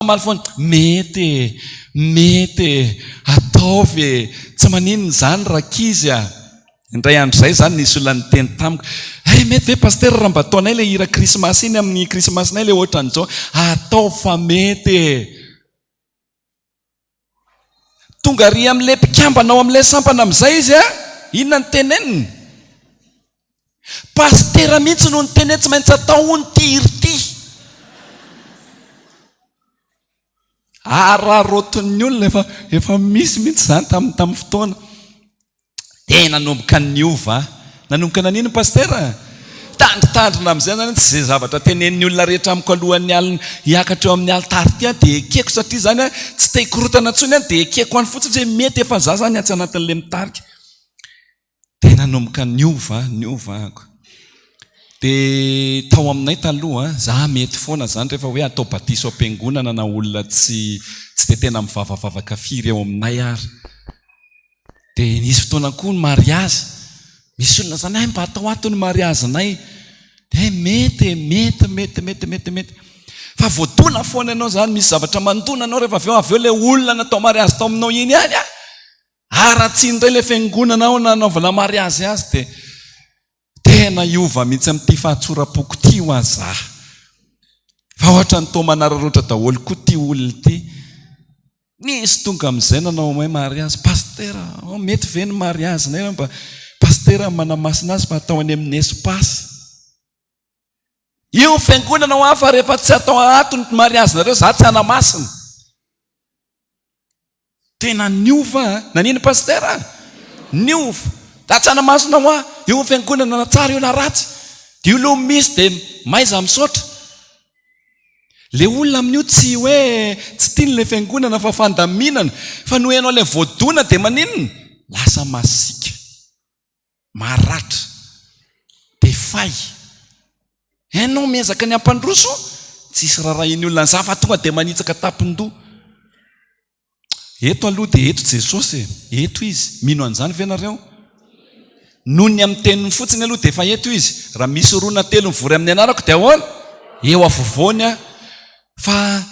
Malfon mety ataovy tsy maninona zany rakizya indray andro zay zany nisy olona niteny tamiko mety ve paster raha mba ataonay le hira krismasy iny amin'ny krismasinay le ohatran'izao atao fa mety tonga ry am'le mpikambanao am'le sampana am'izay izy inona ny teneniny pastera mihitsy no ny tene tsy maintsy atao ny tirity araroton'ny olona efa misy mihitsy zany tamin'ny fotoana dia nanomboka niova nanomboka nanino pastera tandritandrina am'izay zany tsy zay zavatra tenen'ny olona rehetra amiko alohan'ny alina hiakatra eo amin'ny altary ty dia ekeko satria zany tsy te hikorotana ntsony dia ekeko any fotsiny hoe mety efa za zany atsy anatin'le mitarika dia nanomboka niovako dia tao aminay taloha za mety foana zany rehefa hoe atao batiso am-piangonana na olona tsy de tena mivavavavaka firy eo aminay ary dia nisy fotoana koa ny mariazy misy olona zany mba atao ato ny mariazinay dia mety fa voadona foana ianao zany misy zavatra mandona anao rehefa aveo le olona natao mariazy tao aminao iny any aratsiny indray le fiangonana ao nanaovana mariazy azy dia tena iova mihitsy amin'ity fahatsorapoko ty ho aza fa ohatra ny tao manararoatra daholo koa ty olona ity nisy tonga amin'izay nanao hoe mariazy pastera mety ve ny mariazy nay mba pastera manamasina azy fa atao any amin'ny espasy io fiangonana ho hafa rehefa tsy atao atony mariazy nareo za tsy anamasina tena niova nanino pastera niova da tsy anamasina hoa io fiangonana na tsara io na ratsy dia io lo misy dia maiza misaotra le olona amin'io tsy hoe tsy tiany le fiangonana fa fandaminana fa no ianao le voadona dia maninona lasa masika maratra dia fay ianao miezaka ny ampandroso tsisy raharahin'ny olona za fa tonga dia manitsaka tampon-doha eto aloha dia eto Jesosy eto izy mino an'izany ve nareo noho ny amin'ny teniny fotsiny aloha dia efa eto izy raha misy roa na telo mivory amin'ny anarako dia ahoana eo afovoany fa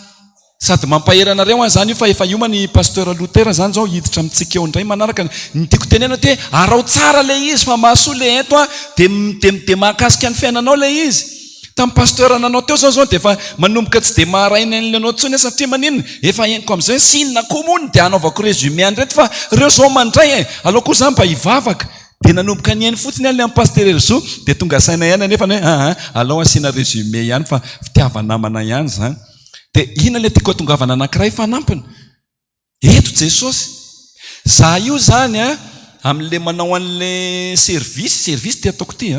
sady mampaheranareo zany io fa efa ioma ny pasteur Lutera zany zao hiditra amintsika eo indray manaraka ny tiako tenena hoe arao tsara le izy fa mahasoa le eto dia mahakasika ny fiainanao le izy tamin'ny pasteur nanao teo zao dia efa manomboka tsy dia maharaina an'le anao tsony satria maninona efa eniko amin'izay sinina komony dia anaovako résumé andreto fa reo zao mandray aloha koa zany mba hivavaka dia nanomboka ny ainy fotsiny any amin'ny pasteur Elzo dia tonga saina ihany anefa hoe alao asiana résumé ihany fa fitiavanamana ihany zany dia ina le tiako tongavana anankiray fanampiny eto Jesosy za io zany amin'le manao an'le service ty ataoko ty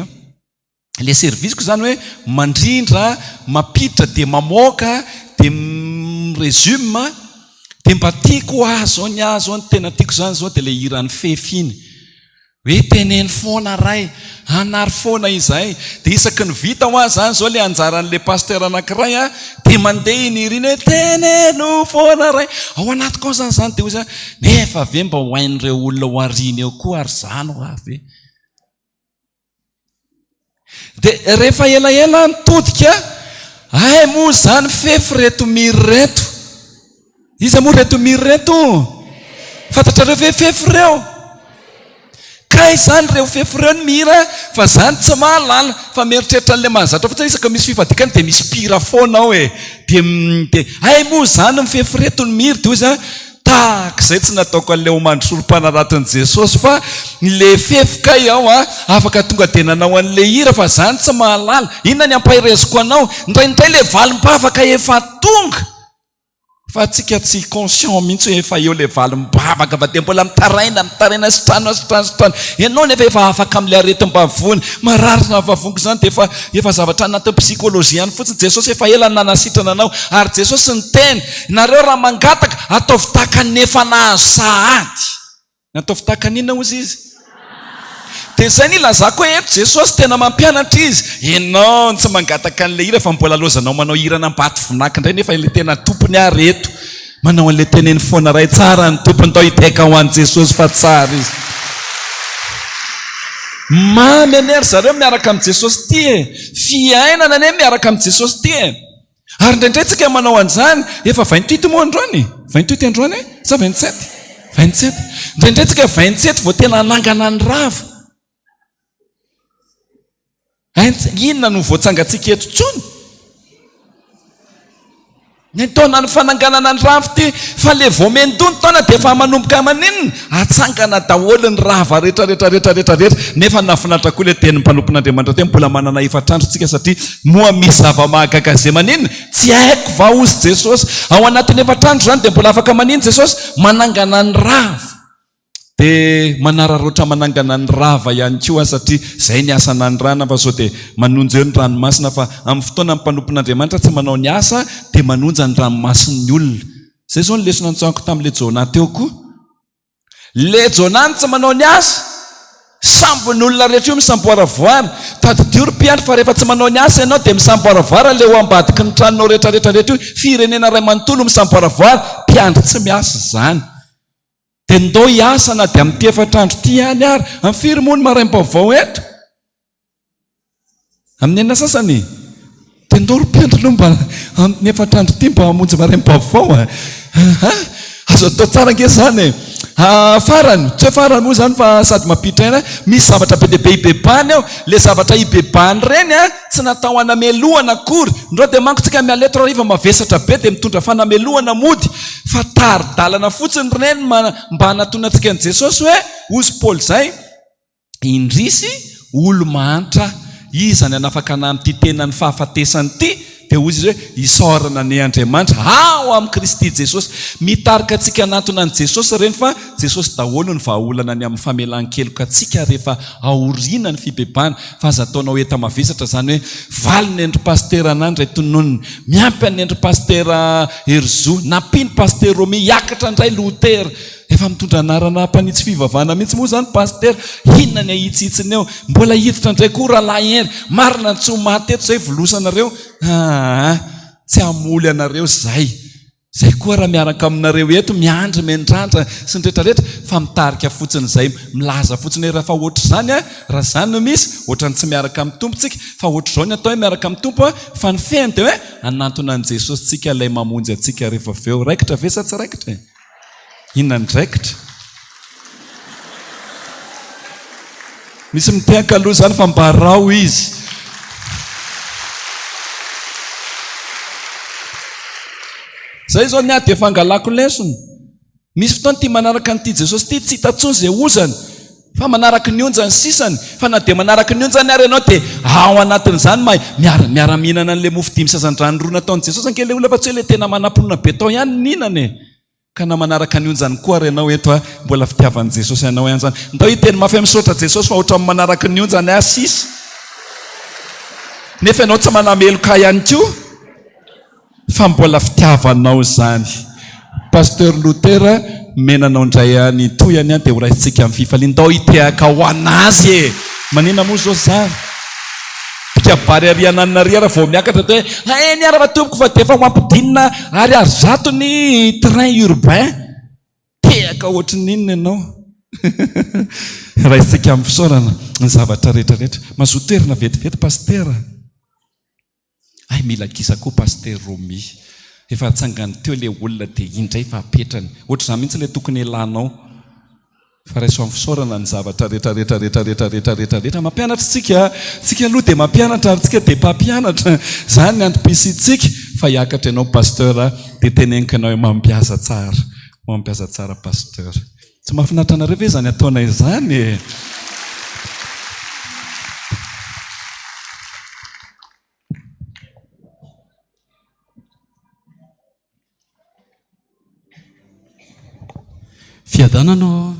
le service ko zany hoe mandrindra mapiditra dia mamoaka dia résume dia mba tiako azo ny tena tiako zany zao dia le hiran'ny fefiny hoe teneny foana ray anary foana izay dia isaky ny vita ho azy zany zao le anjaran'le pasteur anankiray dia mandeha iniriny hoe teneno foana ray ao anatiko ao zany dia ozy nefa ave mba ho hain'ireo olona ho ariny eo koa ary zany ho avy dia rehefa elaela nitodika moa zany fefy reto miry reto izy moa reto miry reto fantatrareo ve fefy reo kay zany reo fefy reo ny mira fa zany tsy mahalala fa mieritreritra n'le mahazatra fa isaka misy fifadikany dia misy pira foana ao dia moa zany mifefy reto ny miry dia ozy tahaka izay tsy nataoko an'le homandrosorom-panaratin'i Jesosy fa le fefy ao afaka tonga dia nanao an'le hira fa zany tsy mahalala inona ny ampahireziko anao indraindray le valim-bavaka efa tonga fa atsika tsy conscient mihitsy hoe efa eo le valim-bavaka fa dia mbola mitaraina sitrano ianao nefa efa afaka amin'le aretim-bavony mararina vavoniko zany dia efa zavatra anatin'ny psikolojia any fotsiny Jesosy efa ela nanasitrana anao ary Jesosy ny teny nareo raha mangataka ataovy tahakany efa nahazahady ataovy tahakanina ozy izy dia zay ny ilazako hoe eto Jesosy tena mampianatra izy ianao tsy mangataka an'le hira fa mbola lozanao manao hirana mbaty vonaky indray nefa le tena tompony ary eto manao an'le teneny foana ray tsara ny tompony tao hiteka ho an'i Jesosy fa tsara izy mamy anery zareo miaraka amin'i Jesosy ty fiainana ane miaraka amin'i Jesosy ty Ary ndraindray manao an'izany efa 28 moa androany 28 androany sa 27 ndraindray 27 vao tena anangana ny rava inona no voatsangatsika eto tsony ny taona ny fananganana ny rava ty fa le voamendony taona dia efa manomboka maninona atsangana daholo ny rava rehetra nefa nafinatra koa le teny mpanompon'Andriamanitra te mbola manana efatrandrotsika satria moa misy zava-mahagaga zay maninona tsy haiko va ozy Jesosy ao anatin'ny efatrandro zany dia mbola afaka manino Jesosy manangana ny rava dia manararoatra manangana ny rava ihany koa satria zay ny asa nandrana fa sao dia manonja eo ny ranomasina fa amin'ny fotoana ny mpanompon'Andriamanitra tsy manao ny asa dia manonja ny ranomasin'ny olona zay zao ny lesona ntsako tamin'le Jona teo koa le Jona tsy manao ny asa sambony olona rehetra io misamboaravoara tadidioro mpiandry fa rehefa tsy manao ny asa ianao dia misamboaravoara le ho ambadiky ny tranonao rehetrarehetra io firenena ray manontolo misamboaravoara mpiandry tsy miasa zany dia ndao hiasa na dia amin'ity efatrandro ty ihany ary amin'ny firy moa ny maraim-baovao eto amin'ny enina sasany dia ndao rompiandro aloha mba amin'ny efatrandro ty mba hamonjy maraim-baovao azo atao tsara nge zany farany tsy hoe farany moa zany fa sady mampitra misy zavatra be dehibe hibebany ao le zavatra hibebany reny tsy natao hanamelohana akory ndreo dia mankotsika mialetro riva mavesatra be dia mitondra fanamelohana mody fa taridalana fotsiny reny mba hanatonantsika an' Jesosy hoe ozy Paoly zay indrisy olo mahantra izany anafaka na amin'ity tenany fahafatesany ity dia ozy izy hoe isaorana ny Andriamanitra ao amin'ny Kristy Jesosy mitarika antsika anatona an' Jesosy reny fa Jesosy daholo ny vahaolana ny amin'ny famelan-keloka antsika rehefa aoriana ny fibebana fa aza ataonao eta mavesatra zany hoe valy ny endry pastera anandray tononony miampy any endry pastera Herzo nampiny paster Romi hiakatra indray Lutera efa mitondra anarana mpanitsy fivavahana mihitsy moa zany paster inona ny ahitsitsiny eo mbola hiditra indray koa rahalahy hery marina tsy ho maty eto zay volosanareo tsy hamoly anareo zay koa raha miaraka aminareo eto miandry mendrandra sy ny rehetrarehetra fa mitarika fotsiny zay milaza fotsiny hoe raha ohatra zany raha zany no misy ohatrany tsy miaraka amin'ny tompontsika fa ohatra zao ny atao hoe miaraka amin'ny tompo fa ny feany dia hoe anatona an' Jesosy tsika ilay mamonjy atsika rehefa avy eo raikitra ve sa tsy raikitra inona ny raikitra misy mitehaka aloha zany fa mbarao izy zay zao ny ady efa angalako lesony misy fotoana tia manaraka n'ity Jesosy ty tsy hitatsony zay ozany fa manaraka ny onjany sisany fa na dia manaraka ny onjany ary ianao dia ao anatin'izany miara-mihinana n'le mofo dimy sazan-drano nataon'i Jesosy ankele olona fa tsy hoe le tena manam-ponona be tao ihany ninany ka na manaraka ny onjany koa ary ianao eto mbola fitiavan'i Jesosy ianao ihany zany ndao hiteny mafy misaotra Jesosy fa ohatra manaraka ny onjany asisa nefa ianao tsy manameloka ihany koa fa mbola fitiavanao zany Pasteur Lutera menanao indray any toyany dia ho raisitsika amin'ny fifaliana ndao hitehaka ho anazy manina moa zao zany pikabary ariananina ry ara vao miakatra dia hoe ny arava tompoko fa dia efa mampidinina ary zato ny train urbain tehaka ohatra ninona ianao raisitsika amin'ny fisaorana ny zavatra rehetrarehetra mazotoerina vetivety pastera ay mila kisa koa paster Romi efa atsangany teo le olona dia indray fa apetrany ohatra zany mihitsy le tokony elanao fa raiso amin'ny fisaorana ny zavatra rehetrarehetra mampianatra tsika aloha dia mampianatra ary tsika dia mpampianatra zany ny antom-pisitsika fa hiakatra ianao pasteur dia teneniko ianao mampiasa tsara pasteur tsy mahafinaritra anareo ve zany ataona izany fiadanano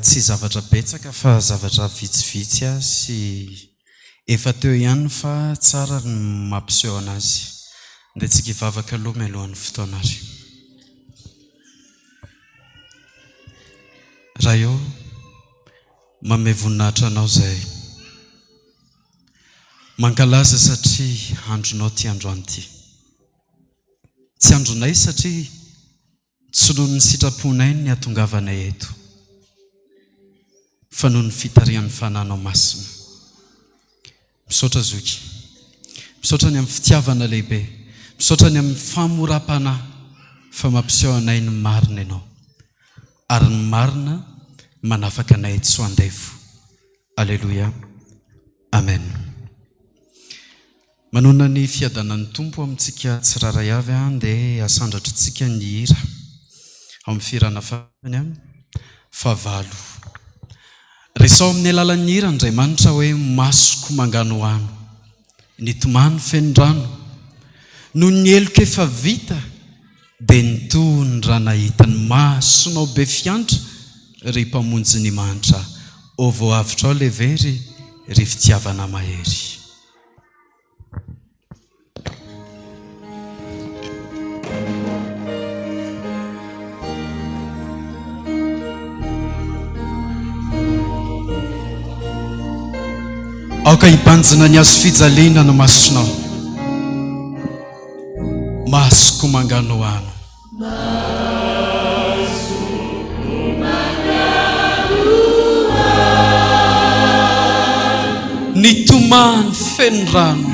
tsy zavatra betsaka fa zavatra vitsivitsy sy efa teo ihany fa tsara ny mampiseho anazy dia tsika hivavaka aloha mialohan'ny fotoana ary raha eo mame voninahitra anao zay mankalaza satria andronao ty androany ty tsy andronay satria tsy noho ny sitraponay ny atongavanay eto fa noho ny fitarian'ny fananao masina misaotra zoky misaotra ny amin'ny fitiavana lehibe, misaotra ny amin'ny famoram-panahy fa mampiseho anay ny marina ianao, ary ny marina manafaka anay tsy ho andevo. Aleluia, amen. Manona ny fiadanan'ny tompo amintsika tsiraray avy dia asandratritsika ny hira amin'ny firana fany favalo. Resao amin'ny alalan'ny hira Andriamanitra hoe masoko mangano ano, ny tomany fendrano no ny eloka efa vita dia ny toy ny ranahita, ny masonao be fiantra ry mpamonjy ny mantra, o voavitra ao le very ry fitiavana mahery. Aoka hibanjina ny azo fijaliana no masonao, masoko mangano ano. Ny tomany feno rano,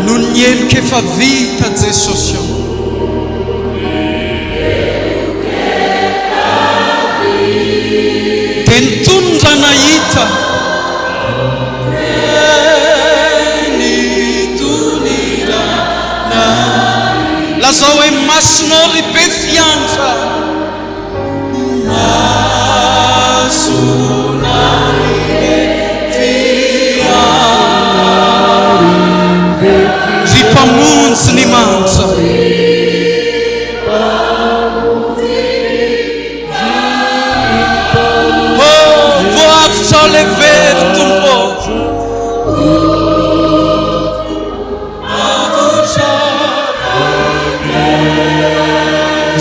no ny eloka efa vita Jesosy ao, dia ny tondra nahita ny tonirana, lazao hoe masonao ry be fiantra, masonao ry fiantra, ry mpamonjy ny mantra, le very tompo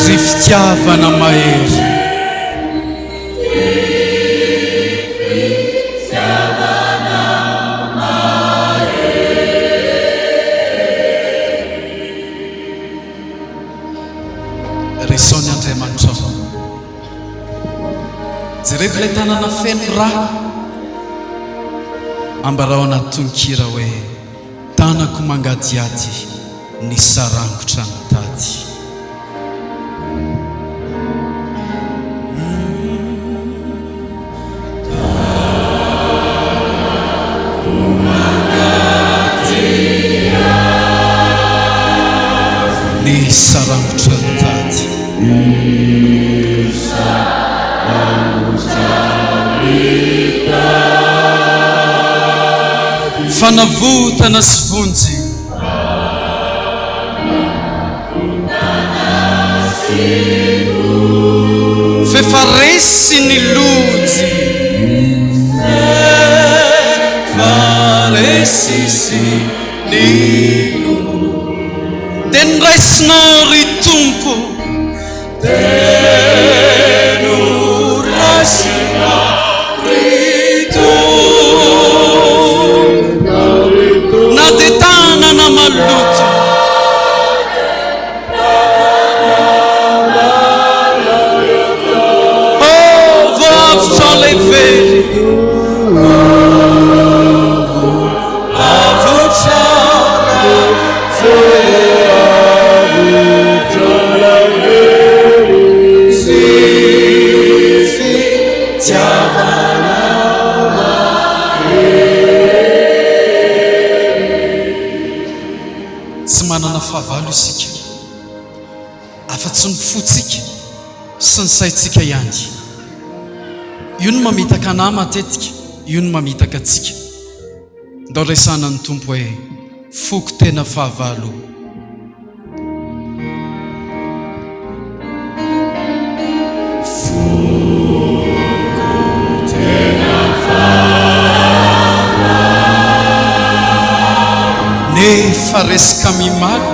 ry fitiavana mahery, resaony Andriamanitra jerevy le tanana feno raha ambarao anaty tononkira hoe tanako mangadiady ny sarangotra ny tady. Ny sarangotra ny tady, fanavotana sy vonjy, fefaresy ny lojy, fefaresy sy ny lojy, dia ny raisinao ry tompo, dia no raisinao ry tompo, na dia tanana maloto, oh voavitra le very, avotra le very, si fitiavana tsy manana fahavalo isika, afa-tsy ny fotsika sy ny saitsika ihany. Io no mamitaka anahy matetika, io no mamitaka atsika. Ndao resana ny tompo hoe foko tena fahavalo. Nefa resaka mimaly,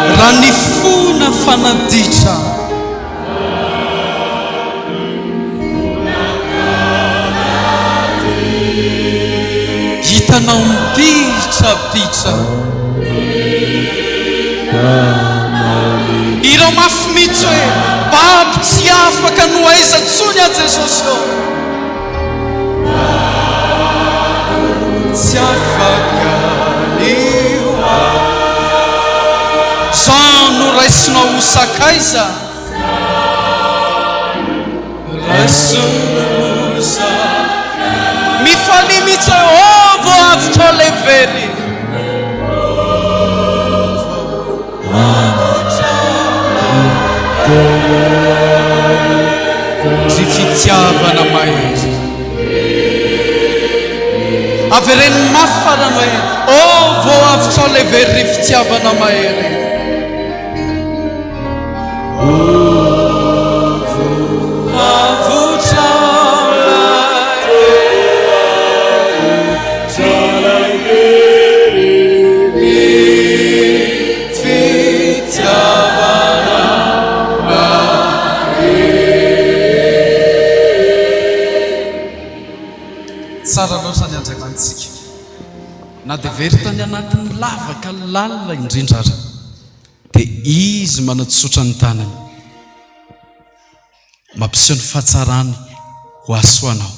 raha ny fona fanaditra, hitanao mipitra, ireo mafy mihitsy hoe paby tsy afaka no aiza tsony a Jesosy eo tsy afaka nio zao no raisinao ho sakaiza raisinosa mifany mihitsy hoe o vo avitra le very ry fitiavana mahery avereny mafy farany hoe o vo avitra le very ry fitiavana mahery tsara loatra ny andriamantsika na dia very tany anatin'ny lavaka lalina indrindrara dia izy manatsotra ny tanany mampiseho ny fahatsarany ho asoanao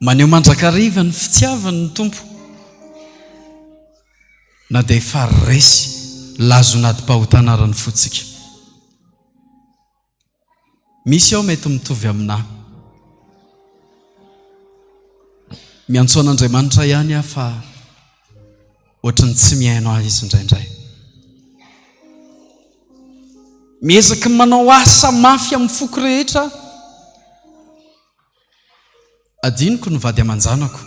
maneho mandrakariva ny fitiavany ny tompo na dia efa resy lazonady-pahotanarany fotsika misy ao mety mitovy aminahy miantsoan'Andriamanitra ihany aho fa ohatrany tsy mihaino ahy izy indraindray miezaka manao asa mafy amin'ny foko rehetra adiniko ny vady aman-janako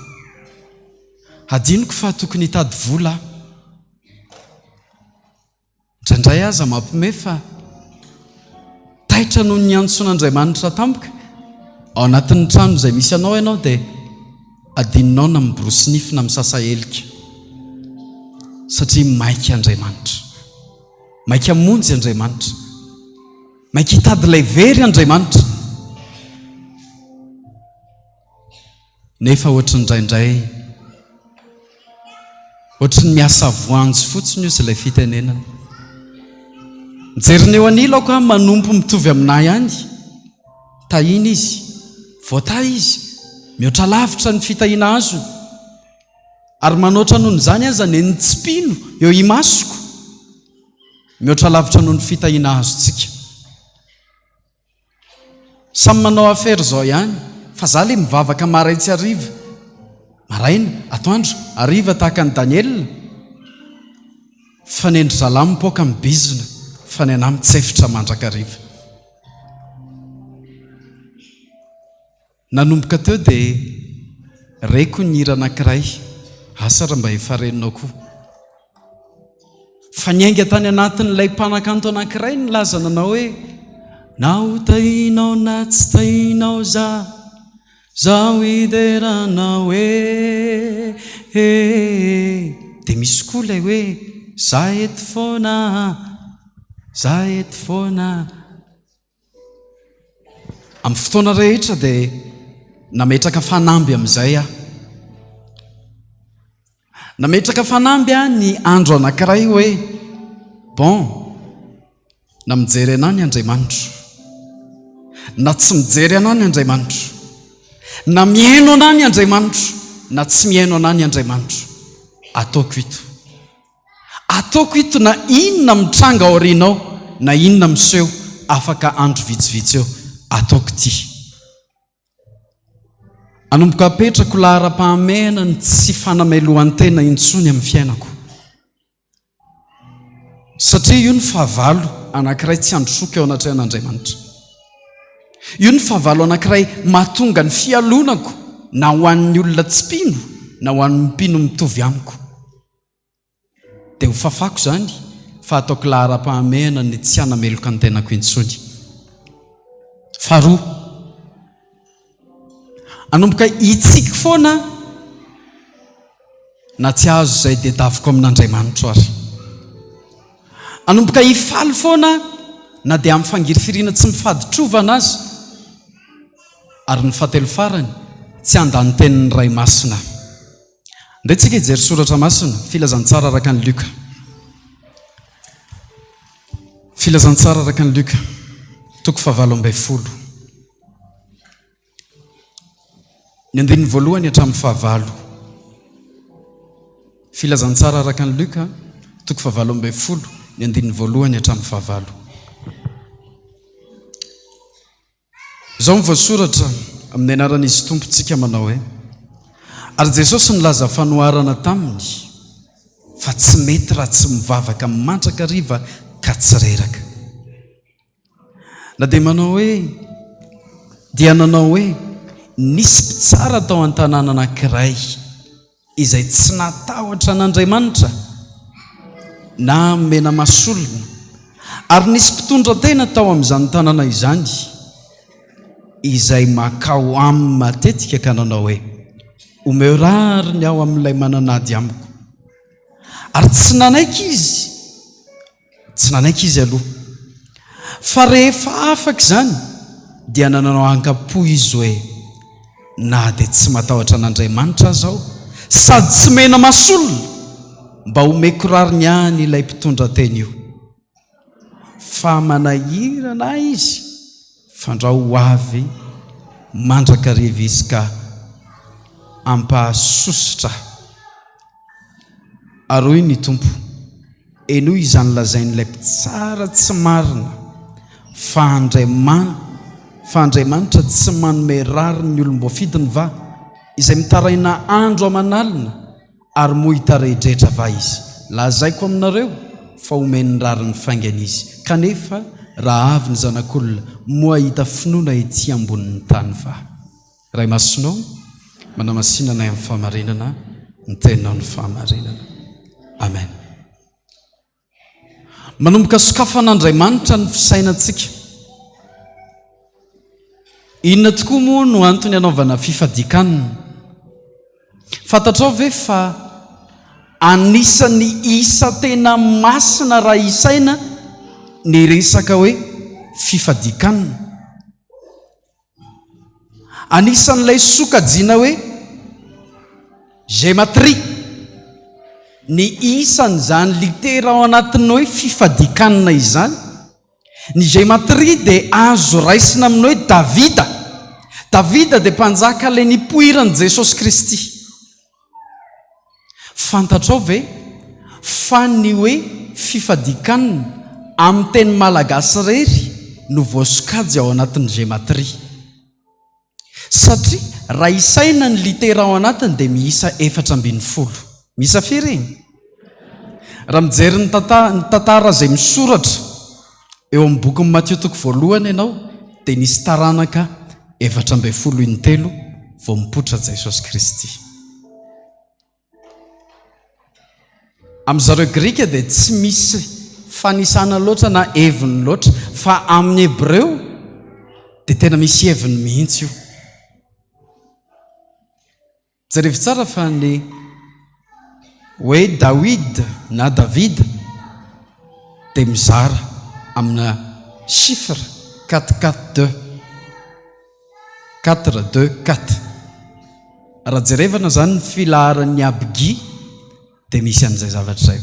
adiniko fa tokony hitady vola indraindray aza mampime fa taitra noho ny antsoan'Andriamanitra tampoka ao anatin'ny trano izay misy anao ianao dia adininao na miborosinifina misasa elika satria maika Andriamanitra maika monjy Andriamanitra maika hitady ilay very Andriamanitra nefa ohatry indraindray ohatry ny miasa voanjo fotsiny io izay ilay fitenenana mijeriny eo anilako a manompo mitovy aminay ihany tahina izy voata izy mihoatra lavitra ny fitahiana azo ary manoatra noho n'izany aza ny nitsipino eo imasoko mihoatra lavitra noho ny fitahiana azotsika samy manao afera zao ihany fa za le mivavaka maraitsy ariva maraina atoandro ariva tahaka ny Daniela fa nendry zalahy mipoaka mibizina fa ny anahy mitsefitra mandrakariva nanomboka teo dia reko ny hira anankiray asa raha mba efa reninao koa fa niainga tany anatin'ilay mpanakanto anankiray ny lazananao hoe na ho tahinao na tsy tahinao zaho hideranao hoe dia misy koa ilay hoe za eto foana amin'ny fotoana rehetra dia nametraka fanamby amin'izay aho nametraka fanamby a ny andro anankiray hoe bon na mijery anany Andriamanitra na tsy mijery anany Andriamanitra na mihaino anany Andriamanitra na tsy mihaino anany Andriamanitra ataoko ito na inona mitranga aorianao na inona miseho afaka andro vitsivitsy eo ataoko ty anomboka apetrako lahara-pahamehana ny tsy fanamelohan-tena intsony amin'ny fiainako satria io ny fahavalo anankiray tsy androsoka eo anatrehan'Andriamanitra io ny fahavalo anankiray mahatonga ny fialonako na ho an'ny olona tsy mpino na ho an'ny mpino mitovy amiko dia ho fafako zany fa ataoko lahara-pahamehana ny tsy hanameloka ny tenako intsony faharoa anomboka itsika foana na tsy azo izay dia daviko amin'Andriamanitra ary anomboka hifaly foana na dia amin'ny fangirifiriana tsy mifaditrovana azy ary ny fahatelo farany tsy andany tenin'ny ray masina ndray tsika hijery soratra masina filazantsara araka ny Luka Filazantsara araka ny Luka toko 7:20. Ny andininy voalohany hatramin'ny 9. Filazantsara araka ny Luka toko 7:20. Ny andininy voalohany hatramin'ny 9. Izao mivoasoratra amin'ny anaran'izy tompontsika manao hoe: ary Jesosy nilaza fanoharana taminy fa tsy mety raha tsy mivavaka mantraka riva ka tsy reraka. Na dia manao hoe dia nanao hoe nisy mpitsara tao an-tanàna anankiray izay tsy natahotra an'Andriamanitra na mena masolona, ary nisy mpitondra tena tao amin'izany tanàna izany izay makao aminy matetika ka nanao hoe omeo rariny aho amin'ilay mananady amiko, ary tsy nanaiky izy aloha, fa rehefa afaka izany dia nanao ankapo izy hoe na dia tsy matahotra an'Andriamanitra azaho sady tsy mena masolona mba omeko rariny any ilay mpitondra teny io, fa manahirana izy fandraho ho avy mandrakariva izy ka ampahasositra. Ary hoy ny tompo: eno izany lazain'ilay mpitsara tsy marina, fa Andriamanitra tsy manome rariny ny olom-boafidiny va izay mitaraina andro aman'alina ary moa hitarehdretra va izy. Lazaiko aminareo fa omeny rariny faingana izy, kanefa raha avy ny zanak'olona moa hita finoana ety ambonin'ny tany va. Ray masonao manamasinana amin'ny fahamarinana, ny teninao ny fahamarinana. Amen. Manomboka sokafan'Andriamanitra ny fisainantsika. Inona tokoa moa no antony anaovana fifadian-kanina? Fantatrao ve fa anisan'ny isa tena masina raha isaina ny resaka hoe fifadian-kanina? Anisan'ilay sokajiana hoe gematria, ny isan'izany litera ao anatin'ny hoe fifadian-kanina izany. Ny gematria dia azo raisina amin'ny hoe Davida dia mpanjaka ilay nipoiran'i Jesosy Kristy. Fantatrao ve fa ny hoe fifadian-kanina amin'ny teny malagasy rery no voasokajy ao anatin'ny gematria, satria raha isaina ny litera ao anatiny dia miisa 420. Miisa firy? Raha mijery ny tantara izay misoratra eo amin'ny bokin'ny Matteo toko 1 ianao dia nisy taranaka 413 vao mipoitra Jesosy Kristy. Amin'izareo Grika dia tsy misy fanisana loatra na heviny loatra, fa amin'ny Hebreo dia tena misy heviny mihitsy io. Jerevy tsara fa ny hoe Dawid na Davida dia mizara amina chiffre 442 424. Raha jerevana zany ny filaharan'ny Abgi dia misy an'izay zavatra izay.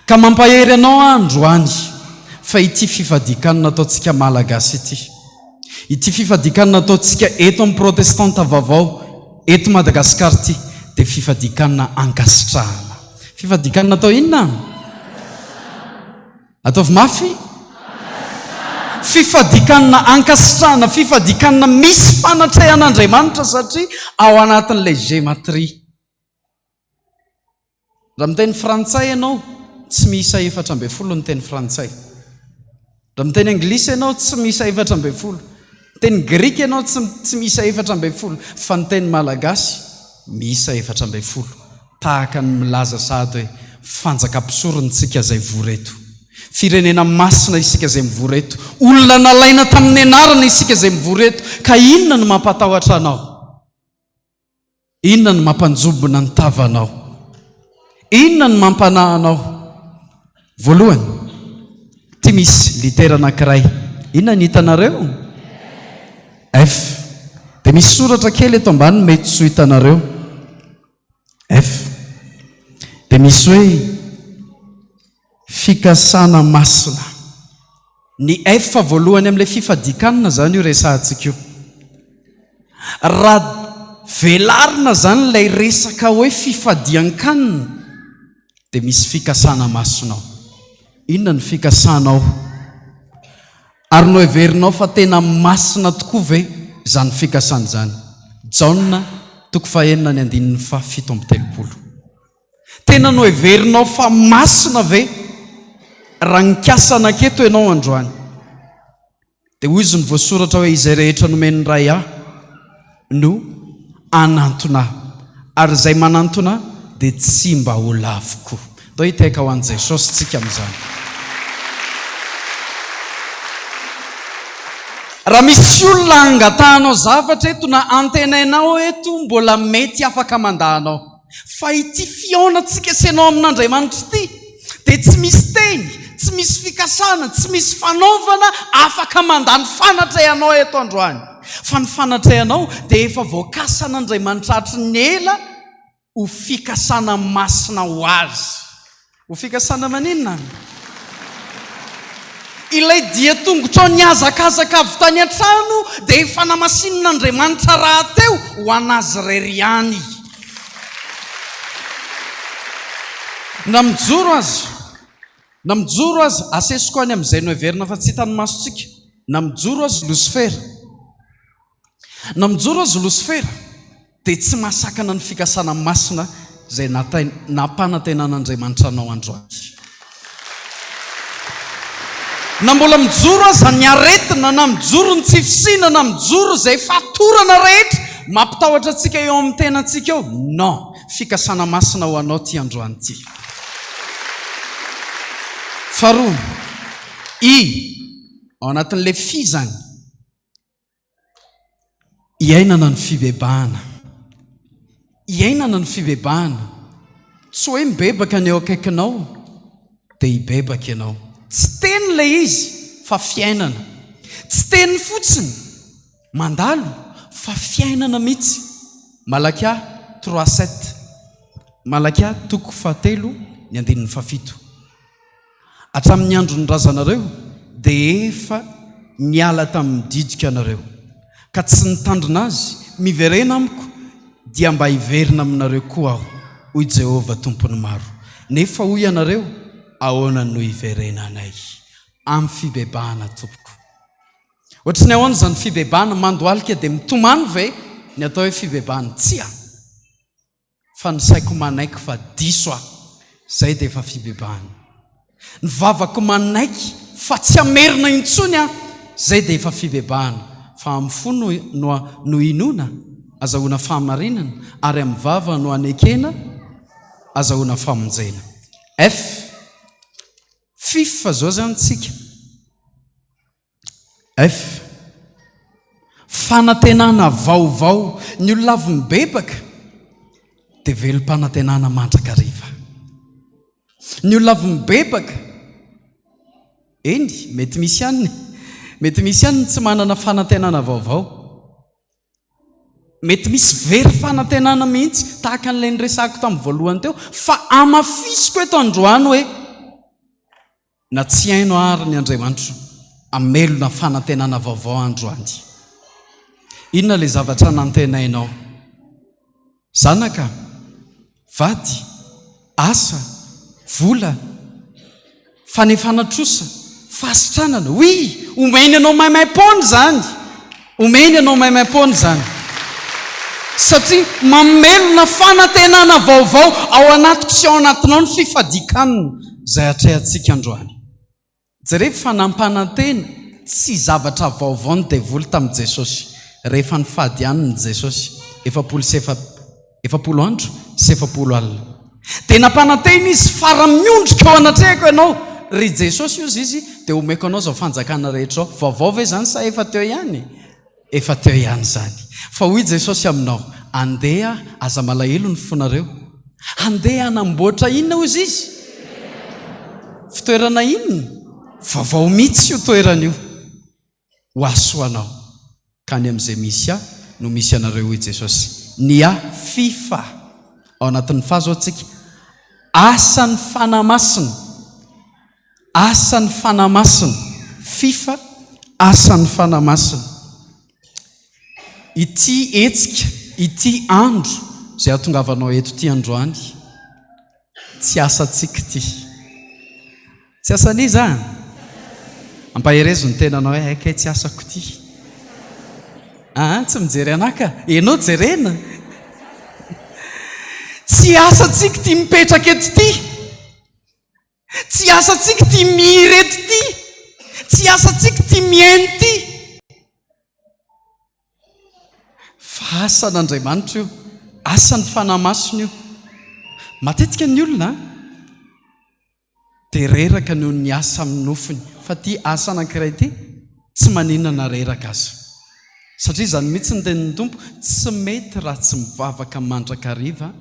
Ka mampahery anao androany fa ity fifadian-kanina ataontsika malagasy ity fifadian-kanina ataontsika eto amin'ny protestanta vaovao eto Madagasikara ity dia fifadian-kanina ankasitrahana. Fifadian-kanina atao inona? Ataovy mafy? Fifadian-kanina ankasitrahana, fifadian-kanina misy fanatrehan'Andriamanitra satria ao anatin'ilay gematria. Raha miteny frantsay ianao tsy miisa 420 ny teny frantsay. Raha miteny anglisy ianao tsy miisa 420. Teny grika ianao tsy miisa 420, fa ny teny malagasy miisa 420. Tahaka ny milaza sahady hoe fanjakam-pisorontsika izay voreto, firenena masina isika izay mivoreto, olona nalaina tamin'ny anarana isika izay mivoreto. Ka inona no mampatahotra anao? Inona no mampanjobona ny tavanao? Inona no mampanahy anao? Voalohany, ty misy litera anankiray. Inona ny hitanareo? F. Dia misy soratra kely eto ambany mety tsy ho hitanareo. F. Dia misy hoe fikasana masina. Ny F voalohany amin'ilay fifadian-kanina zany io resantsika io. Raha velarina zany ilay resaka hoe fifadian-kanina dia misy fikasana masinao. Inona ny fikasanao? Ary no heverinao fa tena masina tokoa ve zany fikasana zany? Jaona 9:7. Tena no heverinao fa masina ve raha nikasana aketo ianao androany? Dia hoy izy ny voasoratra hoe izay rehetra nomeny ray aho no anantona, ary izay manantona dia tsy mba ho lavoko. Dao hiteka ho an'i Jesosy tsika amin'izany. Raha misy olona angatahanao zavatra eto na antenainao eto mbola mety afaka mandahanao, fa ity fiaonantsika senao amin'Andriamanitra ity dia tsy misy teny, tsy misy fikasana, tsy misy fanaovana afaka mandany fanatrehanao eto androany. Fa ny fanatrehanao dia efa voakasan'Andriamanitra hatry ny ela ho fikasana masina ho azy. Ho fikasana maninona? Ilay dia tongotra ao niazakazaka avy tany an-trano dia efa namasin'Andriamanitra raha teo ho anazy rery ihany. Na mijoro azy asesiko any amin'izay no heverina fa tsy hitany masontsika. Na mijoro azy Losifera dia tsy masakana ny fikasana masina izay nampanantenan'Andriamanitra anao androany. Na mbola mijoro aza ny aretina, na mijoro ny tsy fisina, na mijoro izay fatorana rehetra mampitahotra antsika eo amin'ny tenantsika eo, non, fikasana masina ho anao ty androany ty. Faharoa, ao anatin'ilay zany, iainana ny fibebahana. Iainana ny fibebahana. Tsy hoe mibebaka ny eo akaikinao dia hibebaka ianao. Tsy teny ilay izy fa fiainana. Tsy teny fotsiny mandalo fa fiainana mihitsy. Malakia 3:7. Malakia 7:7. Hatramin'ny andron'ny razanareo dia efa niala tamin'ny didika anareo, ka tsy nitandrina azy. Miverena amiko dia mba hiverina aminareo koa aho, hoy Jehovah tompony maro. Nefa hoy ianareo, ahoana no hiverena anay? Amin'ny fibebahana tompoko. Ohatry ny ahoana zany fibebahana? Mandoalika dia mitomany ve ny atao hoe fibebahana? Tsia, fa ny saiko manaiky fa diso aho, zay dia efa fibebahana. Ny vavako manaiky fa tsy amerina intsony aho, zay dia efa fibebahana. Fa amin'ny fo no inona azahoana fahamarinana, ary amin'ny vava no anekena azahoana famonjena. FIFA zao zany tsika. Fanantenana vaovao. Ny olona avy mibebaka dia velom-panantenana mandrakariva. Ny olona avy mibebaka, eny mety misy ihany tsy manana fanantenana vaovao. Mety misy very fanantenana mihitsy tahaka an'ilay niresako tamin'ny voalohany teo, fa amafisiko eto androany hoe na tsy haino ary ny Andriamanitra amelona fanantenana vaovao androany. Inona ilay zavatra nantenainao? Zanaka, vady, asa, vola, fanefanatrosa, fasitranana. Omeny anao maimaimpony zany. Omeny anao maimaimpony zany. Satria mamelona fanantenana vaovao ao anatiko sy ao anatinao ny fifadian-kanina izay hatrehantsika androany. Jereo fanampanantena tsy zavatra vaovao ny devoly tamin'i Jesosy. Rehefa nifady ihany Jesosy 40 andro sy 40 alina. Dia nampanantena izy fara-miondrika ao anatrehako ianao. Ry Jesosy izy dia omeko anao zao fanjakana rehetra ao. Vaovao ve zany sa efa teo ihany? Efa teo ihany zany. Fa hoy Jesosy aminao, andeha aza malahelo ny fonareo. Andeha anamboatra inona hozy izy? Fitoerana inona? Vaovao mihitsy io toerana io. Ho asoanao. Ka ny amin'izay misy aho no misy anareo hoy Jesosy. Ny FIFA ao anatin'ny fazao antsika. Asan'ny fanamasina asan'ny fanamasina. FIFA asan'ny fanamasina. Ity etsika, ity andro zay atongavanao eto ty androany, tsy asantsika ty. Tsy asany zany. Ampaherezo ny tenanao hoe haika tsy asako ty. Tsy mijery anaka, enao jerena. Tsy asantsika ty mipetraka eto ty. Tsy asantsika ty mihiry eto ty. Tsy asantsika ty miaino ty. Fa asan'Andriamanitra io, asan'ny fanamasina io. Matetika ny olona dia reraka noho ny asa amin'ny nofiny, fa ty asa anankiray ty tsy maninana reraka aza. Satria izany mihitsy ny tenin'ny Tompo, tsy mety raha tsy mivavaka mandrakariva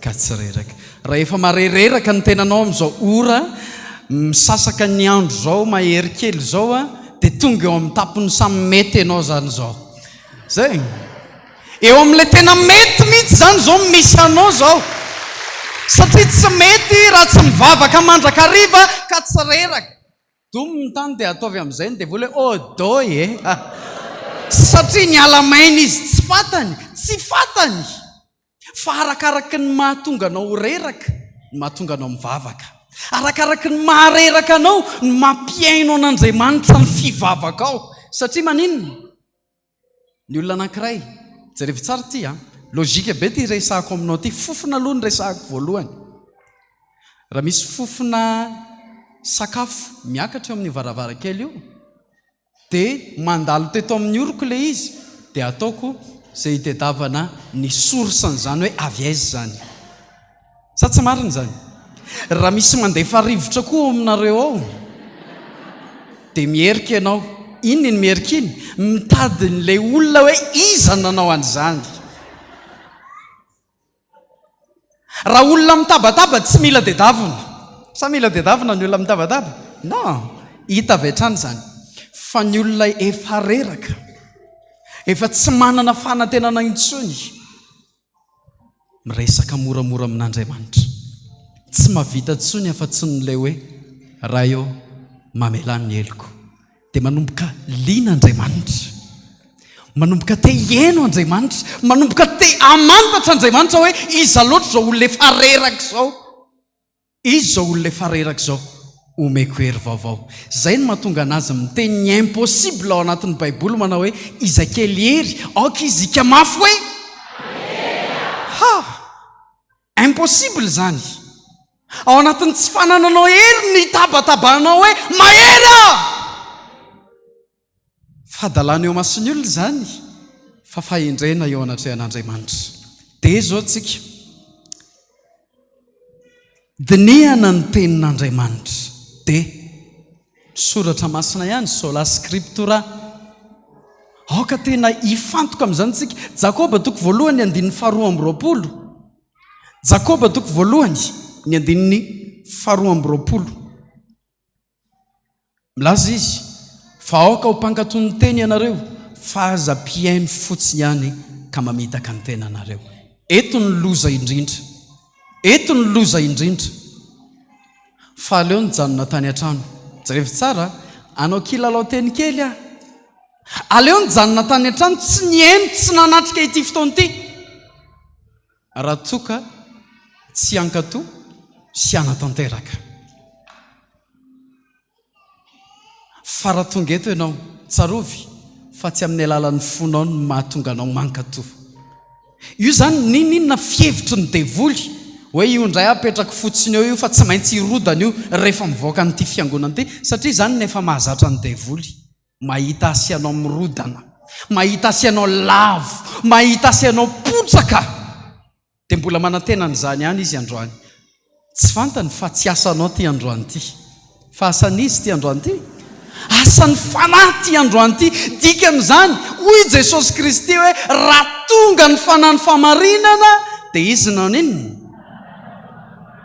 ka tsy reraka. Raha efa marereraka ny tenanao amin'izao ora, misasaka ny andro zao, mahery kely zao dia tonga eo amin'ny tapony samy mety ianao zany zao. Zay. Eo amin'ilay tena mety mihitsy zany zao misy anao zao. Satria tsy mety raha tsy mivavaka mandrakariva ka tsy reraka. Domo ny tany dia ataovy amin'izay dia vola doy satria ny alamaina izy tsy fantany. Fa arakaraka ny mahatonga anao reraka, ny mahatonga anao mivavaka. Arakaraka ny mahareraka anao, ny mampiaino an'Andriamanitra ny fivavaka ao. Satria maninona? Ny olona anankiray, jerevy tsara ty logika be ty resahako aminao ty. Fofona aloha ny resahako voalohany. Raha misy fofona sakafo miakatra eo amin'ny varavarakely io, dia mandalo teto amin'ny oroko le izy, dia ataoko zay hitedavana ny source zany hoe avy aiza zany. Sa tsy marina zany? Raha misy mandefa rivotra koa aminareo ao, dia mierika ianao. Inona ny mierika iny? Mitady n'lay olona hoe iza nanao an'izany. Raha olona mitabataba tsy mila dedavina. Sa mila dedavina ny olona mitabataba? Non, hita avy hatrany zany. Fa ny olona efa reraka, efa tsy manana fanantenana intsony, miresaka moramora amin'Andriamanitra. Tsy mahavita intsony afa-tsy n'ilay hoe raha eo mamela ny heloko, dia manomboka liana Andriamanitra, manomboka te hiaino Andriamanitra, manomboka te hamantatra Andriamanitra hoe iza loatra zao olona efa reraka zao, izy zao olona efa reraka zao omeko hery vaovao. Zay no mahatonga anazy miteny ny impossible ao anatin'ny Baiboly, manao hoe iza kely hery aoka izika mafy hoe impossible zany. Ao anatin'ny tsy fanananao hery ny tabatabanao hoe mahery fadalana eo masony olona zany, fa fahendrena eo anatrehan'Andriamanitra. Dia zao tsika dinihana ny tenin'Andriamanitra, dia soratra masina ihany, sola scriptura. Aoka tena hifantoka amin'izany tsika. Jakoba toko voalohany 2:20. Jakoba toko voalohany 2:20. Milaza izy, fa aoka ho mpankatony teny ianareo, fa aza mpiaino fotsiny ihany ka mamitaka ny tenanareo. Eto ny loza indrindra, eto ny loza indrindra. Fa aleo nijanona tany an-trano. Jerevy tsara, anao kilalao teny kely aleo nijanona tany an-trano, tsy niaino, tsy nanatrika ity fotoana ity. Raha toka tsy ankatoa sy anatanteraka. Fa raha tonga eto ianao, tsarovy, fa tsy amin'ny alalan'ny fonao no mahatonga anao mankatoa. Io zany ninona fievitry ny devoly hoe io ndray apetraka fotsiny eo io, fa tsy maintsy irodana io rehefa mivoaka n'ity fiangonana ity. Satria zany nefa mahazatra ny devoly, mahita asy anao mirodana, mahita asy anao lavo, mahita asy anao potsaka, dia mbola manantenany zany ihany izy androany. Tsy fantany fa tsy asanao ty androany ity, fa asan'izy ty androany ity, asan'ny fanahy ty androany ity. Dika amin'izany hoy Jesosy Kristy hoe raha tonga ny fanahy ny famarinana, dia izy naninona?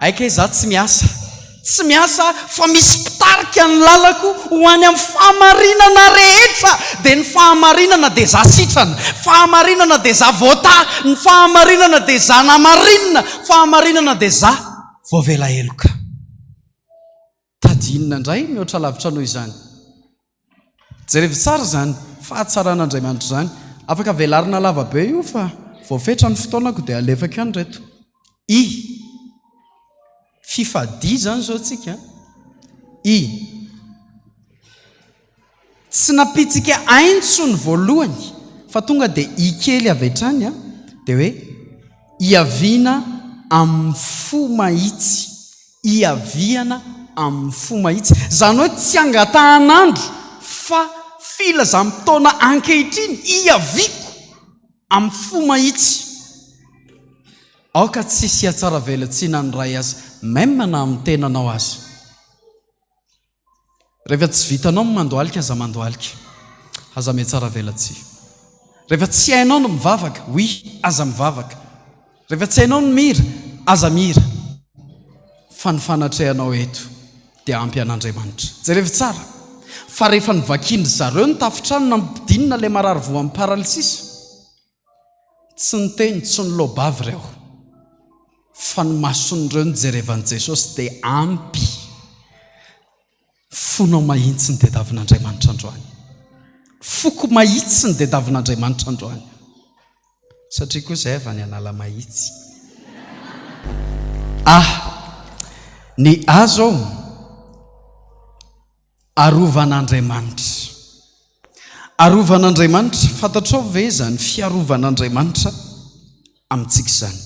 Aika za tsy miasa, fa misy mpitarika ny lalako ho any amin'ny fahamarinana rehetra. Dia ny fahamarinana dia za sitrana, fahamarinana dia za voata, ny fahamarinana dia za namarinina, fahamarinana dia za voavela heloka. tadinina indray mihoatra lavitra noho izany. Jerevy tsara zany fahatsaran'Andriamanitra zany. Afaka velarina lavabe io fa voafetra ny fotoanako dia alefaka ihany reto. Fifadia zany zao tsika. Tsy napitsika aintso ny voalohany fa tonga dia kely avetrany dia hoe iaviana amin'ny fo mahitsy. Iaviana amin'ny fo mahitsy. Zany hoe tsy angatahan'andro fa filazam-taona ankehitriny iaviako amin'ny fo mahitsy. Aoka tsisy atsara velatsiana ny ray azy même na amin'ny tenanao azy. Rehefa tsy vitanao ny mandoalika aza mandoalika, aza mihatsara velatsia. Rehefa tsy hainao no mivavaka, aza mivavaka. Rehefa tsy hainao no mira, aza mira. Fa ny fanatrehanao eto dia ampy an'Andriamanitra. Jerevy tsara. Fa rehefa nivakindry zareo ny tafitrano nampidinina ilay marary voa amin'ny paralysisa, tsy ny teny, tsy ny lobavy ireo, fa ny mason'ireo ny jerevan'i Jesosy dia ampy. Fonao mahitsy ny tediavin'Andriamanitra androany. Foko mahitsy ny tediavin'Andriamanitra androany. Satria koa izay avy any anala mahitsy. Ny azo arovan'Andriamanitra. Arovan'Andriamanitra, fantatrao ve zany fiarovan'Andriamanitra amintsika izany?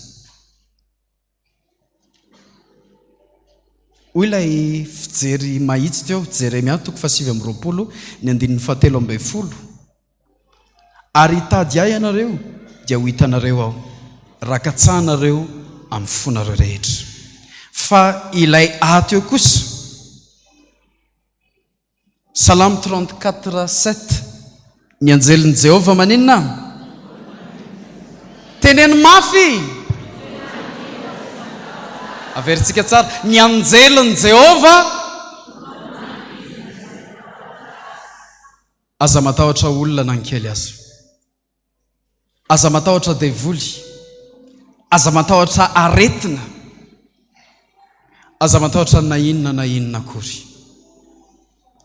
Hoy ilay fijery mahitsy teo, Jeremia 9:20, ny 7:10. Ary hitady ahy ianareo dia ho hitanareo aho, rakatsahanareo amin'ny fonareo rehetra. Fa ilay ato eo kosa, Salamo 34:7, ny anjelin'i Jehova maninona? Teneny mafy. Averintsika tsara, ny anjelin'i Jehova aza matahotra olona nankely azy, aza matahotra devoly, aza matahotra aretina, aza matahotra na inona akory.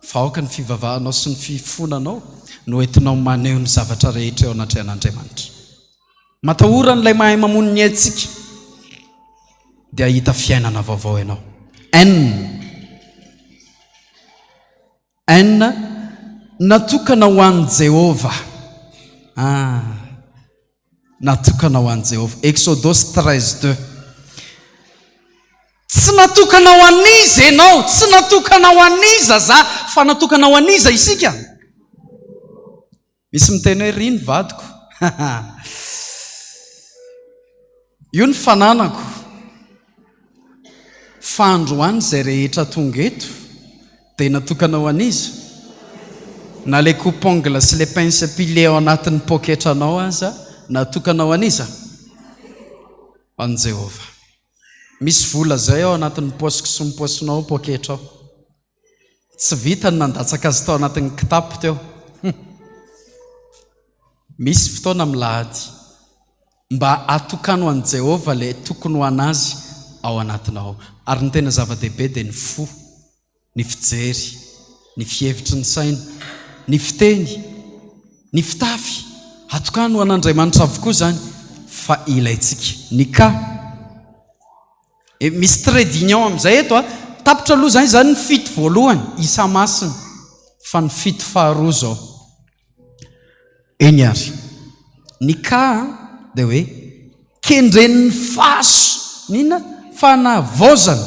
Fa aoka ny fivavahanao sy ny fifonanao no entinao maneho ny zavatra rehetra eo anatrehan'Andriamanitra. Matahoran'ilay mahay mamono ny aitsika dia hita fiainana vaovao ianao. Natokana ho an'i Jehova. Natokana ho an'i Jehova. Exodus 13:2. Tsy natokana ho an'iza ianao, tsy natokana ho an'iza za, fa natokana ho an'iza isika. Misy miteny hoe ry ny vadiko. Io ny fananako. Fa androany izay rehetra tonga eto dia natokana ho an'iza. Na le coupe-ongle sy le pince à piler ao anatin'ny poketranao aza, natokana ho an'iza? Ho an'i Jehova. Misy vola zay ao anatin'ny posiko sy ny posinao poketrao. Tsy vita ny nandatsaka azy tao anatin'ny kitapo teo. Misy fotoana milahady mba atokano ho an'i Jehova le tokony ho anazy ao anatinao. Ary ny tena zava-dehibe dia ny fo, ny fijery, ny fihevitry ny saina, ny fiteny, ny fitafy. Atokano ho an'Andriamanitra avokoa zany, fa ilaitsika. Ny ka. Misy trédignon amin'izay eto tapitra aloha zany zany ny fito voalohany isa masina, fa ny fito faharoa zao. Eny ary. Ny ka dia hoe kendren'ny faso, nina? Fanavozana.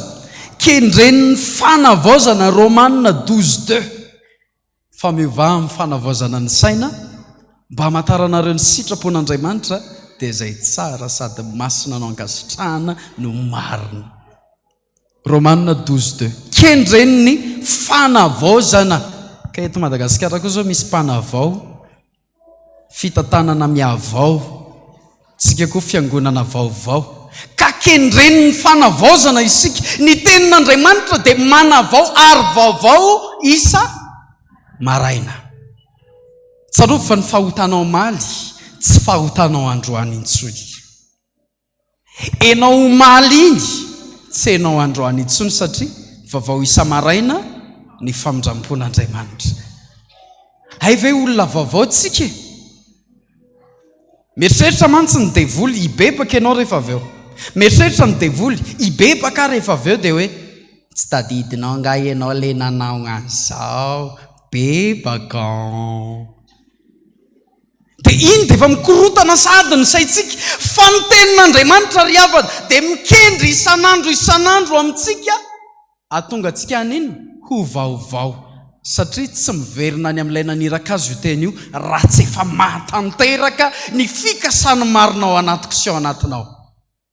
Kendren'ny fanavozana, Romanina 12:2. Fa miova amin'ny fanavozana ny saina mba hamataranareo ny sitrapon'Andriamanitra dia izay tsara sady masina no ankasitrahana no marina. Romanina 12:2. Kendren'ny fanavozana. Ka eto Madagasikara koa zao misy mpanavao, fitantanana miavao, tsika koa fiangonana vaovao. Ka kendren'ny fanavozana isika. Ny tenin'Andriamanitra dia manavao ary vaovao isa maraina. Tsarovy fa ny fahotanao maly tsy fahotanao androany intsony. Enao maly iny tsy enao androany intsony, satria Vavao isamaraina ny famindrampon'Andriamanitra. Hay ve olona vaovao tsika? Mieritreritra mantsy ny devoly hibebaka ianao rehefa avy eo. Mieritreritra ny devoly hibebaka rehefa avy eo dia hoe tsy tadidinao nga ianao le nanao an'izao, bebaka. Dia iny dia efa mikorotana sady ny saitsika fa ny tenin'Andriamanitra ry havana dia mikendry isan'andro amintsika ahatonga antsika an'iny ho vaovao. Satria tsy miverina ny amin'ilay naniraka azy io teny io raha tsy efa mahatanteraka ny fikasany marina ao anatiko sy ao anatinao.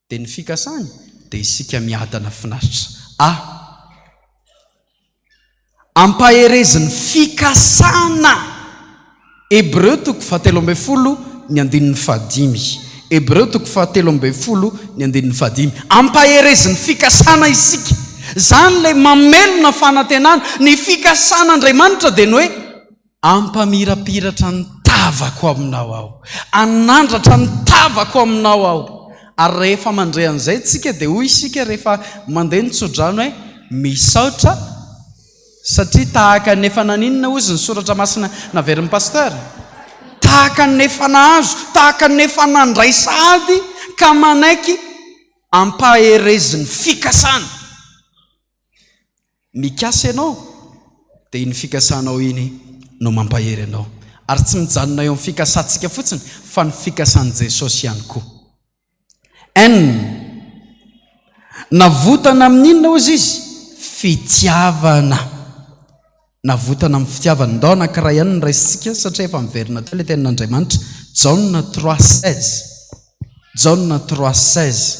Dia ny fikasany dia isika miadana finaritra. Ampahereziny fikasana. Hebreo 7:15. Hebreo 7:15. Ampahereziny fikasana isika. Zany le mamelona fanantenana ny fikasan'Andriamanitra dia ny hoe ampamirapiratra ny tavako aminao aho, anandratra ny tavako aminao aho. Ary rehefa mandre an'izay tsika dia hoy isika rehefa mandeha ny tsodrano hoe misaotra, satria tahaka ny efa naninona ozy ny soratra masina naverin'ny pasteur, tahaka ny efa nahazo, tahaka ny efa nandray sady ka manaiky ampahereziny fikasana. Mikasa ianao dia iny fikasanao iny no mampahery anao. Ary tsy mijanona eo amin'ny fikasantsika fotsiny fa ny fikasan'i Jesosy ihany koa. Navotana amin'inona ozy izy? Fitiavana. Navotana amin'ny fitiavana. Ndao anankiray ihany ny raisitsika satria efa miverina teo ilay tenin'Andriamanitra. Jaona 3:16. Jaona 3:16.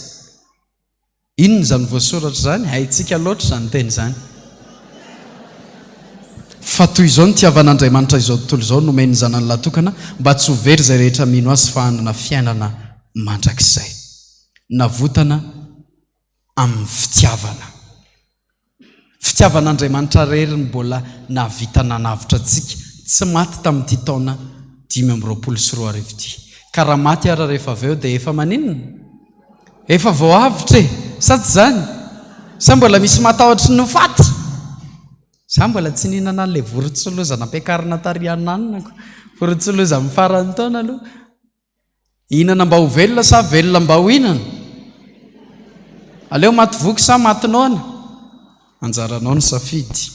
Inona zany voasoratra zany? Haitsika loatra zany teny zany. Fa toy izao ny tiavan'Andriamanitra izao tontolo izao nomeny zanany latokana mba tsy ho very izay rehetra mino azy fa hanana fiainana mandrakizay. Navotana amin'ny fitiavana. Fitiavan'Andriamanitra rery ny mbola navita nanavitra antsika tsy maty tamin'ity taona 524. Ka raha maty ara rehefa avy eo dia efa maninona? Efa vao avitra e, sa tsy zany? Sa mbola misy matahotra ny ho faty? Sa mbola tsy nihinana an'ilay vorontsiloza nampiakarina tariananako, vorontsiloza amin'ny farany taona aloha. Hihinana mba ho velona sa velona mba ho hinana? Aleo maty voky sa maty noana? Anjaranao ny safidy.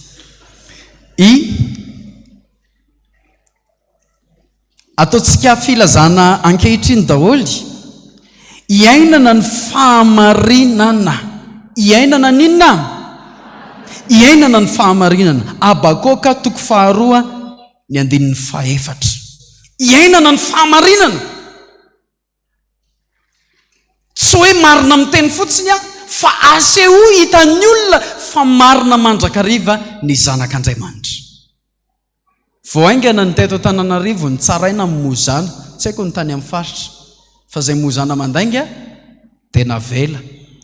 Ataontsika filazana ankehitriny daholy. Iainana ny fahamarinana. Iainana n'inona? Iainana ny fahamarinana. Abakoka 2:4. Iainana ny fahamarinana. Tsy hoe marina amin'ny teny fotsiny fa aseho hitan'ny olona fa marina mandrakariva ny zanak'Andriamanitra. Vao aingana ny teto Taninanandrano ny tsaraina amin'ny mozana, tsy haiko ny tany amin'ny faritra, fa izay mozana mandainga dia navela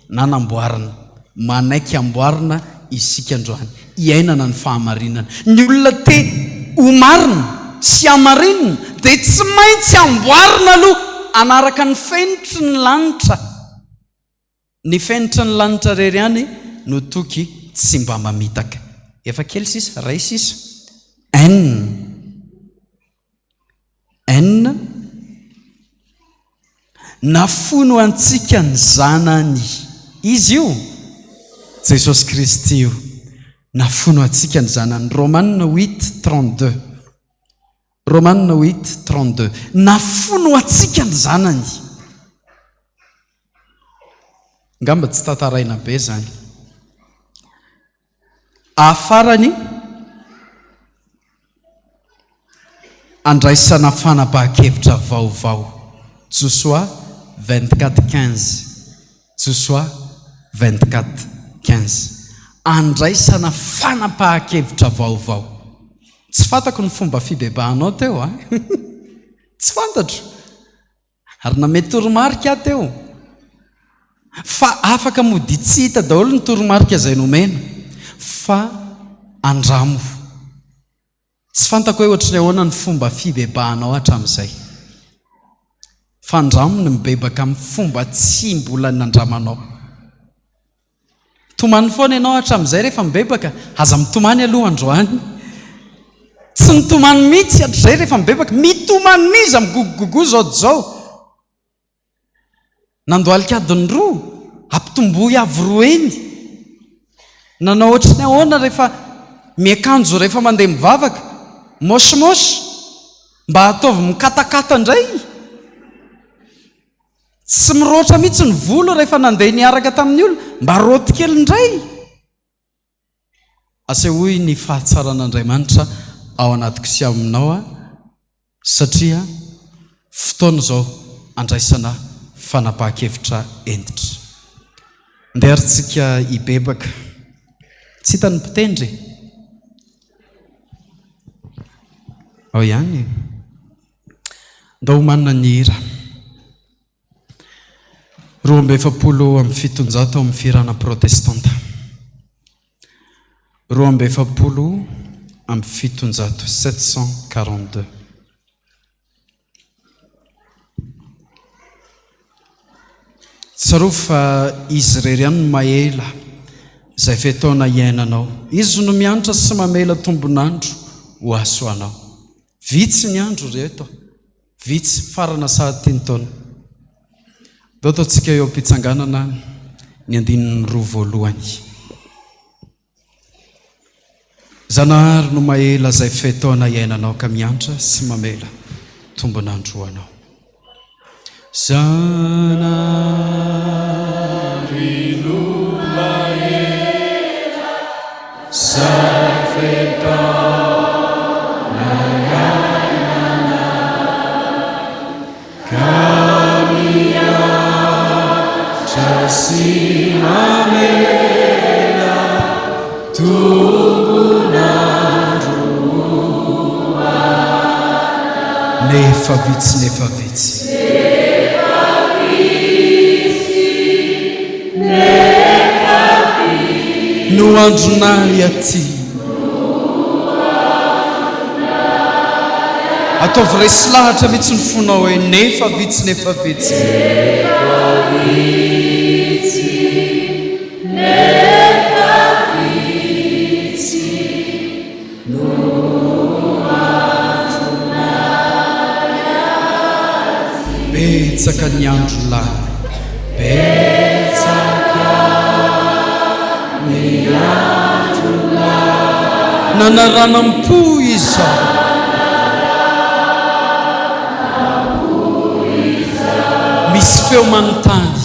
na namboarina, manaiky amboarina isika androany. Iainana ny fahamarinana. Ny olona te ho marina sy hamarinina dia tsy maintsy amboarina aloha anaraka ny fenitry ny lanitra. Ny fenitry ny lanitra rery ihany no toky tsy mba mamitaka. Efa kely sisa, ray sisa. Nafono antsika ny zanany. Izy io Jesosy Kristy io nafono antsika ny zanany. Romaina 8:32. Romaina 8:32. Nafono antsika ny zanany. Ngamba tsy tataraina be zany. Afarany andraisana fanapahan-kevitra vaovao. Joshua 24:15. Joshua 24:15. Andraisana fanapahan-kevitra vaovao. Tsy fantako ny fomba fibebahanao teo a. Tsy fantatro. Ary namety toromarika teo. Fa afaka mody tsy hita daholo ny toromarika izay nomena. Fa andramo. Tsy fantako hoe ohatran'ny ahoana ny fomba fibebahanao hatramin'izay. Fa andramo ny mibebaka amin'ny fomba tsy mbola nandramanao. tomany foana ianao hatramin'izay rehefa mibebaka aza mitomany aloha androany tsy nitomany mihitsy hatr'izay rehefa mibebaka mitomany miza migogogogo zao nandoalikadiny roa ampitomboy avy roa eny nanao ohatrany ahoana rehefa miakanjo rehefa mandeha mivavaka moshimoshy mba ataovy mikatakata indray tsy miroatra mihitsy ny volo rehefa nandeha niaraka tamin'ny olona mba roty kely indray ase hoy ny fahatsaran'Andriamanitra ao anatiko sy aminao satria fotoana izao andraisana fanapahan-kevitra entitra ndeharintsika hibebaka tsy hitany mpitendry ao ihany nda ho manana ny hira 270 amin'ny firana protestanta 270 amin'ny 742 tsaro fa izy rery ihany no mahela izay fetaona iainanao izy no mianatra sy mamela tombonandro ho aso anao vitsy ny andro reto vitsy farana sahatiny taona dao ataontsika eo am-pitsanganana ny 12 voalohany zanahary no mahela izay fetaona iainanao ka mianatra sy mamela tombonandro ho anao zanahary no mahela izay fetaona iainanao ka mianatra sy mamela tombonandro ho anao nefa vitsy no andronay aty ataovy resy lahatra mihitsy ny fonao hoe nefa vitsy betsaka ny andro lahy nanarana mpo iza misy feo manontany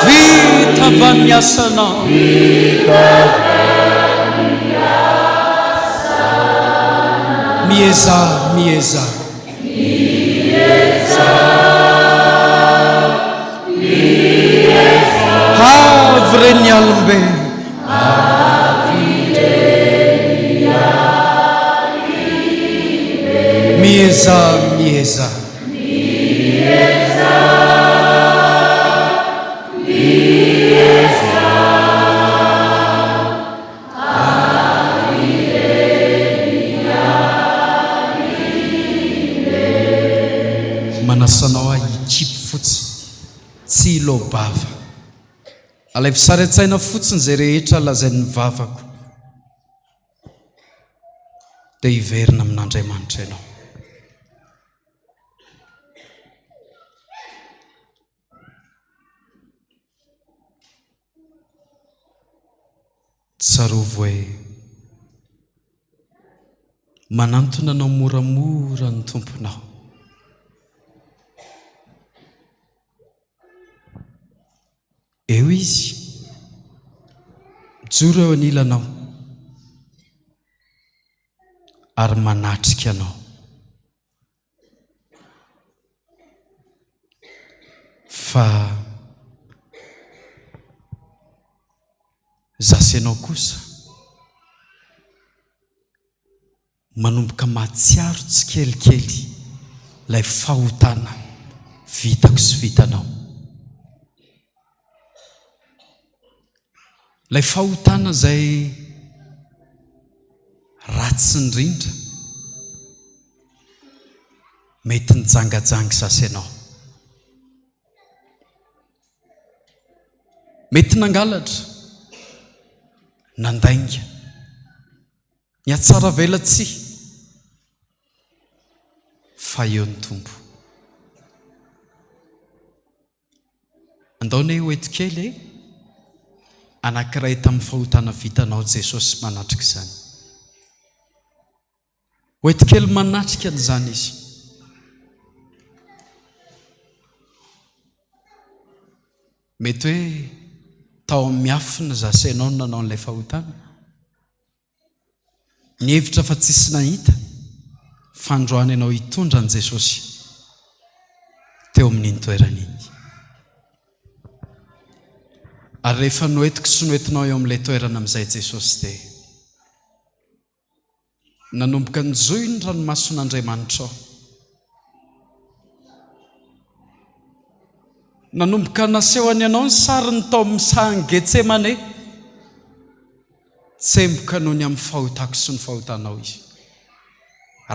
vita va miasanao mieza avy reny alombelo mieza manasanao ahy ikipy fotsiny tsy ilobava alay fisary an-tsaina fotsiny zay rehetra lazain'ny vavako dia hiverina amin'Andriamanitra ianao tsarovo hoe manantona anao moramora ny tomponao eo izy mijoro eo anilanao ary manatrika anao fa zasenao kosa manomboka matsiaro tsy kelikely lay fahotana vitako sy vitanao lay fahotana zay ratsy indrindra mety nijangajanga zasenao mety nangalatra nandainga ny atsara velatsy fa eo ny tompo andaony hoetikely anankiray tamin'ny fahotana vitanao Jesosy manatrika izany hoetikely manatrika an'izany izy mety hoe tao miafina zasainao no nanao n'ilay fahotana ny hevitra fa tsisy nahita fandroany ianao hitondra an' Jesosy teo amin'iny toeran'iny ary rehefa noetiko sy noetinao eo amin'ilay toerana amin'izay Jesosy dia nanomboka nijoy ny ranomason'Andriamanitra ao nanomboka nasehoany ianao ny sariny tao amin'ny sahan'ny Getsemane tsemboka noho ny amin'ny fahotako sy ny fahotanao izy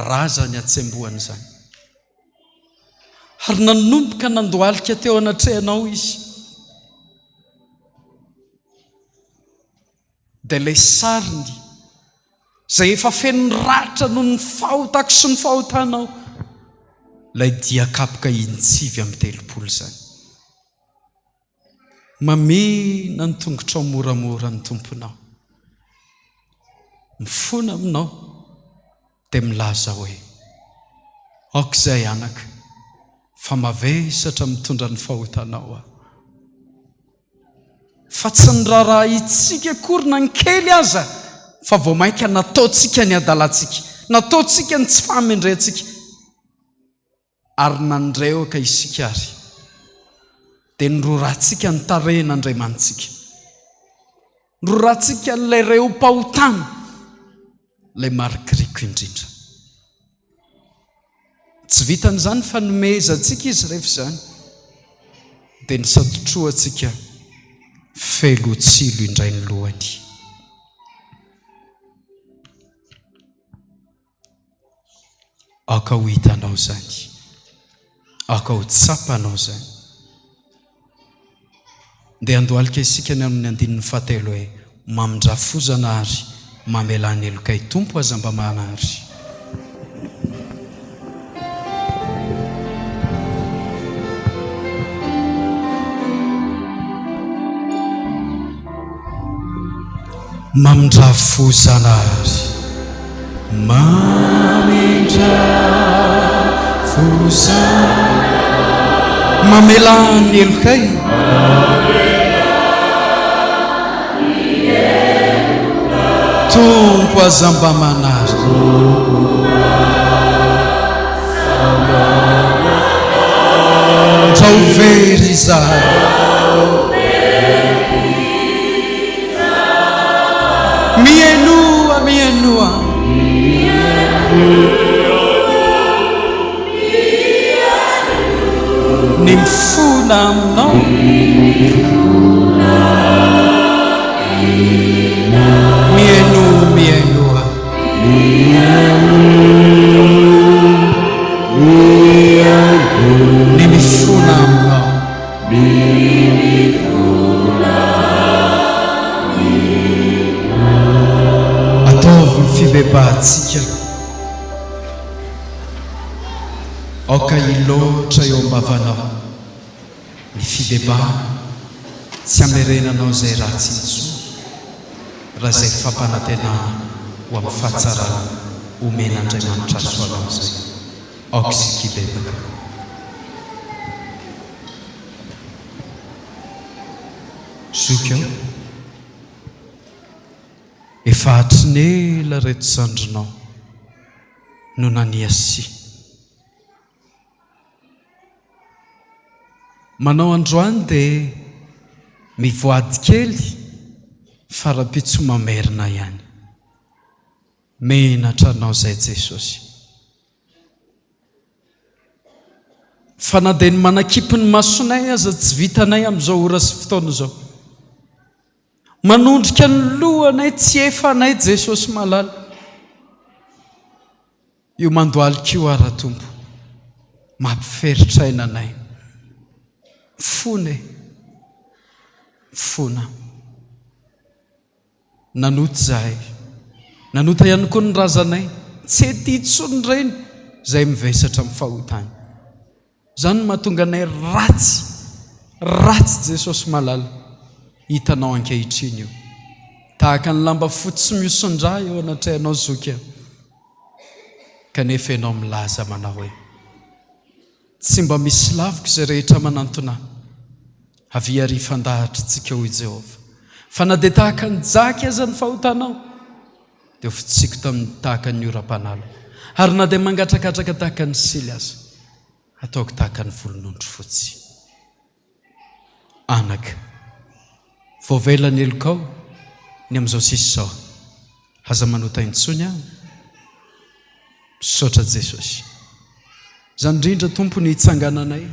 raza ny atsembohany izany ary nanomboka nandoalika teo anatrehanao izy dia ilay sariny izay efa feno ny ratra noho ny fahotako sy ny fahotanao ilay diakapoka intsivy amin'ny 30 izany mamina ny tongotra moramora ny tomponao mifona aminao dia milaza hoe aoka izay anaka fa mavesatra mitondra ny fahotanao aho fa tsy ny raharaha itsika korina ny kely aza fa vao mainka nataontsika ny adalantsika nataontsika ny tsy fahamendrentsika ary nandreoka isika ary dia nyrorantsika ny tarehin'Andriamantsika nyrorantsika n'ilay reom-pahotana ilay marikiriko indrindra tsy vitan'izany fa nomezantsika izy rehefa izany dia nisadotroantsika felo tsilo indray ny lohany aoka ho hitanao izany aoka ho tsapanao izany dia andohalika isika ny amin'ny 19 hoe mamindrafozana ary mamelany elokay tompo aza mba manary mamindrafozana ary mamelany elokay tompo aza mba manary ndra ho very izahay mienoa ny mifona aminao mienoa ny mifona aminao ataovy ny fibebahantsika aoka iloatra eo ambavanao ny fibebahana tsy amerenanao izay ratsy intso raha izay fampanantenana ho amin'ny fahatsarana omen'Andriamanitra soanao izay aoka sikibebaka zoka efa hatrinela reto sandrinao no naniasi manao androany dia mivoady kely fara-pitso mamerina ihany menatra anao izay Jesosy fa na dia ny manakipy ny masonay aza tsy vitanay amin'izao ora sy fotoana izao manondrika ny lohanay tsy efanay Jesosy malala io mandoalika io ara-tompo mampiferitra ainanay fone fona. Nanota zahay, nanota ihany koa ny razanay, tsy ety tsony reny izay mivesatra amin'ny fahotany. Izany mahatonga anay ratsy Jesosy malala hitanao ankehitriny io. Tahaka ny lamba fotsy miosondra eo anatrehanao zoky eo. Kanefa ianao milaza manao hoe tsy mba misy laviko izay rehetra manantona avy ary fandahatra tsika hoy Jehova. Fa na dia tahaka ny jaky aza ny fahotanao dia fitsiko tamin'ny tahaka ny oram-panalo. Ary na dia mangatrakatraka tahaka ny sily aza, ataoko tahaka ny volon'ondry fotsy. Anaka, voavela ny elokao ny amin'izao sisy izao, aza manota intsony aho. Misaotra Jesosy. Izany indrindra tompo ny hitsangananay,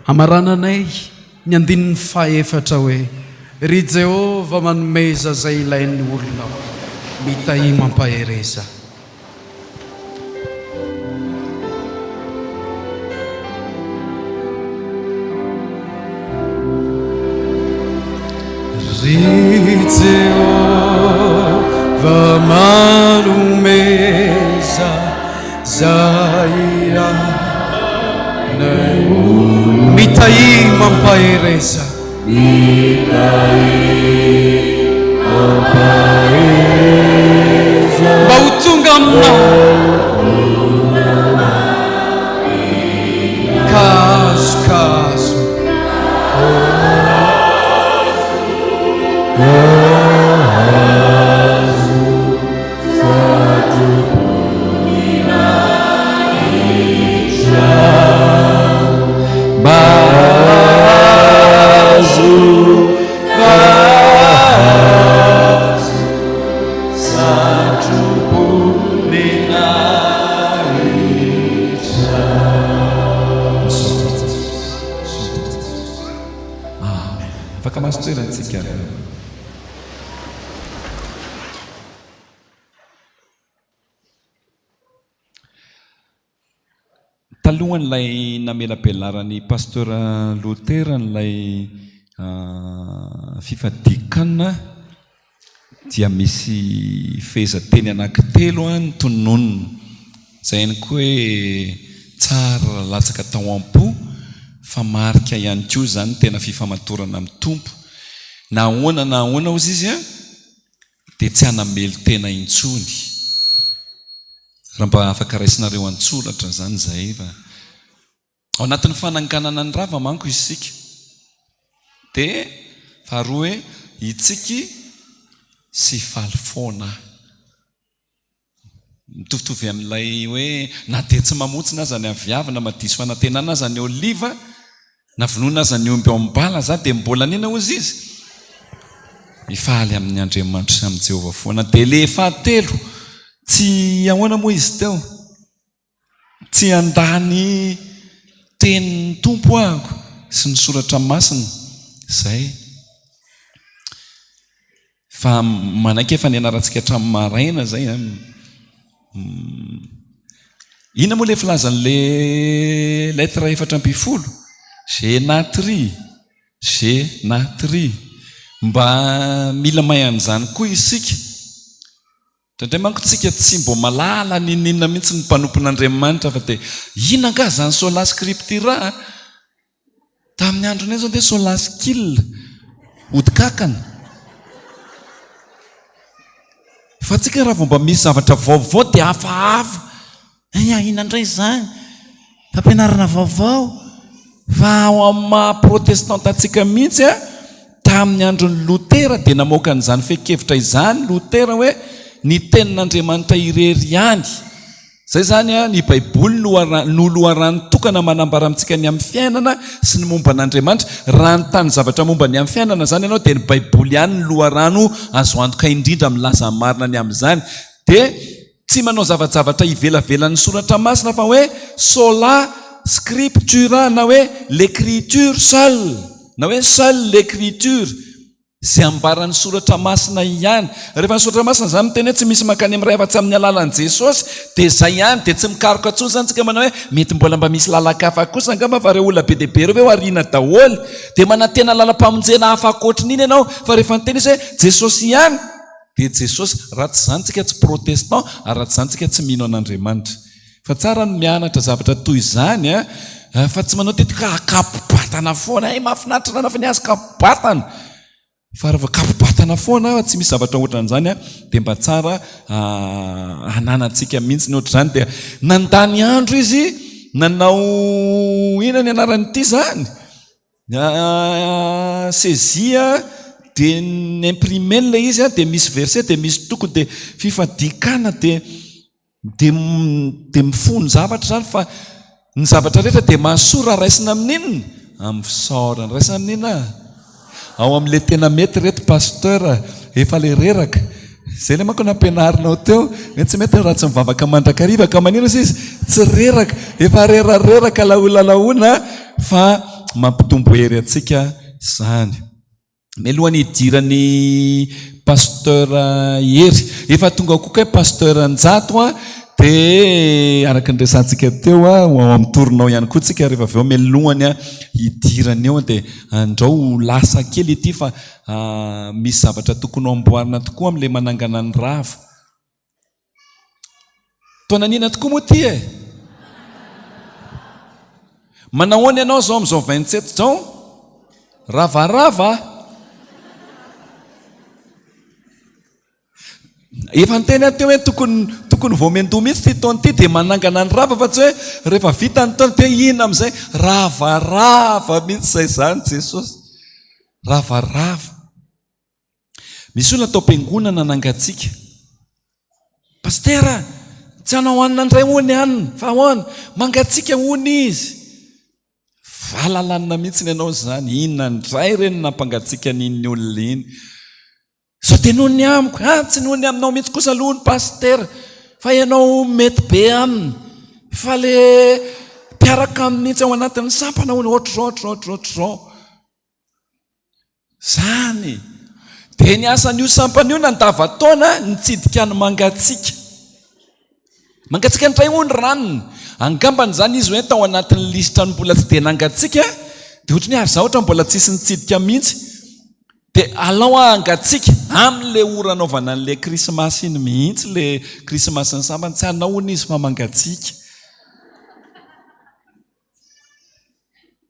amarananay ny andinin'ny fahaefatra hoe ry Jehova manomeza izay ilain'ny olona mitahi mampahereza. Ry Jehova manomeza izay ilain'ny olona mitahi mampahereza. Mba ho tonga aminao kazokazo talohan'ilay namela-pianarany pasteur Lutera n'ilay Fifadian-kanina dia misy fehezanteny anankitelo ny tonononina. Izay ihany koa hoe tsara latsaka tao am-po fa marika ihany koa izany tena fifamatorana amin'ny tompo. Na ahoana ozy izy dia tsy hanamelo tena intsony. Raha mba afaka raisinareo an-tsoratra zany izay fa ao anatin'ny fananganana ny rava manko isika. Dia faharoa hoe itsika sy faly foana. Mitovitovy amin'ilay hoe na dia tsy mamotsina aza ny aviavana madiso fanantenana aza ny oliva na vonoina aza ny omby ao ambala za dia mbola nina ozy izy mifaly amin'ny Andriamanitra sy amin'ny Jehova foana. Dia le fahatelo tsy ahoana moa izy teo, tsy andany tenin'ny tompo ahako sy ny soratra masina izay. Fa manaiky efa nianarantsika hatramin'ny maraina zay. Ina moa le filazan'le lettre 4 Génatrie. Mba mila mahay an'izany koa isika. Tandray manko tsika tsy mbo malala ninina mihitsy ny mpanompon'Andriamanitra fa dia ina nga zany sola scriptura tamin'ny andronay zao dia sola skill odikakana. Fa tsika raha vao mba misy zavatra vaovao dia hafahafa. Ina indray zany fampianarana vaovao. Fa ao amin'ny maha-protestanta atsika mihitsy tamin'ny andron'ny Lutera dia namoaka an'izany feikevitra izany Lutera hoe ny tenin'Andriamanitra irery ihany. Zay zany ny Baiboly no loharano tokana manambara amintsika ny amin'ny fiainana sy ny momba an'Andriamanitra. Raha ny tany zavatra momba ny amin'ny fiainana zany ianao dia ny Baiboly ihany ny loharano azo antoka indrindra milaza marina ny amin'izany. Dia tsy manao zavatra ivelavelan'ny soratra masina fa hoe sola scriptura na hoe l'écriture seule, na hoe seule l'écriture. zay ambaran'ny soratra masina ihany. Rehefa ny soratra masina zany miteny hoe tsy misy mankany amin'ny ray afa-tsy amin'ny alalan'i Jesosy, dia izay ihany, dia tsy mikaroka atsony zany tsika manao hoe mety mbola mba misy lalaka hafa kosa angamba fa reo olona be dia be reo hoe ariana daholo, dia manantena lalam-pamonjena hafa ankoatrin'iny ianao. Fa rehefa niteny izy hoe Jesosy ihany, dia Jesosy ratsy zany tsika tsy protestant, ary ratsy zany tsika tsy mino an'Andriamanitra. Fa tsara ny mianatra zavatra toy izany fa tsy manao tetika akapobatana foana, mahafinaritra na fa ny azy kapobatana. Fa rehefa kapobatana foana tsy misy zavatra ohatran'izany dia mba tsara hananantsika mihitsy ny ohatr'izany. Dia nandany andro izy nanao ina ny anaran'ity zany sezia, dia ny imprimé ilay izy dia misy verset, dia misy toko, dia fifadian-kanina, dia mifono zavatra zany. Fa ny zavatra rehetra dia mahasora raisina amin'inona amin'ny fisaorana. Raisina amin'ina ao amin'ilay tena mety reto pasteur efa le reraka zay le manko nampianarinao teo, tsy mety raha tsy mivavaka mandrakariva ka manino izy tsy reraka, efa rerareraka laolalaona fa mampitombo hery atsika zany. Melohan'ny hidirany pasteur hery efa tonga kokoa pasteur Njato dia araka ny resantsika teo amin'ny toronao ihany koa tsika rehefa avy eo melohany hidirany eo dia andrao lasa kely ity fa misy zavatra tokony amboarina tokoa amin'ilay manangana ny rava. Taninanana tokoa moa ty manahoana ianao zao amin'izao 27 zao ravarava efa niteny teo hoe tokony voamendoa mihitsy ty taona ity dia manangana ny rava, fa tsy hoe rehefa vita ny taona dia ina amin'izay ravarava mihitsy zay zany Jesosy. Ravarava. Misy olona atao am-piangonana nangatsika, pastera tsy hanao hanina ndray hony hanina fa ahoana mangatsika hony izy. Valalanina mihitsy ny ianao zany, inona ndray reny nampangatsika n'iny olona iny. So dia noho ny amiko, tsy noho ny aminao mihitsy kosa aloha ny paster, fa ianao mety be aminy, fa le mpiaraka aminy mihitsy ao anatin'ny sampana hony ohatr'izao zany. Dia ny asan'io sampana io nandava-taona nitsidika ny mangatsika ndray hony ranony. Angambany zany izy hoe tao anatin'ny lisitra ny mbola tsy dia nangatsika, dia ohatrany ary za ohatra mbola tsisy nitsidika mihitsy, dia alao angatsika amin'ilay ora anaovana an'ilay krismasy iny mihitsy, le krismasy ny sambany tsy anaony izy fa mangatsika.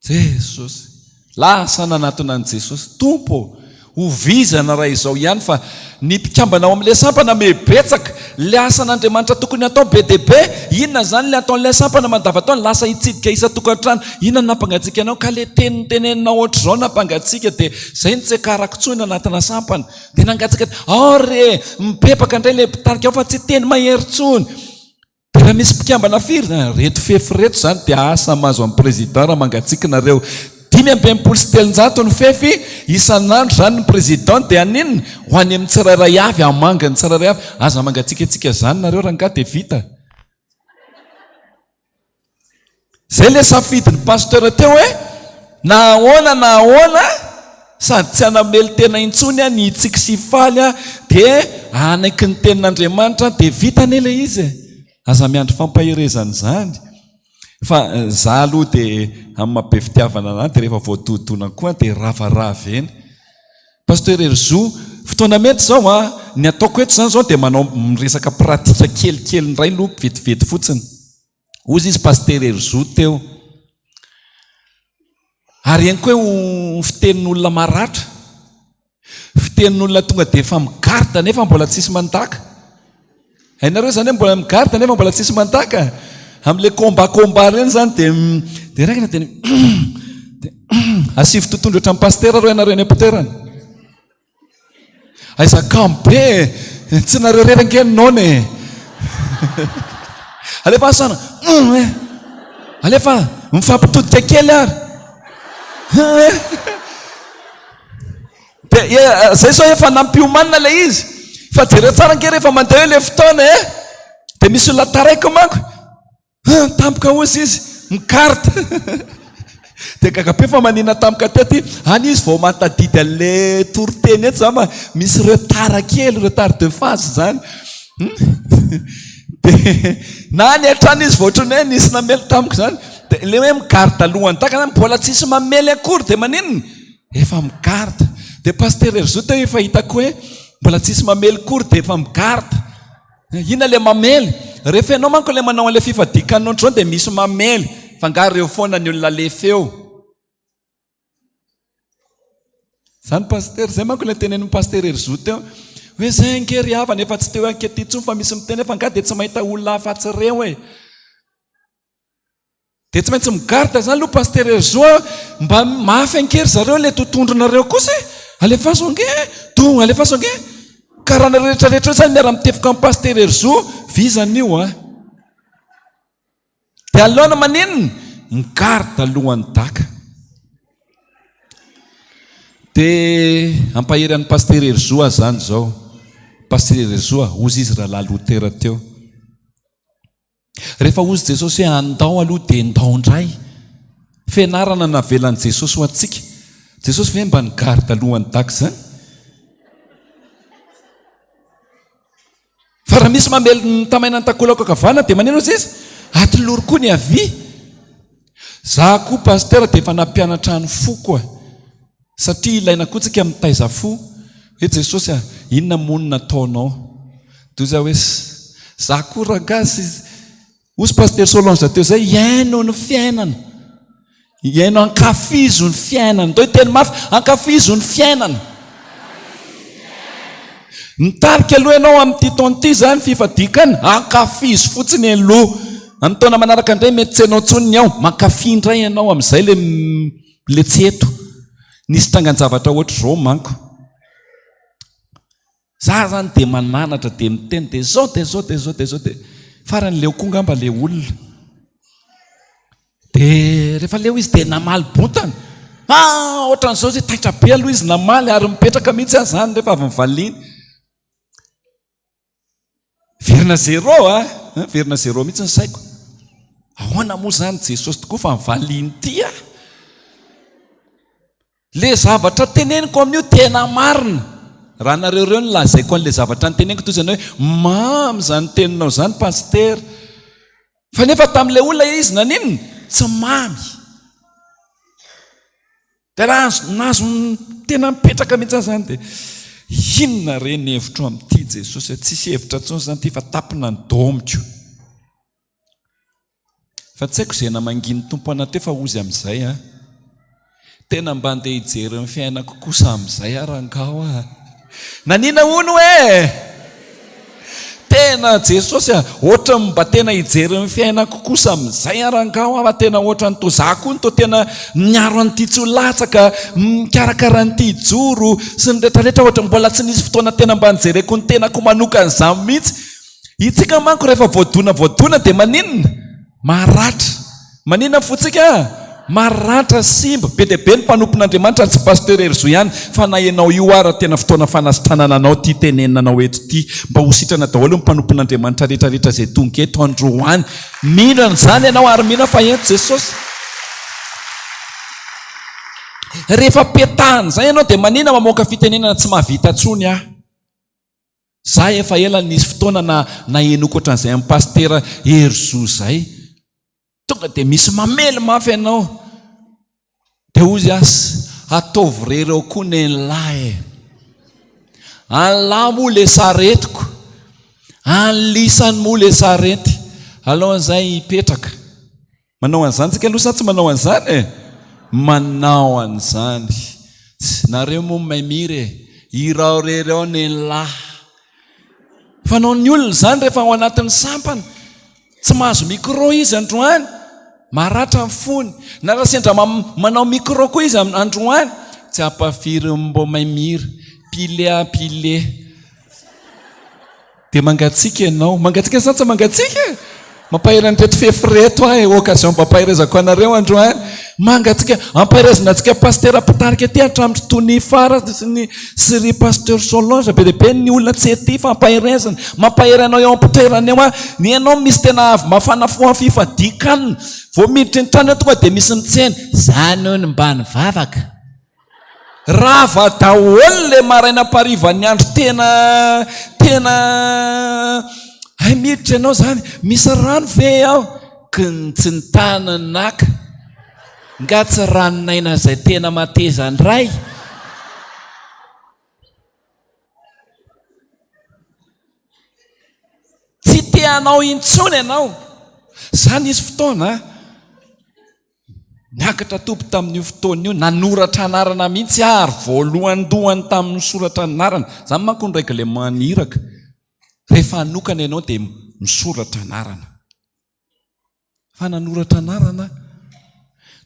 Jesosy lasa nanatona an' Jesosy tompo hovizana raha izao ihany, fa ny mpikambana ao amin'ilay sampana mebetsaka, le asan'Andriamanitra tokony atao be dia be. Inona zany le ataon'ilay sampana mandava-taona, lasa hitsidika isa-tokantrano. Inona nampangatsika anao ka le teniteneninao ohatr'izao nampangatsika, dia zay ny tsy karako tsony anatina sampana. Dia nangatsika re mipepaka indray le mpitarika ao fa tsy teny mahery tsony. Dia raha misy mpikambana firy reto fefy reto zany dia asa mahazo amin'ny président raha mangatsika nareo 570 ny fefy isan'andro zany ny président, dia aninona ho any amin'ny tsirairay avy, amanga ny tsirairay avy, aza mangatsika antsika zany nareo raha nga dia vita. Zay le safidy ny pasteur teo hoe na ahoana sady tsy hanamely tena intsony ny itsika sy faly dia anaiky ny tenin'Andriamanitra dia vita nele izy. Aza miandry fampaherezana zany. Fa za aloha dia amin'ny mabe fitiavana anahy dia rehefa voatodona koa dia ravarava eny. Pasteur Erzo, fotoana mety zao ny ataoko eto zany zao dia manao miresaka pratika kelikely ndray loha vetivety fotsiny. Ozy izy pasteur Erzo teo. Ary eny koa fitenin'olona maratra, fitenin'olona tonga dia efa migarda nefa mbola tsisy mandaka. Hainareo zany hoe mbola migarda nefa mbola tsisy mandaka. Amin'ilay kombakomba reny zany dia raikina dia asivy totondro ohatrany pastera reo ianareo any am-piterana. Aiza kambe tsy nareo rerankenonao ne. Alefa asana alefa mifampitodika kely ary. Dia zay sao efa nampiomanina le izy, fa jereo tsara nke rehefa mandeha hoe le fotoana dia misy olona taraiko manko tampoka ozy izy mikarta Dia kakape fa manina tamika tety any izy vao matadidy an'le toriteny eto zany misy retard kely, retard de phase zany. Dia na ny hatrany izy vao ohatrany hoe nisy namely tamiko zany. Dia le hoe migarde alohany taka na mbola tsisy mamely akory dia maninona? Efa migarde. Dia paster Erzota efa hitako hoe mbola tsisy mamely kory dia efa migarde. Ina le mamely? Rehefa ianao manko le manao an'ilay fifadian-kanina dia misy mamely. Fangaro eo foana ny olona le feo. Zany paster, zay manko le tenenin'ny paster Erzota eo. Hoe zay ankery havana efa tsy teo ankety intsony fa misy miteny efa nga dia tsy mahita olona afa-tsy reo e. Dia tsy maintsy migarde zany aloha paster Erzota mba mafy ankery zareo le totondronareo kosa e. Alefaso ange, to alefaso ange. Karaha na rehetrarehetra zany miara-mitefika amin'ny paster Erzota, vizan'io a. Dia alohana maninona? Migarde alohan'ny daka. Dia ampahery an'ny paster Erzota zany zao. Paster Erzota, ozy izy raha lalotera teo. Rehefa ozy Jesosy hoe andao aloha dia ndao indray. Fianarana navelan'i Jesosy ho antsika. Jesosy ve mba nigarde alohan'ny daka zany? Fa raha misy mamely ny tamaina ny takolako akavana dia maneno izy aty loro koa ny avy. Za koa paster dia efa nampianatra ny fo koa. Satria ilaina koa tsika mitaiza fo. Hoe Jesosy inona monina ataonao? Doza hoe za koa rangasy osy paster Solange teo zay iaino ny fiainana. Iaino ankafizo ny fiainana. Doi teny mafy ankafizo ny fiainana. Nitarika aloha ianao amin'ity taona ity zany fifadian-kanina, ankafizo fotsiny aloha. Amin'ny taona manaraka indray mety tsy ianao intsony ny ao, mankafy indray ianao amin'izay le tsy eto. Nisy trangan-javatra ohatr' izao manko. Za zany dia mananatra dia miteny dia zao dia zao dia zao dia zao dia farany leo koa ngamba le olona. Dia rehefa leo izy dia namaly botana. Ohatran'izao izy taitra be aloha izy namaly ary mipetraka mihitsy azy zany rehefa avy mivaliana. Verina zéro verina zéro mihitsy ny saiko. Ahoana moa zany Jesosy tokoa fa mivaliany ity a. Le zavatra teneniko amin'io tena marina. Raha nareo reo ny lazaiko an'le zavatra nyteneniko toy izany hoe mamy zany teninao zany paster. Fa nefa tamin'ilay olona izy naninona? Tsy mamy. Dia raha nazo tena mipetraka mihitsy zany dia inona reny hevitro amin'ity Jesosy? Tsisy hevitra intsony zany ity fa tapina ny domiko. Fa tsy haiko izay namanginy tompo ana teo fa ozy amin'izay a. Tena mba andeha hijery ny fiainako kosa amin'izay arangao a. Nanina hono hoe tena Jesosy ohatra mba tena hijery ny fiainako kosa amin'izay arangao a. Tena ohatra ny to za koa ny to tena miaro an'ity tsy ho latsaka, mikarakara an'ity joro sy ny rehetrarehetra ohatra mbola tsy nisy fotoana tena mba nijereko ny tenako manokana izany mihitsy. Itsika manko rehefa voadona dia maninona? Maratra. Maninona fotsika? Maratra simba. Be dia be ny mpanompon'Andriamanitra tsy paster Erzota ihany fa na ianao io ara tena fotoana fanasitranana anao ty tenenanao eto ty mba ho sitrana daholo ny mpanompon'Andriamanitra rehetrarehetra izay tonga eto androany. Mihinana izany ianao ary mihina fa eto Jesosy. Rehefa petahana izay ianao dia manina mamoaka fitenenana tsy mahavita tsony aho. Za efa ela nisy fotoana na enoko ohatran'izay amin'ny paster Erzota izay. Tonga dia misy mamely mafy ianao. Dia ozy asy ataovy rereo koa ny lahy. Anlahy moa le saretiko. Anlisany moa le sarety. Alohan'izay hipetraka. Manao an'izany tsika aloha sa tsy manao an'izany? Manao an'izany. Nareo moa maimiry irao rereo ny lahy. Fanao ny olona zany rehefa ao anatin'ny sampana. Tsy mahazo micro izy androany. Maratra ny fony. Na raha sendra manao micro koa izy androany. Tsy ampafiry mbo maimiry. Pile. Dia mangatsika ianao. Mangatsika sa tsy mangatsika? mampaherany reto fefireto ahy occasion mpampaherezako anareo androany mangatsika ampaherezana antsika pastera pitarika aty hatramitry tony fara sy ry pasteur Solange be deabe ny olona tsy ety fa ampaherezana mampaheranao eo ampitoerana eo ny anao misy tena avy mafana foa fifadikanina vao miditra ny trano tonga dia misy mitsena zany hono mba nivavaka rava daholo le maraina pariva ny andro tena ay miditra ianao zany misy rano ve aho tsy ny tananaka nga tsy ranonaina zay tena matezandray tsy teanao intsony ianao zany izy fotoana niakatra tompo tamin'io fotoana io nanoratra anarana mihitsy ary voalohandohany tamin'ny soratra anarana zany manko ndraiky le maniraka rehefa hanokana ianao dia misoratra anarana fa nanoratra anarana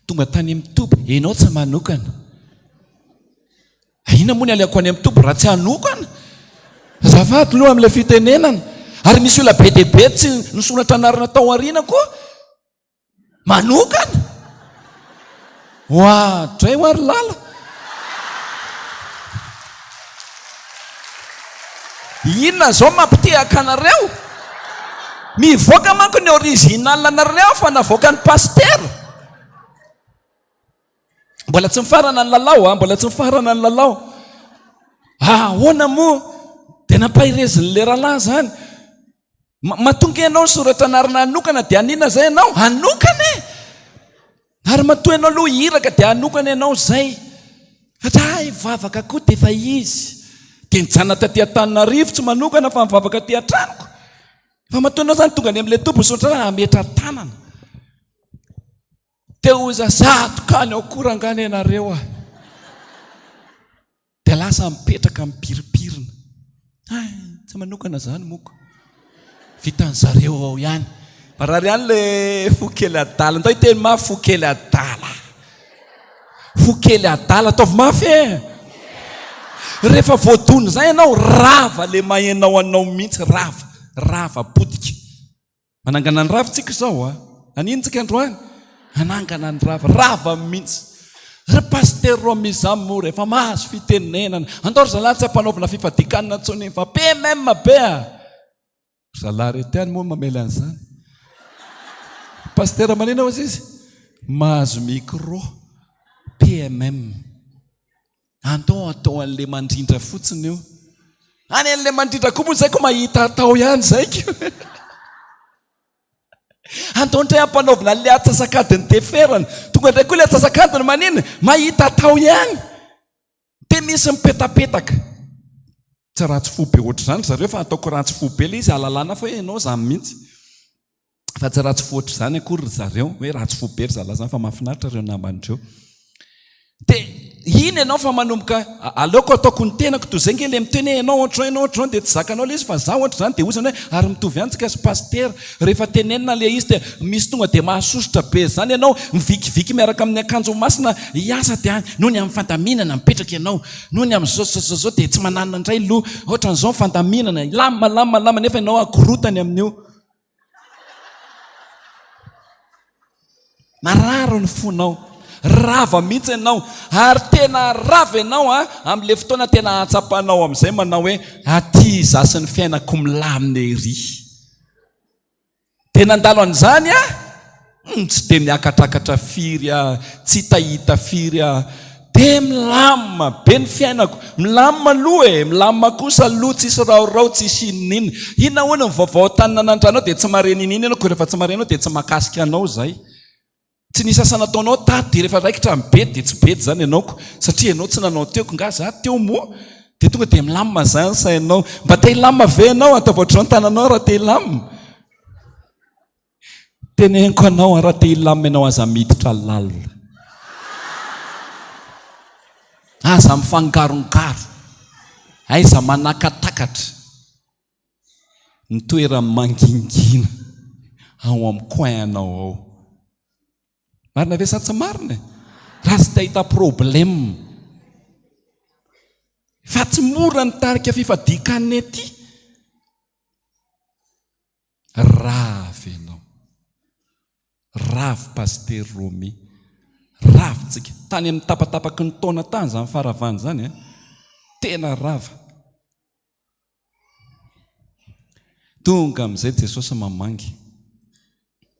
tonga tany amin'ny tompo ianao tsy manokana ina moa ny aliako any amin'ny tompo raha tsy hanokana zafady loha amin'ilay fitenenana ary misy olona be deabe tsy nisoratra anarana tao ariana koa manokana dray ho ary lala inona zao mampitehaka anareo mivoaka manko ny original anareo fa navoaka ny pastera mbola tsy mifarana ny lalao mbola tsy mifarana ny lalao ahoana moa dia nampahirezin'le rahalahy zany matonga ianao soratra anarana hanokana dia anina zay ianao hanokana ary matoa ianao aloha hiraka dia hanokana ianao zay fatray vavaka koa dia efa izy dia nijana taty Antananarivo tsy manokana fa mivavaka ty antranoko fa matoa ianao zany tonga any amin'ilay tompo soratra ametra tanana teo zazatokany ao korangany ianareo dia lasa mipetraka mipiripirina tsy manokana zany moko vitan'ny zareo ao ihany marary ihany le fokely adala ndao iteny mafy fokely adala fokely adala ataovy mafy rehefa voadony zay ianao rava le mahenao anao mihitsy rava potika manangana ny ravintsika zao anintsika androany anangana ny rava mihitsy ry paster romizamo rehefa mahazo fitenenana andao ry zalahy tsy ampanaovina fifadikanina ntsony fa PMM be zalahy rety any moa mamela an'izany paster manina ozy izy mahazo micro PMM andao atao an'le mandrindra fotsiny io any an'le mandrindra koa moa zay ko mahita atao ihany zaiko andao ndray ampanaovina le atsasakadiny deferana tonga ndray koa le atsasakadiny manina mahita atao ihany dia misy mipetapetaka tsy ratsy fo be ohatr' zany zareo fa ataoko ratsy fo be le izy alalana fa hoe ianao zany mihitsy fa tsy ratsy fo ohatr' zany akory zareo hoe ratsy fo be ry zalahy zany fa mahafinaritra reo namandreo dia iny ianao fa manomboka aleoko ataoko ny tenako toy zay ngele miteny ianao ohatrao dia tsy zakanao le izy fa za ohatr' zany dia ozany hoe ary mitovy antsika sy paster rehefa tenenina le izy dia misy tonga dia mahasosotra be zany ianao mivikiviky miaraka amin'ny akanjo masina hiasa dia noho ny amin'ny fandaminana mipetraka ianao noho ny amin'izao dia tsy mananana indray loha ohatran'izao fandaminana lama nefa ianao akorotany amin'io mararo ny fonao rava mihitsy ianao ary tena rava ianao amin'le fotoana tena atsapanao amin'izay manao hoe aty zasy ny fiainako milamina ery dia nandalo an'izany tsy dia miakatrakatra firy tsy tahita firy dia milamina be ny fiainako milamina aloha milamina kosa aloha tsisy raorao tsisy ininina inona hoana mivavao Taninanandrano dia tsy mareny inina ianao ko rehefa tsy marenao dia tsy mahakasika anao zay tsy nisy asa nataonao tady dia rehefa raikitra mibety dia tsy bety zany ianaoko satria ianao tsy nanao teoko nga za teo moa dia tonga dia milamina zany sainao mba te hilamina ve ianao ataovaotrao ny tananao raha te hilamina teneniko anao raha te hilamina ianao aza miditra lalina aza mifangarongaro aiza manakatakatra ny toerany mangingina ao amin'ny coinanao ao marina ve sa tsy marina raha sy tahita problème fa tsy mora ny tarika fifadikaniny aty ravy ianao ravy paster Romy. Ravitsika. Tany amin'ny tapatapaky ny taona tany zany faravany zany. Tena rava. Tonga amin'izay Jesosy mamangy.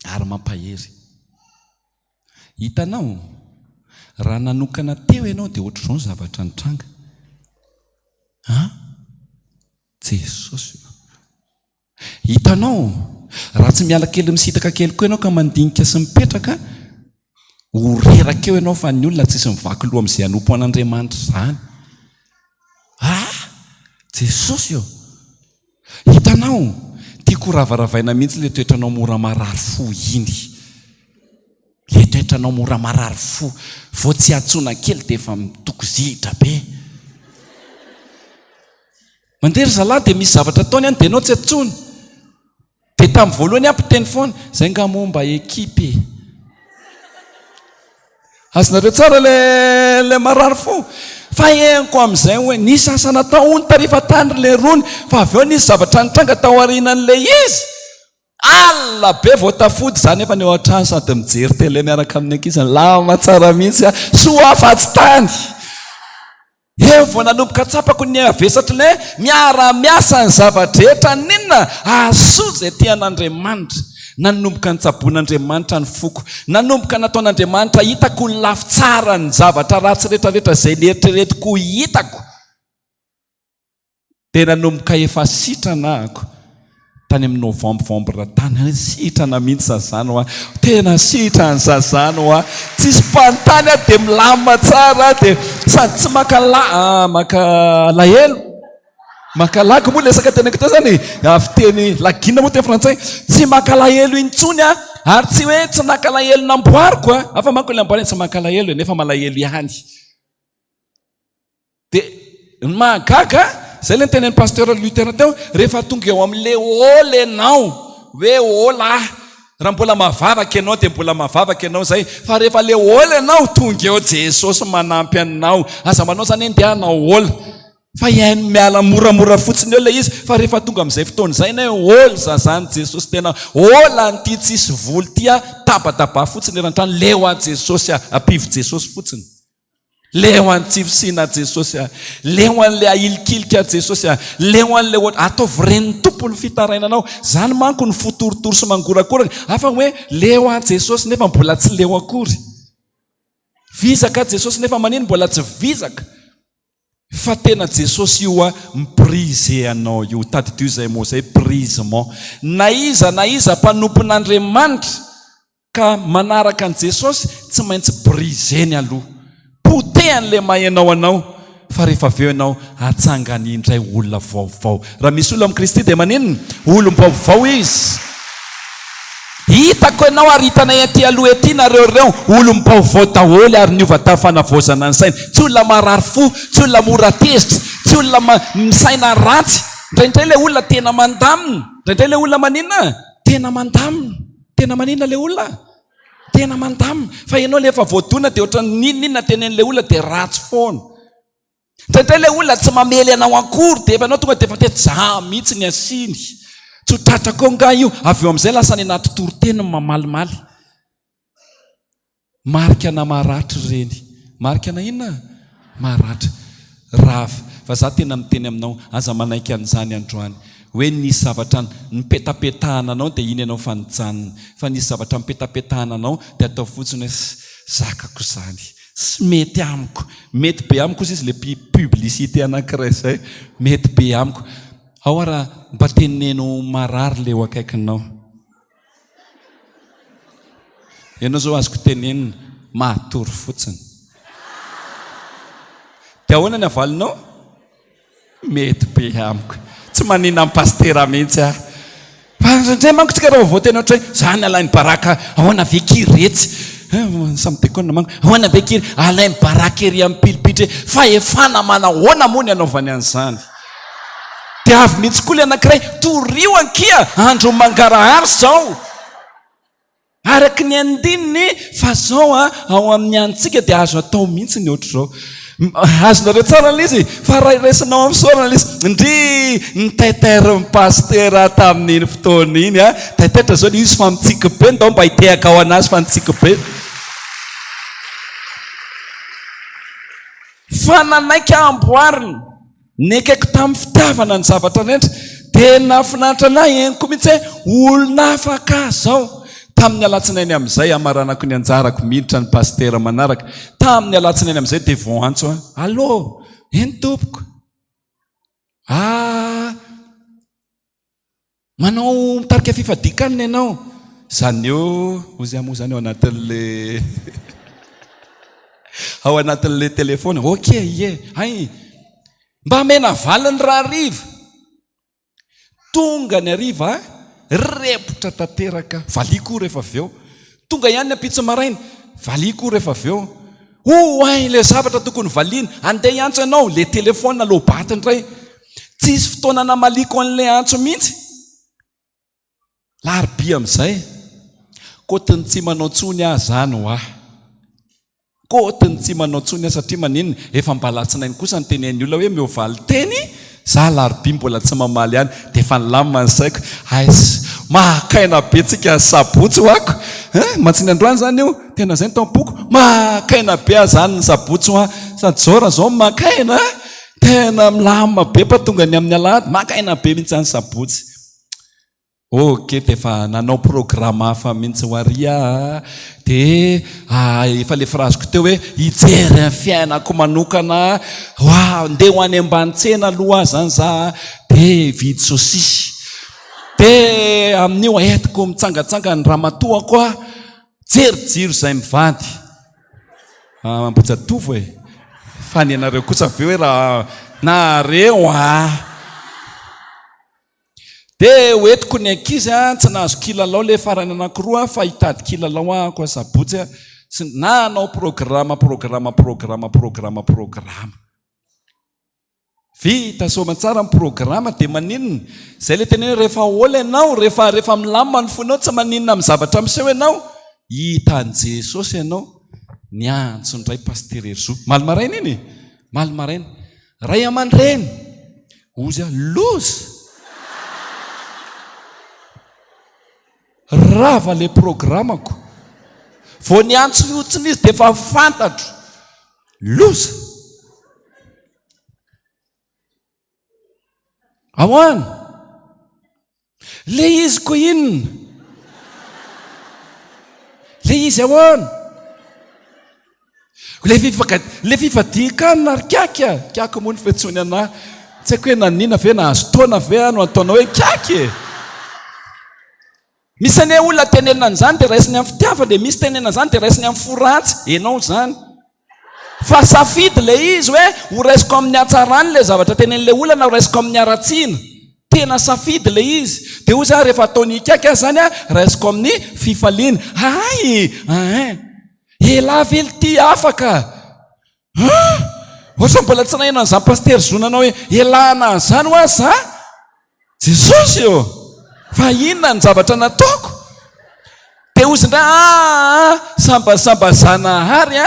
Ary mampahery. Hitanao, raha nanokana teo ianao dia ohatr'izao ny zavatra nitranga. Jesosy. Hitanao, raha tsy miala kely misitaka kely koa ianao ka mandinika sy mipetraka, horeraka eo ianao fa ny olona tsisy mivaky loha amin'izay hanompo an'Andriamanitra izany. Jesosy io. Hitanao, tiako ravaravaina mihitsy ilay toetranao mora marary fo iny. Ilay toetranao mora marary fo, vao tsy atsona kely dia efa mitokozitra be. Mandery zalahy dia misy zavatra ataony any dia ianao tsy atsona. Dia tamin'ny voalohany ampiteny foana, izay nga momba ekipy. Azonareo tsara le marary fo. Fa henko amin'izay hoe nisy asa natao ony tarifa tany le rony, fa avy eo nisy zavatra nitranga tao aorianan'le izy. Alla be vao tafody zany efa ny eo an-trano sady mijery tele miaraka amin'ny ankizy. Lama tsara mihitsy soa afa-tsy tany. Eo vao nanomboka tsapako ny avesatra le miara-miasa ny zavadrehetra ninona asoa izay tian'Andriamanitra. Nanomboka nitsabon'Andriamanitra ny foko. Nanomboka nataon'Andriamanitra hitako ny lafy tsara ny zavatra ratsy rehetrarehetra izay neritreretiko hitako. Dia nanomboka efa sitrana ako. Tany amin'ny novambra tany sitrana mihitsy zazano tena sitrana zazano tsisy mpanontany dia milamina tsara dia sady tsy maka lahelo. Maka lagy moa lesaka tena kitao zany avy teny lagina moa teny frantsay. Tsy maka lahelo intsony ary tsy hoe tsy naka lahelo namboariko afa manko ilay amboarina tsy maka lahelo nefa malahelo ihany. Dia ny mahagaga zay le tenen'ny pasteur Luther teo, rehefa tonga eo amin'le ôla ianao hoe ôla raha mbola mavavaka ianao dia mbola mavavaka ianao zay, fa rehefa le ôla ianao tonga eo Jesosy manampy anao. Aza manao zany andehanao ôla fa iaino miala moramora fotsiny eo le izy, fa rehefa tonga amin'izay fotoana izay na ôla zazany Jesosy tena ôla an'ity tsisy voly tia tabataba fotsiny eran-trano le ho an Jesosy apivo Jesosy fotsiny. Le ho an'ny tsivosina Jesosy le ho an'le ahilikilika Jesosy le ho an'le ataovy ren'ny tompony fitarainanao. Zany manko ny fotorotoro sy mangorakorana afa hoe le ho an Jesosy nefa mbola tsy le ho akory. Vizaka Jesosy nefa manino mbola tsy vizaka. Fa tena Jesosy io miprise anao io tadidio izay moa zay prisement. Na iza mpanompon'Andriamanitra ka manaraka an Jesosy tsy maintsy briseny aloha. Potehan'le mahainao anao fa rehefa avy eo ianao atsangany indray olona vaovao. Raha misy olona amin'ny Kristy dia maninona? Olom-baovao izy. Hitako ianao ary hitanay aty aloha ety nareo olom-baovao daholo ary niova tafanavozana ny saina. Tsy olona marary fo, tsy olona mora tezitra, tsy olona misaina ratsy. Indraindray le olona tena mandamina, indraindray le olona maninona? Tena mandamina. Tena maninona le olona? Tena mandamina. Fa ianao le efa voadona dia ohatra ninona tenen'le olona dia ratsy foana. Indraindray le olona tsy mamely anao akory dia efa anao tonga dia efa teza mihitsy ny asiny. Tsy tratrako nga io avy eo amin'izay lasa ny anaty toroteny mamalimaly. Marika na maratra ireny. Marika na inona? Maratra. Rava. Fa za tena miteny aminao aza manaiky an'izany androany. Hoe nisy zavatra nipetapetahana anao dia iny ianao fanijanona. Fa nisy zavatra nipetapetahana anao dia atao fotsiny hoe zakako izany. Sy mety amiko. Mety be amiko izy le publicité anankiray izay. Mety be amiko. Ao raha mba teneno marary le ho akaikinao. Ianao zao azoko tenenina mahatory fotsiny. Dia ahoana ny avalinao? Mety be amiko. Tsy manina amin'ny pastera mihitsy Fa manko tsika raha voatena ohatra hoe zany alainy baraka ahoana veky retsy. Samy tekona manko ahoana veky alainy baraka ery amin'ny pilipitra fa efana manahoana moa ny anaovany an'izany. Dia avy mihitsy koa le anankiray torio ankia andro mangarahary zao. Araky ny andininy fa zao ao amin'ny antsika dia azo atao mihitsy ny ohatr'izao. azonareo tsara l izy fa raha resanao amin'ny saorana l izy ndry nitaitaira ny pastera tamin'iny fotoana iny a taitaitra zao izy fa mitsika be ndao mba hitehaka ao anazy fa nitsika be fa nanaiky amboarina nekaiko tamin'ny fitiavana ny zavatra rehetra tena finaritra anahy eniko mihitsy hoe olona afaka zao tamin'ny alatsinainy amin'izay amaranako ny anjarako miditra ny pastera manaraka tamin'ny alatsinainy amin'izay dia vao antso a allô eny tompoko manao mitarika fifadikanina ianao zany eo ozy amoa zany ao anatin'le ao anatin'le telefona ok ay mba mena valiny raha riva tonga ny ariva repotra tanteraka valiko rehefa avy eo tonga ihany ny ampitso maraina valiko rehefa avy eo ay le zavatra tokony valiana andeha iantso ianao le telefona lobatiny ray tsisy fotoana namaliko an'le antso mihitsy larobi amin'izay kotiny tsy manao tsony ah zany ho ah kotiny tsy manao tsony ah satria maninona efa mbalatsinainy kosa ny tenen'ny olona hoe miovaly teny za larobi mbola tsy mamaly ihany dia efa nilamina ny saiko as mahakaina be tsika sabotsy ho ako matsiny androany zany io tena zay ny tampoko mahakaina be ah zany ny sabotsy ho ah sady zaora zao mahakaina tena milamina be fa tonga ny amin'ny alahady mahakaina be mihitsy zany sabotsy ok dia efa nanao programme hafa mihitsy ho aria dia efa le fraziko teo hoe hijery ny fiainako manokana ndeha ho any ambany-tsena aloha zany za dia vidy sosisy dia amin'io etiko mitsangatsanga ny ramatoako a jerijiro zay mivady mambotsatovo e fa ny anareo kosa aveo hoe raha nareo dia hoetiko ny ankizy tsy nahazo kilalao le farany anakiroa fa hitady kilalao ahko sabotsy sy nanao programme vita soma tsara ny programme dia maninona zay le tena hoe rehefa ola ianao rehefa milamina ny fonao tsy maninona amin'ny zavatra miseho ianao hitany jesosy ianao ny antso ndray pasterezo malomaraina iny malomaraina ray aman-dreny ozy lozy rava le programako vao ny antso fiotsiny izy dia efa fantatro loza ahoana le izy ko inona le izy ahoana le fifadian-kanina ry kiaka moa ny fetsony anahy tsy haiko hoe nanina ve nahazo taona ve no ataonao hoe kiaky misy ane olona tenenina an'izany dia raisiny amin'ny fitiava dia misy tenenina zany dia raisiny amin'ny foratsy ianao zany fa safidy le izy hoe ho raisiko amin'ny hatsarany le zavatra tenen'le olana ho raisiko amin'ny aratsiana tena safidy le izy dia ho za rehefa ataony ikaiky azy zany a raisiko amin'ny fifaliana ela vely ty afaka ohatra mbola tsy nahina an'izany paster zonanao hoe elana zany ho azy za jesosy io fa inona ny zavatra nataoko dia ozy ndray sambasambazana hary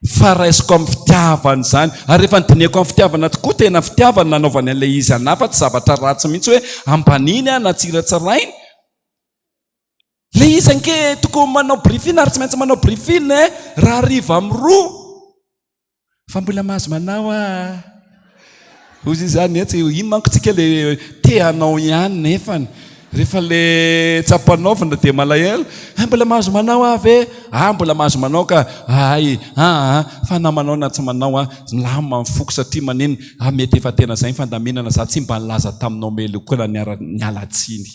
fa raisiko amin'ny fitiavana zany ary rehefa nydineko amin'ny fitiavana tokoa tena fitiavana nanaovany an'ilay izy anafa tsy zavatra ratsy mihitsy hoe ampaniny na tsiratsarainy le izy anke tokony manao briefine ary tsy maintsy manao briefine raha riva amin'ny roa fa mbola mahazo manao ozy zany tsy ino manko tsika le teanao ihany nefany rehefa le tsapanaovana dia malahelo mbola mahazo manao avy mbola mahazo manao ka fa na manao na tsy manao lama mifoko satria maniny mety efa tena zay fandaminana za tsy mba nilaza taminao mely koa ny alatsiny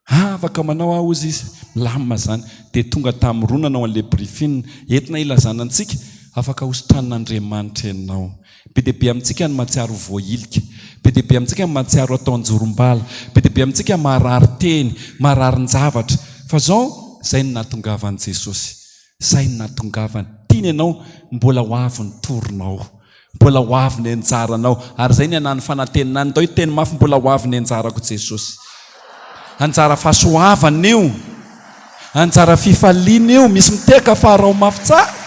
afaka manao ozy izy lama zany dia tonga tamin'ny roa nanao an'le briefine entina ilazana antsika afaka hositran'Andriamanitra ianao be dia be amintsika ny matsiaro voailika be dia be amintsika ny matsiaro ataon-jorom-bala be dia be amintsika marary teny marary ny zavatra fa zao zay ny natongavany Jesosy zay ny natongavany tiany ianao mbola ho avy ny toronao mbola ho avy ny anjaranao ary zay ny anany fanatenina any tao teny mafy mbola ho avy ny anjarako Jesosy anjara fahasoavana io anjara fifaliana io misy miteka farao mafy tsara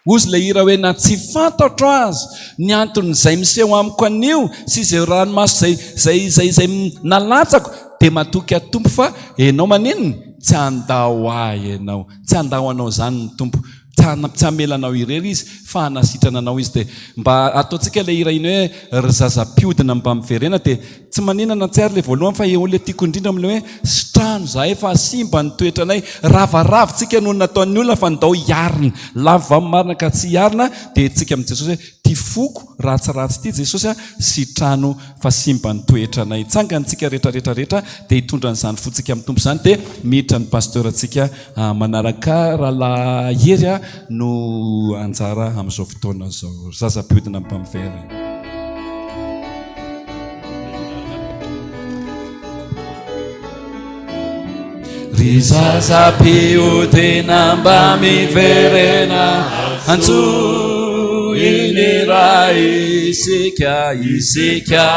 ozy le hira hoe na tsy fantatro azy ny anton'izay miseho amiko anio sy izay ranomaso zay nalatsako dia matoky atompo fa ianao maninony tsy andao ahy ianao tsy andao anao zany ny tompo tsy hamelanao irery izy fa hanasitran anao izy dia mba ataontsika le hira iny hoe ry zazam-piodina mba miverena dia tsy maninana tsy ary le voalohany fa eo le tiako indrindra amile hoe sitrano za efa simba ny toetranay ravaravitsika noho nataon'ny olona fa ndao hiarina lava marina ka tsy hiarina dia tsika amin'i jesosy hoe ty foko ratsiratsy ity jesosy a sitrano fa simba ny toetranay tsangantsika rehetrarehetrarehetra dia hitondra n'izany fotsika amin'ny tompo izany dia miditra ny pasteur atsika manaraka rahala hery a no anjara amin'izao fotoana zao zazam-piodina mpamivery ry zazam-piodina mba miverena antso iny raha isika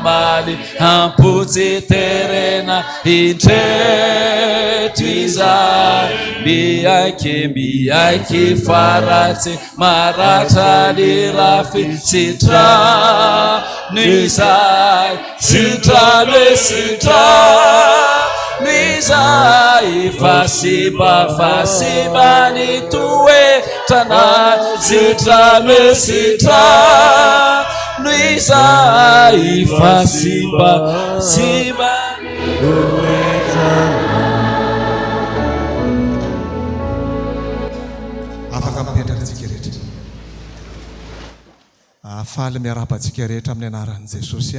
maly ampotsiterena indreto izay miaiky faratsy maratra ny rafy sitrano izay sitrano izay fasimba ny toetrana sitrano izay fasimba ny toetrana. Afaka mipetrakantsika rehetra afaly miarabantsika rehetra amin'ny anaran'i Jesosy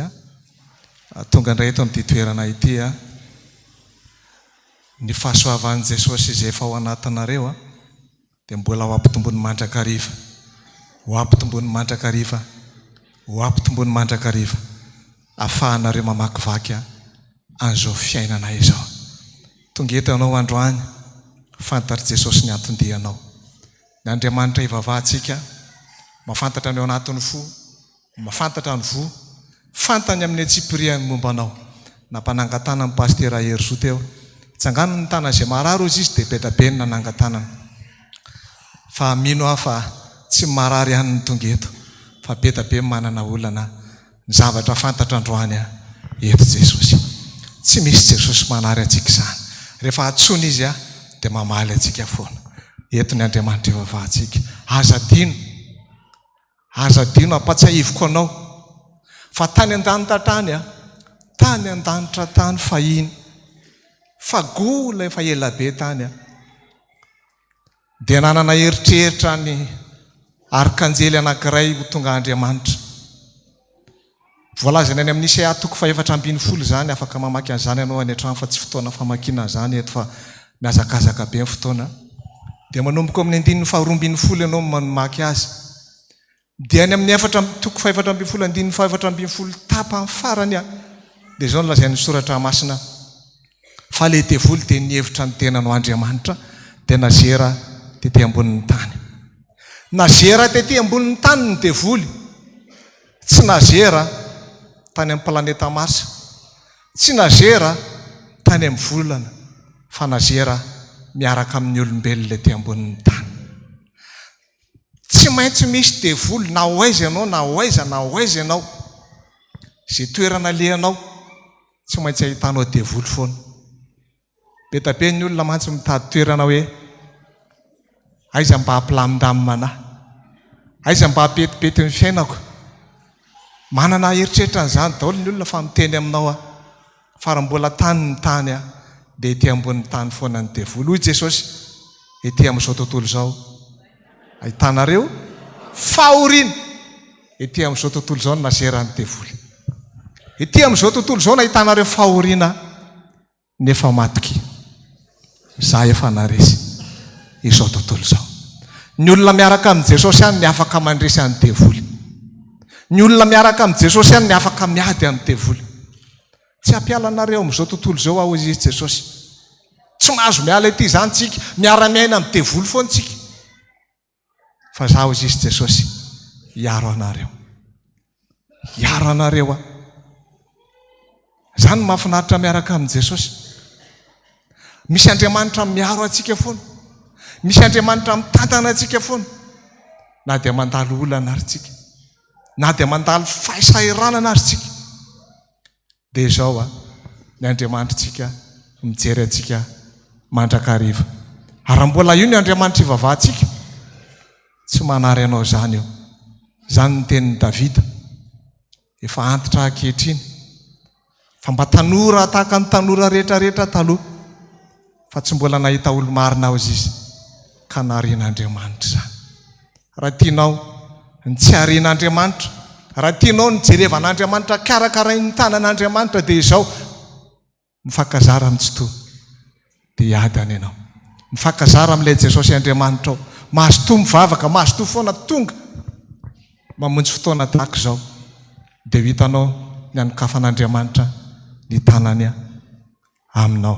tonga indray eto amin'ity toerana ity ny fahasoavan'i Jesosy izay efa ao anatinareo dia mbola ho ampitombony mandrakariva ho ampitombony mandrakariva ho ampitombony mandrakariva afahanareo mamakivaky an'izao fiainana izao tonga eto ianao androany fantatry Jesosy ny antondianao ny Andriamanitra ivavahantsika mafantatra ny ao anatin'ny fo mafantatra ny vo fantany amin'ny atsipiriany mombanao nampanangatana amin'ny paster Aherzo teo tsangano ny tana izay marary ozy izy dia betabenina nangatanana fa mino aho fa tsy marary ihany ny tonga eto fa betabe manana olana ny zavatra fantatra androany eto Jesosy tsy misy Jesosy manary atsika izany rehefa atsony izy dia mamaly atsika foana eto ny Andriamanitra ivavahantsika azadino ampatsahivoko anao fa tany an-danitra tany tany an-danitra tany fahiny fa gola efa elabe tany dia nanana eritreritra ny arkanjely anankiray ho tonga Andriamanitra voalazana any amin'ny Isaia 4:4 zany afaka mamaky an'izany ianao any an-trano fa tsy fotoana famakiana zany eto fa miazakazaka be ny fotoana dia manomboka amin'ny 9:12 ianao mamaky azy dia any amin'ny 4:4 tapa ny farany dia zao nolazain'ny soratra masina fa le devoly dia nihevitra ny tenanao Andriamanitra dia nazera tetỳ ambonin'ny tany nazera tetỳ ambonin'ny tany ny devoly tsy nazera tany amin'ny planeta Mars tsy nazera tany amin'ny volana fa nazera miaraka amin'ny olombelona letỳ ambonin'ny tany tsy maintsy misy devoly na hoaiza ianao zay toerana lehanao tsy maintsy ahitanao devoly foana betabe ny olona mantsy mitady toerana hoe aiza mba hampilamindamina aiza mba hapetipety ny fiainako manana heritreritra n'izany daholo ny olona fa miteny aminao fa mbola tany ny tany dia etỳ ambonin'ny tany foana ny devoly hoy Jesosy etỳ amin'izao tontolo izao ahitanareo fahoriana etỳ amin'izao tontolo izao nazera ny devoly etỳ amin'izao tontolo izao nahitanareo fahoriana nefa matoky za efa naresy izao tontolo izao ny olona miaraka amin'ny Jesosy any ny afaka mandresy an'ny devoly ny olona miaraka amin'ny Jesosy any ny afaka miady an'ny devoly tsy hampialanareo amin'izao tontolo izao aho izy Jesosy tsy mahazo miala ety izany tsika miara-miaina amin'ny devoly foana tsika fa zaho izy Jesosy hiaro anareo zany mahafinaritra miaraka amin'ny Jesosy misy Andriamanitra miaro atsika foana misy Andriamanitra mitantana atsika foana na dia mandalo olana ary tsika na dia mandalo fahasahiranana ary tsika dia izao ny Andriamanitra mijery atsika mandrakariva ary mbola io ny Andriamanitra ivavahantsika tsy manary anao zany eo. Zany ny tenin'ny Davida efa antitra ankehitriny fa mba tanora tahaka ny tanora rehetrarehetra taloha fa tsy mbola nahita olo-marina azy izy ka narian'Andriamanitra zany. Raha tianao ny tsy arian'Andriamanitra, raha tianao ny jerevan'Andriamanitra karakarain'ny tanan'Andriamanitra dia izao mifankazara amin'ny tsotoa dia hiadany ianao. Mifankazara amin'ilay Jesosy Andriamanitra ao, mahazotoa mivavaka, mahazotoa foana tonga mamonjy fotoana tahaka izao dia hitanao ny anokafan'Andriamanitra ny tanany aminao.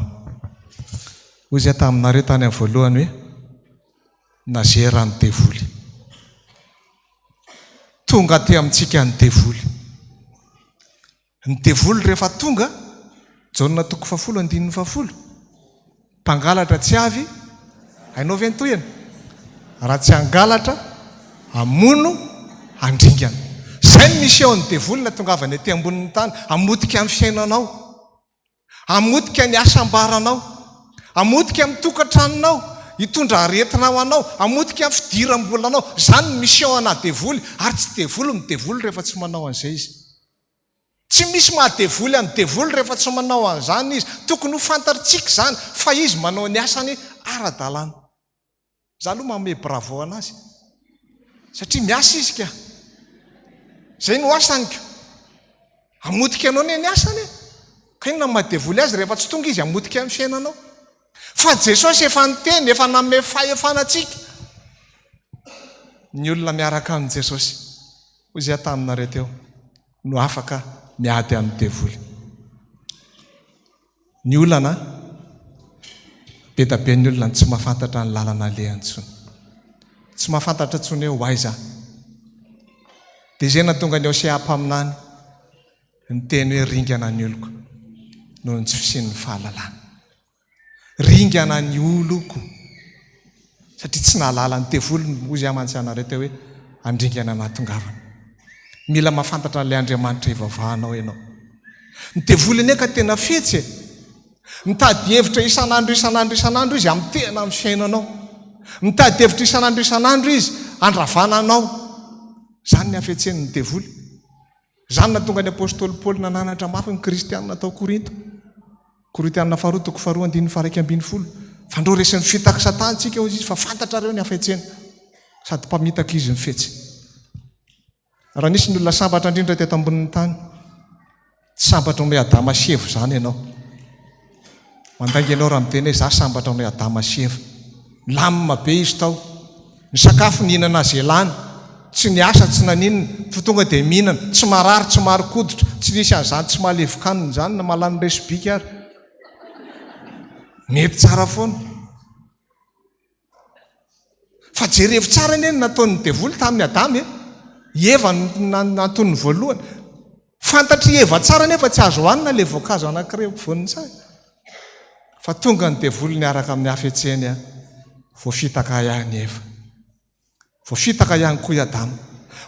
Hoy izay taminareo tany amin'ny voalohany hoe nazera ny devoly. Tonga ty amintsika ny devoly. Ny devoly rehefa tonga Jaonina 10:10 mpangalatra tsy avy hainao ve ny tohiny? Raha tsy hangalatra amono andringana. Zay ny misy eo ny devoly na tongavany aty ambonin'ny tany, amotika amin'ny fiainanao, amotika ny asam-baranao, amotika amin'ny tokantranonao, hitondra aretinao anao, amotika amin'ny fidiram-bolanao. Zany ny misy eo ana devoly ary tsy devoly ny devoly rehefa tsy manao an'izay izy. Tsy misy mahadevoly any devoly rehefa tsy manao an'izany izy. Tokony ho fantatritsika zany fa izy manao ny asany ara-dalàna. Za aloha manome bravo anazy satria miasa izy ka. Zay no asany ka. Amotika anao ny asany. Ka inona mahadevoly azy rehefa tsy tonga izy amotika amin'ny fiainanao. Fa Jesosy efa niteny, efa nanome fahefana atsika. Ny olona miaraka amin'ny Jesosy, hoy izay taminareo teo, no afaka miady amin'ny devoly. Ny olana be da be ny olona tsy mahafantatra ny lalana lehantsony. Tsy mahafantatra tsony hoe hoaiza. Dia izay nahatonga ny Hosea ampaminany ny teny hoe ringana ny oloko noho ny tsy fisian'ny fahalalana. Ringana ny oloko satria tsy nahalala ny devoly. Hoy izay amantsy anareo teo hoe andringana nahatongavana. Mila mahafantatra n'ilay Andriamanitra ivavahanao ianao. Ny devoly neka tena fetsy. Mitady hevitra isan'andro izy amin'ny tena amin'ny fiainanao. Mitady hevitra isan'andro izy andravananao. Zany ny hafetsen'ny devoly. Zany nahatonga ny apôstôly Paoly nananatra mafy ny kristianina tao Korinto. Korintianina 2:2-2:12. Fandroresin'ny fitaka Satana tsika hoy izy fa fantatrareo ny hafetsena sady mpamitaka izy ny fetsy. Raha nisy ny olona sambatra indrindra teto ambonin'ny tany, tsy sambatra amin'ny Adama sy Eva zany ianao. Mandangy ianao raha miteny hoe za sambatra amin'ny Adama sy Eva. Lamina be izy tao. Ny sakafo nihinana azy elany, tsy niasa, tsy naninona, fa tonga dia mihinana, tsy marary, tsy marikoditra, tsy nisy an'izany, tsy mahalevokanina zany na malany resibika ary. Mety tsara foana. Fa jerevo tsara ny nataon'ny devoly tamin'ny Adama. Eva natony voalohany. Fantatry Eva tsara nefa tsy azo hoanina le voankazo anankiray ampovoan'ny tsara. Fa tonga ny devoly niaraka amin'ny hafetseny voafitaka ihany Eva. Voafitaka ihany koa i Adama.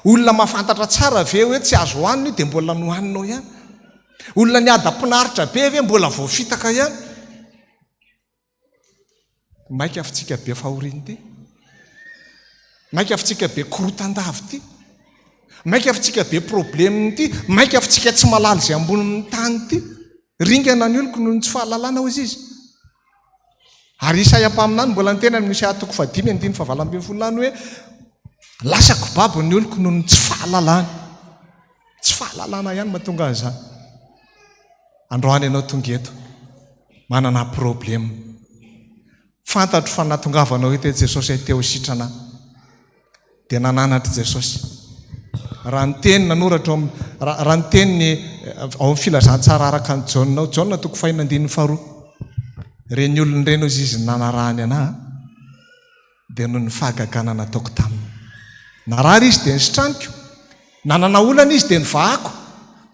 Olona mahafantatra tsara ve hoe tsy azo hoanina dia mbola nohaninao ihany. Olona niada-pinaritra be ve mbola voafitaka ihany. Maika afitsika be fahoriany ty. Maika afitsika be korotan-davy ty. Maika afitsika be probleminy ty. Maika afitsika tsy malala izay ambonin'ny tany ty. Ringana ny oloko noho ny tsy fahalalana hoy izy. Ary Isaia ampaminany mbola niteny amin'ny Isaia 5:9-12 hoe lasako babo ny oloko noho ny tsy fahalalana. Tsy fahalalana ihany mahatonga an'izany. Androany ianao tonga eto manana problema. Fantatro fa nahatongavanao hita Jesosy teo sitrana dia nananatra Jesosy. Raha ny teny nanoratra raha ny teny ao amin'ny filazantsara araka ny Jaonina 5:2. Reny olona ireny ozy izy nanarahany anahy dia noho ny fahagagana nataoko taminy. Narary izy dia nisitraniko, nanana olana izy dia nivahako,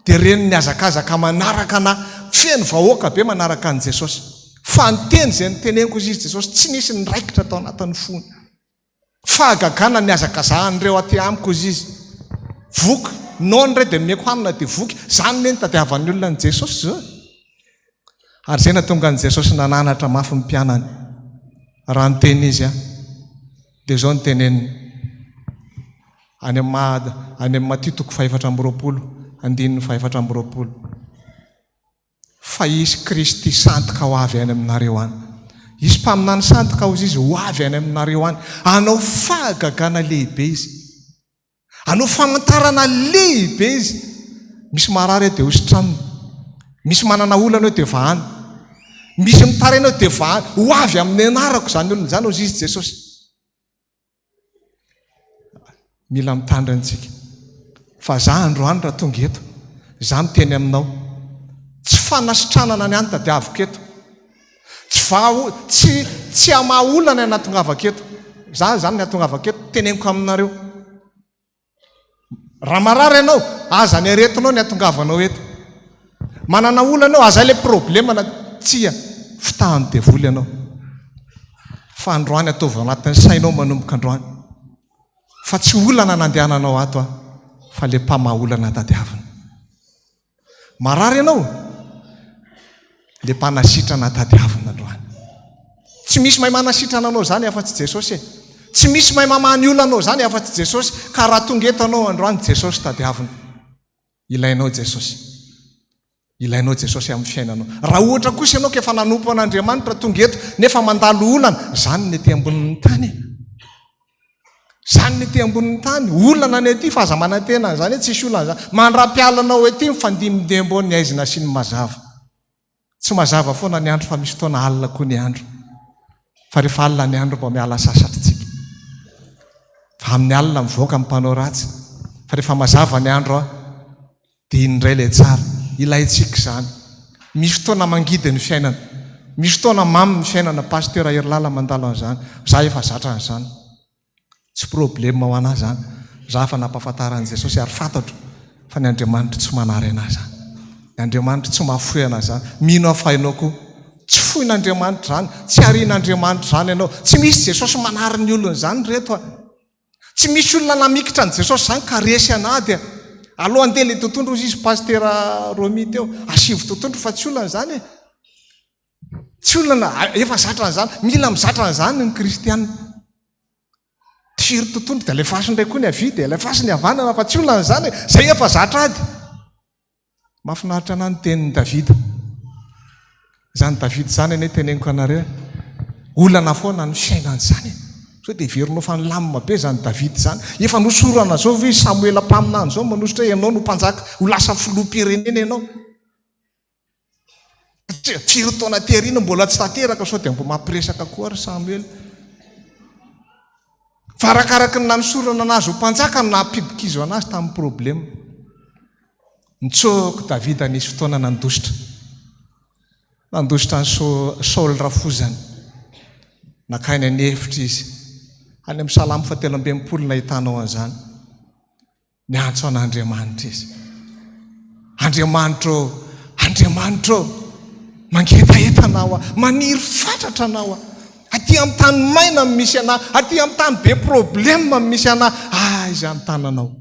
dia reny ny azakazaka manaraka na feno vahoaka be manaraka an' Jesosy. Fa ny teny izay niteneniko izy Jesosy tsy nisy niraikitra tao anatin'ny fony. fahagagana ny azakazahanyireo aty amiko izy izy voky nony re dia meko hanina dia voky zany le ny tadiavan'ny olona ny jesosy zao ary zay natonga ny jesosy nananatra mafy ny mpianany raha nyteny izy a dia zao ny teneniny any amin'ny Matitoko 4:20 andininy 4:20 fa izy Kristy santika ho avy any aminareo any. Izy mpaminany santika ho izy ho avy any aminareo any. Anao fahagagana lehibe izy. Anao famantarana lehibe izy. Misy marary dia hositranony. Misy manana olana dia vahany. Misy mitaraina dia vahany. Ho avy amin'ny anarako zany olona zany hozy izy Jesosy. Mila mitandrantsika. Fa za androany raha tonga eto, za miteny aminao, tsy fanasitranana ny any tadiaviko eto. Tsy amaolana ny atongavako eto. Za zany ny atongavako eto, teneniko aminareo. Raha marary ianao, aza ny aretinao ny atongavanao eto. Manana olana ianao, aza ilay problema na tsia, fitahany devoly ianao. Fa androany ataovy anatin'ny sainao manomboka androany. Fa tsy olana nandehananao ato fa le mpamaolana tadiavina. Marary ianao, le mpanasitrana tadiavina androany. Tsy misy mahay manasitrana anao zany afa-tsy Jesosy e. Tsy misy mahay mamany olana zany afa-tsy Jesosy. Ka raha tonga eto anao androany, Jesosy tadiavina. Ilainao Jesosy. Ilainao Jesosy amin'ny fiainanao. Raha ohatra kosa ianao ka efa nanompo an'Andriamanitra tonga eto nefa mandalo olana, zany ny ety ambonin'ny tany. Zany ny ety ambonin'ny tany. Olana ny ety fa aza manantena zany tsisy olana zany. Mandra-pialanao ety mifandimindembo ny aizina sy ny mazava. Tsy mazava foana ny andro fa misy fotoana alina koa ny andro. Fa rehefa alina ny andro mba miala sasatritsika. Fa amin'ny alina mivoaka mpanao ratsy. Fa rehefa mazava ny andro dia indray ilay tsara. Ilaitsika zany. Misy fotoana mangidy ny fiainana. Misy fotoana mamy ny fiainana. Pasteur Herilala mandalo an'izany. Za efa zatra an'izany. Tsy problema ho anazy zany. Za fa nampahafantaran'i Jesosy ary fantatro fa ny Andriamanitra tsy manary anazy zany. Ny Andriamanitra tsy mahafoy anazy zany. Mino afainao koa. Tsy foin'Andriamanitra zany. Tsy arian'Andriamanitra zany ianao. Tsy misy Jesosy manary ny olona zany reto. Tsy misy olona namikitra ny Jesosy zany ka resy anady. Aloha andeha le tontondro izy pasteur Romy teo. Asivo tontondro fa tsy olana zany e. Tsy olana efa zatra an'izany. Mila mizatra an'izany ny kristianina. Tifiry tontondro dia alefaso ndray koa ny avy dia alefaso ny havanana fa tsy olana zany. Zay efa zatra ady. Mahafinaritra ana ny tenin'ny Davida. Zany Davida zany ane teneniko anareo. Olana foana ny fiainany zany. So dia verinao fa nilamina be zany Davida zany. Efa nosorana zao ve Samuela mpaminany zao manositra ianao no mpanjaka ho lasa filoham-pirenena ianao. Firy taona terina mbola tsy tanteraka sao dia mbo mampiresaka koa ry Samuel. Fa arakaraka ny nanosorana anazy ho mpanjaka no nahapidikizo anazy tamin'ny problema. Nitsôko Davida nisy fotoana nandositra. Nandositra ny Saul rafozany. Nakainy any hevitra izy. Any amin'ny Salamo 3:30 nahitanao an'izany. Niantso an'Andriamanitra izy. Andriamanitra ô, mangetaetanao maniry fatratra anao aty amin'ny tany maina misy ana, aty amin'ny tany be problema misy ana. Izy amin'ny tananao.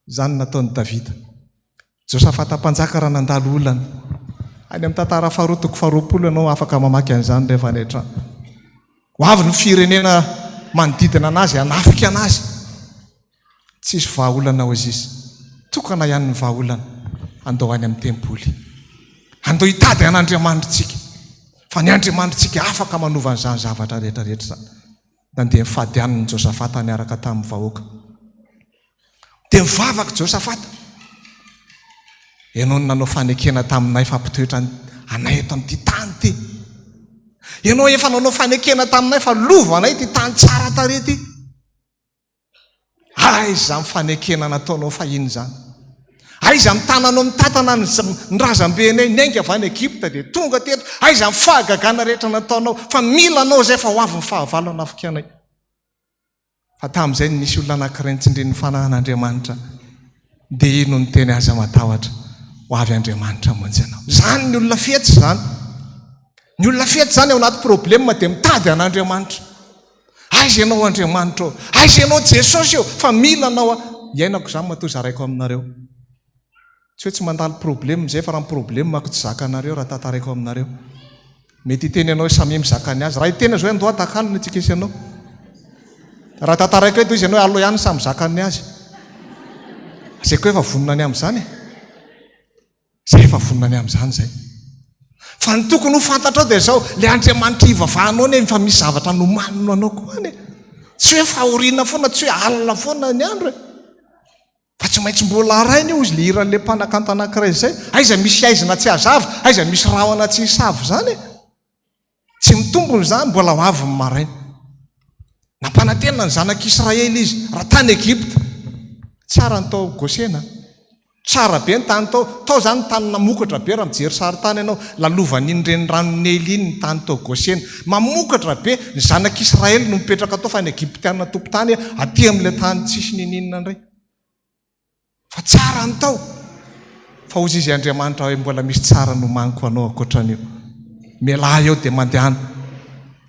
Zany nataon'i Davida. Josafata mpanjaka raha nandalo olana. Any amin'ny tantara 2:20 ianao afaka mamaky an'izany rehefa any an-trano. Ho avy ny firenena manodidina anazy, hanafika anazy. Tsisy vahaolana ho izy. Tokana ihany ny vahaolana. Andao any amin'ny tempoly. Andao hitady an'Andriamanitritsika. Fa ny Andriamanitritsika afaka manova an'izany zavatra rehetrarehetra zany. Nandeha mifadianiny Josafata niaraka tamin'ny vahoaka. Dia mivavaka Josafata. Ianao nanao fanekena taminay fampitoetra anay eto amin'ity tany ty. Ianao efa nanao fanekena taminay fa lova anay ty tany tsara tarety. Aiza amin'ny fanekena nataonao fahiny zany. Aiza amin'ny tananao mitatana ny razambenay nainga avy any Egypta dia tonga teto. Aiza amin'ny fahagagana rehetra nataonao fa mila anao zay fa ho avy ny fahavalo anafika anay. Fa tamin'izay nisy olona anankiray nitsindrin'ny fanahin'Andriamanitra. Dia ino ny teny aza matahotra. Ho avy Andriamanitra monjy anao. Zany ny olona fetsy zany. Ny olona fetsy zany ao anaty problema dia mitady an'Andriamanitra. aiza ianao Andriamanitra eo, aiza ianao Jesosy eo, fa mila anao iainako izany matoa zaraiko aminareo. Tsy hoe tsy mandalo problema zay fa raha problema mako tsy zaka anareo raha tantaraiko aminareo. Mety hiteny ianao samy mizakany azy, raha hiteny azy hoe andoha takalona tsika isy ianao. Raha tantaraiko eto izy ianao aloha ihany samy zakany azy. Zay koa efa vonona amin'izany e. Zay efa vonona amin'izany zay. Fa ny tokony ho fantatrao dia zao, le Andriamanitra ivavahanao ne fa misy zavatra nomanino anao koa ane. Tsy hoe fahoriana foana, tsy hoe alina foana ny andro e. Fa tsy maintsy mbola arainy io izy le iran'le mpanakanto anankiray zay. Aiza misy aizina tsy hazava, aiza misy rahona tsy hisavo zany e. Tsy mitombony zany, mbola ho avy ny maraina. Nampanantena ny zanak'Israely izy raha tany Egypta. Tsara ny tao Gosena, tsara be ny tany tao zany tany namokatra be raha mijery saritany ianao, lalovan'iny renirano-nely iny ny tany tao Gosena. Mamokatra be ny zanak'Israely no mipetraka tao fa ny Egyptiana tompotany aty amin'ilay tany tsisy nininona indray. Fa tsara ny tao. Fa ozy izy Andriamanitra hoe mbola misy tsara nomaniko anao ankoatran'io. Mialahy eo dia mandehana.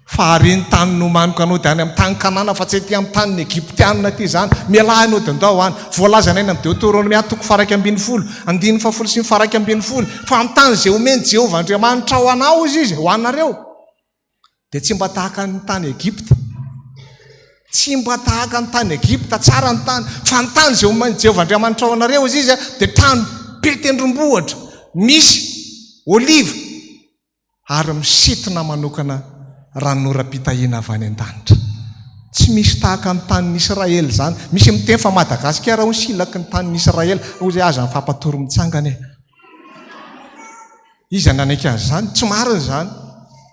Fa ary ny tany nomaniko anao dia any amin'ny tany Kanana fa tsy ety amin'ny tany Egyptiana ty zany. Mialahy anao dia andao any. Voalazana eny amin'ny Deutéronomie toko faraky ambin'ny folo, andiny fafolo sy ny faraky ambin'ny folo. Fa amin'ny tany izay omeny Jehovah Andriamanitra ho anao izy ho anareo. Dia tsy mba tahaka ny tany Egypta. Tsy mba tahaka ny tany Egypta, tsara ny tany. Fa ny tany izay omeny Jehovah Andriamanitra ho anareo izy dia tany be tendrombohitra, misy oliva ary misintona manokana ranoram-pitahiana avy any an-danitra. Tsy misy tahaka ny tanin'Israely zany. Misy miteny fa Madagasikara ho silaky ny tanin'Israely, hoy aza ny fampatory mitsangana e. Izy ananika azy zany, tsy marina zany.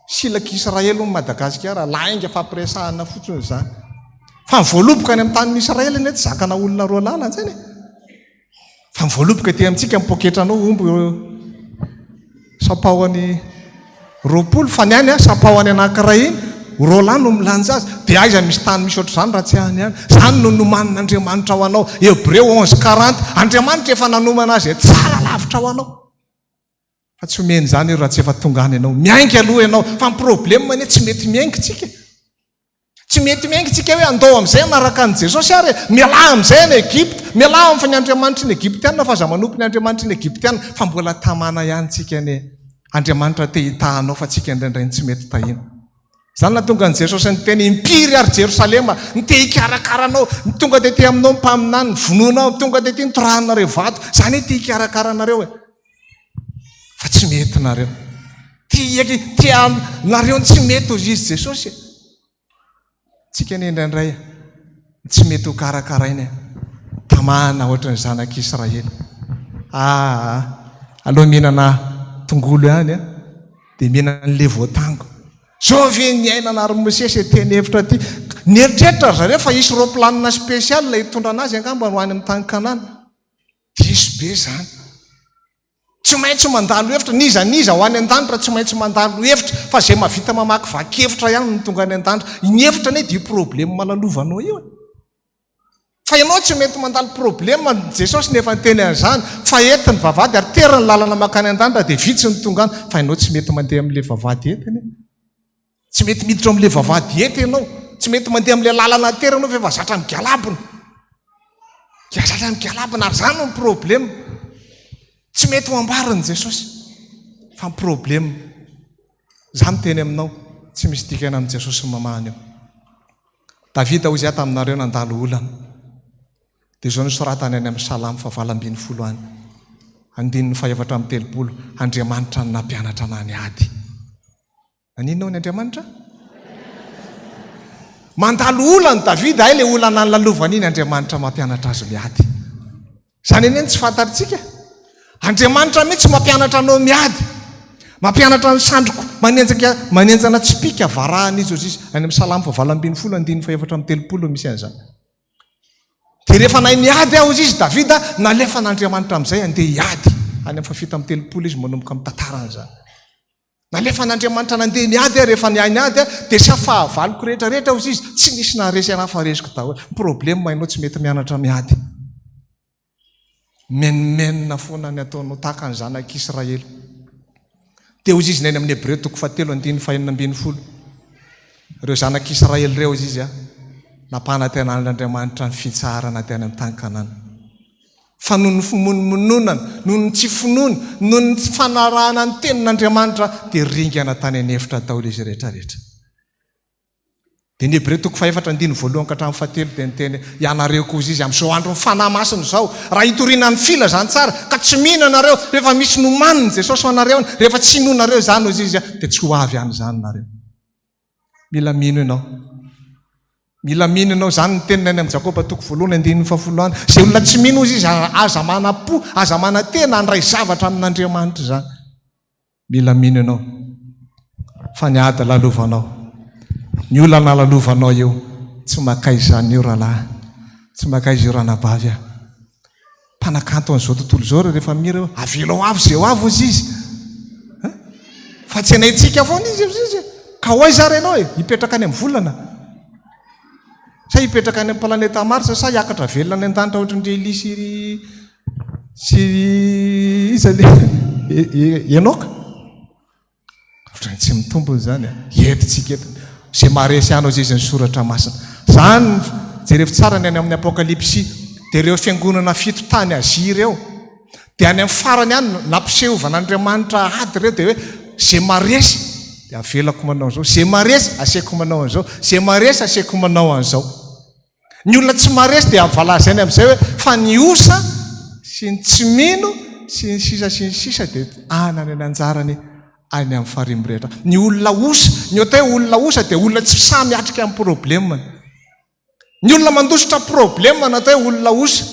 Silaky Israely ho Madagasikara, lainga fampiresahana fotsiny zany. Fa mivoaloboka any amin'ny tanin'Israely ne tsy zakana olona roa lala zany e. Fa mivoaloboka ty amintsika mipoketranao omby sapaoany roapolo fa ny any sapaoany anankiray iny rola no milanja azy dia aiza misy tany misy ohatr'izany raha tsy any any. Zany no nomanin'Andriamanitra ho anao. Hébreu 11:40 Andriamanitra efa nanomana azy tsara lavitra ho anao. Fa tsy omeny zany io raha tsy efa tonga any ianao. Miaingy aloha ianao. Fa ny problema ny tsy mety miaingitsika. Tsy mety miaingitsika hoe andao amin'izay naraka an' Jesosy ary mialahy amin'izay ny Egypta, mialahy amin'ny fa ny Andriamanitra ny Egyptiana fa za manompo ny Andriamanitra ny Egyptiana fa mbola tamana ihany tsika ny Andriamanitra te hitahanao fa tsika indraindray tsy mety tahina. Zany na tonga an' Jesosy ny teny impiry ary Jerosalema ny te hikarakaranao, ny tonga dia ty aminao mpaminany, ny vononao, tonga dia ty nitorahanareo vato, zany ty hikarakaranareo e. Fa tsy mety nareo. Ty nareo tsy mety ozy izy Jesosy. Tsika ny indraindray tsy mety ho karakaraina tamana ohatry ny zanak'Israely. Aloha mihinana tongolo ihany dia mihinana n'le voatango. Zao ve ny ainana ary Mosesy teny hevitra ty. Nieritreritra zareo fa isy roplanina spesialy hitondra anazy angamba ho any amin'ny tany Kanana. Diso be zany. Tsy maintsy mandalo hevitra, niza ho any an-danitra tsy maintsy mandalo hevitra fa zay mavita mamaky vaky-hevitra ihany no tonga any an-danitra. Ny hevitra ne dia problema malalovanao io. Fa ianao tsy mety mandalo problema, Jesosy nefa nyteny an'izany fa eti ny vavady ary terany lalana makany an-danitra dia vitsy ny tonga any. Fa ianao tsy mety mandeha amin'ilay vavady etiny. Tsy mety miditra amin'ilay vavady ety ianao. Tsy mety mandeha amin'ilay lalana tery ianao fa efa zatra migalabona. Zatra migalabona ary zany ny problema. Tsy mety ho ambariny Jesosy. Fa ny problema za miteny aminao tsy misy dikana amin'i Jesosy mamahany eo. Davida hozy ato aminareo nandalo olana. Dia zao nosoratany any amin'ny Salamo 8:20 any. Andininy 4:30 Andriamanitra ny nampianatra ana niady. Aninao ny Andriamanitra? Mandalo olana Davida ay le olana ny lalovan'iny Andriamanitra mampianatra azy miady. Zany eny tsy fantatritsika. Andriamanitra mihitsy mampianatra anao miady. Mampianatra ny sandroko manenjana tsipika varahana izy izy any amin'ny Salamo 8:20 andininy 4:30 misy an'izany. Dia rehefa nay niady aho izy Davida nalefa n'Andriamanitra amin'izay andeha hiady any amin'ny 7:30 izy manomboka amin'ny tantaran'izany. Nalefa n'Andriamanitra nandeha niady rehefa niady dia sy fahavaloko rehetrarehetra izy tsy nisy naharesy anafaresiko daholo. Problema ianao tsy mety mianatra miady. Menimenina foana ny ataonao tahaka ny zanak'Israely. Dia hozy izy neny amin'ny Hébreu 4:4:20. reo zanak'Israely reo izy napahana tenan'Andriamanitra ny fitsarana teny amin'ny tany Kanana. Fa noho ny fimonomononana, noho ny tsy finoana, noho ny fanarahana ny tenin'Andriamanitra dia ringana tany anefitra daholo izy rehetrarehetra. Dia ny Hebreo 4:1-7 dia niteny ianareo koa izy amin'izao andro mifanahy masina izao, raha hitoriana ny fila zany tsara ka tsy mihina nareo rehefa misy nomaniny Jesosy ho anareo, rehefa tsy hinonareo zany izy dia tsy ho avy any zany nareo. Mila mino ianao. Mila mino ianao zany ny teniny any amin'ny Jakoba 1:1-7 zay olona tsy mino izy aza mana-po, aza mana-tena handray zavatra amin'Andriamanitra zany. Mila mino ianao. Fa ny ady lalovanao. Ny olana lalovanao eo tsy makay izany eo rahalahy, tsy makay izy eo ranabavy. Mpanakanto an'izao tontolo izao rehefa mira avelao avy zay ho avy ozy izy. Fa tsy enaitsika foana izy. Ka hoaiza renao hipetraka any amin'ny volana? Sa hipetraka any amin'ny planeta Mars sa hiakatra velona any an-danitra ohatran'ry Elisy sy Enoka? Ohatrany tsy mitombo zany entitsika eto. Zay maharesy anao izy ny soratra masina. Zany jerevy tsara ny any amin'ny Apokalipsy dia ireo fiangonana 7 tany Azia ireo dia any amin'ny farany any nampisehovan'Andriamanitra ady ireo dia hoe zay maresy dia avelako manao an'izao, zay maresy asiako manao an'izao, zay maresy asiako manao an'izao. Ny olona tsy maresy dia avalazainy amin'izay hoe fa ny osa sy ny tsy mino sy ny sisa dia anany ny anjarany any amin'ny farimy rehetra. Ny olona osa, ny atao hoe olona osa dia olona tsy samy atrika amin'ny problemany. Ny olona mandositra problema natao hoe olona osa.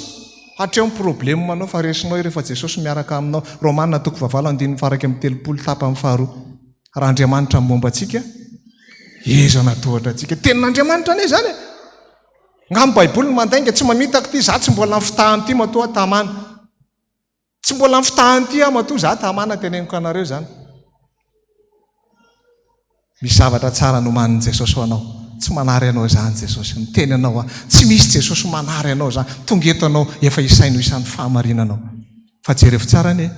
Hatreo amin'ny problema anao fa resinao rehefa Jesosy miaraka aminao. Romanina 9:7-30 tapany faharoa. Raha Andriamanitra momba antsika, iza natohatra antsika. Tenin'Andriamanitra ane zany. Nga amin'ny Baiboly mandainga tsy mamitako ty za tsy mbola amin'ny fitahany ty matoa tamana. Tsy mbola amin'ny fitahany ty matoa za tamana teneniko anareo zany. Misy zavatra tsara nomanin'i Jesosy ho anao. Tsy manary anao zany Jesosy. Miteny anao tsy misy Jesosy manary anao zany. Tonga eto anao efa isaino isan'ny fahamarinanao. Fa jerevy tsara ane.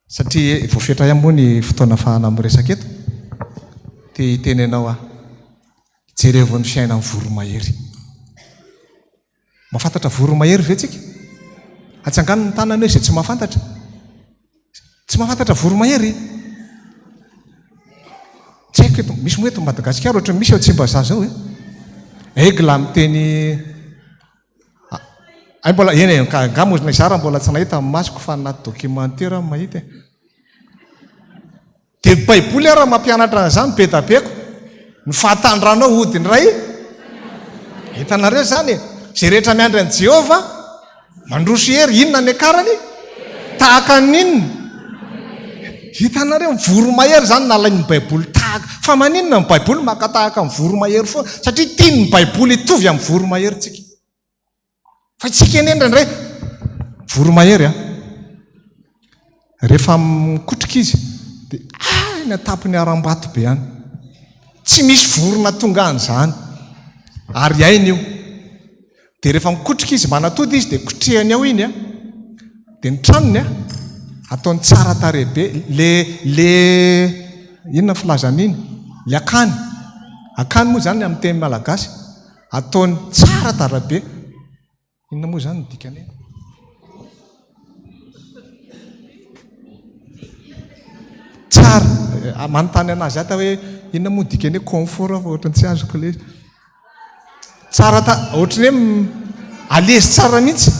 Satria voafetra ihany moa ny fotoana fahana amin'ny resaka eto. Dia hiteny anao jerevy ny fiaina amin'ny voromahery. Mahafantatra voromahery ve tsika? Atsangano ny tanana hoe zay tsy mahafantatra. Tsy mahafantatra voromahery. Tsy haiko eto, misy moa eto Madagasikara ohatra misy eo Tsimbazaza zao Egla miteny mbola eny gamozina izara mbola tsy nahita amin'ny masoko fa anaty documentaire mahita. Dia Baiboly raha mampianatra an'izany be da beko. Ny fahatandranao hodiny ray. Hitanareo zany zay rehetra miandry an'i Jehova mandroso hery inona ny akarany? Tahaka ninona? Hitanareo voromahery zany nalain'ny Baiboly tahaka. Fa maninona ny Baiboly makatahaka amin'ny voromahery foana satria tiany Baiboly hitovy amin'ny voromahery tsika. Fa tsika enendra ndray voromahery rehefa mikotrika izy dia ny atapiny aram-bato be any. Tsy misy vorona tonga an'izany ary ainy io. Dia rehefa mikotrika izy manatody izy dia kotrehany ao iny dia ny tranony ataony tsara tarebe le inona filazana iny le akany moa zany amin'ny teny malagasy ataony tsara tarabe. Inona moa zany ny dikany tsara manontany anazy ata hoe inona moa dikany confort fa ohatrany tsy azoko le tsara ohatrany hoe alezy tsara mihitsy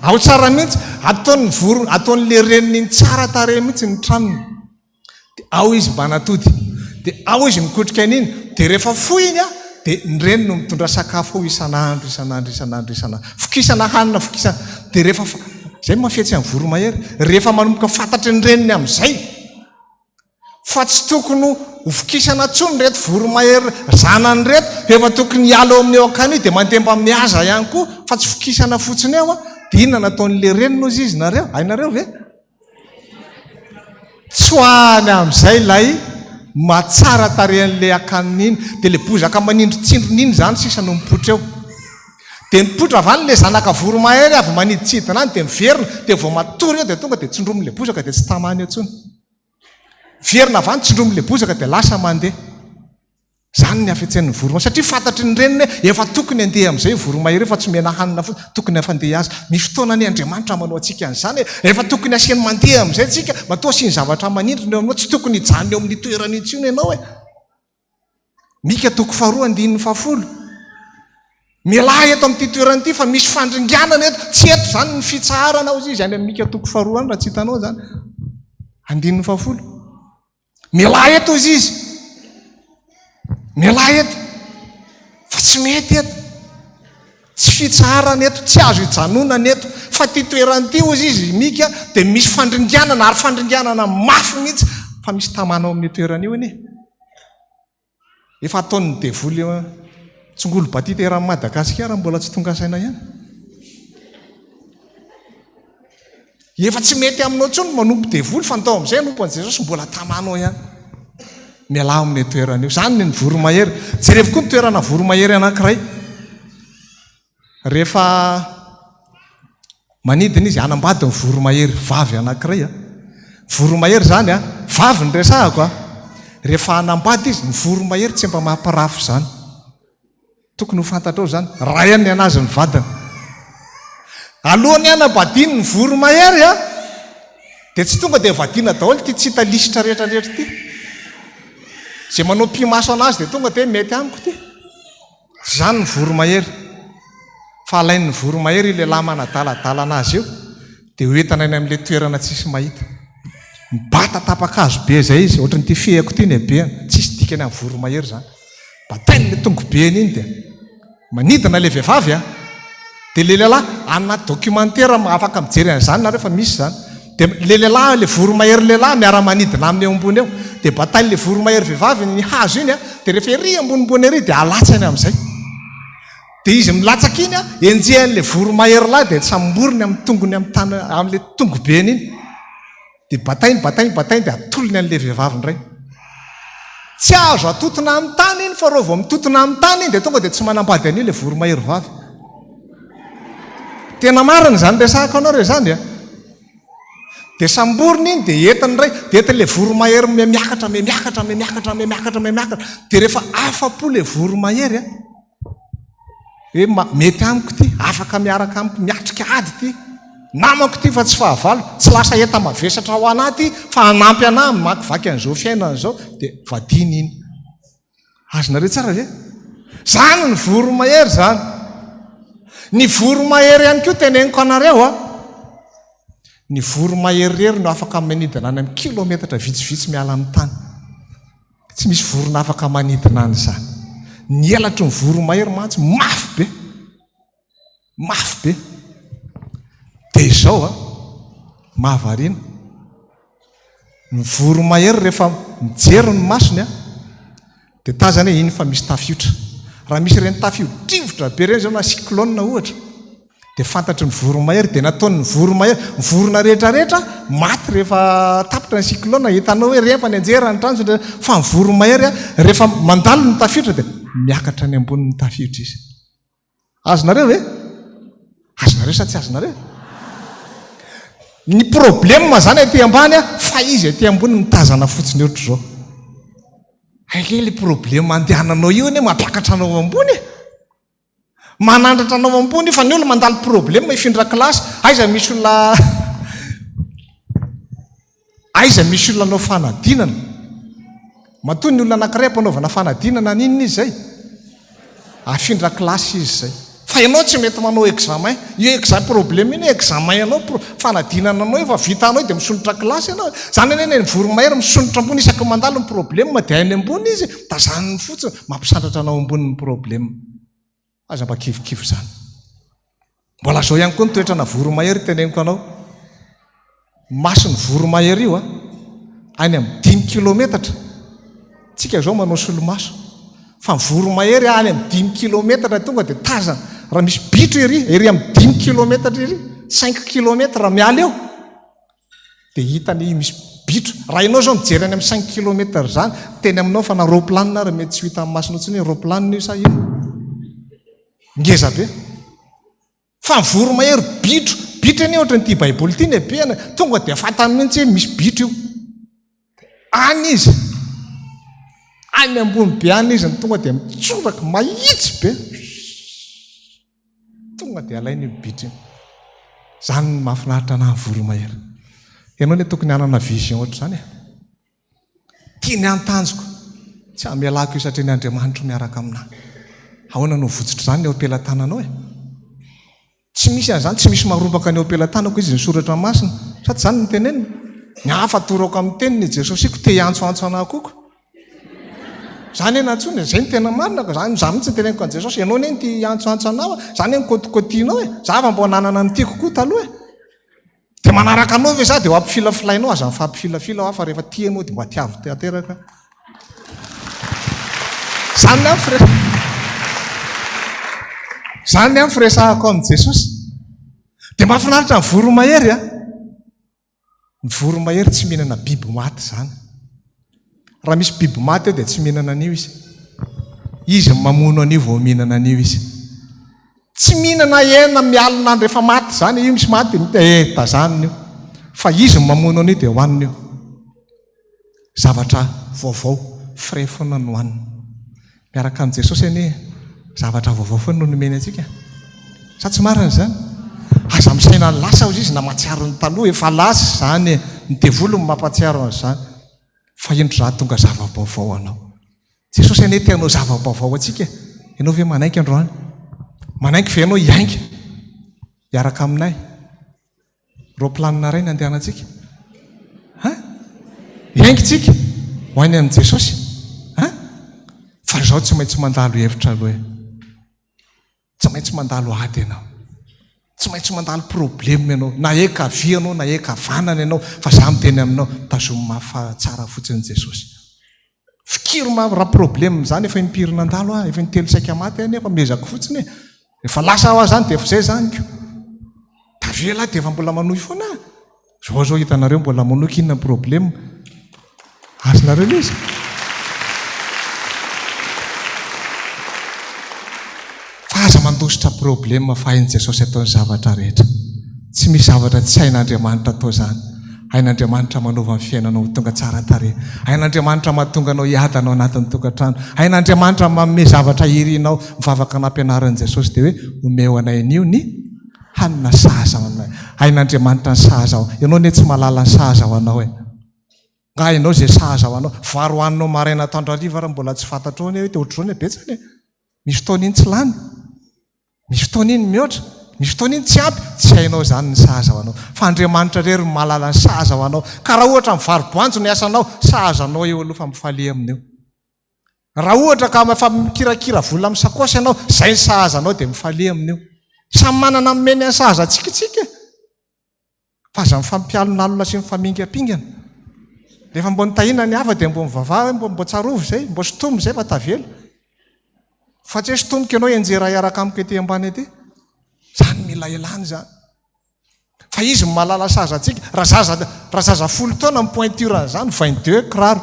ao tsara mihitsy ataon'le reniny tsara tare mihitsy ny tranony. Dia ao izy manatody dia ao izy mikotrika an'iny dia rehefa foy iny dia ny reny no mitondra sakafo ao isan'andro. Fokisana hanina fokisana. Dia rehefa zay mafetsy amin'ny voromahery. Rehefa manomboka fantatry ny reniny amin'izay fa tsy tokony ho fokisana tsony reto voromahery zanany reto. Rehefa tokony hiala ao amin'ny eo akany dia mandemba mihaza ihany koa fa tsy fokisana fotsiny eo dia inona nataon'le reniny ozy izy nareo? Hainareo ve? Tsoany amin'izay lay matsara tarehan'le akaniny dia le bozaka manindrotsindrony iny zany sisa no mipotra eo. Dia nipotra avy any le zanaka voromahery avy maniditsidina any dia miverina dia vao matory eo dia tonga dia tsindromin'le bozaka dia tsy tamany eo tsony. Verina avy any tsindromin'le bozaka dia lasa mandeha. Zany ny afetsen'ny voromahery satria fantatry ny reniny efa tokony andeha amin'izay voromahery efa tsy mena hanina fo tokony afandeha azy. Misy fotoana ny Andriamanitra manao antsika an'izany efa tokony asiany mandeha amin'izay tsika matoa asiany zavatra manindrina eo aminao tsy tokony hijanona eo amin'ny toerana intsony ianao Mika toko 2:10. Miala eto amin'ity toerana ity fa misy fandringanana eto tsy eto zany ny fitsarana ozy izy any amin'ny Mika toko 2 raha tsy hitanao zany 10:10. Miala eto izy izy miala eto fa tsy mety eto tsy fitsarana eto tsy azo hijanonana eto fa ty toerana ity ozy izy Mika dia misy fandringanana ary fandringanana mafy mihitsy fa misy tamanao amin'ny toerana io anie efa ataon'ny devoly tsongolo batita eran'ny Madagasikara mbola tsy tonga saina ihany efa tsy mety aminao tsony manompo devoly fa natao amin'izay nompon'i Jesosy mbola tamanao ihany miala amin'ny toerana io zany ny voromahery jerevy koa ny toerana voromahery anankiray rehefa manidina izy anambady ny voromahery vavy anankiray voromahery zany vavy ny resahako rehefa anambady izy ny voromahery tsy mba mahamparafo zany tokony ho fantatrao zany rayany anazy ny vadina alohany anambadiny ny voromahery dia tsy tonga dia vadina daholo ty tsy hita lisitra rehetrarehetra ty zay manao mpimaso anazy dia tonga dia mety amiko ty zany ny voromahery fa alain'ny voromahery lehilahy manadaladala anazy eo dia hoentana any amin'ilay toerana tsisy mahita mibata tapakazo be zay izy ohatran'ny ty fehako ty ny abeany tsisy dikany amin'ny voromahery zany batainy le tongobeany iny dia manidina le vehivavy dia le lehilahy anaty documentaire afaka mijery an'izany nareo fa misy zany dia le lehilahy le voromahery lehilahy miara-manidina amin'ny eo ambony eo dia batainy le voromahery vehivavy ny hazo iny dia rehefa ery ambonimbony ery dia alatsany amin'izay dia izy milatsaka iny enjehan'le voromahery lahy dia tsamborony amin'ny tongony amin'ny tany amin'le tongobeany iny dia batainy dia atolony an'le vehivavy ndray tsy azo atotona amin'ny tany iny fa reo vao mitotona amin'ny tany iny dia tonga dia tsy manambady an'io le voromahery vavy tena marina zany resahako anao re zany dia samborony iny dia entiny ray dia entin'le voromahery miakatra dia rehefa afa-po le voromahery hoe mety amiko ty afaka miaraka amiko miatrika ady ty namako ty fa tsy fahavalo tsy lasa eta mavesatra ao anaty fa anampy anahy makivaky an'izao fiainana zao dia vadiny iny azonareo tsara ve zany ny voromahery zany ny voromahery ihany koa teneniko anareo ny voromahery rery no afaka manidina any amin'ny kilometatra vitsivitsy miala amin'ny tany tsy misy vorona afaka manidina any zany ny elatry ny voromahery mantsy mafy be dia izao mahavariana ny voromahery rehefa mijery ny masony dia tazana iny fa misy tafiotra raha misy ireny tafio-drivotra be reny zao na cyclone ohatra dia fantatry ny voromahery dia nataony ny voromahery ny vorona rehetrarehetra maty rehefa tapitra ny cyclone hitanao hoe rehefa ny anjera ny trano fa ny voromahery rehefa mandalo ny tafiotra dia miakatra ny ambonin'ny tafiotra izy azonareo ve azonareo sa tsy azonareo ny problema zany aty ambany fa izy aty ambony mitazana fotsiny ohatr' zao aike le problema andehananao io ane mampiakatra anao ambony manandratra anao ambony fa ny olona mandalo problema ifindra klasy aiza misy olona anao fanadinana matoy ny olona anankiray ampanaovana fanadinana ninona izy zay afindra klasy izy zay fa ianao tsy mety manao examen io examen problème iny examen ianao fanadinana anao fa vita anao dia misonitra klasy ianao zany ane ny voromahery misonitra ambony isaky mandalo ny problème dia any ambony izy tazaniny fotsiny mampisandratra anao ambony ny problème aza mba kivokivo zany mbola zao ihany koa ny toetrana voromahery teneniko anao masony voromahery io any amin'ny 10 kilometatra tsika zao manao solomaso fa ny voromahery any amin'ny 10 kilometatra tonga dia tazana raha misy bitro ery amin'ny 10 kilometatra ery 5 kilometra miala eo dia hitany misy bitro raha ianao zao mijery any amin'ny 5 kilometra zany teny aminao fa na roplanina raha mety tsy hita amin'ny masonao tsiny hoe roplanina io sa ino ngeza be fa ny voromahery bitro eny ohatra nyity baiboly ity ny abeana tonga dia fatany mihitsy hoe misy bitro io any izy any ambony be any izy ny tonga dia mitsoraka mahitsy be tonga dia alainy bitry zany ny mahafinaritra na voromahery ianao le tokony hanana vision ohatra zany tia ny antanjoko tsy amelako io satria ny Andriamanitra miaraka aminahy ahoana no votsitra zany ny eo ampelantananao tsy misy an'izany tsy misy marombaka ny eo ampelantanako izy ny soratra masina sady zany ny tenenina ny hafa torako amin'ny teniny Jesosy ko te hiantsoantso anahy koko zany ena antsony zay ny tena marina ka zany za mihitsy ny teneniko an Jesosy ianao neny ty hiantsoantso anao zany ny kôtikôtinao zava mbo nanana ny tiako koa taloha dia manaraka anao ve za dia ho ampifilafilainao aza mifampifilafila aho fa rehefa tianao dia mba tiavo teateraka zany amin'ny firesahako amin'i Jesosy dia mahafinaritra ny voromahery ny voromahery tsy mihinana biby maty zany raha misy biby maty eo dia tsy mihinana an'io izy mamono an'io vao mihinana an'io izy tsy mihinana hena mialonandro efa maty zany io misy maty tazaniny io fa izy mamono an'io dia hohaniny io zavatra vaovao fray foana no hohaniny miaraka amin'i Jesosy any zavatra vaovao foana no nomeny antsika sa tsy marina zany aza misaina ny lasa ozy izy na matsiaro ny taloha efa lasa zany ny devolo ny mampatsiaro an'izany fa indro za tonga zava-baovao anao Jesosy ane tianao zava-baovao atsika ianao ve manaiky androany manaiky ve ianao hiainga hiaraka aminay roplanina ray ny andehanantsika hiaingy tsika ho any amin'i Jesosy fa zao tsy maintsy mandalo hevitra aloha tsy maintsy mandalo ady ianao tsy maintsy mandalo problème ianao na ekavy ianao na ekavanana ianao fa za miteny aminao tazomy mahafatsara fotsiny Jesosy fikiro raha problème zany efa impirina andalo efa nitelo saika maty any efa mezako fotsiny efa lasa aho zany dia efa zay zany ko tavela dia efa mbola manohy foana zao hitanareo mbola manohy inona ny problème azonareo le izy aza mandositra problème fa hain'i Jesosy ataony zavatra rehetra tsy misy zavatra tsy hain'Andriamanitra atao zany hain'Andriamanitra manaova ny fiainanao tonga tsara tarehy hain'Andriamanitra mahatonga anao hiady anao anatin'ny tokantrano hain'Andriamanitra manome zavatra irinao mivavaka anampianaran'i Jesosy dia hoe omeo anay an'io ny hanina sahaza ao anay hain'Andriamanitra ny sahaza ao ianao ne tsy malala ny sahaza ao anao nga hainao zay sahaza ao anao varo hoaninao maraina tandroariva raha mbola tsy fantatrao ne hoe te ohatr'izao ne betsany misy fotoan'iny tsy lany misy fotoan'iny mihoatra misy fotoan'iny tsy ampy tsy hainao zany ny sahaza ao anao fa Andriamanitra rery malala ny sahaza ao anao ka raha ohatra mivaroboanjo ny asanao sahazanao eo aloha fa mifalia amin'io raha ohatra ka fa mikirakira vola amin'ny sakosy ianao zay ny sahazanao dia mifalia amin'io samy manana mimeny ny sahaza tsikitsika fa aza mifampialonalona sy mifamingapingana rehefa mbo nitahina ny hafa dia mbo mivavaha mbo tsarovo zay mbo sotomy zay fa tavelo fa tsy hoe sotomika ianao enjera iaraka amiko ety ambany ety zany mila elany zany fa izy malala sahaza atsika raha zaza folo taona ny pointure zany 22 kiraro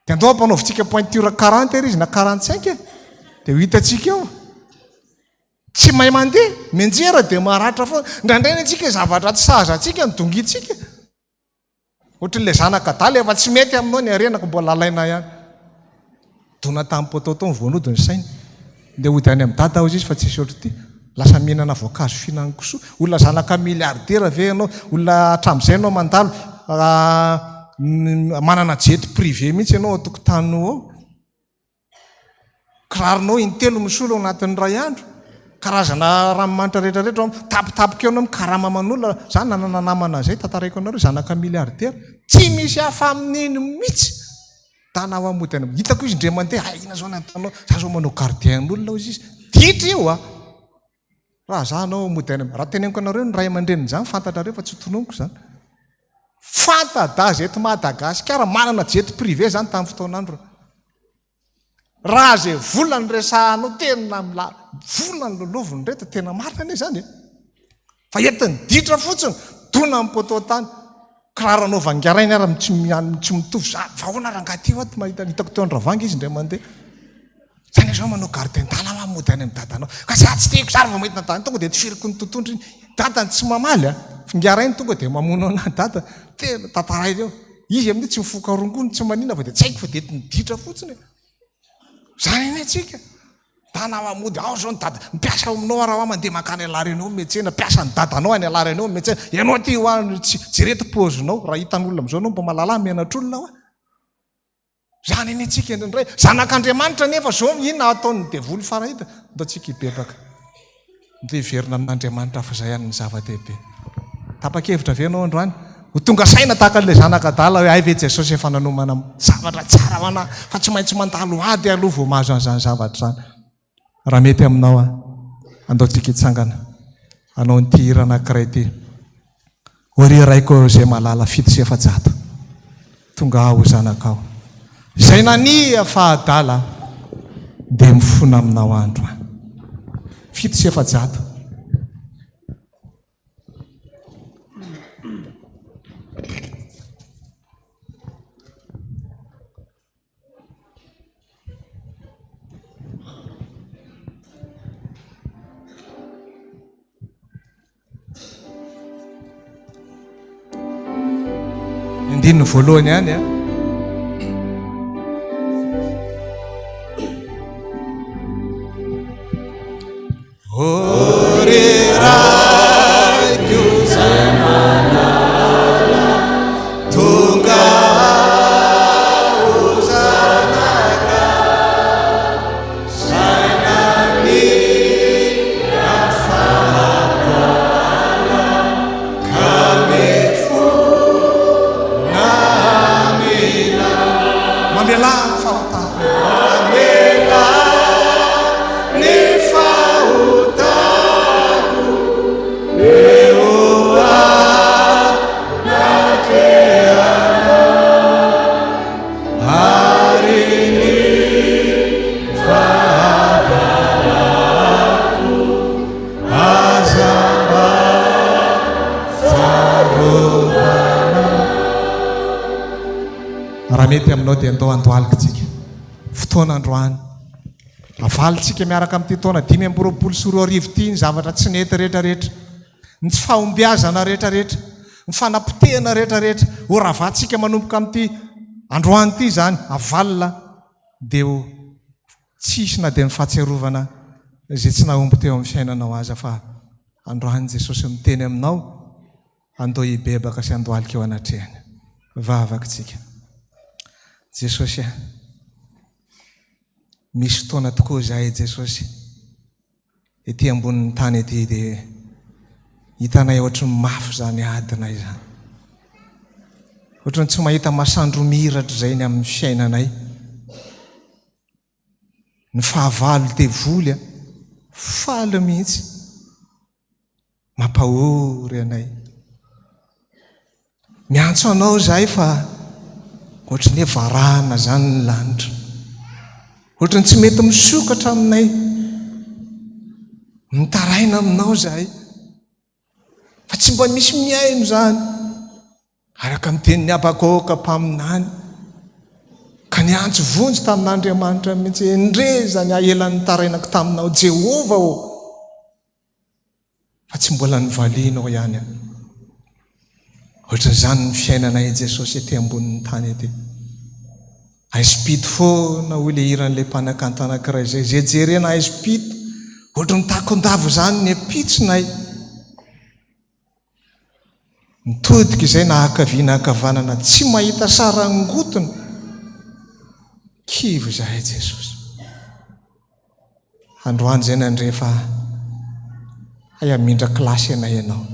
dia andao ampanaovitsika pointure 40 ery izy na 45 dia ho hitatsika eo tsy mahay mandeha menjera dia maratra foana ndraindray atsika zavatra tsy sahaza atsika ny dongitsika ohatran'ilay zanaka daly efa tsy mety aminao ny arenako mbola lalaina ihany dona tamin'ny pototo ny voanody ny sainy dia hody any amin'ny dada izy fa tsisy ohatry ty lasa mihinana voankazo fihinany kosoa olona zanaka miliardera ve ianao olona hatramin'izay ianao mandalo manana jety privé mihitsy ianao atokotanao ao kiraronao intelo misolo anatin'ny ray andro karazana ranomanitra rehetrarehetra tapitapika eo anao mikarama man'olona zany nanana namana zay tantaraiko anareo zanaka miliardera tsy misy hafa amin'iny mihitsy tanao amody any hitako izy ndre mandeha ina zao natanao za zao manao gardien'olona izy izy ditra io raha za anao mody any raha teneniko anareo ny ray aman-dreniny zany fantatrareo fa tsy tononiko zany fantadazy eto Madagasikara manana jety privé zany tamin'ny fotoanandro raha zay volany resahanao tena mila volany lolovony reta tena marina ane zany fa entiny ditra fotsiny dona amin'ny poto tany kiraro anao vangarainy ara tsy mitovy za vahoana rangaty ato mahita hitako teo andravanga izy ndray mandeha zany zao manao gardien-dala mamody any amin'ny dadanao ka za tsy teko sary vao mahita na dany tonga dia tifiriko ny tontondro iny dadany tsy mamaly fingarainy tonga dia mamono anahy dada tena tantaray reo izy amin'y tsy mifokarongony tsy manina fa dia tsy haiko fa dety niditra fotsiny zany iny atsika tanamody ao zao ny dada mipiasa aminao raha mandeha makany alarenao metsena piasa ny dadanao any alarenao metsena ianao ty hoany tsy rety pozinao raha hitan'olona am'izao anao mba malala mianatr'olona ho zany iny atsika indray zanak'Andriamanitra nefa zao inona ataony devoly farahita ndo atsika hibebaka ndo hiverina amin'Andriamanitra fa zay any ny zava-dehibe tapa-kevitra venao androany ho tonga saina tahaka an'ilay zanakadala hoe ay ve Jesosy efa nanomana zavatra tsara ho ana fa tsy maintsy mandalo ady aloha vao mahazo an'izany zavatra zany raha mety aminao andao tsika hitsangana anao nyty hira anankiray ty oria raiko zay malala 700 tonga aho zanakao zay nania fahadala dia mifona aminao andro 700 indininy voalohany any mety aminao dia andao andohalika tsika fotoana androany avalitsika miaraka amin'ity taona 524 ty ny zavatra tsy nety rehetrarehetra ny tsy fahombiazana rehetrarehetra ny fanapotehana rehetrarehetra ho ravatsika manomboka amin'ity androany ity zany avalina dia tsisy na dia ny fahatserovana zay tsy nahomby teo amin'ny fiainanao aza fa androany Jesosy miteny aminao andao hibebaka sy andohalika eo anatrehany vavaka tsika Jesosy misy fotoana tokoa zahay Jesosy ety ambonin'ny tany ety dia hitanay ohatry ny mafy zany adinay zany ohatry ny tsy mahita masandro miratra zay ny amin'ny fiainanay ny fahavalo devoly faly mihitsy mampahory anay miantso anao zahay fa ohatry ny varahana zany ny lanitra ohatry ny tsy mety misokatra aminay mitaraina aminao zahay fa tsy mba misy miaino zany araka miteniny abakoka mpaminany ka niantso vonjy tamin'Andriamanitra mihitsy endre zany aelan'ny tarainako taminao Jehova fa tsy mbola nivalinao ihany ohatran'izany ny fiainanay Jesosy ety ambonin'ny tany ety aispito foana ho le hiran'ilay mpanakanto anankiray zay zay jerena aispito ohatry ny takondavo zany ny apitsinay mitodika izay nahakaviana hakavanana tsy mahita sara ngotona kivo zahay Jesosy androany zay nandrefa hay amindra kilasy anay ianao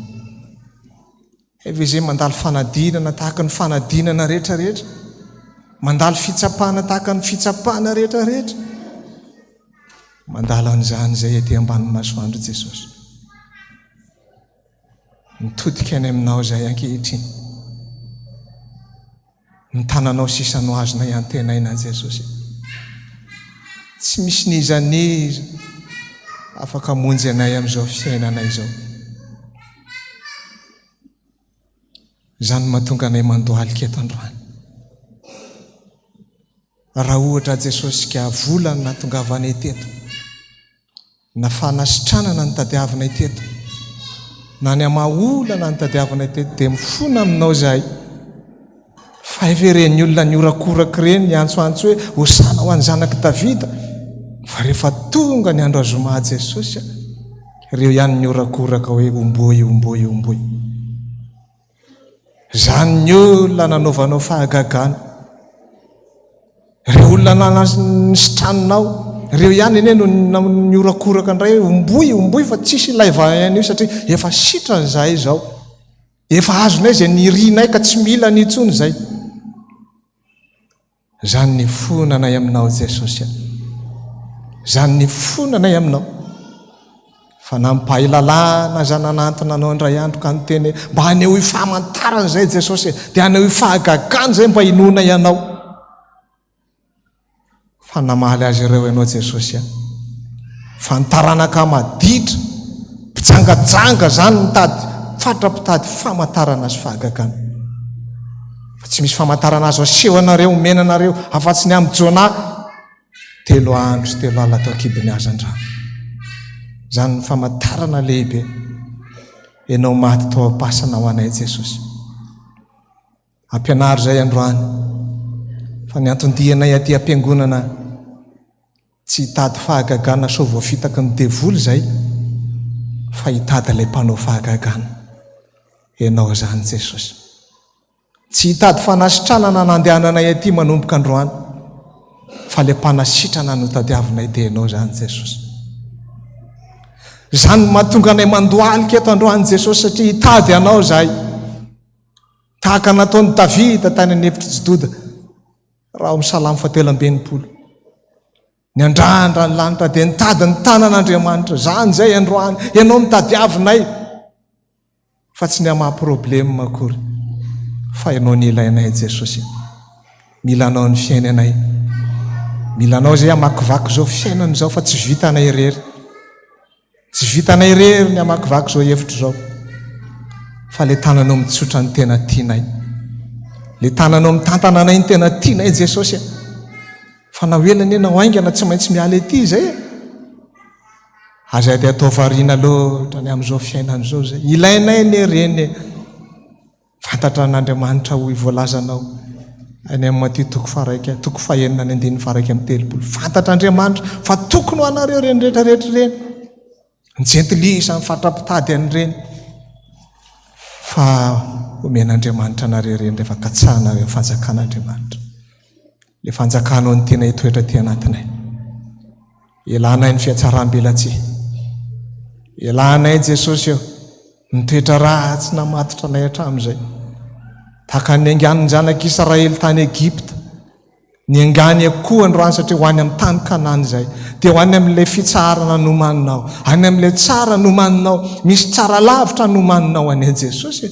eve zay mandalo fanadinana tahaka ny fanadinana rehetrarehetra mandalo fitsapahana tahaka ny fitsapahana rehetrarehetra mandalo an'izany zay ety ambanin'ny masoandro Jesosy mitodika any aminao zay ankehitriny ny tananao sisano azona iantenaina Jesosy tsy misy nizaniza afaka monjy anay amin'izao fiainanay zao zany mahatonga anay mandohalika eto androany raha ohatra Jesosy ka volana na tongavanay teto na fanasitranana ny tadiavinay teto na ny amaolana ny tadiavinay teto dia mifona aminao zahay fa everen'ny olona nyorakoraka reny ny antsoantso hoe hosana ho any zanaky davida fa rehefa tonga ny andro azoma Jesosy ireo ihany nyorakoraka hoe omboy omboy omboy. Zany ny olona nanaovanao fahagagana, ireo olona nisitranonao, ireo ihany ene no nyorakoraka ndray omboy omboy fa tsisy laivahany io satria efa sitrany zay zao, efa azonay zay nirinay ka tsy mila nitsony zay. Zany ny fonanay aminao Jesosy, zany ny fonanay aminao fa nampahay lalàna za nanantona anao andray andro ka nyteny mba haneho ifahamantarana zay Jesosy, dia haneho ifahagagana zay mba hinona ianao. Fa namaly azy ireo ianao Jesosy, fantaranaka maditra mpitsangajanga zany mitady fatrapitady famantarana azy fahagagana. Fa tsy misy famantarana azy aseho anareo omena anareo afa-tsy ny amin'ny jona 3 andro sy 3 alina tao akibony azy andrano. Zany ny famantarana lehibe ianao maty tao am-pasana ho anay Jesosy. Ampianary zay androany fa ny antondianay aty am-piangonana tsy hitady fahagagana so voafitaky ny devoly zay, fa hitady ilay mpanao fahagagana ianao zany Jesosy. Tsy hitady fanasitranana nandehananay aty manomboka androany, fa ilay mpanasitrana no tadiavinay dia ianao zany Jesosy. Zany mahatonga anay mandoalika eto androany Jesosy satria hitady anao zay, tahaka nataony Davida tany an'efitra Jidoda raha amin'ny Salamo 120. Ny andrandra ny lanitra dia nitady ny tanan'Andriamanitra. Zany zay androany ianao mitadiavinay, fa tsy ny hamaha problema akory, fa ianao ny ilainay Jesosy. Milanao ny fiainanay, milanao zay hamakivaky zao fiainana zao, fa tsy vitanay irery, tsy vitanay irery ny hamakivaky zao hevitra zao, fa le tananao mitsotra ny tena tianay, le tananao mitantana anay ny tena tianay Jesosy. Fa na hoelany na hoaingana tsy maintsy miala ety zay, azay dia atao variana loatra ny amin'izao fiainana zao zay. Ilainay ne reny, fantatra n'Andriamanitra ho voalazanao any amin'ny Maty 2:1-9:30. Fantatra Andriamanitra fa tokony ho anareo reny rehetrarehetra reny, nijentilisa ny fatrapitady an'ireny, fa omen'Andriamanitra anareo reny rehefa katsahanareo ny fanjakan'Andriamanitra. Le fanjakanao ny tena hitoetra ty anatinay. Elanay ny fiatsaram-belatsy, elanay Jesosy eo nitoetra ratsy namatotra anay hatramin'izay, tahaka ny angany ny zanak'Israely tany Egypta, ny angany akoho androany satria ho any amin'ny tany Kanana zay, dia ho any amin'ilay fitsarana nomaninao, any amin'ilay tsara nomaninao, misy tsara lavitra nomaninao any Jesosy.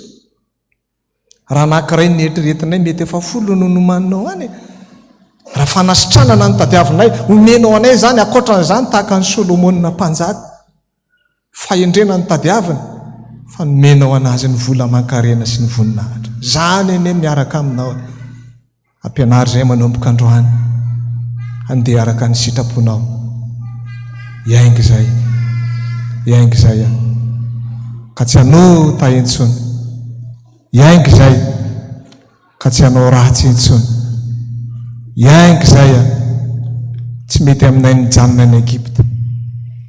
Raha anankiray ny eritreretinay mety efa 10 no nomaninao any, raha fanasitranana ny tadiavinay omenao anay zany akoatran'izany tahaka ny Solomona mpanjaka, fahendrena ny tadiavina fa nomenao anazy ny vola mankarena sy ny voninahitra. Zany ene miaraka aminao, ampianary zay manomboka androany andeha araka ny sitraponao. Iaingy zay, iaingy zay ka tsy hanao tahentsony, iaingy zay ka tsy hanao ratsy intsony, iaingy zay tsy mety aminay ny janona ny Egypta,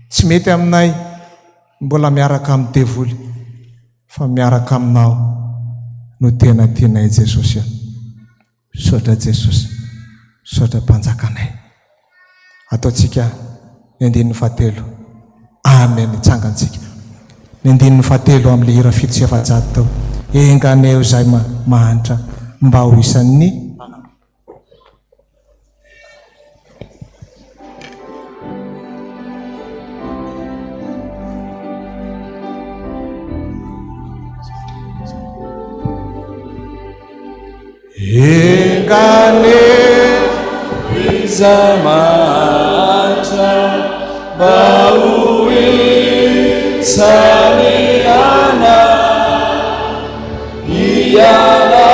tsy mety aminay mbola miaraka amin'ny devoly, fa miaraka aminao no tena tianay Jesosy. Sotra Jesosy, sotra mpanjakanay. Ataotsika ny 9:7. Amen. Itsangantsika ny 9:7 amin'ny hira 700 tao. Enganeo zay mahantra mba ho isan'ny engane izamatra baui saniana iana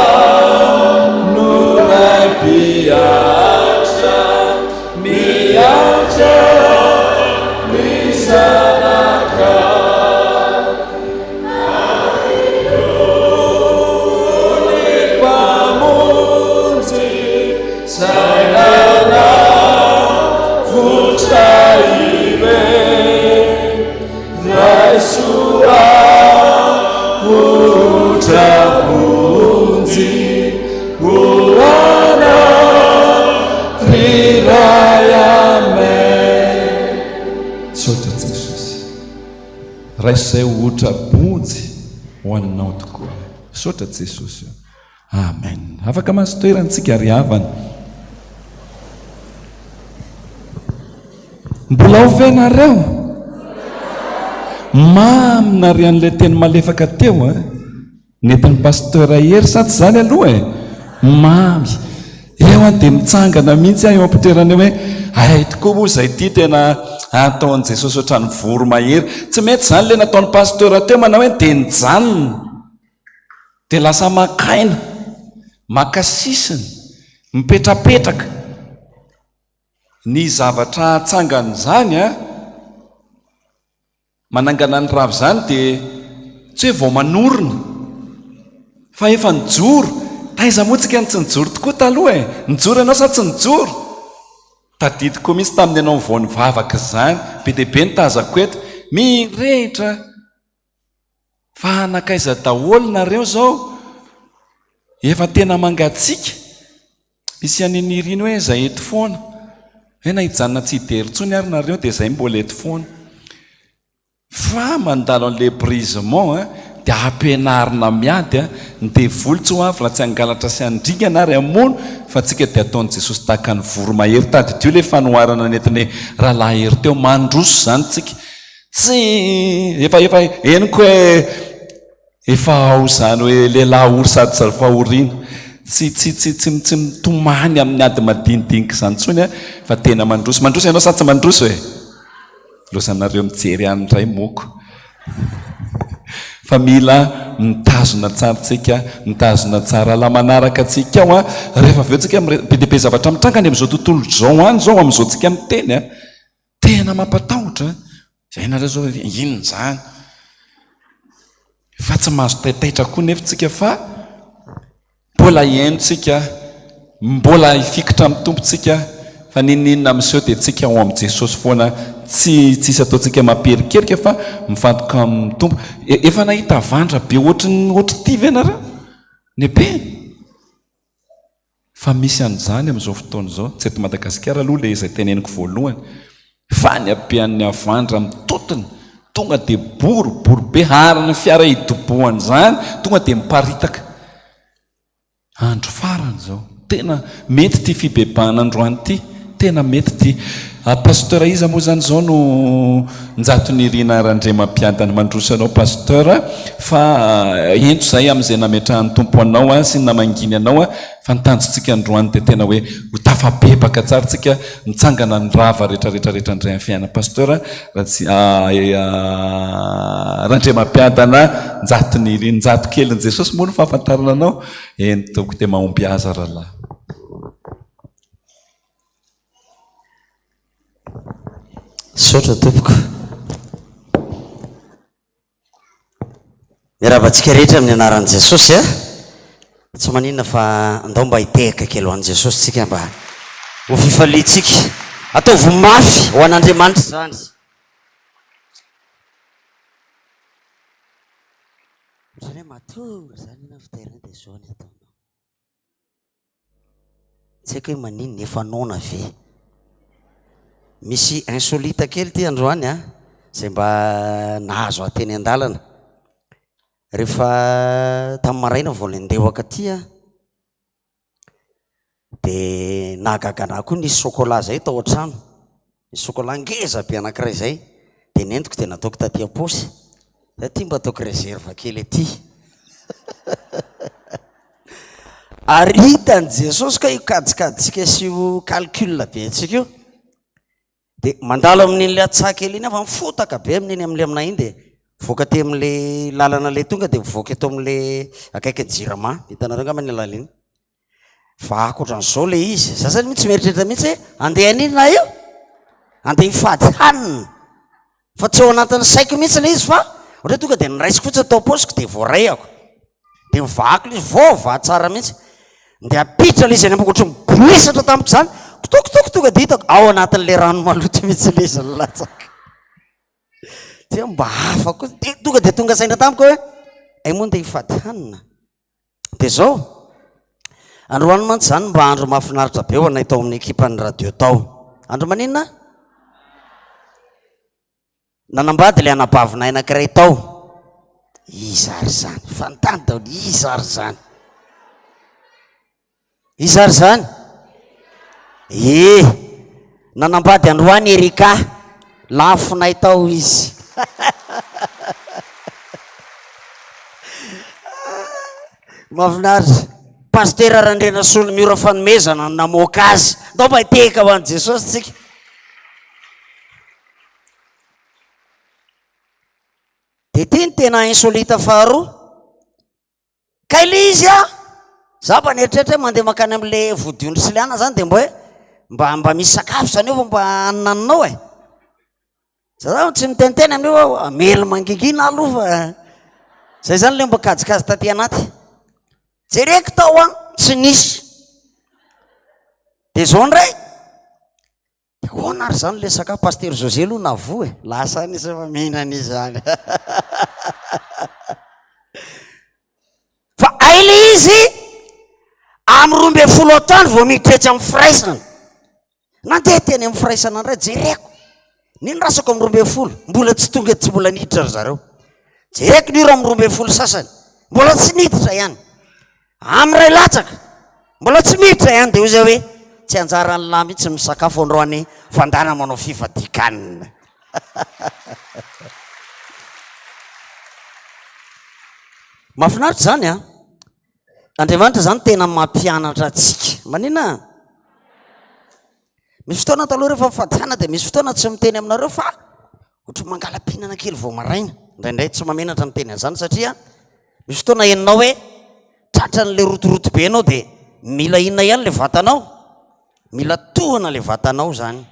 nurai piatra miatra misanaka Pamu Sotra Jesosy raisy izay ohatra bonjy ho aninao tokoa. Sotra Jesosy. Amen. Afaka mahazo toerantsika ry havana. Mbola ovenareo mamina an'ilay teny malefaka teo nentin'ny pasteur hery sa tsy zany aloha mamy eo dia mitsangana mihitsy eo ampitoerana hoe ay tokoa moa izay ty tena ataon'i Jesosy ohatrany voro mahery. Tsy mety zany le nataon'ny pasteur teo manao hoe dia nijanona dia lasa makaina makasisiny mipetrapetraka ny zavatra tsangany zany manangana ny ravo zany dia tsy hoe vao manorina fa efa nijoro. Taiza motsika ny tsy nijoro tokoa taloha nijoro ianao sa tsy nijoro? Tadidiko misy tamin'ny ianao vao nivavaka zany be dia be ny tazako eto mirehitra fa anakaiza daholo nareo zao efa tena mangatsika misy aniniriny hoe zay eto foana hoe na hijanona tsy hidery-tsony ary nareo dia zay mbola eto foana fa mandalo an'le brisement dia ampianarina miady ny devolo tsy ho avy raha tsy hangalatra sy handringana ary amono fa tsika dia ataon'i Jesosy tahaka ny voro mahery tadidio le fanoharana netiny raha lahery teo mandroso zany tsika tsy efa eniko hoe efa ao zany hoe lehilahy ory sady zary fahoriana tsy mitomany amin'ny ady madinidinika zany tsony fa tena mandroso ianao sa tsy mandroso losanareo mijery anydray moko fa mila mitazona tsara tsika mitazona tsara la manaraka atsika ao rehefa aveo tsika be dia be zavatra mitrangany amin'izao tontolo zao any zao amin'izao tsika miteny tena mampatahotra zay nareo zao inona zany fa tsy mahazo taitaitra koa nefa tsika fa mbola iainotsika mbola ifikitra amin'ny tompontsika fa nininona amin'izao dia tsika ao amin'i Jesosy foana tsisy ataontsika mamperikerika fa mifantoka amin'ny tompo. Efa nahita vandra be ohatry ty ve nareo ny be fa misy an'izany amin'izao fotoana izao tsy eto Madagasikara aloha le izay teneniko voalohany fa ny abean'ny avandra mitotony tonga dia boribe harany fiara hidobohany zany tonga dia miparitaka andro farany zao tena mety ty fibebahana androany ty tena mety ty pasteur iza moa zany zao no njatony irina randremampiadany mandroso anao pasteur fa ento zay amin'izay nametrahany tompo anao sy namanginy anao fa nitanjotsika androany dia tena hoe ho tafabebaka tsara tsika mitsangana ny rava rehetrarehetrarehetra andray amin'ny fiaina pasteur randremampiadana njatony iriny njato kelin' Jesosy moa no fahafantarana anao entoko dia mahomby aza rahalahy. Sotra tompoko miarabantsika rehetra amin'ny anaran'i Jesosy tsy maninona fa andao mba hitehaka kely ho an'i Jesosy tsika mba ho fifalitsika ataovy mafy ho an'Andriamanitra zany zany hoe matory zany na fiterana dia zao ny ataonao tsy haiko hoe maninona efa nona ve misy insolita kely ty androany zay mba nahazo ateny an-dalana rehefa tamin'ny maraina vao nandehako aty dia nahagagana koa nisy chocolat zay tao an-trano nisy chocolat ngeza be anankiray zay dia nentiko dia nataoko taty am-posy ty mba ataoko réserve kely aty ary hitany Jesosy ka io kajikajitsika sy io calcul be atsika io dia mandalo amin'in'le atsaha kely iny fa mifotaka be amin'iny amin'le aminay iny dia voaka ty amin'le lalana le tonga dia voaka eto amin'le akaiky ny jirama hitanareo ngamba ny lala iny fa akoatran'izao le izy sasany mihitsy mieritreritra mihitsy hoe andeha an'iny na io andeha hifady hanina fa tsy ao anatin'ny saiko mihitsy le izy fa ohatra tonga dia niraisiko fotsy atao posiko dia voarayako dia mivako le izy voava tsara mihitsy dia apitra le izy any ambokotra mibolisatra tamiko zany kotokotoko tonga dia hitako ao anatin'le rano maloto mihitsy le izy ny latsaka dia mba hafa koa tonga dia tonga saina tamiko hoe ay moa ndeha hifady hanina dia zao androany mantsy zany mba andro mahafinaritra be ho anay tao amin'ny ekipany radio tao andro maninona nanambady le anabavinay anankiray tao izary zany fantany tao izary zany izary zany nanambady androany erika lafinay tao izy mahafinaritra pasteur Randrena Solo miora fanomezana namoaka azy dao mba teka ho an'i Jesosy tsika dia ty ny tena insolita faharoa ka ile izy za mba nieritreritra mandeha makany amin'le vodiondry siliana zany dia mba hoe mba misy sakafo zany eo mba ananinao za tsy miteniteny amin'io amelo mangigina aloha fa zay zany le mba kajikazy taty anaty jereko tao tsy nisy dia zao ndray hoana ary zany le sakafo pasteur José aloha navo lasa nisy fa mihinana izy zany fa aile izy amin'ny 12 taona vao miditretra amin'ny firaisana nandeha teny amin'ny firaisana ndray jereko nino rasako amin'ny 12 mbola tsy tonga tsy mbola niditra ry zareo jereko niro amin'ny 12 sasany mbola tsy niditra ihany amin'ny ray latsaka mbola tsy miditra ihany dia ozy hoe tsy anjarany lahy mihitsy misakafo androany fandana manao fifadian-kanina mahafinaritra zany Andriamanitra zany tena mampianatra atsika manina misy fotoana taloha rehefa mifadiana dia misy fotoana tsy miteny aminareo fa ohatra mangala-pihinana kely vao maraina indraindray tsy mamenatra miteny an'izany satria misy fotoana eninao hoe tratra n'le rotoroto be anao dia mila inona ihany le vatanao mila tohana le vatanao zany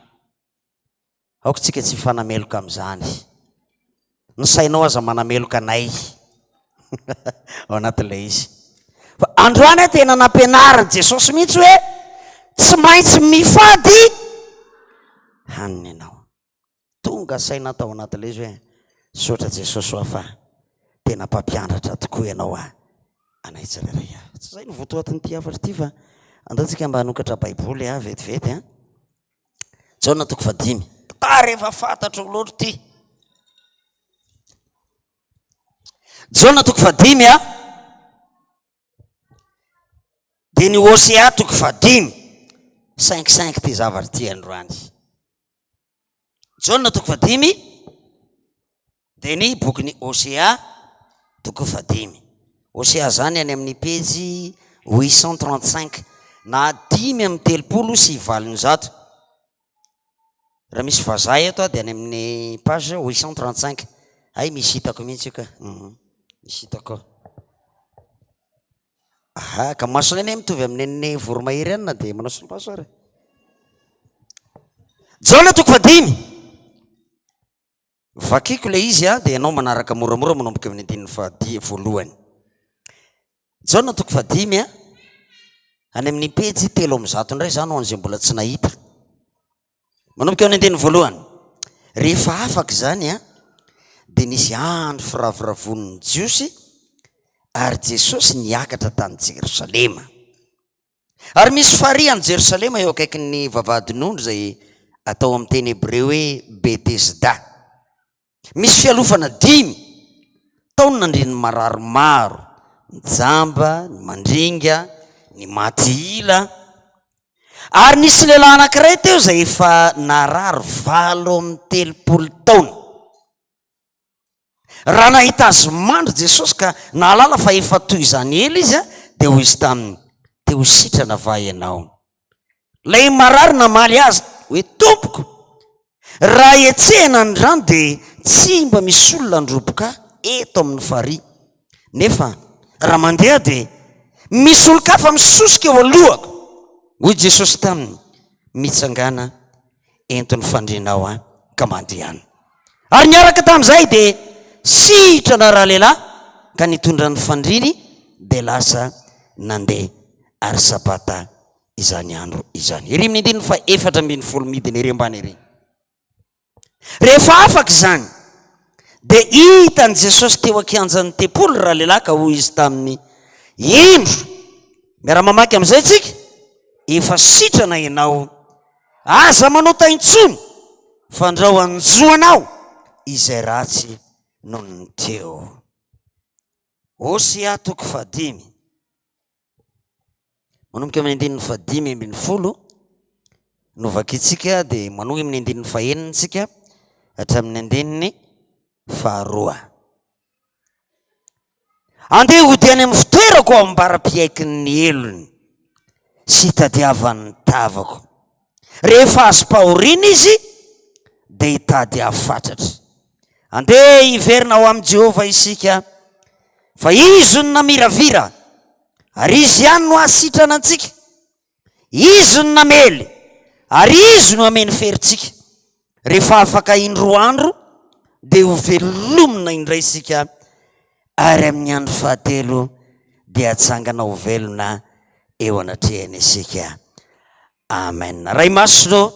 aoko tsika tsy fanameloka amin'izany ny sainao aza manameloka anay ao anatin'ilay izy fa androany tena nampianariny Jesosy mihitsy hoe tsy maintsy mifady hanina ianao tonga saina tao anatin'ilay izy hoe sotra Jesosy hoa fa tena mpampianatra tokoa ianao anay tsirairay tsy zay ny votoatiny ty afatra ty fa andatsika mba hanokatra baiboly vetivety Jaona 5 rehefa fantatro loatra ty Jaona 5 dia ny Osea 5 ty zavatra ty androany Jaona 5 dia ny bokyny Osea 5 Osea zany any amin'ny pejy 835 na 5:390 raha misy vazaha eto dia any amin'ny page 835 ay misy hitako mihitsy io ka misy hitako ka masony any mitovy amin'ny voromahery any na dia manao solomaso ary Jaona 5 vakiko le izy dia ianao manaraka moramora manomboka amin'ny 1 Jaona 5 any amin'ny pejy 300 indray zany ho an'izay mbola tsy nahita manomboka amin'ny 1 rehefa afaka zany dia nisy andro firavoravon'ny Jiosy ary Jesosy niakatra tany Jerosalema ary misy fariany Jerosalema eo akaiky ny vavahadin'ondry zay atao amin'ny teny hebreo hoe Betesda misy fialofana 5 taony nandriny mararomaro ny jamba ny mandringa ny maty ila ary nisy lehilahy anankiray teo zay efa narary 7 taona raha nahita azy mandro Jesosy ka nahalala fa efa toy izany ela izy dia hoy izy taminy te ho sitrana va ianao lay marary namaly azy hoe tompoko raha etsehana ny rano dia tsy mba misy olona androboka eto amin'ny farihy nefa raha mandeha dia misy olo-kafa misosika eo alohako hoy Jesosy taminy mitsangana entony fandrinao ka mandehana ary niaraka tamin'izay dia sitrana raha lehilahy ka nitondra ny fandriny dia lasa nandeha ary sabata izany andro izany ery amin'ny 4 midiny ery ambany ery rehefa afaka izany dia hitany jesosy teo akianjan'ny tempolo raha lehilahy ka hoy izy tamin'ny indro miara-mamaky amin'izay tsika efa sitrana ianao aza manao taintsony fandrao anjoanao izay ratsy noho ny teo. Hosea 5 manomboka amin'ny 5:10 novakitsika dia manohy amin'ny 9 tsika hatramin'ny 2. Andeha hodiany amin'ny fitoerako ao ambara-piaiky ny elony sy hitadiavan'ny tavako. Rehefa azo pahoriana izy dia hitady hafatratra. Andeha hiverina ao amin'i Jehovah isika, fa izy no namiravira ary izy ihany no hasitrana antsika. Izy no namely ary izy no ameny ferintsika. Rehefa afaka indroa andro dia ho velomina indray isika, ary amin'ny andro fahatelo dia hatsangana ho velona eo anatrehany isika. Amen. Ray masino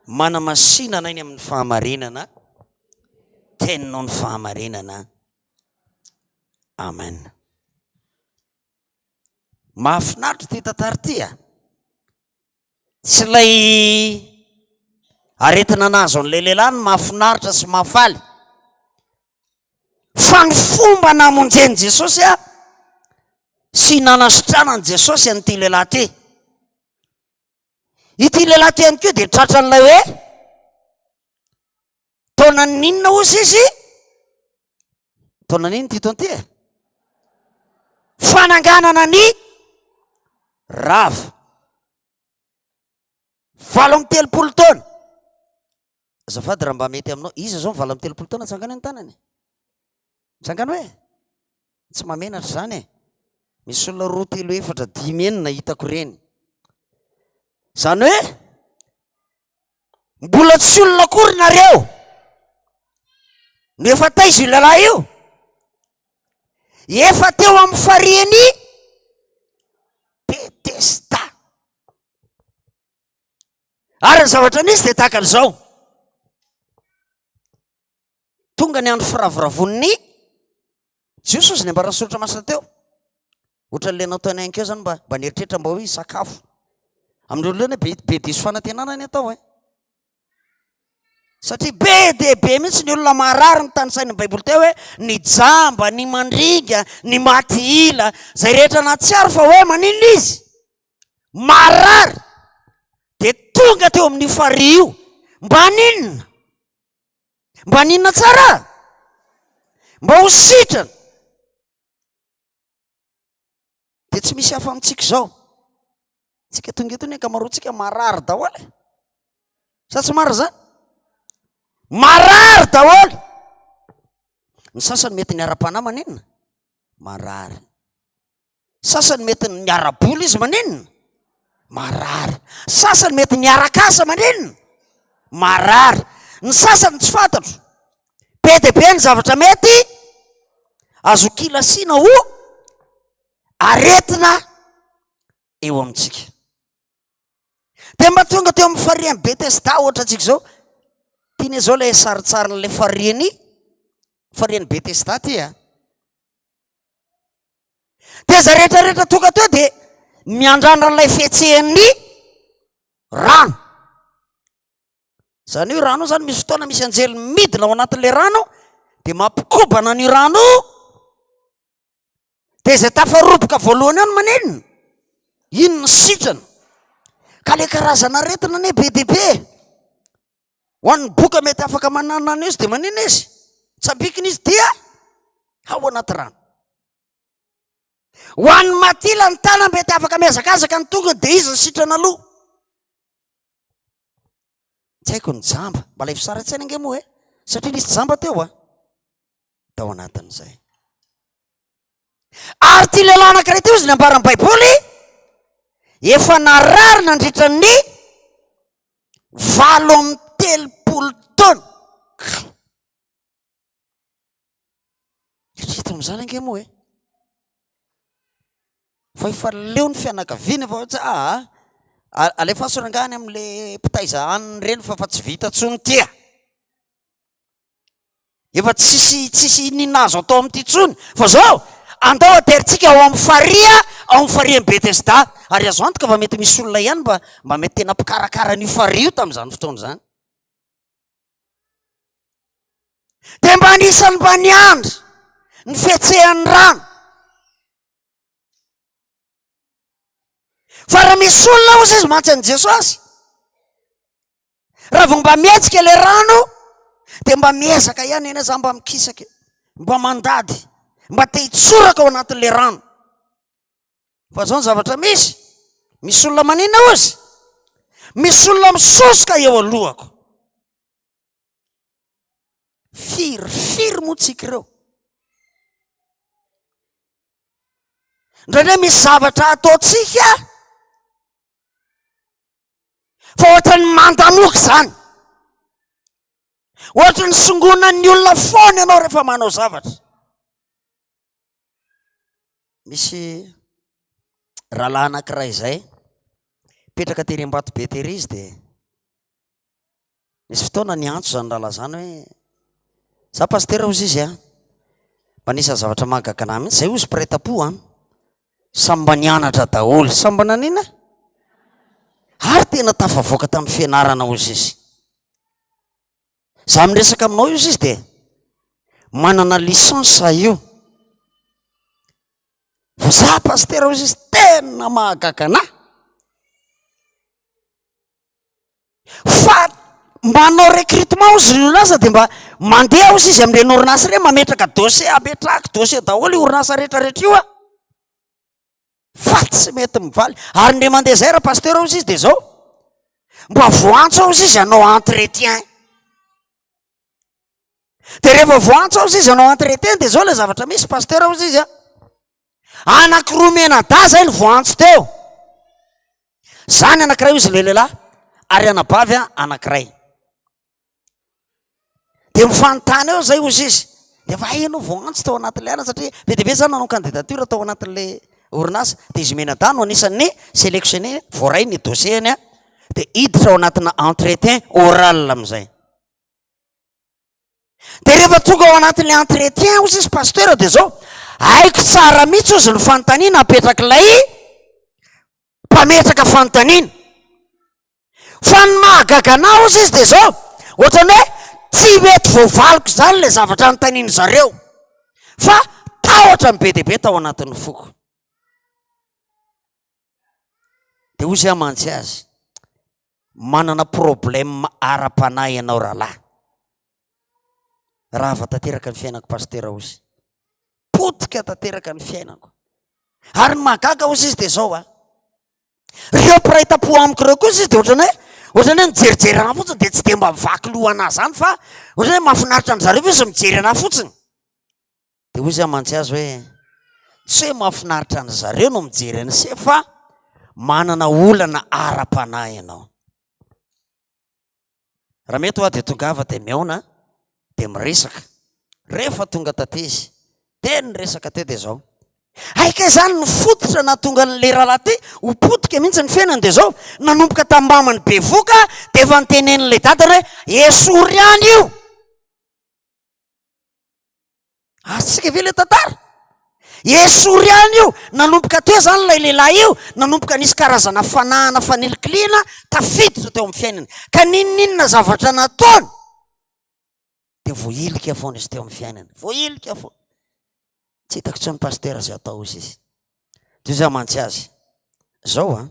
manamasinana iny amin'ny fahamarinana, teninao ny fahamarinana. Amen. Mahafinaritra ty tantara ty a. Tsy lay aretina anazy an'ilay lehilahy ny mahafinaritra sy mahafaly, fa ny fomba namonjeny Jesosy a sy nanasitranany Jesosy an'ity lehilahy ty. Ity lehilahy ty ihany koa dia tratran'ilay hoe taona ninona ozy izy? Taona ninona ty taona ty e? Fananganana ny rava 80 taona. Azafady raha mba mety aminao, iza zao 80 taona tsangana ny tanany? Tsangana hoe tsy mamenatra zany e. Misy olona 2, 3, 4, 5 enina hitako reny. Zany hoe mbola tsy olona akory nareo no efa taizy io lehilahy io, efa teo amin'ny fariany Betesda. Ary ny zavatra nisy dia tahaka an'izao. Tonga ny andro firavoravon'ny Jesosy ny ambarasoratra masina teo. Ohatran'ilay nataony hankeo zany mba nieritreritra mba hoe sakafo. Amin'ireo lena be diso fanantenana ny atao e. Satria be dia be mihitsy ny olona marary ny tanysain'ny Baiboly teo hoe ny jamba, ny mandringa, ny maty ila, zay rehetra natsiaro fa hoe maninona izy? Marary. Dia tonga teo amin'ny fario. Mba ninona? Mba ninona tsara? Mba ho sitrana. Dia tsy misy hafa amintsika izao. Tsika tonga eto ny ankamaroantsika marary daholo. Sa tsy marary zany? Marary daholo. Ny sasany mety niara-panahy maninona? Marary. Sasany mety niara-bola izy maninona? Marary. Sasany mety niara-kasa maninona? Marary. Ny sasany tsy fantatro. Be dia be ny zavatra mety azo kilasiana ho aretina eo amintsika. Dia mba tonga teo amin'ny fariany Betesda ohatra antsika izao. Tiany izao ilay saritsariny fariany Betesda ty a. Dia za rehetrarehetra tonga teo dia miandrandra ilay fietsehan'ny rano. Zany io rano zany misy fotoana misy anjely midina ao anatin'ilay rano dia mampikobana ny rano. Dia izay tafaroboka voalohany any maninona? Iny ny sitrana. Ka ilay karazana aretina anie be dia be. Ho an'ny boka mety afaka mananana izy dia maninona izy? Tsabikina izy dia ao anaty rano. Ho an'ny matila ny tana mety afaka miazakazaka ny tonga dia izy ny sitrana aloha. Tsy haiko ny jamba, mba ilay fisaratsana ange moa e, satria nisy jamba teo a. Tao anatin'izay. Ary ty lehilahy anankiray teo izy ny ambaran'ny Baiboly, efa narary nandritra ny 80 taona. Hita amin'izany ange moa e. Fa efa leo ny fianakaviana fa hoe alefa sorangany amin'ilay mpitaiza haniny reny fa tsy vita tsony tia. efa tsisy ninazo atao amin'ity tsony fa zao andao ateritsika ao amin'ny faria ao amin'ny farian'ny Betesda ary azo antoka fa mety misy olona ihany mba mety tena mpikarakara ny faria io tamin'izany fotoana zany de mba anisany mba niandry ny fietsehan'ny rano fa raha misy olona ozy izy mantsy an'i Jesosy raha vo mba mietsika le rano de mba miezaka ihany eny za mba mikisaka mba mandady mba te hitsoraka ao anatin'le rano fa zao ny zavatra misy olona manina ozy misy olona misosoka eo alohako firy motsika ireo ndraindray misy zavatra ataotsika fa ohatra ny mandanoky zany ohatra ny songonan'ny olona foana ianao rehefa manao zavatra misy rahalahy anankiray izay petraka tery ambato be tery izy de misy fotoana ny antso zany rahalahy zany hoe za pastera ozy izy mba nisy zavatra mahagaga mihitsy zay ozy mpiretam-po samy mba nianatra daholo samy mba nanina ary tena tafavoaka tamin'ny fianarana ozy izy za miresaka aminao izy izy de manana lisansa io fa za pastera ozy izy tena mahagaga fa manao recrutement ozy ny orinasa de mba mandeha ozy izy am'reny orinasa re mametraka dossier ametraka dossier daholo orinasa rehetrarehetra io fa tsy mety mivaly ary nde mandeha zay raha pastera ozy izy de zao mba voantso ozy izy anao entretien de rehefa voantso ozy izy anao entretien de zao le zavatra misy pastera ozy izy anakiroa mena-da zay ny voantso teo zany anakiray ozy le lehilahy ary anabavy anakiray de mifanontany eo zay ozy izy de fa enao voantso tao anatin'le ana satria be de be zany nanao candidature tao anatin'le orinasa de izy mena-da no anisan'ny sélectionné voaray ny dossieny de hiditra ao anatina entretien oral am'izay de rehefa tonga ao anatin'le entretien ozy izy pastera de zao haiko tsara mihitsy ozy ny fanontaniana apetrak'ilay mpametraka fanontaniana fa ny mahagagana ozy izy de zao ohatrany hoe tsy mety voavaliko zany le zavatra anontaniany zareo fa tahotra ny be de be tao anatin'ny foko de ozy amantsy azy manana problème ara-panahy ianao rahalahy raha va tanteraka ny fiainako pastera ozy potika tanteraka ny fiainako ary ny mahagaga ozy izy de zao reo mpiray-tam-po amiko reo koa izy de ohatrany hoe mijerijery ana fotsiny de tsy de mba mivaky lohana zany fa ohatrany hoe mahafinaritra ny zareo fa izy mijery ana fotsiny de ozy amantsy azy hoe tsy hoe mahafinaritra ny zareo no mijery an'se fa manana olana ara-panahy ianao raha mety ho a de tongava de meona de miresaka rehefa tonga tate izy de ny resaka teo de zao aika zany ny fototra na tonga n'le rahalahy ty ho potika mihitsy ny fiainany de zao nanomboka tambamany be voka de efa nitenen'le dadany hoe esory any io atsika ve le tantara esory any io nanomboka teo zany lay lehilahy io nanomboka nisy karazana fanahana fanilikiliana tafiditra teo amin'ny fiainany ka ninninona zavatra nataony de voailika foana izy teo amin'ny fiainany voailika foana tsy hitako tsy ny pastera zay atao izy izy de izy amantsy azy zao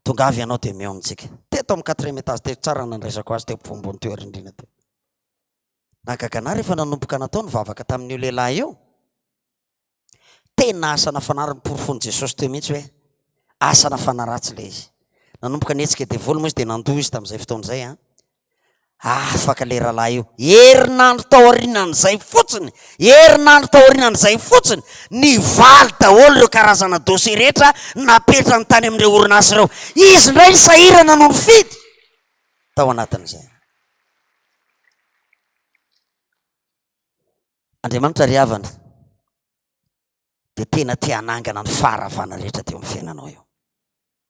tongavy ianao de meo amintsika teto amin'ny 4e étage teo tsara nandresako azy teo mpombony teo arindrina teo nagagana rehefa nanomboka natao ny vavaka tamin'io lehilahy io tena asana fanariny porofony Jesosy teo mihitsy hoe asana fanaratsy le izy nanomboka nietsika devolo moa izy de nandoha izy tamin'izay fotoana zay afaka le rahalahy io herinandro taorinan'izay fotsiny herinandro taorinan'izay fotsiny ny valy daholo ireo karazana dossier rehetra napetra ny tany amin'ireo orinasa ireo izy ndray ny sahirana no mifidy tao anatin'izay Andriamanitra ry havana de tena te hanangana ny faharavana rehetra teo amin'ny fiainanao io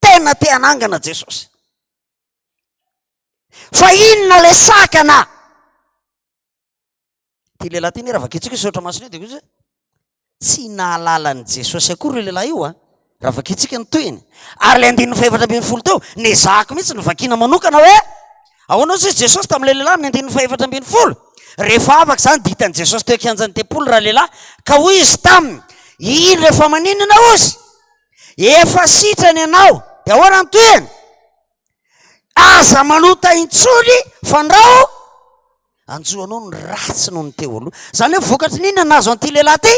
tena te hanangana Jesosy fa inona le sakana ty lehilahy ty ny raha vakitsika sotra masina de koza tsy nahalalany Jesosy akory io lehilahy io a raha vakitsika ny toyiny ary le 140 teo ne zako mihitsy nyvakina manokana hoe ahoanao zay Jesosy tam'le lehilahy amin'ny 140 rehefa afaka zany ditany Jesosy teo kianjany tempolo raha lehilahy ka hoy izy taminy ino rehefa maninona ozy efa sitrany ianao de ahoana ny toyany aza manota intsony fandrao anjoanao ny ratsy noho ny teo aloha zany hoe vokatry ninona nazo an'ity lehilahy ty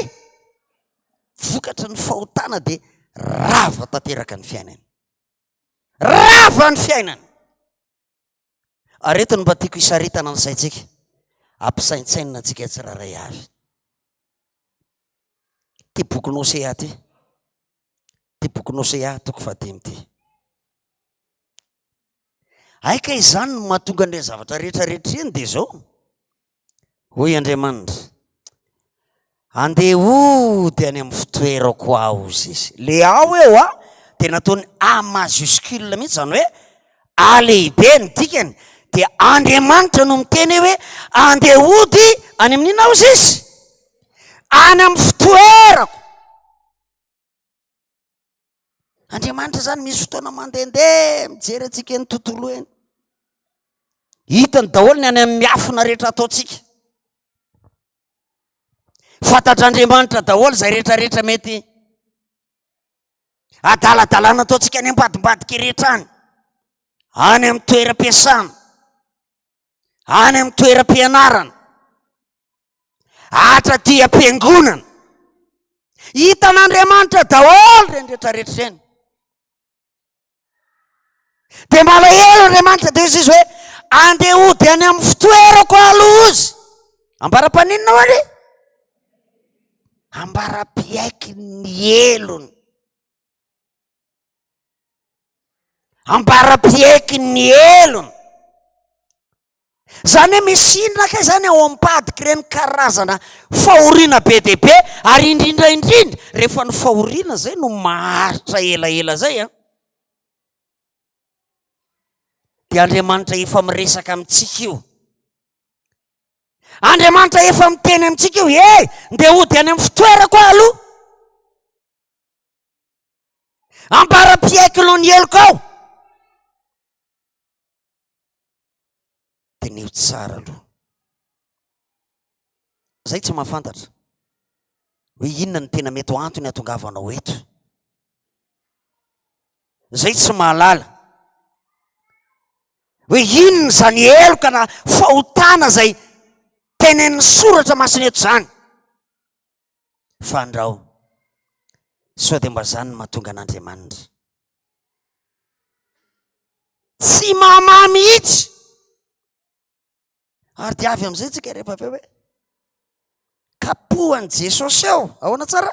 vokatry ny fahotana de rava tanteraka ny fiainany rava ny fiainany aretiny mba tiako isaritana ny saitsika ampisaintsainina antsika tsiraray avy ty boky Osea ty boky Osea toko 15 ty aika izany no mahatonga an'ilay zavatra rehetrarehetra eny de zao hoy Andriamanitra andeha ody any amin'ny fitoerako ao izy le ao eo a de nataony a majuscule mihitsy zany hoe a lehibe ny dikany de Andriamanitra no miteny hoe andeha ody any amin'ina ao izy any amin'ny fitoerako Andriamanitra zany misy fotoana mandehandeha mijery atsika ny tontolo eny hitany daholo ny any amin'ny miafina rehetra ataotsika fantatr'Andriamanitra daholo zay rehetrarehetra mety adaladalana ataotsika any ambadimbadika rehetra any amin'ny toeram-piasana any amin'ny toeram-pianarana hatraty-ampiangonana hitan'Andriamanitra daholo reny rehetrarehetra reny de malahelo Andriamanitra de izy hoe andeha ody any amin'ny fitoerako aloha izy ambara-paninona ho any ambara-piaiky ny elony ambara-piaiky ny elony zany hoe misinona kay zany ao ambadiky reny karazana fahoriana be dehibe ary indrindraindrindra rehefa ny fahoriana zay no maharitra elaela zay a de Andriamanitra efa miresaka amintsika io Andriamanitra efa miteny amintsika io ndeha ody any amin'ny fitoerako aloha ambara-piaiky lo ny eloko ao de nio tsara aloha zay tsy mahafantatra hoe inona ny tena mety ho antony hatongavanao eto zay tsy mahalala hoe inona zany eloka na fahotana zay tenen'ny soratra masina eto zany fandrao sao de mba zany no mahatonga an'Andriamanitra tsy mahamamy mihitsy ary de avy am'izay tsika rehefa avy hoe kapohany Jesosy eo ahoana tsara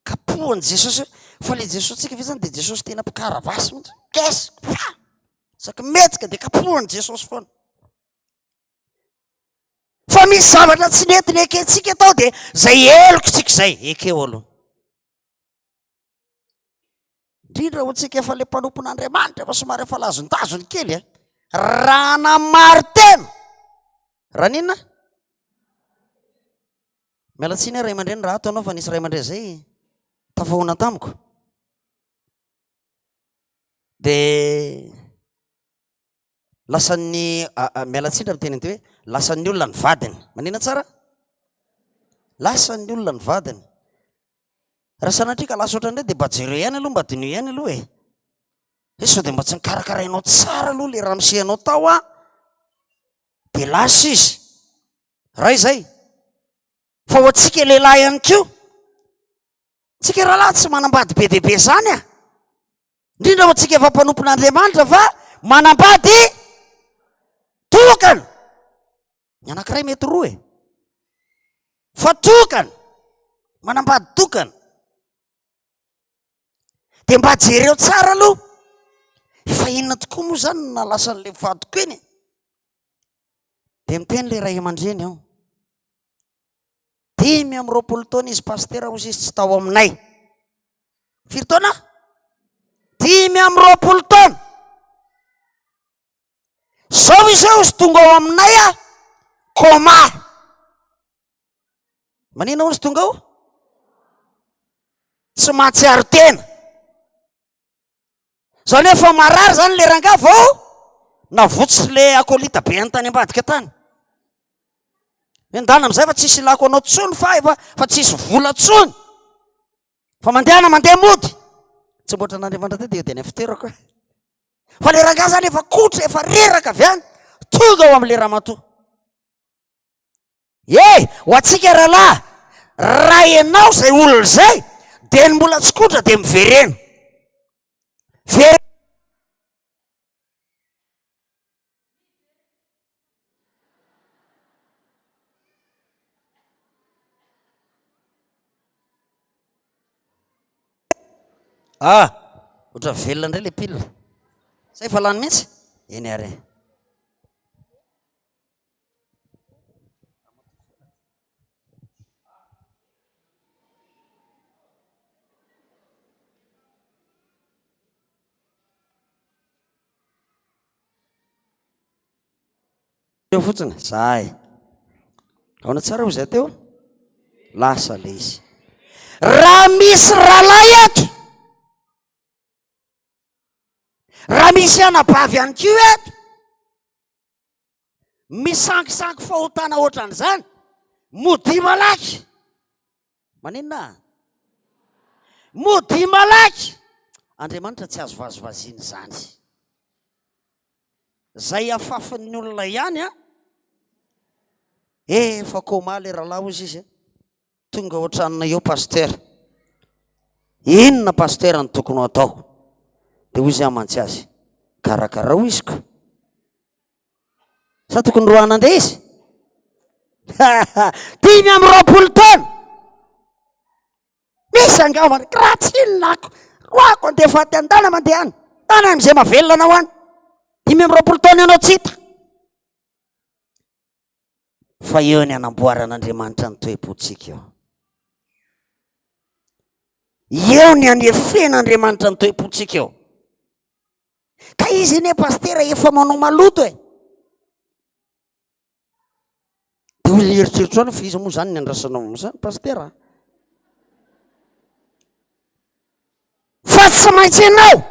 kapohany Jesosy eo fa le Jesosy tsika ve zany de Jesosy tena mpikaravasy mihitsy kesy saky metsika de kapohany Jesosy foana fa misy zavatra tsy netiny eketsika atao de zay eloko tsika zay ekeo aloha indrindra ho tsika efa le mpanompon'Andriamanitra efa somary efa lazondazony kely raha namary tena raha ninona mialatsiny ray aman-dreny raha ataonao fa nisy ray aman-dray zay tafahoana tamiko de lasan'ny mialatsindra miteny an'ity hoe lasan'ny olona ny vadiny manina tsara lasan'ny olona ny vadiny raha sanatrika lasa ohatrandray de mba jereo ihany aloha mba dinio ihany aloha sao de mba tsy nikarakarainao tsara aloha le raha misehanao tao de lasa izy raha izay fa ho atsika lehilahy ihany ko tsika rahalahy tsy manambady be dehibe zany indrindra ho atsika efa mpanompon'Andriamanitra fa manambady tokana ny anankiray mety roa fa tokana manambady tokana de mba jereo tsara aloha efa inona tokoa moa zany na lasa n'le vadiko eny de miteny le ray aman-dreny ao 10 taona izy pastera ozy izy tsy tao aminay firy taona 10 taona zao izao izy tonga ao aminay koma. Manina ozy tonga ao? Tsy mahatsiaro tena. Zany hoe fa marary zany le ranga vao navotsy le akolita be any tany ambadika tany. Endana amizay fa tsisy lako anao tsony fa tsisy vola tsony. Fa mandehana mandeha mody. Tsy mboatra n'Andriamanitra tety dia ny fiterako. Fa le ranga zany efa kotra, efa reraka avy any. Tonga ao amin'le ramatoa. Ho atsika rahalahy, raha ianao zay olona zay, dia ny mbola tsy kotra dia miverena. Otra velona indray le pile. Zay fa lany mihitsy. Eny ary. Eo fotsiny. Zay. Aona tsara ho zay teo? Lasa le izy. Raha misy rahalahy eto, raha misy anabavy ihany koa eto, misankisanky fahotana ohatran'izany, mody malaky. Maninona? Mody malaky. Andriamanitra tsy azo vazivaziana zany. Zay afafin'ny olona ihany efa koma le rahalahy ozy izy. Tonga ohatranona eo pasteur. Inona pasteur ny tokony atao? Dia hoy izy amantsy azy, karakara ho izy ko. Sa tokony roana andeha izy? 5 taona. Misy angambany, kratsinako, roako andeha faty an-dana mandeha any. Tana amizay mavelona anao any. 5 taona ianao tsy hita. Fa eo ny anamboaran'Andriamanitra ny toe-potsika eo. Eo ny anefen'Andriamanitra ny toe-potsika eo. Ka izy ene pastera efa manao maloto e. Dia ho eritreritro any fa izy moa zany ny andrasanao zany pastera. Fa tsy maintsy ianao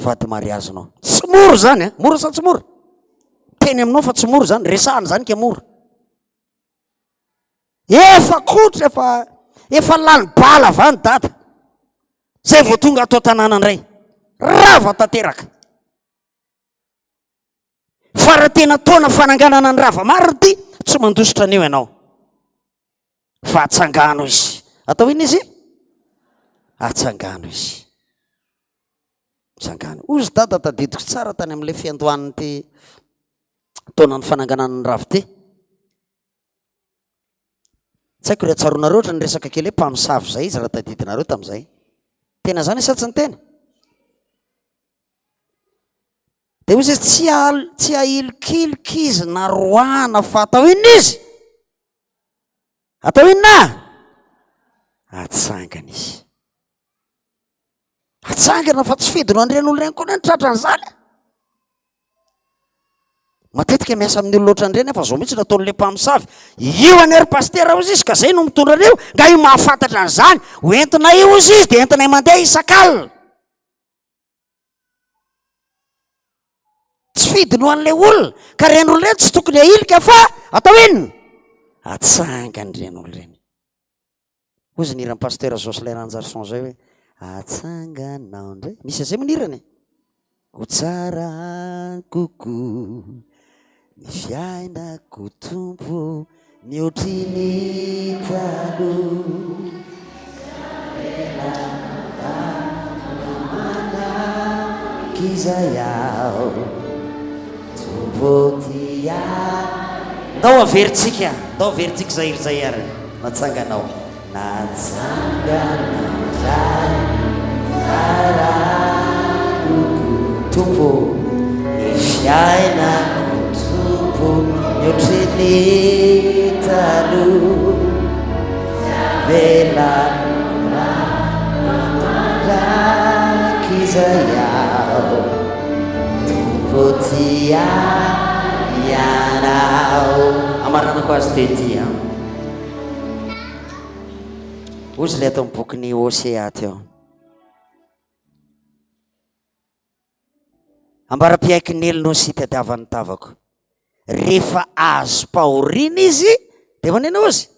faty mariazinao. Tsy moro zany moro sa tsy moro? Teny aminao fa tsy moro zany, resahana zany ke moro. Efa kotra, efa lany bala vany dada. Zay vao tonga atao tanàna indray. Rava tanteraka. Fa raha tena taona fananganana ny rava marina ty, tsy mandositra anio ianao. Fa atsangano izy. Atao ina izy? Atsangano izy. Atsangano. Ozy dada tadidiko tsara tany amin'ilay fiandohan'ny ty taonan'ny fananganana ny rava ty. Tsy haiko ry atsaronareo ohatra ny resaka kely hoe mpamosavy zay izy raha tadidinareo tamin'izay. Tena zany sa tsy ny tena? Dia ozy izy tsy ahilokilika izy na roana fa atao inona izy? Atao inona? Atsangana izy. Atsangana fa tsy fidino andren'olona ihany koa ny tratran'izany. Matetika miasa amin'ny olona ohatran'ireny fa zao mihitsy nataon'ilay mpamosavy. Io anery pastera ozy izy ka zay no mitondra an'io. Nga io mahafantatra an'izany. Hoentina io ozy izy dia entina mandeha isan-kalina. Tsy fidino an'ilay olona. Ka ren'olona ireny tsy tokony ahilika fa atao inona? Atsangana ren'olona ireny. Ozy niran'ny pastera Jocelyn Ranjarson zay hoe atsanganao indray. Misy azay monirany. Ho tsara kokoa ny fiainako tompo ny otriny taloha. Kizay aho tompo tia. Ndao averintsika zay ary. Natsanganao. Natsanganao indray tompo ny fiainako tompo ny otriny taloha. Velanona kizay aho tompo tia iana amaranako azy tetia ozy le atao amin'ny bokiny Osea teo ambara-piaiky ny elonao sy tadiavany tavako rehefa azo pahoriana izy dia manena ozy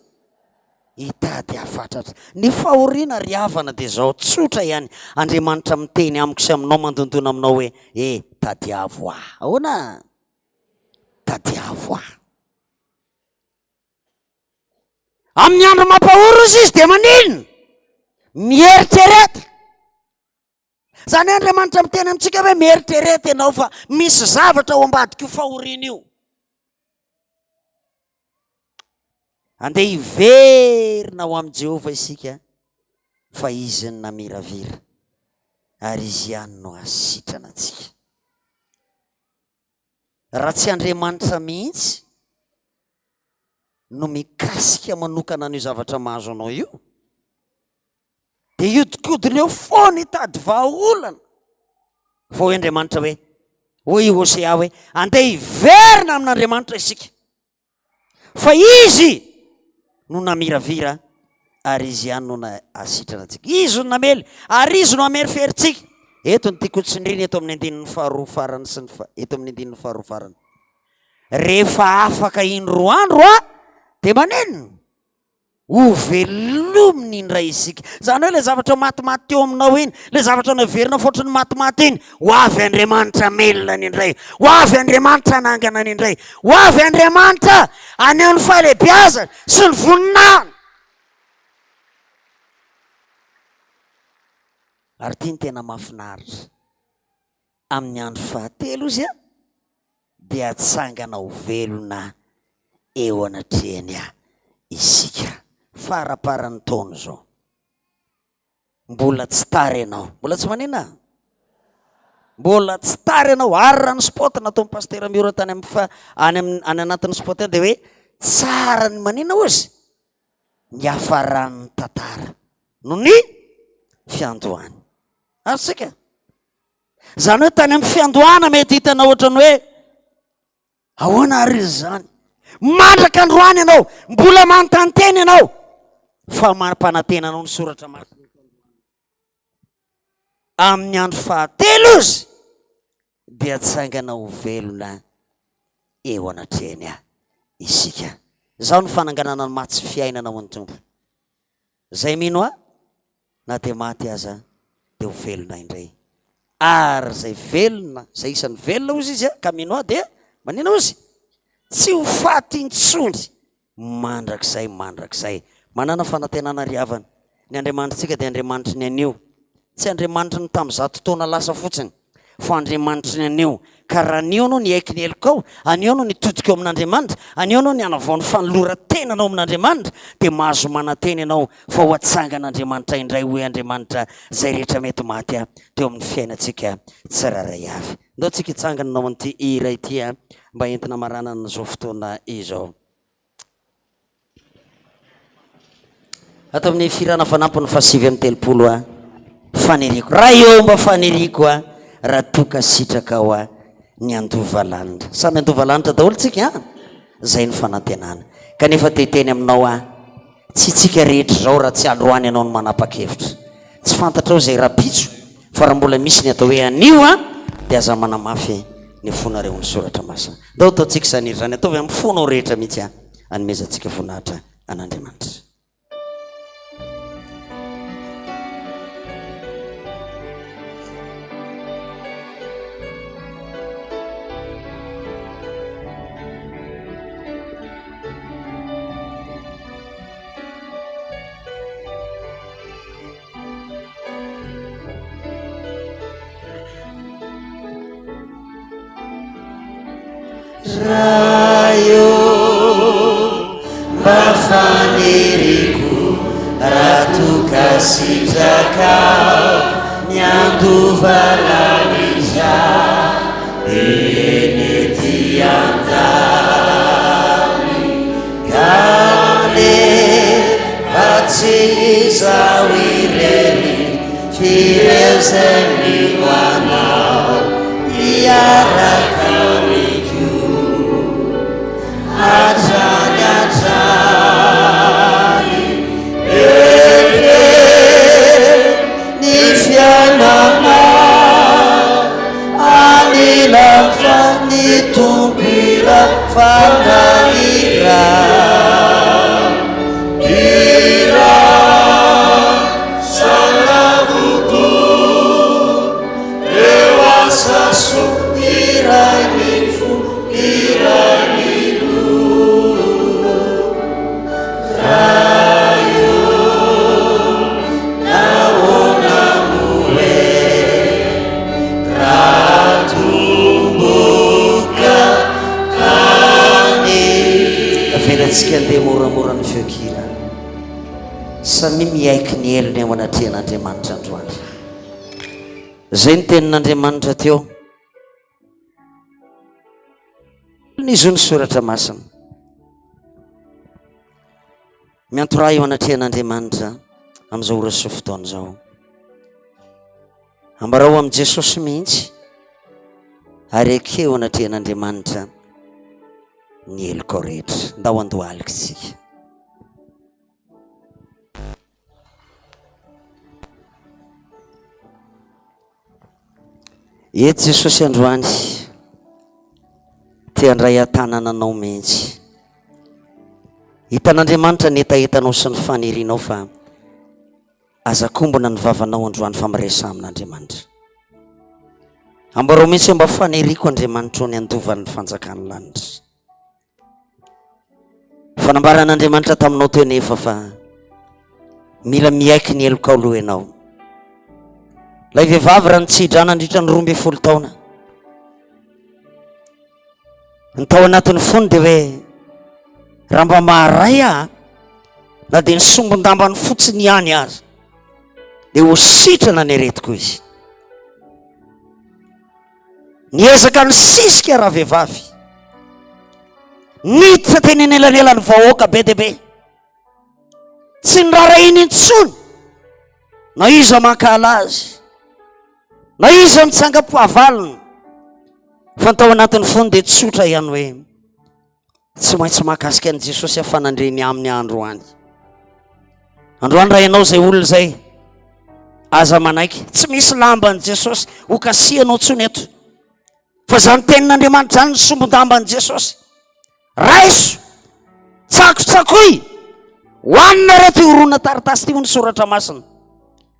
hitady afatratra ny fahoriana ry havana dia zao tsotra ihany Andriamanitra miteny amiko sy aminao mandontona aminao hoe tadiavo aho ahoana tadiavo aho amin'ny andro mampahoro izy dia manino mieritreretra zany Andriamanitra miteny amintsika hoe mieritreretra ianao fa misy zavatra ao ambadika io fahoriana io andeha hiverina ao amin'i Jehovah isika fa izy ny namiravira ary izy ihany no asitrana antsika raha tsy Andriamanitra mihitsy no mikasika manokana an'io zavatra mahazo anao io dia iodikodina eo foana hitady vahaolana fa hoe Andriamanitra hoe hoy Hosea hoe andeha hiverina amin'Andriamanitra isika fa izy no namiravira ary izy ihany no asitrana antsika izy no namely ary izy no ameriferitsika eto ny tiako tsindrina eto amin'ny andinin'ny faharoa farany sy ny eto amin'ny andinin'ny faharoa farany rehefa afaka indro andro dia maneno ho velominy indray isika zany hoe le zavatra matimaty teo aminao iny le zavatra naverina foatra ny matimaty iny ho avy Andriamanitra melona ny indray ho avy Andriamanitra nangana ny indray ho avy Andriamanitra aneo ny fahalebiazana sy ny voninahana ary tia ny tena mahafinaritra amin'ny andro fahatelo izy dia atsangana ho velona eo anatrehany isika faraparan'ny taona zao mbola tsy tara ianao mbola tsy manina mbola tsy tara ianao ary raha ny sport nataon'ny pastera miora tany any anatin'ny sport dia hoe tsara ny manina ozy ny hafaran'ny tantara no ny fiandohany ary sika zany hoe tany amin'ny fiandohana mety hitanao ohatrany hoe ahoana ary izy zany mandraka androany ianao mbola manontanteny ianao fa mampanantenanao ny soratra masina amin'ny andro fahatelo izy dia atsangana ho velona eo anatrehany isika zao ny fananganana ny matsy fiainana ny tompo zay mino na dia maty aza dia ho velona indray ary zay velona zay isan'ny velona ozy izy ka mino dia manina ozy tsy ho faty intsony mandrakizay manana fanantenana ry havana ny Andriamanitsika dia Andriamanitra ny anio tsy Andriamanitra ny tamin'izato taona lasa fotsiny fa Andriamanitra ny anio ka raha anio no ny aiky ny elokao anio no nitodika eo amin'Andriamanitra anio no ny anavao ny fanoloran-tenanao amin'Andriamanitra dia mahazo mananteny ianao fa ho atsangan'Andriamanitra indray hoe Andriamanitra zay rehetra mety maty teo amin'ny fiainantsika tsiraray avy ndao tsika hitsangana nao an'ity hira ity mba entina marana n'izao fotoana izao atao amin'ny firana fanampiny fasivy amin'ny telopolo faniriko raha eo mba faniriko raha toka sitraka ao ny andovalanitra samy andovalanitra daholo tsika zay ny fanantenana kanefa teteny aminao tsy tsika rehetra zao raha tsy androany ianao no manapa-kevitra tsy fantatra ao zay rapitso fa raha mbola misy ny atao hoe anio dia aza manamafy ny fonareo ny soratra masina dao ataontsika saniry zany ataovy amin'ny fonao rehetra mihitsy anomezantsika voninahitra an'Andriamanitra rayo mba faniriko raha toka sitraka ny andovalan'iza eny ety an-tany kanefa tsy izao irery fireo zay mioanao iaraka feokira samy miaiky ny elony ao anatrehan'Andriamanitra androany. Zay ny tenin'Andriamanitra teo nizo ny soratra masina. Miantoraha eo anatrehan'Andriamanitra amin'izao ora sy fotoana izao. Ambarao amin'i Jesosy mihitsy ary akeo anatrehan'Andriamanitra ny eloko rehetra. Ndao andohalika isika. Eto Jesosy androany te handray tanananao mihitsy. Hitan'Andriamanitra ny etaetanao sy ny fanirianao fa azakombona ny vavanao androany fa miresa amin'Andriamanitra. Ambarao mihitsy mba faniriko Andriamanitra ny andovan'ny fanjakany lanitra. Fanambaran'Andriamanitra taminao teo nefa fa mila miaiky ny eloko ao aloha ianao. Lay vehivavy raha nitsidra nandritra ny 12 taona. Ny tao anatin'ny fony dia hoe raha mba maharay na dia ny sombon-dambany fotsiny ihany azy dia ho sitrana ny aretiko izy. Niezaka ny sisika raha vehivavy. Niditra teny anelanelan'ny vahoaka be dia be. Tsy nirarainy intsony na iza mankala azy na iza mitsangam-pahavalony. Fa ny tao anatin'ny fony dia tsotra ihany hoe tsy maintsy mahakasika an'i Jesosy afanandreny amin'ny androany. Androany raha ianao izay olona izay aza manaiky tsy misy lamban'i Jesosy ho kasianao tsony eto, fa zany tenin'Andriamanitra zany ny sombon-damban'i Jesosy. Raiso tsakotsakoy hoanina reto iorona taritasy ty ho ny soratra masina.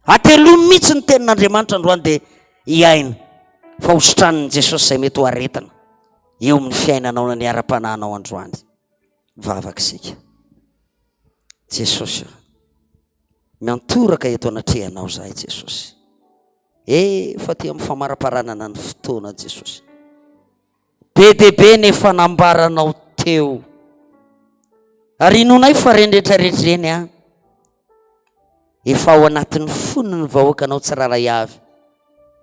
Atelomy mihitsy ny tenin'Andriamanitra androany dia hiaina fa hositran'ny Jesosy izay mety ho aretina eo amin'ny fiainanao na ny ara-panahinao androany. Vavaka isika. Jesosy miantoraka eto anatrehanao zahay Jesosy. Fa ty amin'ny famaraparanana ny fotoana Jesosy. Be dia be ny fanambaranao teo. Ary inonay fa rendretrarehetra reny efa ao anatin'ny fony ny vahoakanao tsiraray avy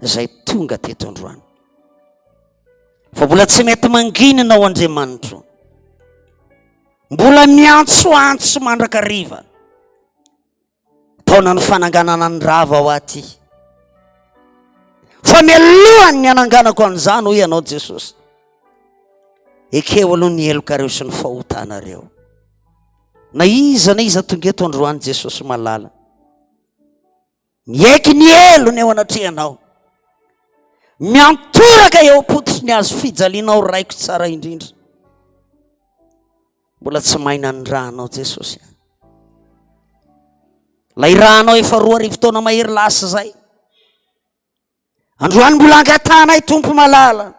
izay tonga teto androany. Fa mbola tsy mety manginanao Andriamanitra. Mbola miantsoantso mandrakariva. Taona ny fananganana ny rava ao aty. Fa mialohany ny ananganako an'izany hoy ianao Jesosy. Ekeo aloha ny elokareo sy ny fahotanareo. Na iza tonga eto androany Jesosy malala. Miaiky ny elony eo anatrehanao. Miantoraka eo pototry ny azo fijalianao raiko tsara indrindra. Mbola tsy maina ny rahanao Jesosy. Lay rahanao efa 2 arivo taona mahery lasa zay. Androany mbola angatanay tompo malala.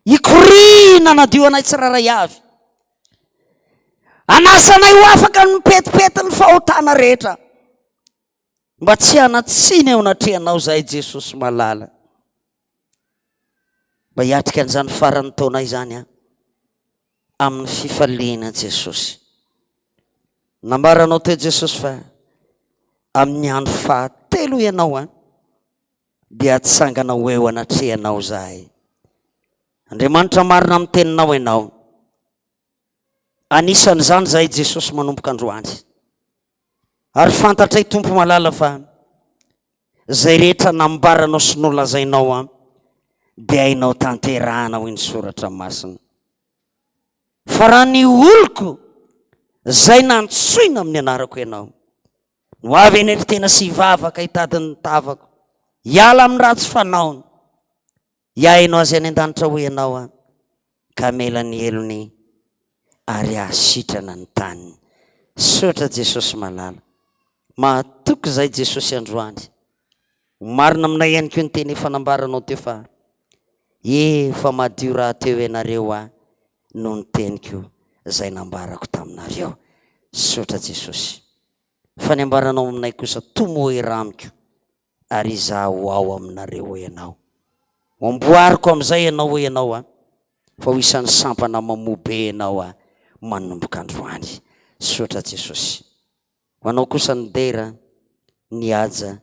Ikorina nadio anay tsiraray avy. Anasanay ho afaka ny mipetipety ny fahotana rehetra. Mba tsy anatsiny eo anatrehanao zahay Jesosy malala. Mba hiatrika an'izany farany taonay zany amin'ny fifaliana Jesosy. Nambaranao teo Jesosy fa amin'ny andro fahatelo ianao dia atsanganao eo anatrehanao zahay. Andriamanitra marina amin'ny teninao ianao. Anisan'izany zahay Jesosy manomboka androany. Ary fantatray tompo malala fa zay rehetra nambaranao sy nolazainao dia hainao tanterahana hoy ny soratra masina. Fa raha ny oloko zay nantsoina amin'ny anarako ianao, no avy eny ery tena sy vavaka hitadiny tavako, hiala amin'ny ratsy fanaony, hiainao azy any an-danitra ho ianao ka mela ny elony ary ahasitrana ny taniny. Sotra Jesosy malala. Mahatoky zay Jesosy androany. Marina aminay ihany koa ny teny fanambaranao teo fa efa madio raha teo ianareo no ny teniko zay nambarako taminareo. Sotra Jesosy. Fa ny ambaranao aminay kosa tomo eramiko ary izaho ao aminareo ianao. Amboariko amin'izay ianao ianao fa ho isan'ny sampana mamobe ianao manomboka androany. sotra Jesosy. Ho anao kosa ny dera, ny aja,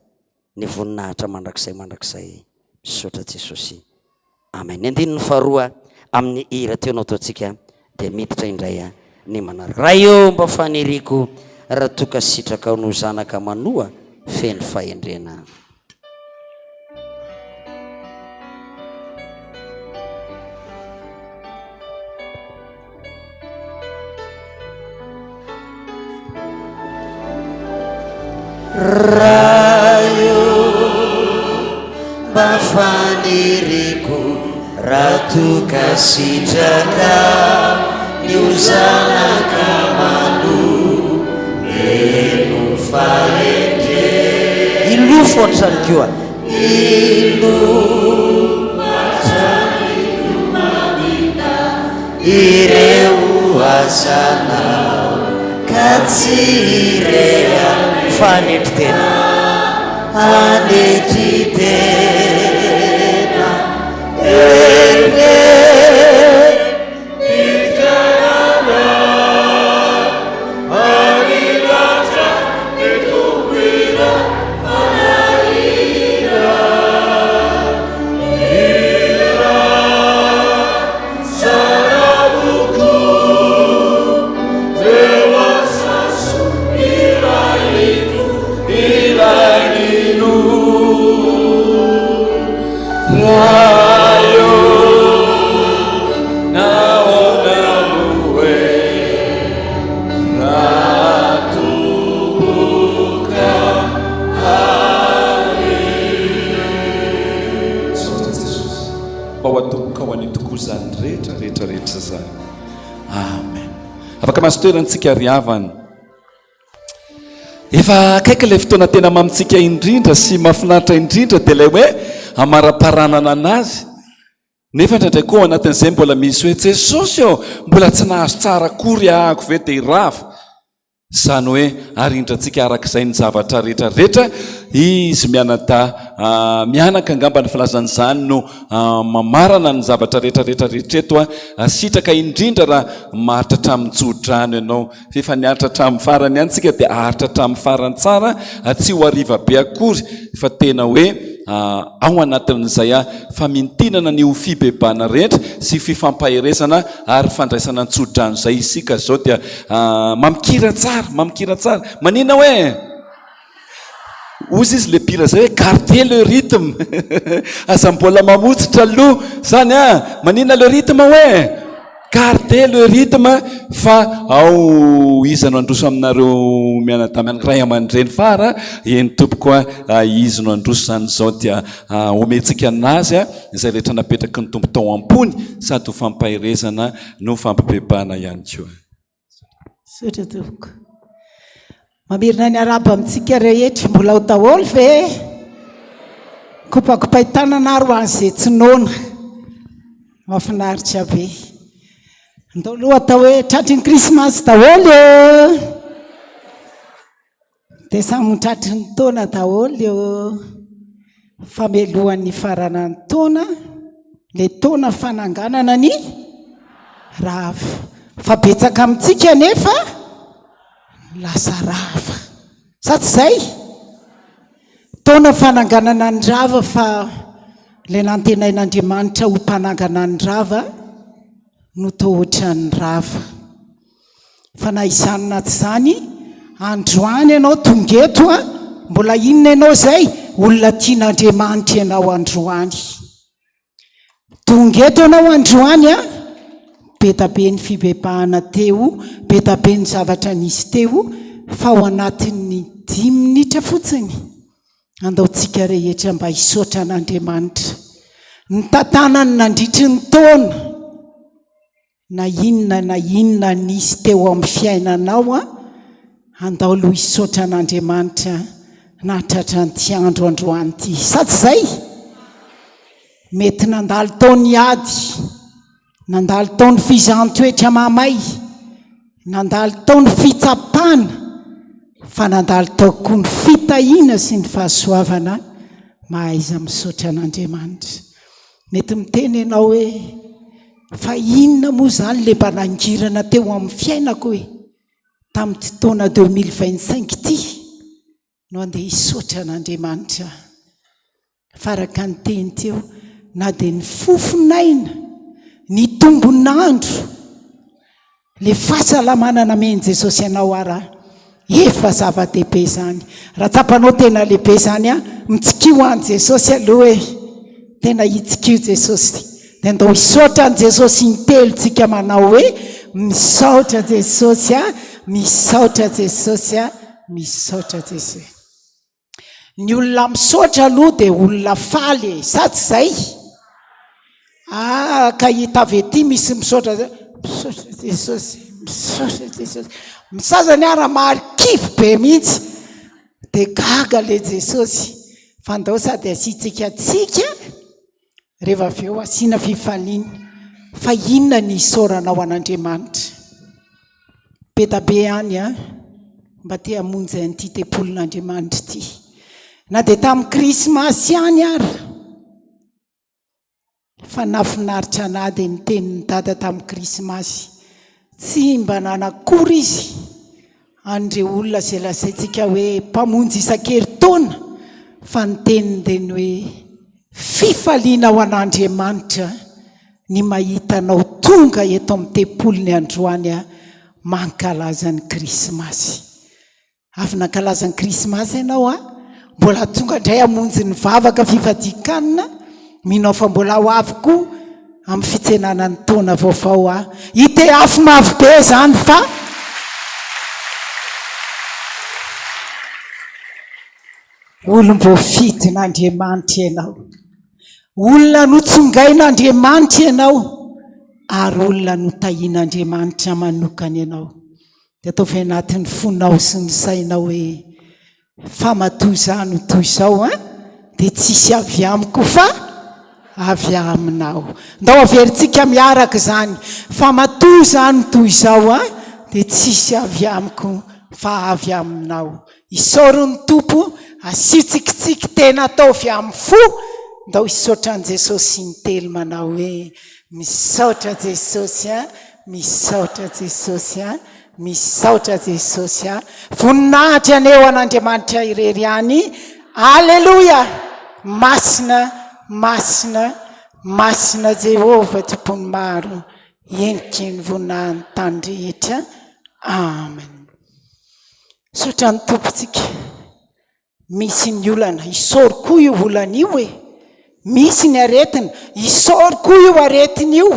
ny voninahitra mandrakizay sotra Jesosy. Amen. Ny 12 amin'ny hira teo anao ataontsika dia miditra indray ny manaraka. Raha eo mba faniriko raha toka sitraka no zanaka manoa feno fahendrena. Rayo bafaniriko ratuka sitraka niuzanaka manu enu faende Ilu fotrany koa ilu matani lumamina ireu asanao katsirea fanetitena anetitena afaka masotoerantsika riavany efa akaiky ilay fotoana tena mamitsika indrindra sy mahafinaritra indrindra dia ilay hoe amara-paranana anazy nefa indraindray koa anatin'izay mbola misy hoe Jesosy eo mbola tsy nahazo tsara kory ahako ve dia irava zany hoe arindrantsika arak'izay ny zavatra rehetrarehetra izy mianaka angamba ny filazan'izany no mamarana ny zavatra rehetrarehetrarehetra sitraka indrindra raha maharitra hatramin'ny jodrano ianao fefa niaritra hatramin'ny farany ihany tsika dia aharitra hatramin'ny farany tsara tsy ho ariva be akory fa tena hoe ao anatin'izay famintinana ny ho fibebahana rehetra sy fifampaherezana ary fandraisana ny jodrano izay isika zao dia mamikira tsara manina hoe ozy izy le pira zay hoe garder le rythme aza mbola mamotsitra aloha zany manina le rythme hoe garder le rythme fa ao izy no androso aminareo mianadamy ray aman-dreny fara eny tompo koa izy no androso zany zao dia ometsika anazy izay rehetra napetraky ny tompo tao ampony sady ho fampahirezana no fampibebahana ihany koa. Sotra tompoko mamirina ny araba amintsika rehetra mbola ho daholo ve kopakopahitanana ro an'izay tsy nona mahafinaritra be andao aloha atao hoe tratry ny krismasy daholo eo dia samy tratry ny taona daholo eo famelohan'ny farana ny taona le taona fananganana ny rava fa betsaka amintsika nefa lasa rava sa tsy zay taona fananganana ny rava fa le nantenain'Andriamanitra ho mpanangana ny rava no tohotra ny rava fa na izany na tsy zany androany ianao tongeto mbola inona ianao zay olona tian'Andriamanitra ianao androany tongeto ianao androany be tabe ny fibebahana teo be tabe ny zavatra nisy teo fa ao anatin'ny 10 minitra fotsiny andaontsika rehetra mba hisaotra an'Andriamanitra ny tantanany nandritry ny taona na inona nisy teo amin'ny fiainanao andao aloha hisaotra an'Andriamanitra nahatratra n'ity andro androany ity sa tsy zay mety nandalo taony ady nandalo taony fizahn-toetra mamay nandalo taony fitsapana fa nandalo taoko ny fitahiana sy ny fahasoavana mahaiza misaotra an'Andriamanitra mety miteny ianao hoe fa inona moa zany le mba nangirana teo amin'ny fiainako hoe tamin'ny taona 2025 ity no andeha hisotra an'Andriamanitra faraka ny teny teo na dia ny fofinaina ny tombonandro le fahasalamana nameny Jesosy ianao ara efa zava-dehibe zany raha tsapanao tena lehibe zany a mitsikio any Jesosy aloha tena hitsikio Jesosy dia andao hisaotra an Jesosy intelo tsika manao hoe misaotra Jesosy a misaotra Jesosy a misaotra Jesosy. Ny olona misaotra aloha dia olona faly satsy zay ka hita avy ety misy misaotra Jesosy misaotra Jesosy misazany raha marikivy be mihitsy dia gaga le Jesosy fa andao sady asitsika tsika rehefa avy eo asiana fifaliana fa inona ny isaoranao an'Andriamanitra be tabe any a mba te hamonjy an'ity tempolin'Andriamanitra ity na dia tamin'ny krismasy any ary fa nafinaritra anahy dia ny tenin'ny dada tamin'ny krismasy tsy mba nanakory izy an'ireo olona zay lazaintsika hoe mpamonjy isan-keritaona fa ny teniny dia ny hoe fifaliana ao an'Andriamanitra ny mahitanao tonga eto amin'ny tempoliny androany a mankalaza ny krismasy avy nankalaza ny krismasy ianao a mbola tonga indray hamonjy ny vavaka Fifadian-kanina minao fa mbola ho avy koa amin'ny fitsenana ny taona vaovao a hite afo mavo be zany fa olom-boafidin'Andriamanitra ianao olona notsongain'Andriamanitra ianao ary olona notahian'Andriamanitra manokana ianao dia ataovy anatin'ny fonao sy ny sainao hoe famatoy zany ho toy izao a dia tsisy avy amiko fa avy aminao ndao averintsika miaraka zany famatoy zany toy izao a dia tsisy avy amiko fa avy aminao isaorony tompo asiotsikitsika tena ataovy amin'ny fo ndao hisaotra an' Jesosy intelo manao hoe misaotra Jesosy a misaotra Jesosy a misaotra Jesosy a voninahitra aneo an'Andriamanitra irery any aleloia masina masina masina Jehova tompony maro endriky ny voninahiny tany rehetra amen. Saotra ny tompontsika misy ny olana isaory koa io olana io e misy ny aretina isaory koa io aretina io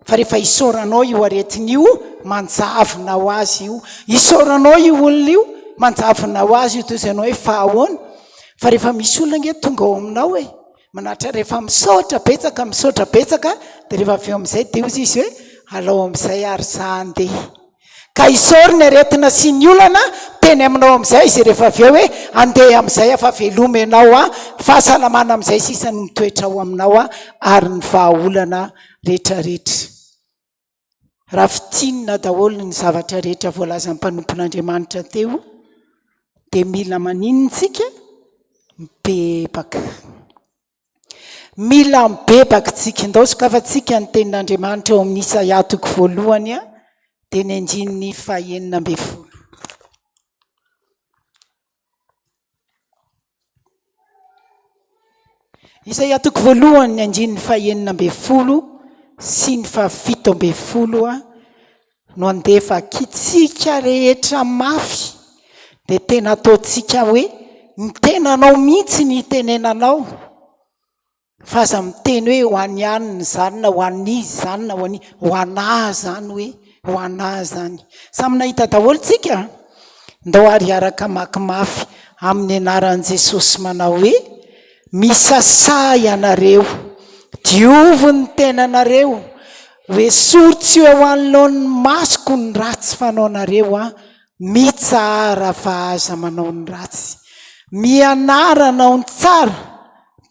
fa rehefa isaoranao io aretina io manjavona ho azy io isaoranao io olona io manjavona ho azy io toy izay anao hoe fahahoana fa rehefa misy olona nge tonga ao aminao e manatra rehefa misaotra betsaka dia rehefa avy eo amin'izay dia ozy izy hoe alao amin'izay ary za andeha ka isaory ny aretina sy ny olana teny aminao amin'izay izy rehefa avy eo hoe andeha amin'izay afa veloma ianao a fahasalamana amin'izay sisany mitoetra ao aminao a ary ny vahaolana rehetrarehetra raha fitinina daholo ny zavatra rehetra voalaza ny mpanompon'Andriamanitra teo dia mila maninontsika mibebaka mila mibebaka tsika ndao sokafantsika ny tenin'Andriamanitra eo amin'ny Isaia toko voalohany a dia ny andininy 9:10 Isaia toko voalohany ny andininy 9:10 sy ny 7:10 a no andefa kitsika rehetra mafy dia tena ataontsika hoe ny tenanao mihitsy ny tenenanao fa aza miteny hoe ho any aniny zany na ho an'izy zany na ho anahy zany hoe ho anahy zany samy nahita daholo tsika ndao ary araka makimafy amin'ny anaran'i Jesosy manao hoe misasa ianareo diovy ny tenanareo hoe soritsy eo an'laon'ny masoko ny ratsy fanaonareo a mitsara fa aza manao ny ratsy mianaranao ny tsara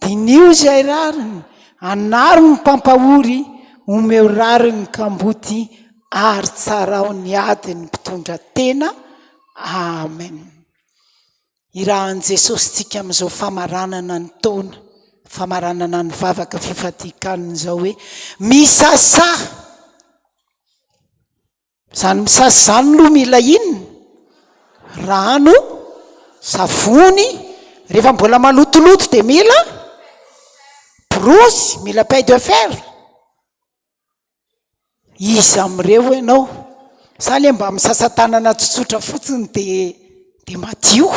dinio izay rariny anaro ny mpampahory omeo rariny kamboty ary tsara ao ny ady ny mpitondra tena amen. Irahan'i Jesosy tsika amin'izao famaranana ny taona famaranana ny vavaka Fifadian-kanina izao hoe misasa zany misasa zany loha mila inona rano, savony, rehefa mbola malotoloto dia mila brosy, mila paille de fer. Izy amin'ireo ianao sa le mba misasatanana tsotsotra fotsiny dia madio,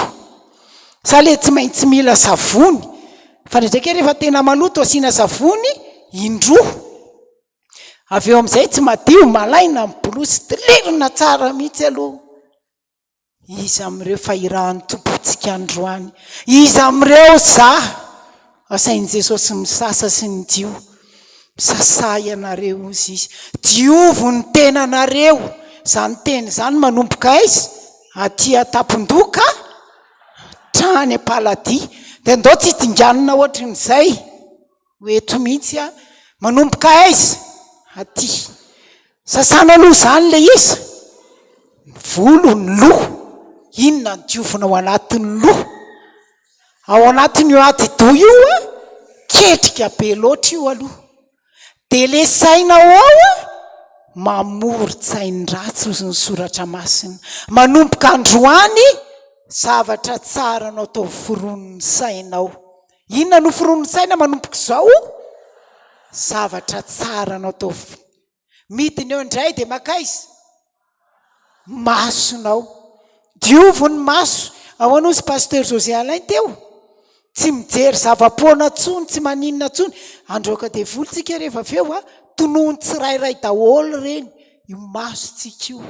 sa le tsy maintsy mila savony, fa ndraiky rehefa tena maloto asiana savony indroa, avy eo amin'izay tsy madio, malaina mibrosy, dilirina tsara mihitsy aloha. Izy amin'ireo fahirahan'ny tompontsika androany, izy amin'ireo asain'i Jesosy misasa sy ny dio, misasay ianareo izy izy, diovo ny tenanareo, zany teny zany manomboka aiza? Aty Atapindoka trany Ampaladia. Dia ndao tsy dinganina ohatran'izay hoeto mihitsy a, manomboka aiza? Aty. Sasana aloha zany le izy, volo ny loha, inona ny diovina ao anatin'ny loha? Ao anatin'io ati-doha io a, ketrika be loatra io aloha. Dia le saina ao mamory-tsain-dratsy ozy ny soratra masina. Manomboka androany zavatra tsara anao atao foron'ny sainao. Inona no foron'ny saina manomboka izao? Zavatra tsara anao atao midiny eo indray dia makaiza masonao, diovony maso. Ao anozy pasteur José Alain teo, tsy mijery zava-poana tsony, tsy maninona tsony. Androaka dia volontsika rehefa aveo a, tonohony tsirairay daholo reny, io masontsika io.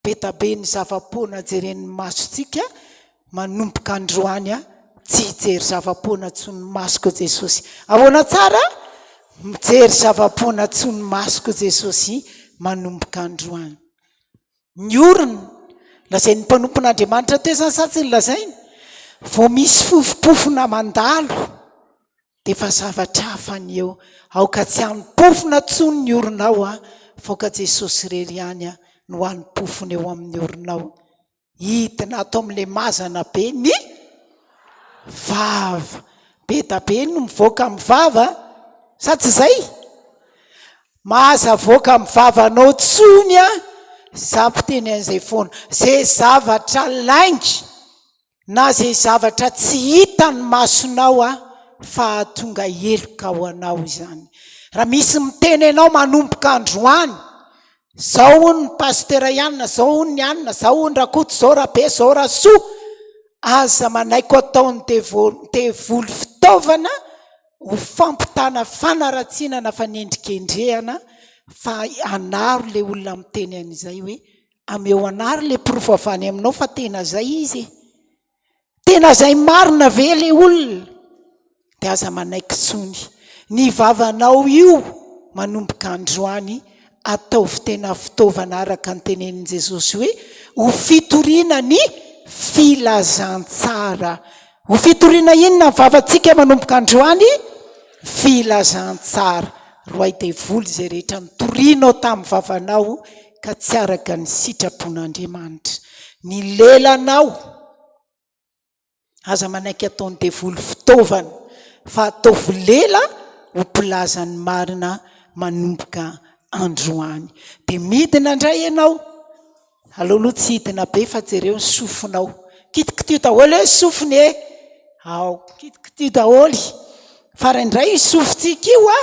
Betabe ny zava-poana jeren'ny masontsika, manomboka androany a, tsy hijery zava-poana tsony masoko Jesosy. Ahoana tsara? Mijery zava-poana tsony masoko Jesosy manomboka androany. Ny orona lazain'ny mpanompon'Andriamanitra toezany satsy ny lazainy, vao misy fofopofona mandalo dia efa zavatra hafa ny eo. Aoka tsy hanim-pofona tsony ny oronao a, faoka Jesosy rery ihany a no hanim-pofona eo amin'ny oronao. Hidina atao amin'ilay mazana be ny vava, be da be no mivoaka amin'ny vava, sa tsy izay? Mahaza voaka amin'ny vavanao tsony a, zampiteny an'izay foana, zay zavatra laingy na zay zavatra tsy hita ny masonao a, fa tonga heloka ho anao izany. Raha misy miteny anao manomboka androany, zao ny pasteur Ianina, zao ny Anina, zao ny Rakoto, zao Rabe, zao Rasoa, aza manaiko ataony devoly fitaovana ho fampitana fanaratsiana fanendrikendrehana, fa anaro le olona miteny an'izay hoe ameo anaro le profo avy any aminao fa tena zay izy, tena zay marina ve le olona? Dia aza manaiky tsony ny vavanao io manomboka androany, ataovy tena fitaovana araka ny tenenin' Jesosy hoe ho fitoriana ny filazantsara. Ho fitoriana inona ny vavantsika manomboka androany? Filazantsara. Roay devoly zay rehetra nitorianao tamin'ny vavanao ka tsy araka ny sitrapon'Andriamanitra. Ny lelanao aza manaiky ataony devoly fitaovana, fa ataovy lela ho mpilazany marina manomboka androany. Dia midina indray ianao, aloha tsy hidina be fa jereo ny sofinao, kitikitio daholo hoe sofiny e, ao kitikitio daholo, fa raindray sofintsika io a,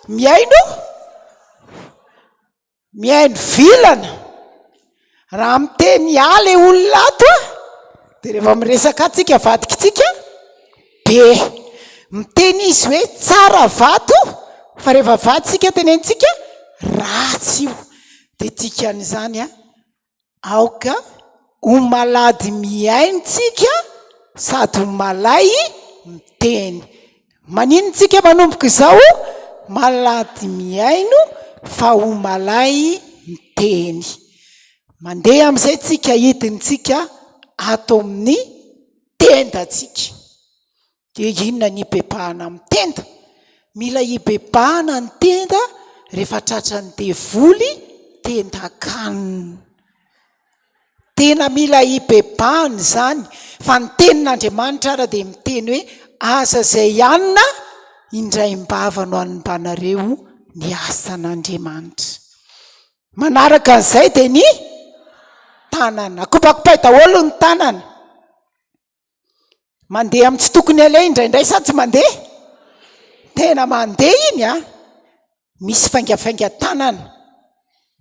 miaino vilana. Raha miteny ale olona ato a, dia rehefa miresaka atsika vadikitsika be, miteny izy hoe tsara vato, fa rehefa vaditsika tenentsika ratsy io. Dia tikan'izany a, aoka ho malady miaintsika sady ho malay miteny. Maninontsika manomboka izao? Malady miaino fa ho malay miteny. Mandeha amin'izay tsika hidintsika ato amin'ny tendatsika. Dia inona ny hibebahana amin'ny tenda? Mila hibebahana ny tenda rehefa tratran'ny devoly tendan-kanina. Tena mila hibebahana izany, fa ny tenin'Andriamanitra ara dia miteny hoe asa zay ianona indray-mbava no hanimbanareo ny asan'Andriamanitra. Manaraka an'izay dia ny tanana, kopakopay daholo ny tanana. mandeha amin'ny tsy tokony ale indraindray sa tsy mandeha tena mandeha iny a misy faingafainga tanana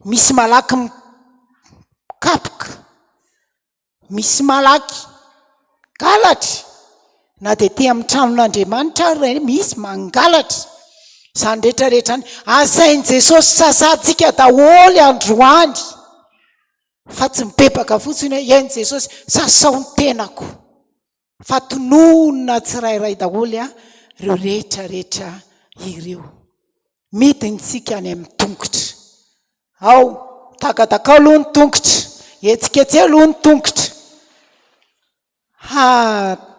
misy malaky mikapoka misy malaky galatra na dia te amin'ny tranon'Andriamanitra ary misy mangalatra izany rehetrarehetra any asain' Jesosy sasantsika daholy androany fa tsy mibebaka fotsiny hoe en Jesosy sasao ny tenako fa tononona tsirairay daholy a ireo rehetrarehetra ireo midintsika any amin'ny tongotra ao takataka aloha ny tongotra etsiketsy aloha ny tongotra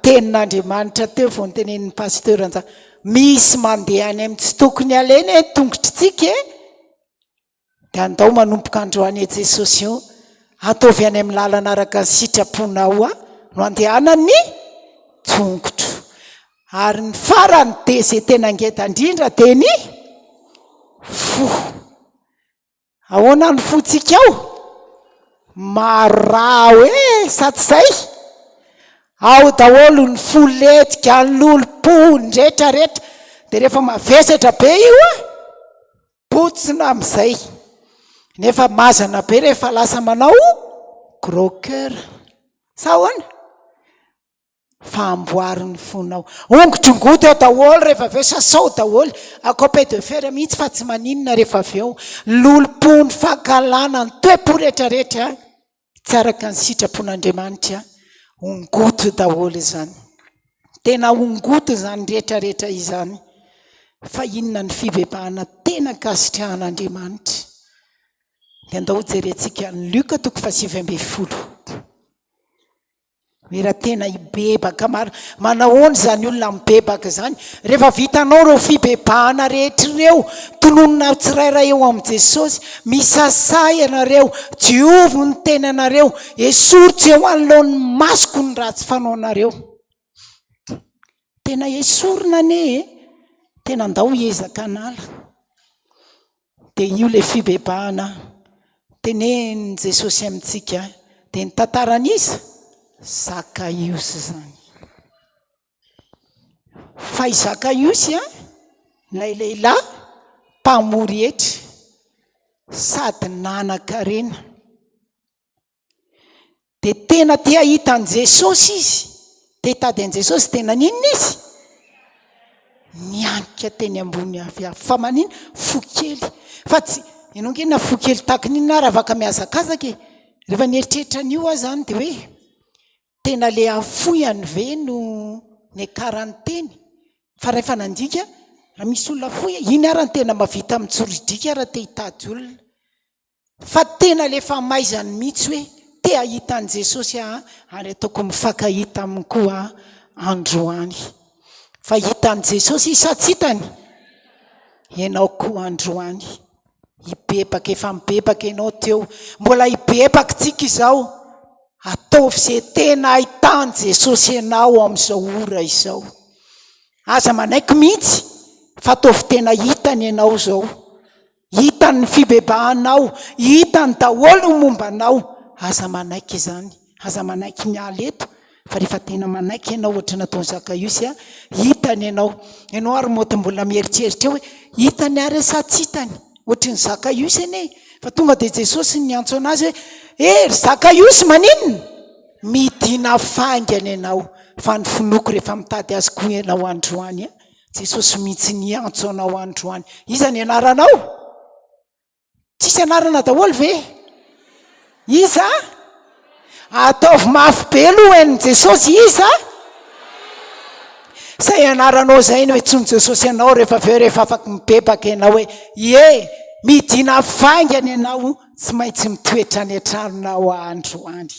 tenin'Andriamanitra teo vao nytenenin'ny pasteur anza misy mandeha any amin'ny tsy tokony aleny tongotritsika dia andao manompoka androany e Jesosy io ataovy any amin'ny lalana araka ny sitraponao a no andehanany tongotro ary ny farany dia izay tena ngeda indrindra dia ny fo ahoana ny fotsika ao mara hoe sa tsy zay ao daholo ny foletika ny lolopony rehetrarehetra dia rehefa mavesatra be io a potsina amin'izay nefa mazana be rehefa lasa manao gros cœur sa hoana famboariny fonao ongotrongoto eo daholo rehefa aveo sasao daholo acopé de fer mihitsy fa tsy maninona rehefa aveo lolopony fankalana ny toepo rehetrarehetra tsy araka ny sitrapon'Andriamanitra ongoto daholo izany tena ongoto izany rehetrarehetra izany fa inona ny fibebahana tena kasitrahan'Andriamanitra dia andao jerentsika ny Luka 7:10 raha tena hibebaka manahoana izany olona mibebaka izany rehefa vitanao reo fibebahana rehetra ireo tononona tsirairay eo amin'i Jesosy misasay ianareo jiovy ny tena anareo esoritra eo anoloan'ny masoko ny ratsy fanaonareo tena esorina ane tena andao hiezaka anala dia io le fibebahana tenen'i Jesosy amintsika dia ny tantaran'iza Zakaiosy zany fa i Zakaiosy a ilay lehilahy mpamory hetra sady nanan-karena dia tena te hahita an' Jesosy izy te hitady an' Jesosy tena ninona izy nianika teny ambony avy fa manina fokely fa tsy inongenina fokely takinina raha vaka miazakazaka rehefa nieritreritra an'io a zany dia hoe tena le afoyany ve no ny karanteny fa rehefa nandika raha misy olona foy iny ara ny tena mavita mitsoridrika raha te hitady olona fa tena le famaizany mihitsy hoe te hahita an' Jesosy ary ataoko mifankahita aminy koa androany fa hita an' Jesosy isa tsy hitany ianao koa androany hibebaka efa mibebaka ianao teo mbola hibebaka tsika izao ataovy izay tena ahitany Jesosy ianao amin'izao ora izao aza manaiky mihitsy fa ataovy tena hitany ianao izao hitany ny fibebahanao hitany daholo ny mombanao aza manaiky izany aza manaiky miala eto fa rehefa tena manaiky ianao ohatra nataony Zakaiosy a hitany ianao ary moty mbola mieritreritra hoe hitany ary sa tsy hitany ohatry ny Zakaiosy ane fa tonga dia Jesosy niantso anazy hoe Zakaiosy maninona midina faingany ianao fa ny finoko rehefa mitady azy koa ianao androany a Jesosy mihitsy niantso anao androany iza ny anaranao tsisy anarana daholo ve iza ataovy mafy be aloha hain'ny Jesosy iza zay anaranao zay ny hoe tsony Jesosy ianao rehefa aveo rehefa afaky mibebaka ianao hoe ie midina faingany ianao tsy maintsy mitoetra ny antranonao androany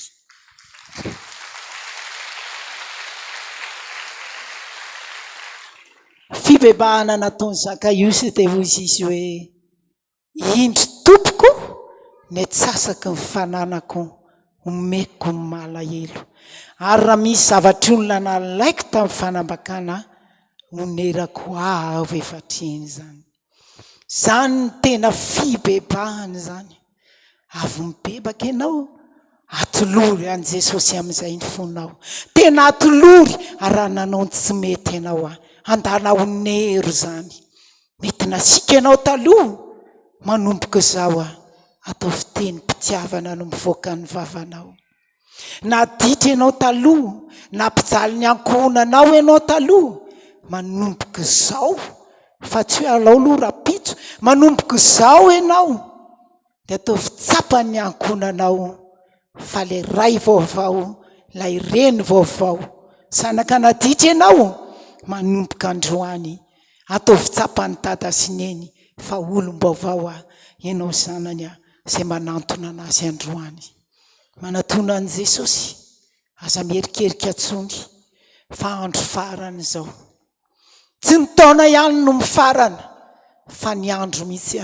fibebahana nataony Zakaiosy dia hozy izy hoe indro tompoko ny atsasaky ny fananako omeko ny malahelo ary raha misy zavatra olona nalaiko tamin'ny fanambakana onerako avo efatreny zany ny tena fibebahana zany avy mibebaka ianao atolory an Jesosy amin'izay ny fonao tena atolory araha nanao tsy mety ianao andanao nero zany mety nasika ianao taloha manomboka zao atao fiteny mpitiavana no mivoaka ny vavanao na ditra ianao taloha na mpijaly ny ankohonanao ianao taloha manomboka zao fa tsy hoe alao loha rapitso manomboka zao ianao de atao fitsapany ny ankohonanao fa le ray vaovao lay reny vaovao sanaka naditra ianao manomboka androany atao fitsapany dada sy neny fa olom-baovao ianao zanany zay manantona anazy androany manatona an' Jesosy aza mierikerika atsony fa andro farany zao tsy ny taona ihany no mifarana fa ny andro mihitsy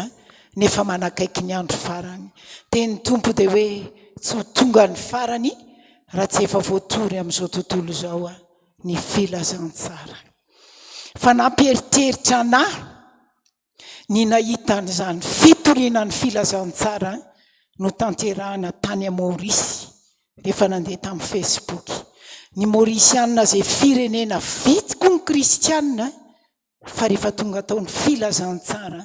nefa manakaiky ny andro farany teny tompo de hoe tsy ho tonga ny farany raha tsy efa voatory amin'izao tontolo zao ny filazantsara fa namperitreritra ny nahitan'izany fitoriana ny filazantsara no tanterahana tany a Maorisy rehefa nandeha tamin'ny Facebook ny Maorisianina zay firenena vitiko ny kristianina fa rehefa tonga taon'ny filazantsara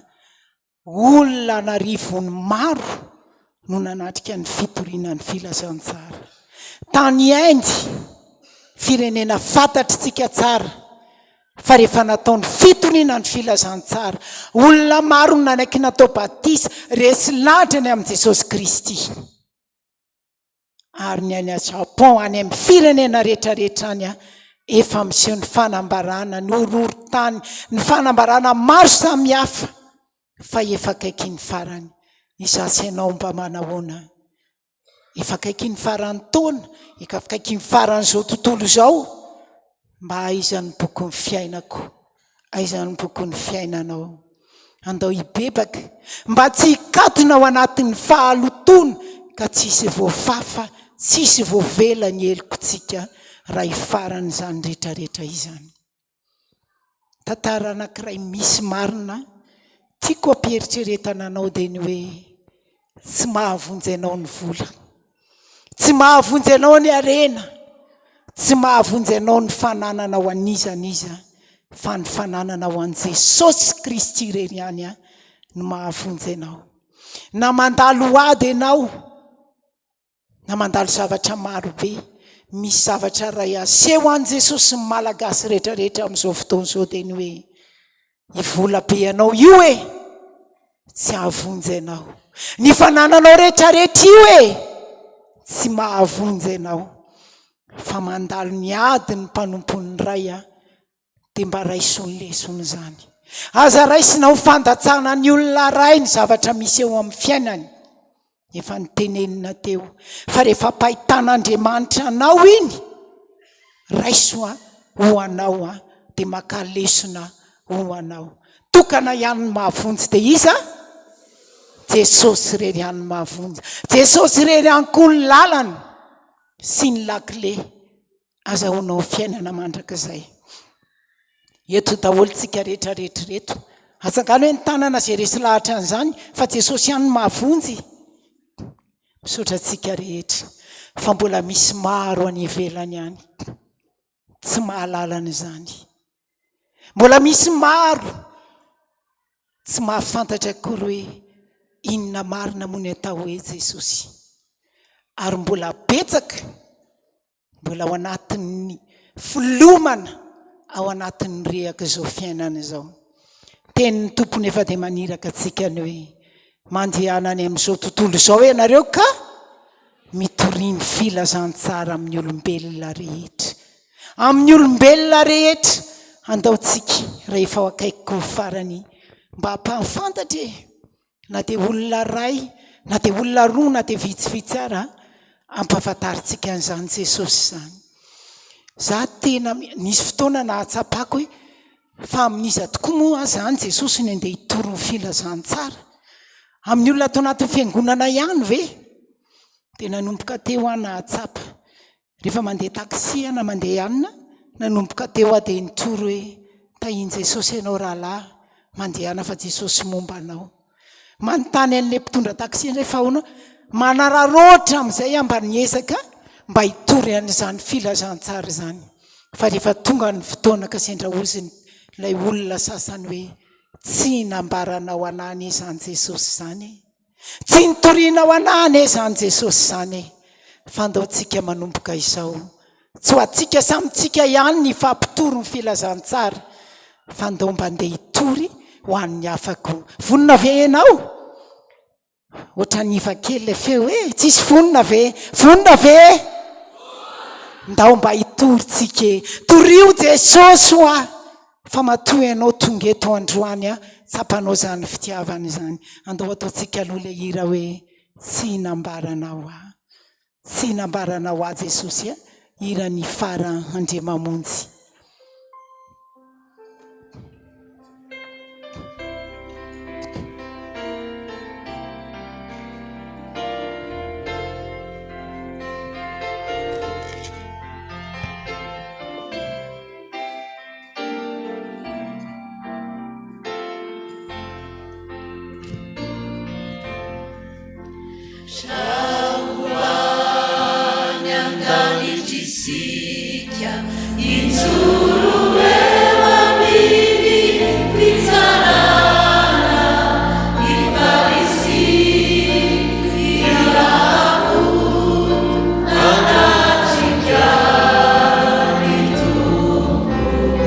olona narivony maro no nanatrika ny fitoriana ny filazantsara tany Inde firenena fantatritsika tsara fa rehefa nataon'ny fitoriana ny filazantsara olona maro no nanaiky natao batisa resy latrany amin'i Jesosy Kristy ary ny any Japon any amin'ny firenena rehetrarehetra any efa miseho ny fanambarana ny ororon-tany ny fanambarana maro samihafa fa efa akaiky ny farany izasy ianao mba manahoana efa akaiky ny farany taona efa akaiky ny faran'izao tontolo zao mba aizan'ny bokon'ny fiainako aizan'ny bokon'ny fiainanao andao hibebaka mba tsy hikatona ao anatin'ny fahalotona ka tsisy voafafa tsisy voavela ny elikotsika raha hifarany zany rehetrarehetra izany tantara anankiray misy marina tiako ampieritrretana anao de ny hoe tsy mahavonjy ianao ny vola tsy mahavonjy ianao ny arena tsy mahavonjy ianao ny fananana ho an'izaniza fa ny fananana ho an' Jesosy Kristy rery ihany no mahavonjy ianao na mandalo ady ianao na mandalo zavatra marobe misy zavatra ray aseho an' Jesosy ny malagasy rehetrarehetra amin'izao fotoana zao de ny hoe ivola be ianao io tsy ahavonjy ianao ny fanananao rehetrarehetra io tsy mahavonjy ianao fa mandalo ny ady ny mpanompon'ny ray de mba raisony lesony zany aza raisina ho fandatsana ny olona ray ny zavatra misy eo amin'ny fiainany efa nitenenina teo fa rehefa mpahitan'Andriamanitra anao iny raiso ho anao de makalesona ho anao tokana ihany ny mahavonjy de iza Jesosy rery ihany ny mahavonjy Jesosy rery ihany koa ny lalana sy ny lakile azahoanao fiainana mandrakizay eto daholo tsika rehetrarehetra reto azangano hoe ny tanana zay resy lahatra an'izany fa Jesosy ihany ny mahavonjy misaotra tsika rehetra fa mbola misy maro any ivelany ihany tsy mahalalana izany mbola misy maro tsy mahafantatra akory hoe inona marina moa ny atao hoe Jesosy ary mbola betsaka mbola ao anatin'ny filomana ao anatin'ny rehaka izao fiainana izao tenin'ny tompony efa de maniraka atsika ny hoe mandehanany amin'izao tontolo izao ianareo ka mitoriny filazantsara amin'ny olombelona rehetra amin'ny olombelona rehetra andaotsika rehefa ao akaikiko farany mba hampafantatra na de olona ray na de olona roa na de vitsivitsy ara ampahafantaritsika an'izany Jesosy zany za tena nisy fotoana nahatsapako hoe fa amin'iza tokoa moa zany Jesosy ny andeha hitoro ny filazantsara amin'ny olona atao anatin'ny fiangonana ihany ve de nanomboka teo nahatsapa rehefa mandeha taksi na mandeha ihanina nanomboka teo de nitoro hoe tahiny Jesosy ianao rahalahy mandehana fa Jesosy momba anao manontany an'le mpitondra taksi rehefa ahoana manararoatra amin'izay mba niezaka mba hitory an'izany filazantsara zany fa rehefa tonga ny fotoana ka sendra oziny ilay olona sasany hoe tsy nambaranao anany izany Jesosy zany, tsy nitorianao anany izany Jesosy zany, fandaontsika manomboka izao tsy ho atsika samytsika ihany ny fampitory ny filazantsara, fandao mba andeha hitory ho an'ny afako. Vonina ve ianao? Ohatra niva kely le feo tsisy vonina ve? Vonina ve? Ndao mba hitorytsika, torio Jesosy ho fa matoy ianao tonga eto androany tsapanao zany fitiavana izany. Andao ataontsika aloha le hira hoe tsy nambaranao tsy nambaranao Jesosy hira ny fara Andriamamonjy.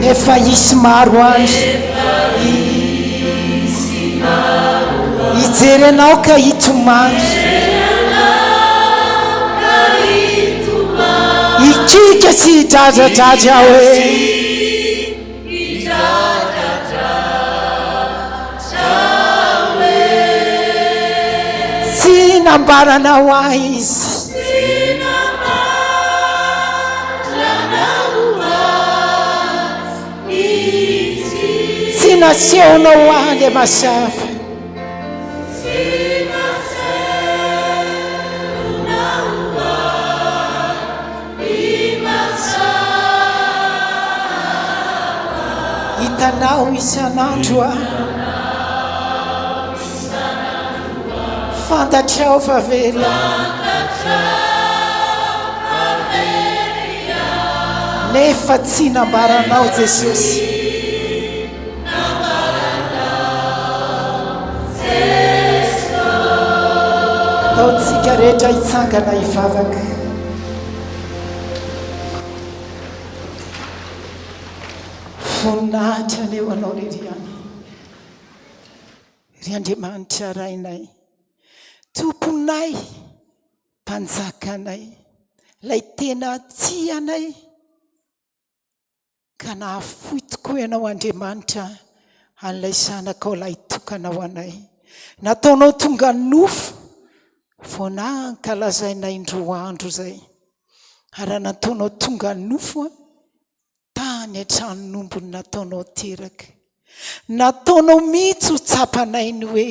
Nefa isy maro andro hijery anao ka hitomany, hikika sy hidradradratra hoe tsy nambaranao izy, tsy nasehonao le masafa, hitanao isan'andro fantatrao fa vela, nefa tsy nambaranao Jesosy. Taontsika rehetra hitsangana hivavaka. Voninahitra leo anao leriany, ry Andriamanitra rainay, tomponay, mpanjakanay, lay tena tianay, ka nahafoy tokoa ianao Andriamanitra an'ilay zanakao lay tokanao anay, nataonao tonga nofo vao nankalazainay indroandro zay, ary nataonao tonga nofo tany an-tranonombony nataonao teraka, nataonao mihitsy ho tsapanay ny hoe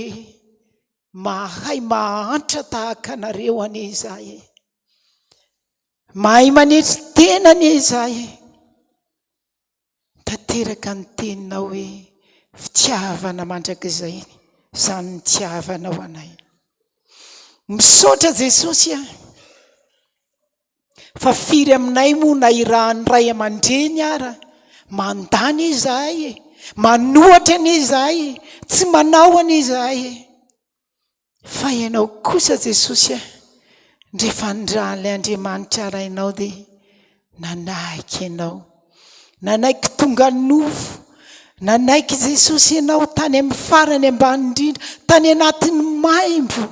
mahay mahantra tahaka anareo anie izahay, mahay manetry tena anie izahay, tanteraka ny teninao hoe fitiavana mandrakizay izany ny tiavanao anay. Misaotra Jesosy fa firy aminay moa na irahan'ny ray aman-dreny ara mandany izahay, manohatra any izahay, tsy manao any izahay, fa ianao kosa Jesosy rehefa ndrahan'ilay Andriamanitra rainao dia nanaiky ianao, nanaiky tonga nofo, nanaiky Jesosy ianao tany amin'ny farany ambany indrindra, tany anatin'ny maimbo,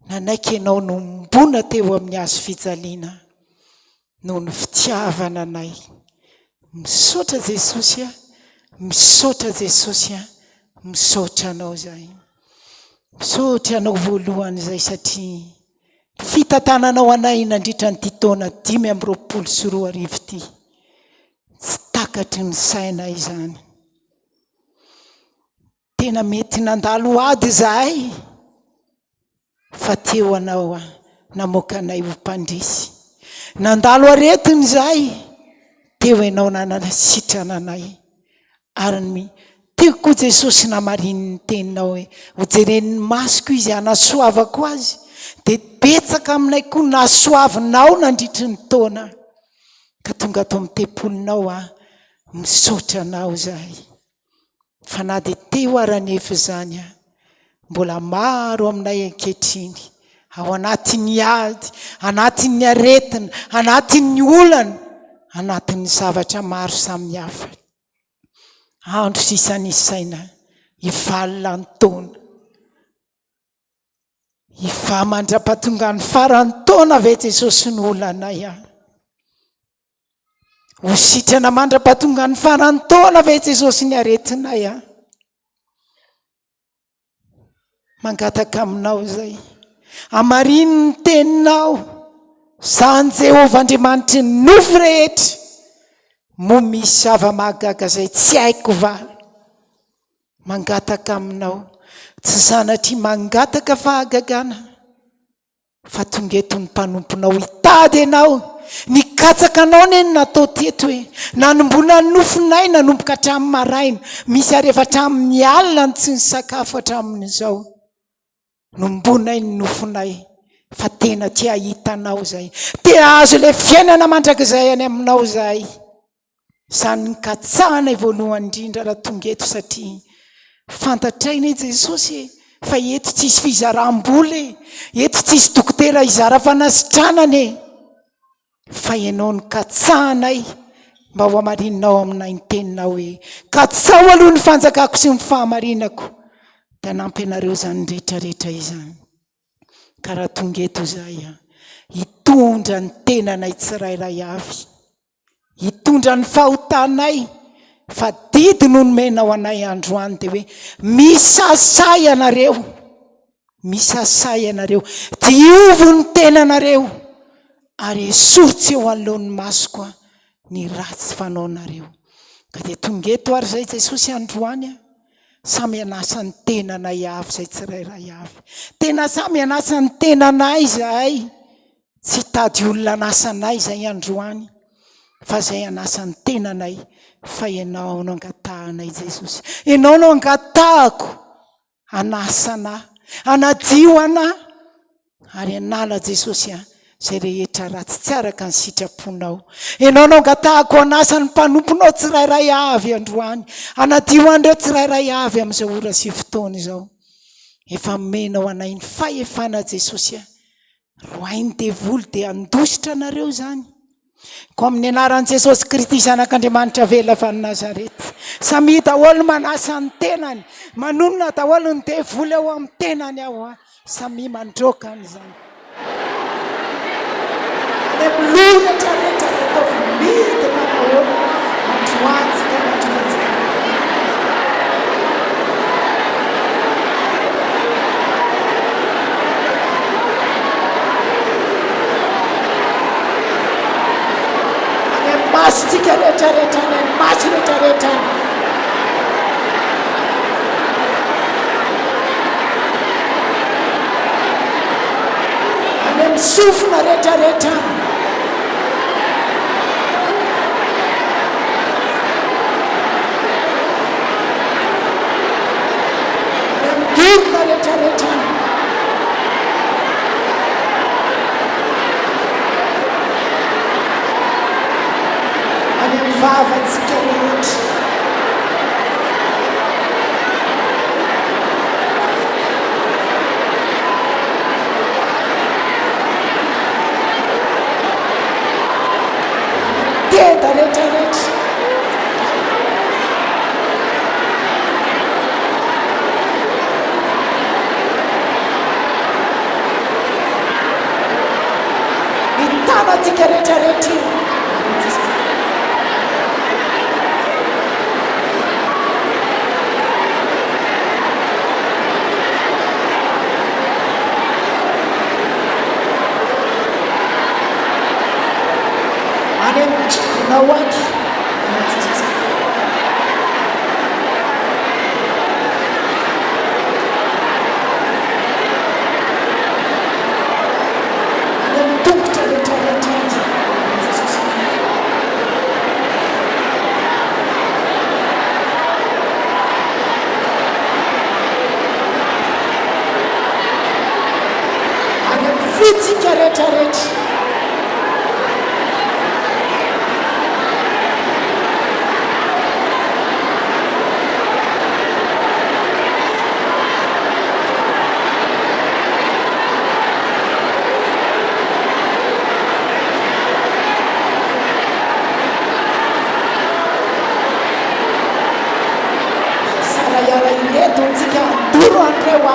nanaiky ianao nombona teo amin'ny hazo fijaliana noho ny fitiavana anay. Misaotra Jesosy misaotra Jesosy misaotra anao zay, misaotra anao voalohany zay satria fitantananao anay nandritra ny taona 524 ty, tsy takatry ny saina izany, tena mety nandalo ady zahay fa teo anao namoaka anay ho mpandrisy, nandalo aretiny zahay teo ianao nanasitrana anay, ary teo koa jesosy namarininy teninao hoe hojereniny masoko izy anasoavako azy dia betsaka aminay koa nasoavinao nandritry ny taona ka tonga ato amin'ny tempolinao misaotra anao zahay fa na dia teo ara-nefa zany mbola maro aminay ankehitriny ao anatin'ny ady, anatin'ny aretina, anatin'ny olana, anatin'ny zavatra maro samihafa. Andro sisa nisaina hivalina ny taona, hiva mandra-pahatonga ny farany taona ve Jesosy ny olanay ho sitrana mandra-pahatonga ny farany taona ve Jesosy ny aretinay mangataka aminao zay amariny ny teninao zany Jehovah Andriamanitry ny nofo rehetra mo misy zava-mahagaga zay tsy haiko va mangataka aminao tsy sanatry mangataka fahagagana fa tonga eto ny mpanomponao hitady ianao nikatsaka anao neny natao teto hoe nanomboana ny nofonay nanomboka hatramin'ny maraina misy arefa hatramin'ny alina ny tsy ny sakafo hatramin'izao nombonay ny nofonay fa tena tsy hahitanao zay te azo ilay fiainana mandrakizay any aminao zay zany nikatsahana voalohany indrindra raha tonga eto satria fantatraina Jesosy fa eto tsisy fizaram-boly eto tsisy dokotera izara fanasitranany fa ianao nikatsahanay mba ho amarinanao aminay ny teninao hoe katsao aloha ny fanjakako sy ny fahamarinako dia nampy anareo zany rehetrarehetra izany ka raha tonga eto zay hitondra ny tenanay tsirairay avy hitondra ny fahotanay fa didy no nomenao anay androany dia hoe misasay anareo diovo ny tenanareo ary esoritsy eo anoloan'ny masoko ny ratsy fanaonareo ka dia tonga eto ary zay Jesosy androany samy anasany tenanay avy zay tsirairay avy tena samy anasany tenanay zahay tsy tady olona anasanay zay androany fa zay anasany tenanay fa ianao no angatahanay Jesosy ianao no angatahako anasana anadio ana ary anala Jesosy zay rehetra ratsy tsy araka ny sitraponao ianao no angatahako anasany mpanomponao tsirairay avy androany anadio andreo tsirairay avy amin'izao ora sy fotoana izao efa menao anay ny fahefana Jesosy roainy devoly dia andositra anareo zany ko amin'ny anaran'i Jesosy Kristy zanak'Andriamanitra vela fa ny Nazarety samy daholo manasa ny tenany manonona daholo ny devoly ao amin'ny tenany ao samy mandroaka an'izany rehetrarehetra ataovy mity mandroantsika masitsika rehetrarehetra ny masy rehetrarehetra any amin'ny sofina rehetrarehetra durna rehetrarehetra any amin'ny vavatsika rehetra tenda rehetrarehetra tanatsika rehetrarehetra any amin'ny triponao aky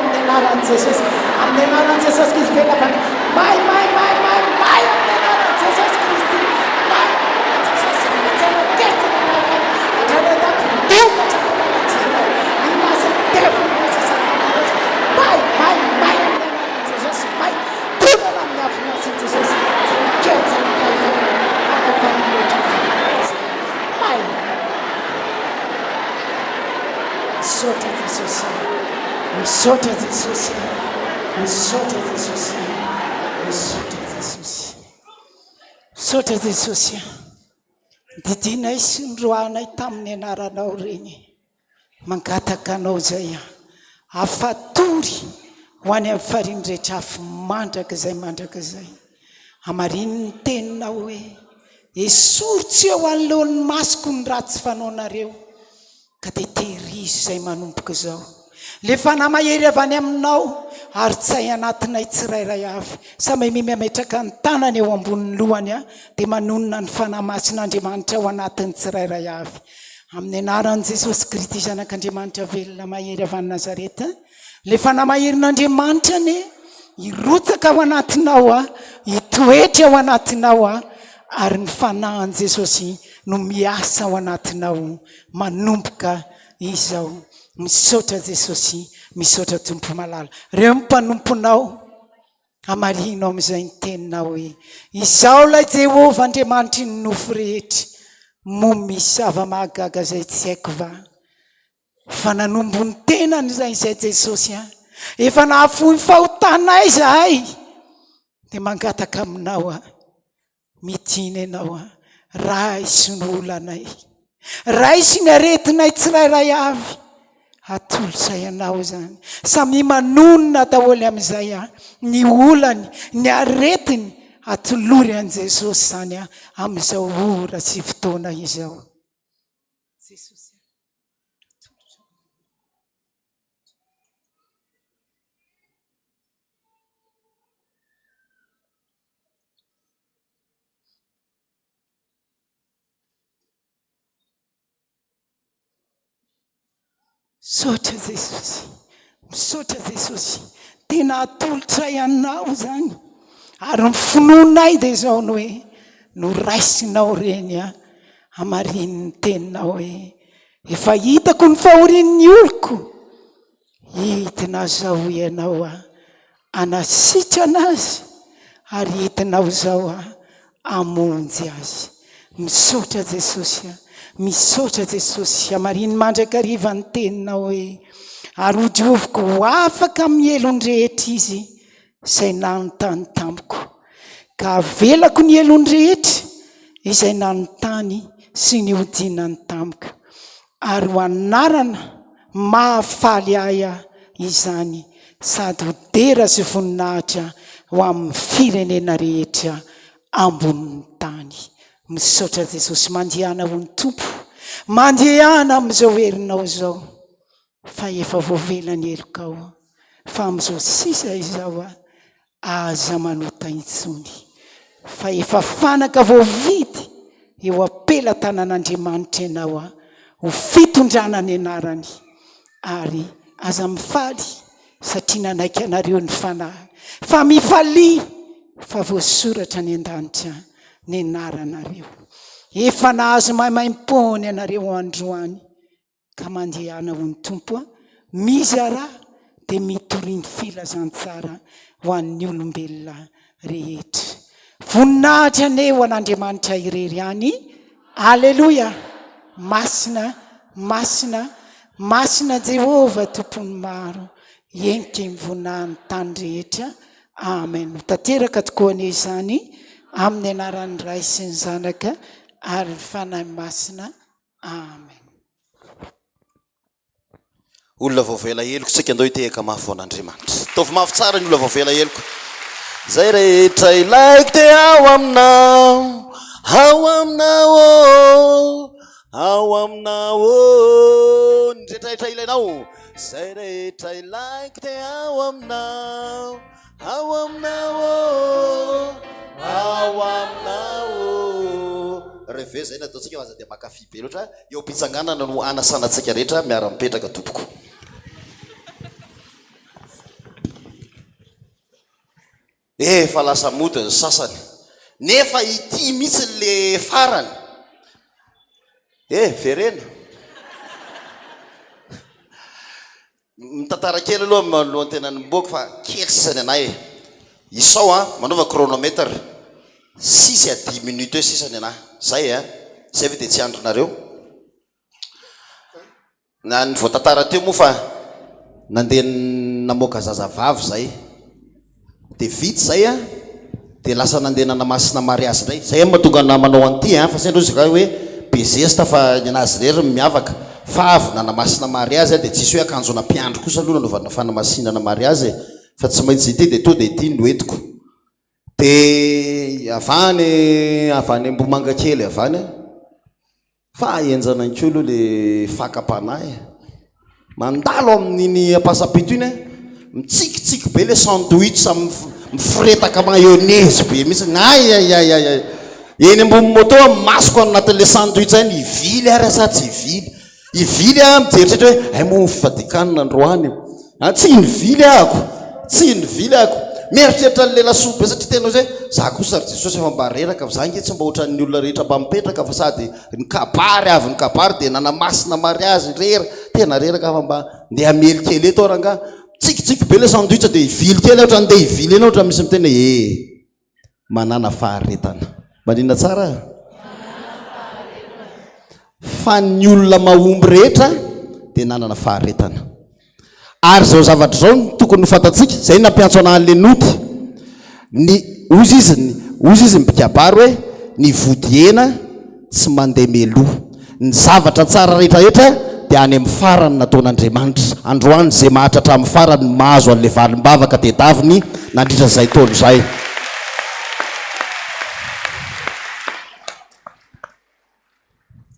amin'ny anaran'i Jesosy. Amin'ny anaran'i Jesosy Kristy velavana. May amin'ny anaran'i Jesosy Kristy. May Jesosy mitsana tetsana mafana. Atrana tampideka atrana manajina. Ny masina devona sy satana rehetra. May amin'ny anaran'i Jesosy. May tonana amin'ny afinan'i Jesosy. Tsana ketsana mafana. Anafarinloatra finazay. May. Misaotra Jesosy. Misaotra Jesosy. Misaotra Jesosy. Misaotra Jesosy. Misaotra Jesosy. Didinay sy nroanay tamin'ny anaranao reny. Mangataka anao zay afatory ho any amin'ny fariny rehetra afo mandraka zay. Amarin'ny teninao hoe esoritsy eo anoloan'ny masoko ny ratsy fanaonareo. Ka dia tehirizo zay manomboka zao. Le fanahy mahery avy any aminao ary tsay anatinay tsirairay avy. Samy mimetraka ny tanany eo ambonin'ny lohany dia manonona ny fanahy masin'Andriamanitra ao anatin'ny tsirairay avy. Amin'ny anaran'i Jesosy Kristy zanak'Andriamanitra velona mahery avy any Nazareta. Le fanahy maherin'Andriamanitra ne irotsaka ao anatinao hitoetra ao anatinao ary ny fanahin'i Jesosy no miasa ao anatinao manomboka izao. Misaotra Jesosy, misaotra tompo malala. Reo mpanomponao amarinao amin'izay ny teninao hoe izao lay Jehovah Andriamanitra ny nofo rehetra. Mo misy zava-mahagaga zay tsy haiko va. Fa nanombo ny tenany zay Jesosy efa nahafohy fahotanay zahay. Dia mangataka aminao midiny ianao ray sy ny olanay. Ray sy ny aretinay tsirairay avy. Atolosay anao zany. Samy manonona daholo amin'izay ny olany, ny aretiny atolory an Jesosy zany amin'izao ora sy fotoana izao. Misaotra Jesosy. Misaotra Jesosy. Tena atolotra ianao zany. Ary ny finoanay dia zao ny hoe no raisinao reny amarin'ny teninao hoe efa hitako ny fahorin'ny oloko. Hitinao zao ianao anasitrana azy ary hitinao zao amonjy azy. Misaotra Jesosy. Misaotra Jesosy. Amarin'ny mandrakariva ny teninao hoe ary hodioviko ho afaka amin'ny elony rehetra izy izay nanontany tamiko. Ka avelako ny elony rehetra izay nanontany sy ny hodinany tamiko. Ary ho anarana mahafaly ahy izany sady ho dera sy voninahitra ho amin'ny firenena rehetra ambonin'ny tany. Misaotra Jesosy. Mandehana ho ny tompo. Mandehana amin'izao herinao zao. Fa efa voavelany elokao. Fa amin'izao sisa izao aza manota intsony. Fa efa fanaka voavidy eo apela tanan'Andriamanitra ianao ho fitondrana ny anarany. Ary aza mifaly satria nanaiky anareo ny fanahy. Fa mifalia fa voasoratra ny an-danitra ny anaranareo. Efa nahazo mahimaimpony anareo androany. Ka mandehana ho ny tompo mizara dia mitoriny filazantsara ho an'ny olombelona rehetra. Voninahitra aneo an'Andriamanitra irery any. Aleluia. Masina, masina, masina Jehovah tompony maro. Endrika mivoninahiny tany rehetra. Amen. Tanteraka tokoa an'izany amin'ny anaran'ny Ray sy ny Zanaka ary ny fanahy masina. Amen. Olona vaovela heloko tsika andao hitehaka mafy an'Andriamanitra. Taovy mafy tsara ny olona vaovela heloko. Zay rehetra ilaiko te ao aminao, ao aminao, ao aminao. Ny rehetrarehetra ilainao. Zay rehetra ilaiko te ao aminao, ao aminao, ao aminao. Reve zay nataontsika aza dia makafy be loatra eo am-pitsanganana no anasanantsika rehetra miara-mipetraka tompoko. efa lasa mody ny sasany nefa ity mihitsy le farany verena mitantara kely aloha malohany tena nymboko fa kely sisany anay isao manaova chronomètre 6 à 10 minutes eo sisany anay zay zay ve de tsy andronareo na ny voatantara teo moa fa nandeha namoaka zazavavy zay de vitsy zay de lasa nandeha nanamasina mariazy ndray zay mahatonga na manao an'ity fa sendro izy ka hoe bezesta fa nyanazy rery miavaka fa avy nanamasina mariazy de tsisy hoe akanjona mpiandro kosa aloha nanaovana fanamasinana mariazy fa tsy maintsy ity de to de ity noetiko de avany ambomanga kely avany fa enjanankolo le fakapanahy mandalo amin'iny apasapito iny mitsikitsiky be le sandwich mifiretaka mayonnaise be misy ay eny ambony moto masoko anatin'le sandwich any ivily ary sa tsy ivily mijeritretra hoe ay mo fifadikanina androany tsy nivily ako mieritreritra le lasopy satria tena zay za kosa ry jesosy efa mba reraka fa za nge tsy mba ohatran'ny olona rehetra mba mipetraka fa sady nikabary avy nikabary de nanamasina mariazy tena reraka fa mba ndeha mely kely eto ranga tsikitsiky be le sandwich de ivily kely ohatra ndeha ivily eny ohatra misy mitena manana faharetana manina tsara fa ny olona mahomby rehetra de nanana faharetana ary zao zavatra zao no tokony hofantatsika zay nampiantso anahale noty ozy izy mipikabary hoe ny vodiena tsy mandeha meloha ny zavatra tsara rehetrarehetra de any amin'ny farany nataon'Andriamanitra androany zay mahatratra amin'ny farany mahazo an'le valim-bavaka de daviny nandritra zay taony zay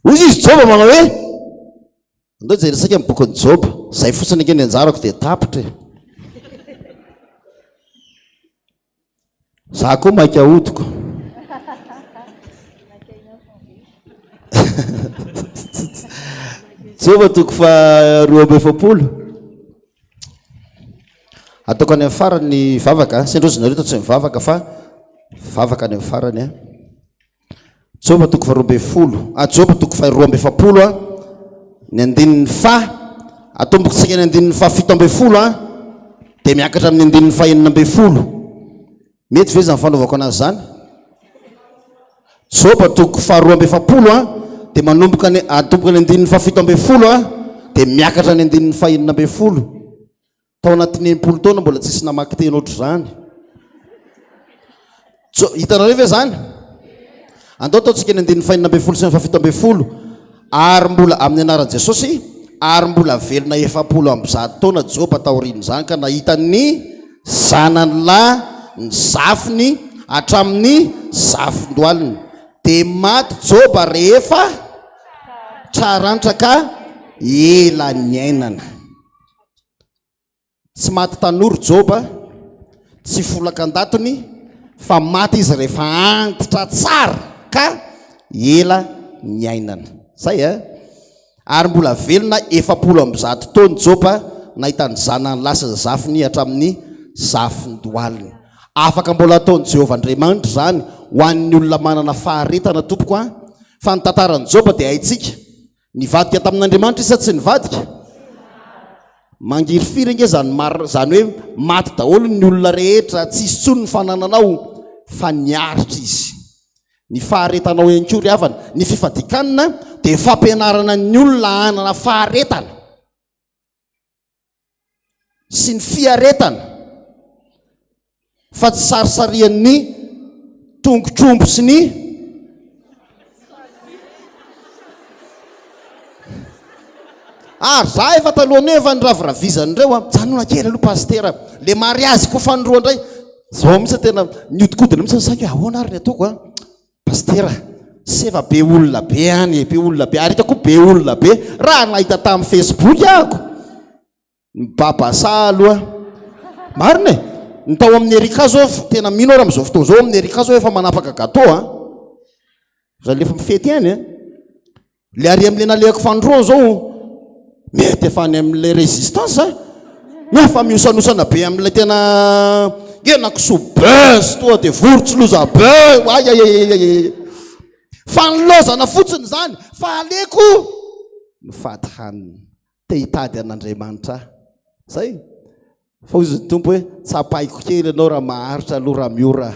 ozy izy joba manao hoe andao jeresaka amin'ny bokon'ny joba zay fotsiny nke ny anjarako de tapitra za koa mainka ahodiko joba toko fa 20 ataoko any amin'ny farany vavaka sendrozinareo to tsy mivavaka fa vavaka any amin'ny farany joba toko fa 20 joba toko fa 20 ny andinin'ny fa atombokotsika ny andinin'ny fa 17 de miakatra amin'ny andinin'ny fa 19 mety ve zany fanaovako anazy zany joba toko fa 20 de manomboka ny atomboka ny andinin'ny fa 17 de miakatra ny andinin'ny fa 19 tao anatin'ny 10 taona mbola tsisy namaky teny ohatry zany hitanareo ve zany andao ataotsika ny andinin'ny fa 19 sy ny fa 17 ary mbola amin'ny anaran'i Jesosy ary mbola velona 70 amby 100 taona joba taoriny zany ka nahitany zanany lahy ny zafiny hatramin'ny zafindoaliny de maty joba rehefa traranitra ka ela ny ainana tsy maty tanora joba tsy folaka andatony fa maty izy rehefa antitra tsara ka ela ny ainana zay ary mbola velona 70 amby 100 taona joba nahitany zanany lasa zafiny hatramin'ny zafindoaliny afaka mbola ataon'i Jehovah Andriamanitra zany ho an'ny olona manana faharetana tompoko fa ny tantaran'i joba de haitsika nivadika tamin'Andriamanitra isa tsy nivadika mangiry firy nge zany hoe maty daholo ny olona rehetra tsisy tsony ny fanananao fa niaritra izy ny faharetanao enkory avana ny fifadikanina de fampianarana ny olona anana faharetana sy ny fiaretana fa tsy sarisarian'ny tongotrombo sy ny za efa talohany efa nyravravizan'ireo janona kely aloha pastera le mariazy ko fanoroa ndray zao mihitsy tena niodikodina mihitsy saky ahoana ary ny ataoko pastera sy efa be olona be any be olona be ary hitako be olona be raha nahita tamin'ny Facebook ako mibabasa aloha marina ny tao amin'ny erika zao tena mino raha am'izao fotoana zao amin'ny erika zao efa manapaka gâteau za lefa mifety any le ary am'le nalehako fanoroa zao mety efa any amin'le résistance nefa miosanosana be amin'ilay tena genakiso bes toa de vorotsoloza be ay fanolozana fotsiny zany fa aleko mifady hanina te hitady an'Andriamanitra zay fa hoy izy tompo hoe tsapaiko kely ianao raha maharitra aloha raha miora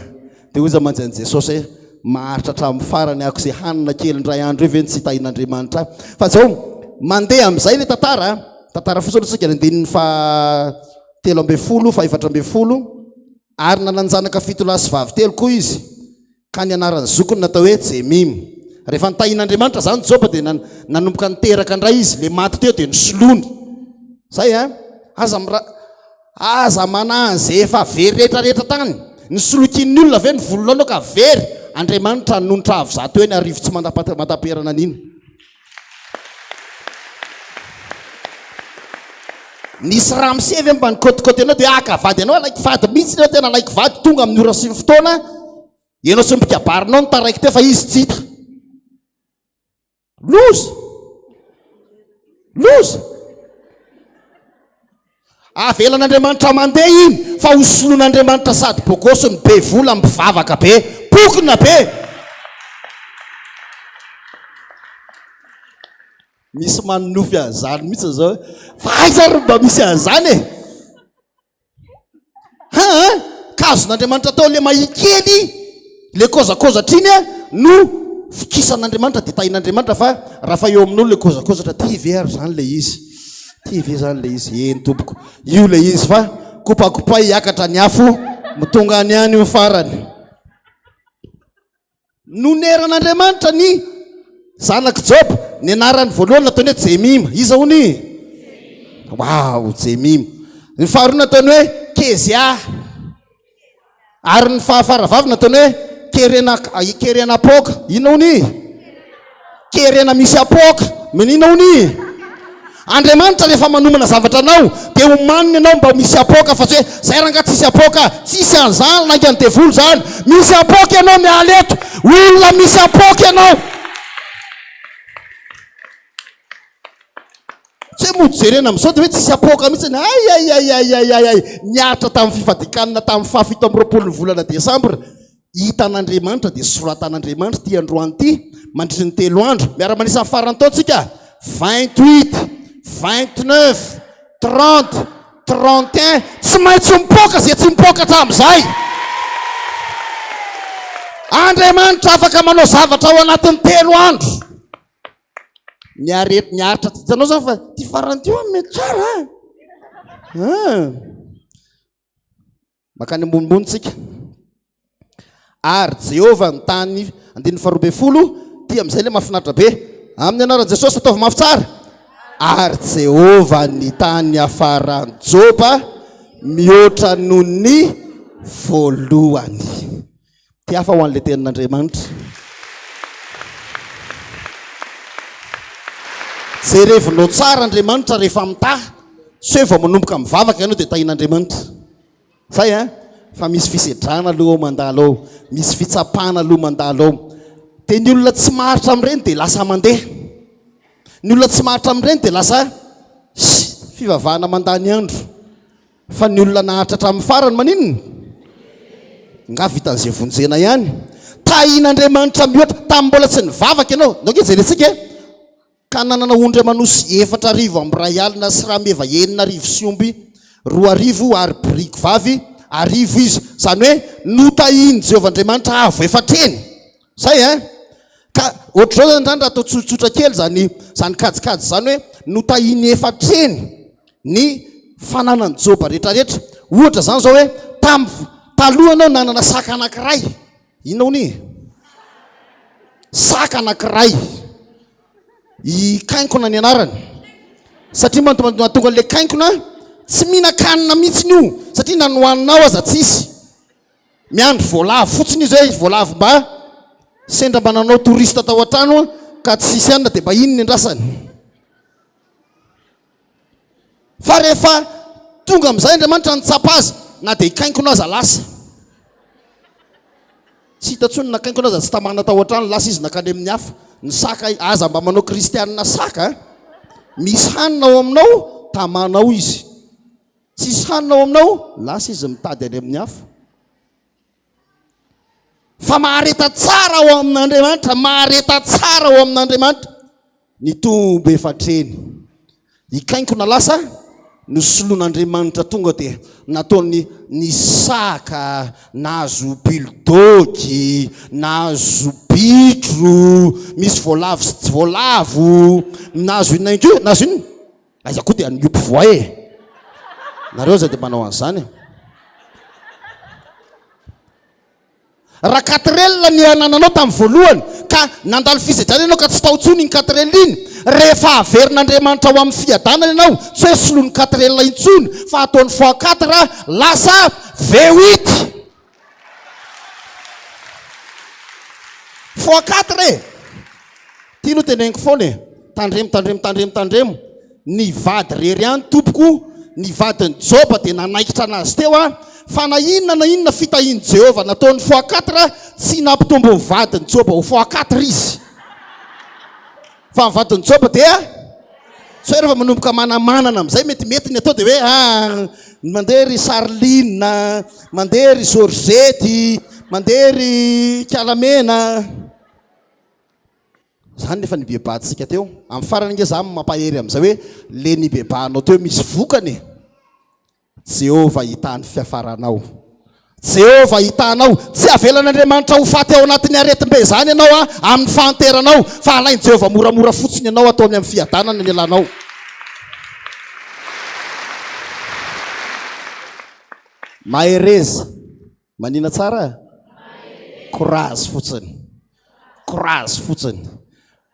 dia hoy izy manjany Jesosy hoe maharitra hatramin'ny farany ako izay hanina kely indray andro hoe ve tsy hitahin'Andriamanitra fa zao mandeha amin'izay ilay tantara fotsiny tsika andininy fa 13 fa 14 ary nananjanaka 7 sy vavy telo koa izy ka ny anarany zokony natao hoe Jemimy rehefa nitahin'Andriamanitra zany Joba dia nanomboka niteraka indray izy le maty teo dia nisolony zay aza manazy efa very rehetrarehetra tany nisolokin'ny olona ve ny volonao ka very Andriamanitra nonitra avy za teo hoe ny arivo tsy mataperana an'iny nisy ramsevy mba nykôtikôty anao dia akavady anao alaiky vady mihitsy anao tena alaiky vady tonga amin'ny ora sy ny fotoana ianao sy mipikabarinao ny taraiky teo fa izy tsy hita loza avelan'Andriamanitra mandeha iny fa hosoloan'Andriamanitra sady bokosy ny be vola mivavaka be pokona be misy manonofy azany mihitsy zao fa aizary mba misy azany kazon'Andriamanitra tao le mahikely le kozakozatriny no fikisan'Andriamanitra dia tahin'Andriamanitra fa raha fa eo amin'olo le kozakozatra ty very zany le izy ty ve zany le izy eny tompoko io le izy fa kopakopa hiakatra ny afo mitonga any any io farany noneran'Andriamanitra ny zanak Job ny anarany voalohany nataony hoe Jemima iza hony Jemima ny faharoa nataony hoe Kezia ary ny fahafaravavy nataony hoe kerena apoka ina hony kerena misy apoka menina hony Andriamanitra rehefa manomana zavatra anao dia homaniny anao mba misy apoka fa tsy hoe zay ranga tsisy apoka tsisy an'izany nangy ny devolo zany misy apoka ianao miala eto olona misy apoka ianao tsy hoe mody jerena amin'izao dia hoe tsisy apoka mihitsy ay niaritra tamin'ny Fifadian-kanina tamin'ny 7 ny volana Desambra hitan'Andriamanitra dia soratan'Andriamanitra ty androany ty mandritry ny 3 andro miara-manisa ny farany taontsika 28 29 30 31 tsy maintsy mipoka zay tsy mipoka hatramin'izay Andriamanitra afaka manao zavatra ao anatin'ny 3 andro niaritra titanao zany fa ty farany ty mety tsara makany ambonimbonitsika ary Jehova ny tany 12 ty amin'izay le mahafinaritra be amin'ny anaran'i Jesosy ataovy mafy tsara ary Jehova ny tany afarany Joba mihoatra noho ny voalohany ty hafa ho an'le tenin'Andriamanitra jerevinao tsara Andriamanitra rehefa mitaha tsy hoe vao manomboka mivavaka ianao dia tahin'Andriamanitra zay fa misy fisedrana aloha ao mandalo ao misy fitsapana aloha mandalo ao dia ny olona tsy maharitra amin'ireny dia lasa mandeha ny olona tsy maharitra amin'ireny dia lasa fivavahana mandany andro fa ny olona naharitra hatramin'ny farany maninona nga vitan'izay vonjena ihany tahin'Andriamanitra mihoatra tamin'ny mbola tsy nivavaka ianao nge jerentsika ka nanana ondry manosy 4 arivo amin'ny ray alina sy rameva 9 arivo sy omby 2 arivo ary briko vavy arivo izy zany hoe notahiny Jehovah Andriamanitra avo efatreny zay ka ohatr'izao zany zany raha atao tsotsotra kely zany kajikajy zany hoe notahiny efatreny ny fananany Joba rehetrarehetra ohatra zany zao hoe taloha anao nanana saka anankiray inona hony saka anankiray ikainkona ny anarany satria mahatonga le kainkona tsy mihinakanina mihitsy io satria nanohaninao aza tsisy miandro voalavo fotsiny izy hoe voalavo mba sendra mba nanao torista tao an-trano ka tsisy anina dia mba iny ny andrasany fa rehefa tonga amin'izay Andriamanitra nitsapa azy na dia ikainkona aza lasa tsy hitantsony nakainkona aza tsy tamana tao an-trano lasa izy nakany amin'ny hafa ny saka aza mba manao kristianina saka misy hanina ao aminao tamanao izy tsisy hanina ao aminao lasa izy mitady any amin'ny hafa fa mahareta tsara ao amin'Andriamanitra, mahareta tsara ao amin'Andriamanitra. Ny tombo efatreny ikainko na lasa nosoloan'Andriamanitra tonga dia nataony ny saka, nahazo bildoky, nahazo bitro, misy voalavo sy tsy voalavo, nahazo inona inko, nahazo inona? Aiza koa dia niopo voay nareo zay dia manao an'izany. Raha 4L ny anananao tamin'ny voalohany ka nandalo fisedrana ianao ka tsy tao tsony ny 4L iny, rehefa averin'Andriamanitra ao amin'ny fiadanana ianao tsy hoe soloany 4L intsony fa ataony x4 lasa V8 x4 e. Tia no teneniko foana e, tandremo ny vady rery ihany tompoko, ny vadiny Joba dia nanaikitra anazy teo fa na inona fitahiany Jehova nataony x4 tsy nampitombo ny vadiny Joba ho x4 izy, fa ny vadiny Joba dia so rehefa manomboka manamanana amin'izay metimety ny atao dia hoe mandeha ry Sarline, mandeha ry Georgette, mandeha ry Kalamena. Zany nefa nibebahantsika teo amin'ny farany nge za mampahery amin'izay hoe le nibebahanao teo misy vokany. Jehova hitany fiafaranao, Jehova hitanao, tsy avelan'Andriamanitra ho faty ao anatin'ny aretim-be zany ianao amin'ny fahanteranao, fa alainy Jehova moramora fotsiny ianao atao amin'ny fiadanana ny alanao. Mahereza manina tsara, courage fotsiny.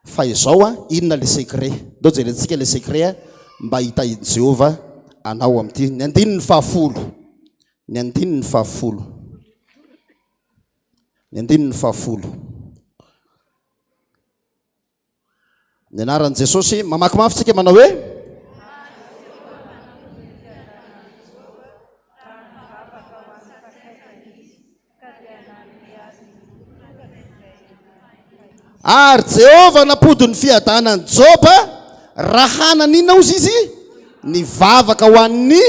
Fa izao inona le secret? Ndao jerentsika le secret mba hitahidy Jehova anao amin'ity. Ny andininy fahafolo. Ny anaran'i Jesosy mamakimafy tsika manao hoe ary Jehova napody ny fiadanany Joba raha hananina ozy izy nivavaka ho an'ny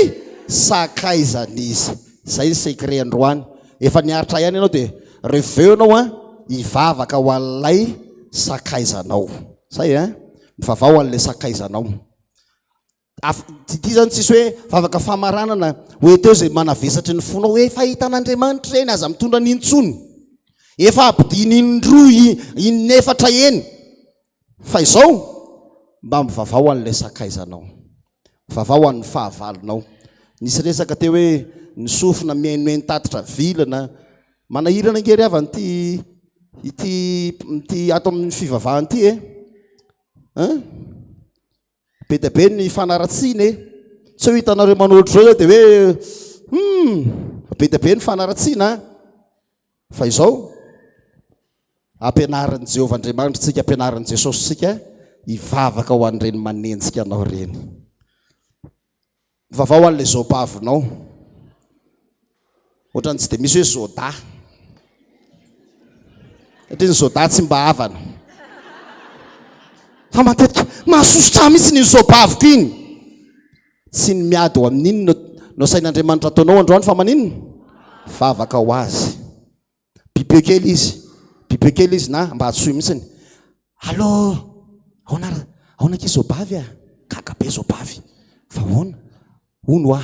sakaizany izy. Zay ny secret androany. Efa niaritra ihany ianao dia reveo anao hivavaka ho an'ilay sakaizanao. Zay mivavao ho an'ilay sakaizanao. Ty zany tsisy hoe vavaka famaranana hoe teo zay manavesatry ny fonao hoe fahitan'Andriamanitra eny aza mitondra n'intsony, efa abidiny indroa inefatra eny. Fa izao mba mivavao an'ilay sakaizanao, mivavao an'ny fahavalonao. Nisy resaka teo hoe ny sofina miainoeny tatitra vilana manahirana ngery avy ity ato amin'ny fivavahany ity be dia be ny fanaratsiany tsy ho hitanareo manotro zao dia hoe be dia be ny fanaratsiana. Fa izao ampianarin'i Jehova Andriamanitra tsika, ampianarin'i Jesosy tsika hivavaka ho an'ireny manenjika anao reny. Mivavao an'ilay zobavinao, ohatrany tsy dia misy hoe zoda satria ny zoda tsy mba havana, fa matetika mahasosotra mihitsy ny zobaviko iny. Tsy ny miady ho amin'inona no sain'Andriamanitra ataonao androany fa maninona vavaka ho azy. Bibe kely izy na mba hatsoy mihitsiny. Allô, ahoana ke zobavy kakabe zobavy fa ahoana ono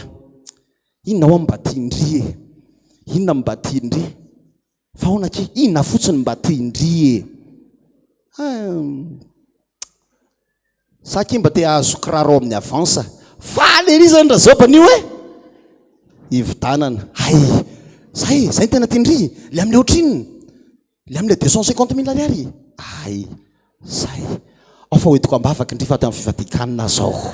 inona ho mba tiandry inona mba tiandry fa ahoana ke inona fotsiny mba tiandry saky mba te ahazo kiraro amin'ny avansa faly ery zany raha zoban'io hividanana. Zay ny tena tiandry le amin'le ohatrinona le amin'le 250 000 ariary zay ao fa hoentiko ambavaka indry fa tamin'ny Fifadian-kanina zao.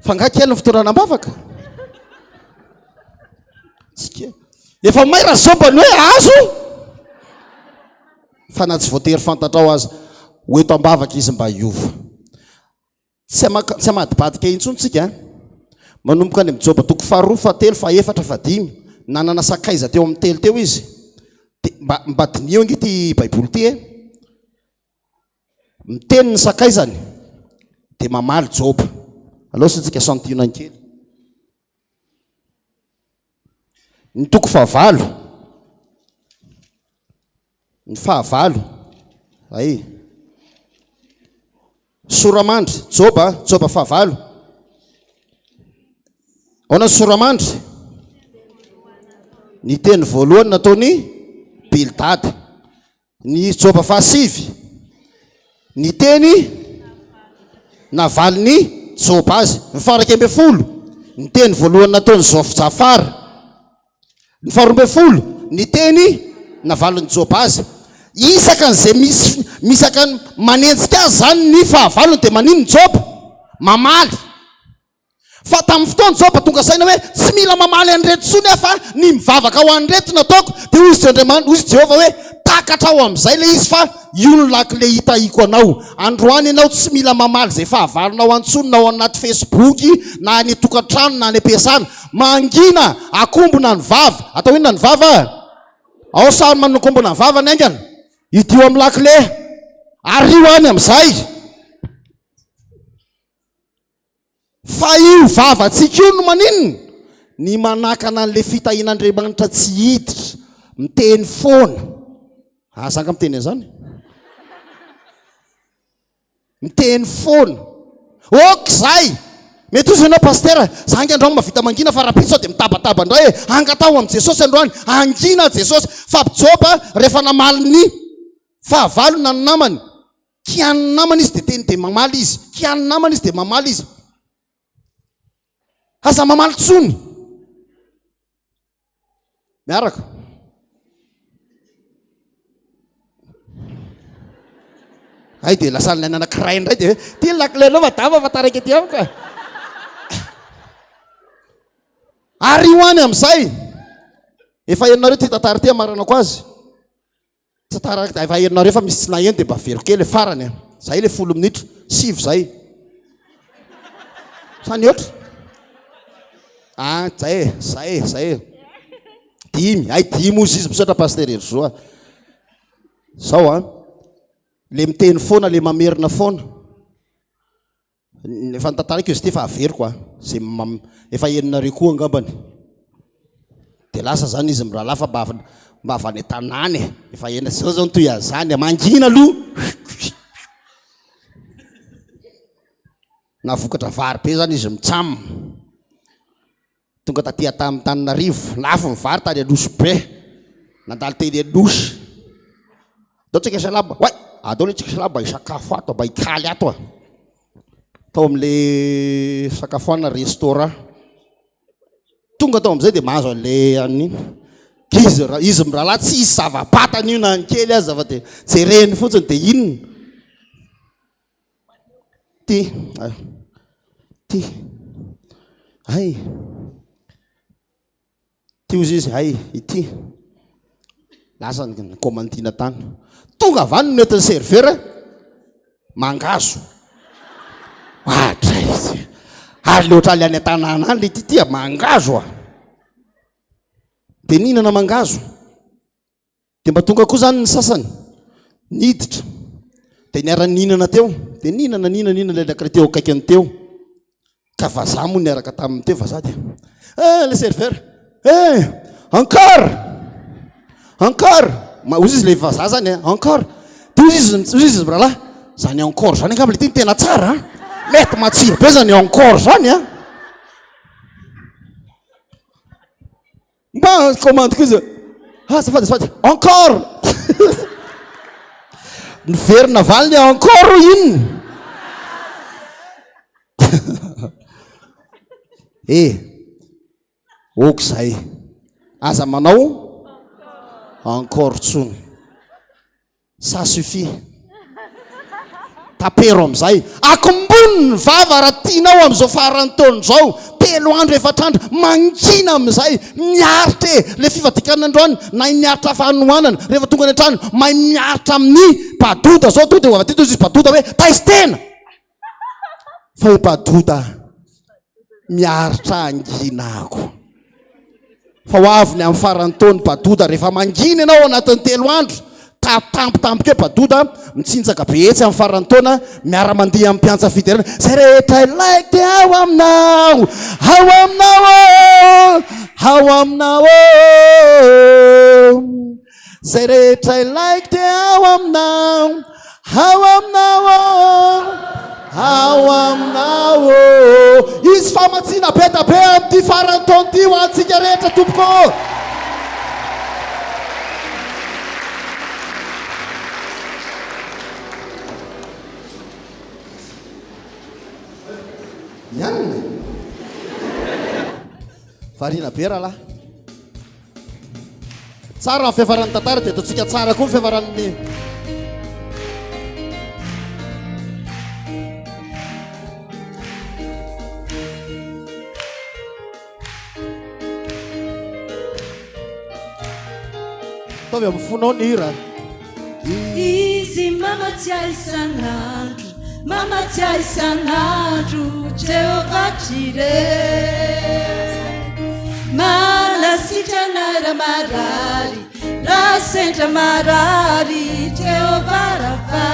Fangakely ny fotoana ambavaka efa may raha zobany hoe azo fa na tsy voatery fantatrao azy hoeto ambavaka izy mba hiova. Tsy amadibadika intsony tsika manomboka any amin'ny Joba toko 2, 4, 5, 5 nanana sakaiza teo amin'ny telo teo izy dia mba dinio angy ity baiboly ity miteny ny sakaizany dia mamaly Joba. Aloha sy tsika santihona kely ny toko fahavalo ny fahavalo ay soramandry joba fahavalo ona soramandry ny teny voalohany nataony Bildad ny joba fahasivy ny teny navaliny joba azy ny farakembe folo ny teny voalohany nataony Jafara ny faharoambe folo ny teny navaliny joba azy isakan'izay misaka manenjika azy zany ny fahavalony de manino joba mamaly fa tamin'ny fotoana joba tonga saina hoe tsy mila mamaly an'reto tsony fa ny mivavaka ho an'reto nataoko de ozy Andriamanitra ozy Jehova hoe takatra ao am'izay le izy fa io no laky le hitahiko anao androany ianao tsy mila mamaly zay fahavalonao antsony na ao anaty Facebook na ny tokantrano na ny ampiasana mangina akombona ny vava atao inona ny vava ao sary manokombona ny vava ny aingana idio amin'ny laky le ario any am'izay fa io vavatsika io no maninona ny manakana an'le fitahin'Andriamanitra tsy hiditra miteny foana zaka miteny an'izany miteny foana ok zay mety ozy ianao pastera zangy androany mavita mangina fa rapitso de mitabataba indray hoe angatao am' Jesosy androany angina Jesosy fa Joba rehefa namaly ny fahavalo na ny namany kiany namany izy de teny de mamaly izy kiany namany izy de mamaly izy aza mamaly tsony miaraka ay de lasalina ny anakiray indray de ty lakilenao madama fa taraiky aty amiko ary io any am'izay efa henonareo ty tantara ty amaranako azy tantara efa henonareo fa misy tsy naheno de mba vero kely farany zay le 10 minitra 7 zay sany oatra zay dimy ay dimy ozy izy misaotra pasterery zoa zao le miteny foana le mamerina foana efa nitantarako izy ty fa averiko zay efa henonareo koa angambany de lasa zany izy mirahalahy fa mba avy any tanany efa hena zao zao toy azany mangina aloha na vokatra vary be zany izy mitsam tonga taty tamin'ny Taninanarivo lafo ny vary tany adosy be nandalo teny adosy dao tsika salaba way adao le tsika salaba isakafo ato mba ikaly ato tao am'le sakafoana restaurant tonga tao am'izay de mahazo an'le an'iny izy mirahalahy tsy izy zava-batany io na ny kely azy zava de jereny fotsiny de inona ty ay ty ozy izy ay ity lasa ny komandina tany tonga avany no netin'ny serveur mangazo adray izy ary le ohatrany any an-tanàna any le titya mangazo de ninana mangazo de mba tonga koa zany ny sasany niditra de niara-ninana teo de ninana le lakire teo akaikany teo ka vazaha moa niaraka taminy teo vazaha de le serveur encore ozy izy le vazaha zany encore de ozy izy mirahalahy zany encore zany angamba le ty tena tsara mety matsiro be zany encore zany mba commande koa izy azafady encore ny verina valiny encore inona ok zay aza manao encore tsony ça suffit tapero am'izay akombony ny vava raha tianao am'izao farany taona zao 3 andro 4 andro mangina am'izay miaritra le fivadikana androany na miaritra fanohanana rehefa tonga any an-trano mahay miaritra amin'ny padoda zao to de ho avy aty izy padoda hoe taizy tena fa hoe padoda miaritra anginako fa ho avy ny amin'ny farany taony padoda rehefa mangina ianao anatin'ny 3 andro tampotampoke padoda mitsinjaka be etsy amin'ny farany taona miara-mandeha amin'ny mpiantsa fiterana zay rehetra ilaiko dia ao aminao zay rehetra ilaiko dia ao aminao izy famatsiana be da be amin'ity farany taona ty ho antsika rehetra tompoko. Yanne varina be rahalahy tsara ny fihavarany tantara dia ataontsika tsara koa ny fihavarany taovy amin'ny fonao ny hira. Izy mamatsiahy isan'andro, mamatsiahy isan'andro, Jehovah Jireh. Manasitrana raha marary, raha sendra marary, Jehovah Rafa.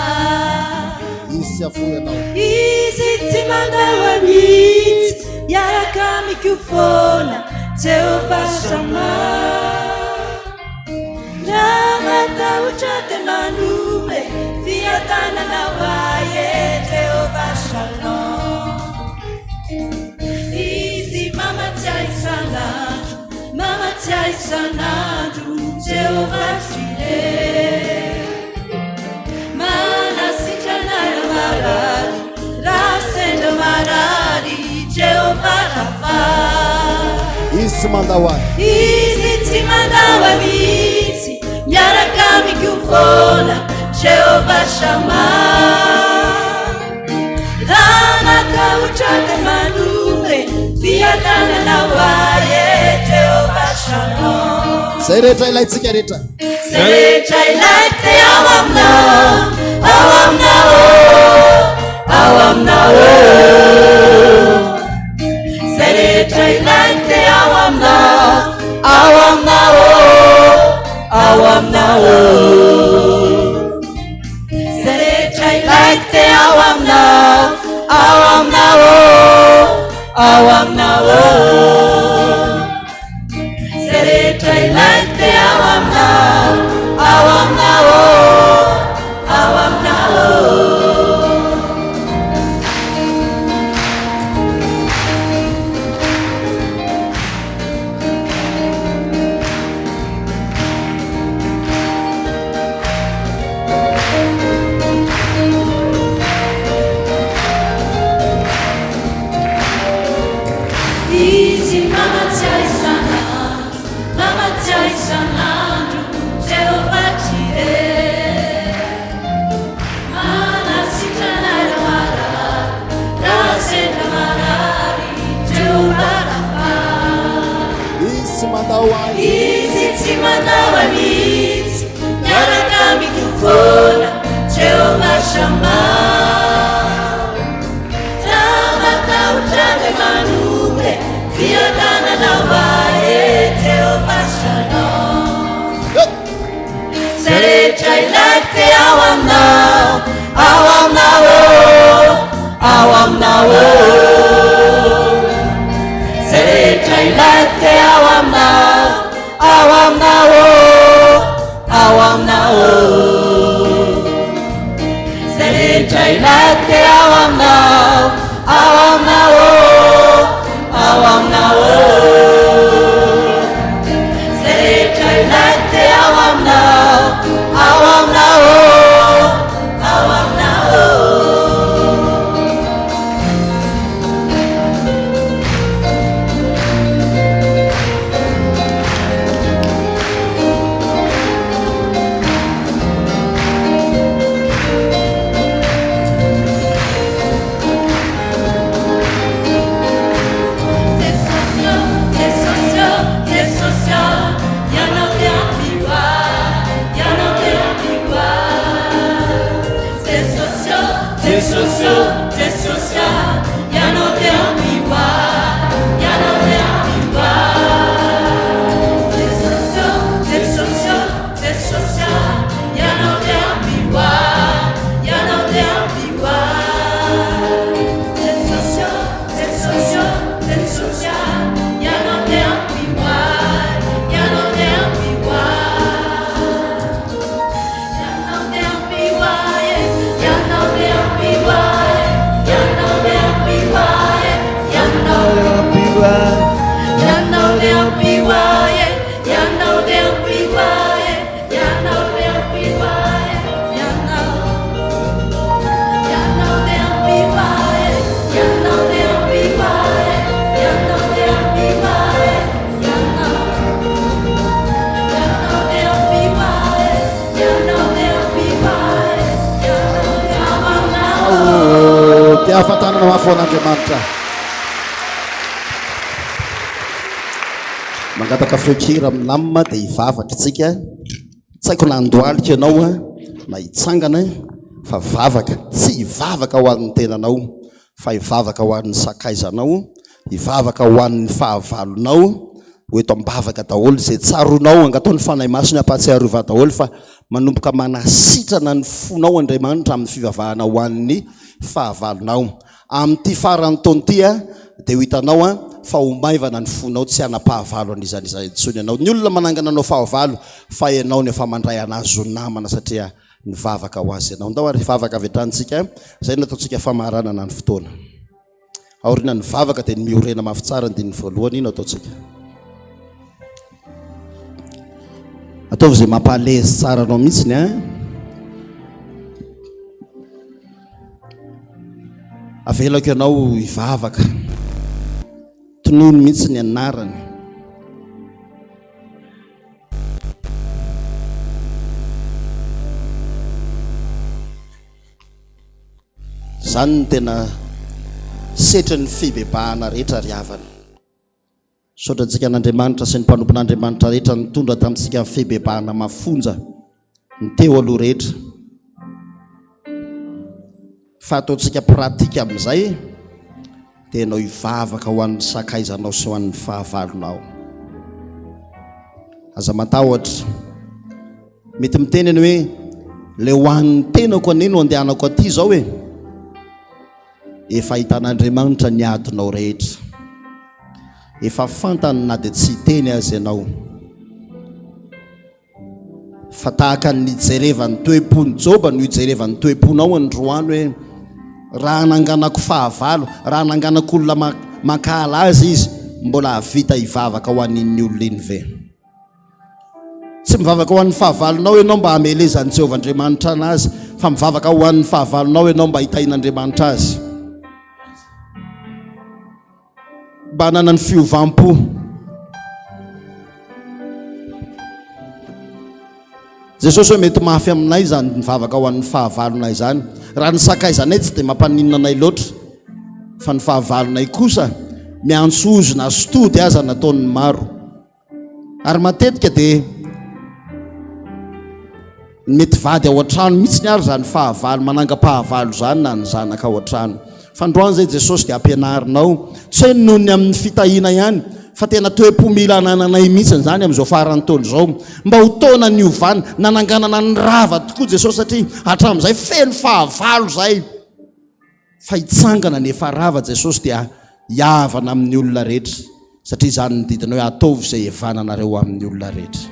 Izy afoy anao. Izy tsy mandawa mihitsy, miaraka mikofona, Jehovah Shammah. Matahotra dia manome fiadanana hoaie Jehovah Shalom. Izy mamatsiahy isan'andro, mamatsiahy isan'andro, Jehovah Jireh. Manasitrana raha marary, raha sendra marary, Jehovah Rafa. Izy tsy mandawa, izy tsy mandawa mihitsy, miaraka mikofona, Jehovah Shammah. Raha matahotra dia manome fiadanana hoaie Jehovah Shalom. zay rehetra ilaitsika rehetra, zay rehetra ilaiko dia ao aminao, ao aminao, ao aminao. Zay rehetra ilaiko dia ao aminao, ao aminao, ao aminao. Zay rehetra ilaiko dia ao aminao, ao aminao, ao aminao. Zay rehetra ilaiko dia ao aminao, ao aminao, ao aminao. Izy mamatsiahy isan'andro, mamatsiahy isan'andro, Jehovah Jireh. Manasitrana raha marary, raha sendra marary, Jehovah Rafa. izy tsy mandawa, Izy tsy mandawa mihitsy, miaraka mikofona, Jehovah Shammah. Raha matahotra dia manome fiadanana hoaie Jehovah Shalom. Zay rehetra ilaiko dia ao aminao, ao aminao, ao aminao. Zay rehetra ilaiko dia ao aminao, ao aminao, ao aminao. Zay rehetra ilaiko dia ao aminao, ao aminao, ao aminao. Zay rehetra ilaiko dia ao aminao, ao aminao, ao aminao. tena mafy an'Andriamanitra. Mangataka feokira milamina dia hivavaka tsika. Tsy haiko na andohalika ianao na hitsangana fa vavaka, tsy hivavaka ho an'ny tenanao fa hivavaka ho an'ny sakaizanao, hivavaka ho an'ny fahavalonao. Hoeto ambavaka daholo izay tsaronao angataony fanahy masony ampatsiarova daholo fa manomboka manasitrana ny fonao Andriamanitra amin'ny fivavahana ho an'ny fahavalonao. Amin'ity farany taona ity dia ho hitanao fa ho maivana ny fonao, tsy hanapahavalo an'izany intsony ianao. Ny olona manangana anao fahavalo fa ianao ny efa mandray anazy ho namana satria nivavaka ho azy ianao. Ndao ary vavaka avy hatranintsika izay no ataontsika famaranana ny fotoana. Aoriana ny vavaka dia ny miorena mafy tsara ny diny voalohany ino ataontsika. Ataovy izay mampalezy tsara anao mihitsiny avelako ianao hivavaka, tonono mihitsy ny anarany. Zany ny tena setry ny fibebahana rehetra riavana. Sotrantsika an'Andriamanitra sy ny mpanompon'Andriamanitra rehetra nitondra tamintsika fibebahana mafonja ny teo aloha rehetra. Fa ataontsika pratika amin'izay dia ianao hivavaka ho an'ny sakaizanao sy ho an'ny fahavalonao. Aza matahotra mety miteny ny hoe le ho an'ny tenako aneno andehanako aty izao hoe efa hitan'Andriamanitra ny adinao rehetra, efa fantany na dia tsy teny azy ianao. Fa tahaka ny jerevany toe-pony Joba no hijerevany toe-ponao androany hoe raha nanganako fahavalo, raha nanganako olona makala azy izy, mbola havita hivavaka ho an'iny olona iny ve? Tsy mivavaka ho an'ny fahavalonao ianao mba hamelezan'ny Jehovahandriamanitra anazy, fa mivavaka ho an'ny fahavalonao ianao mba hitahin'Andriamanitra azy, mba hanana ny fiovampo. Jesosy hoe mety mafy aminay zany mivavaka ho an'ny fahavalonay zany. Raha ny sakaizanay tsy dia mampaninona anay loatra, fa ny fahavalonay kosa miantsozona sotody aza nataon'ny maro. Ary matetika dia mety vady ao an-trano mihitsy ny ary zany fahavalo, manangam-pahavalo zany na ny zanaka ao an-trano. Fa androany zay Jesosy dia ampianarinao tsy hoe noho ny amin'ny fitahiana ihany, fa tena toe-pomila anananay mihitsy zany amin'izao farany taona izao, mba ho taona ny ovana nananganana ny rava tokoa Jesosy, satria hatramin'izay feno fahavalo zay. Fa hitsangana ny efa rava Jesosy dia hiavana amin'ny olona rehetra, satria zany ny didina hoe ataovy izay evananareo amin'ny olona rehetra.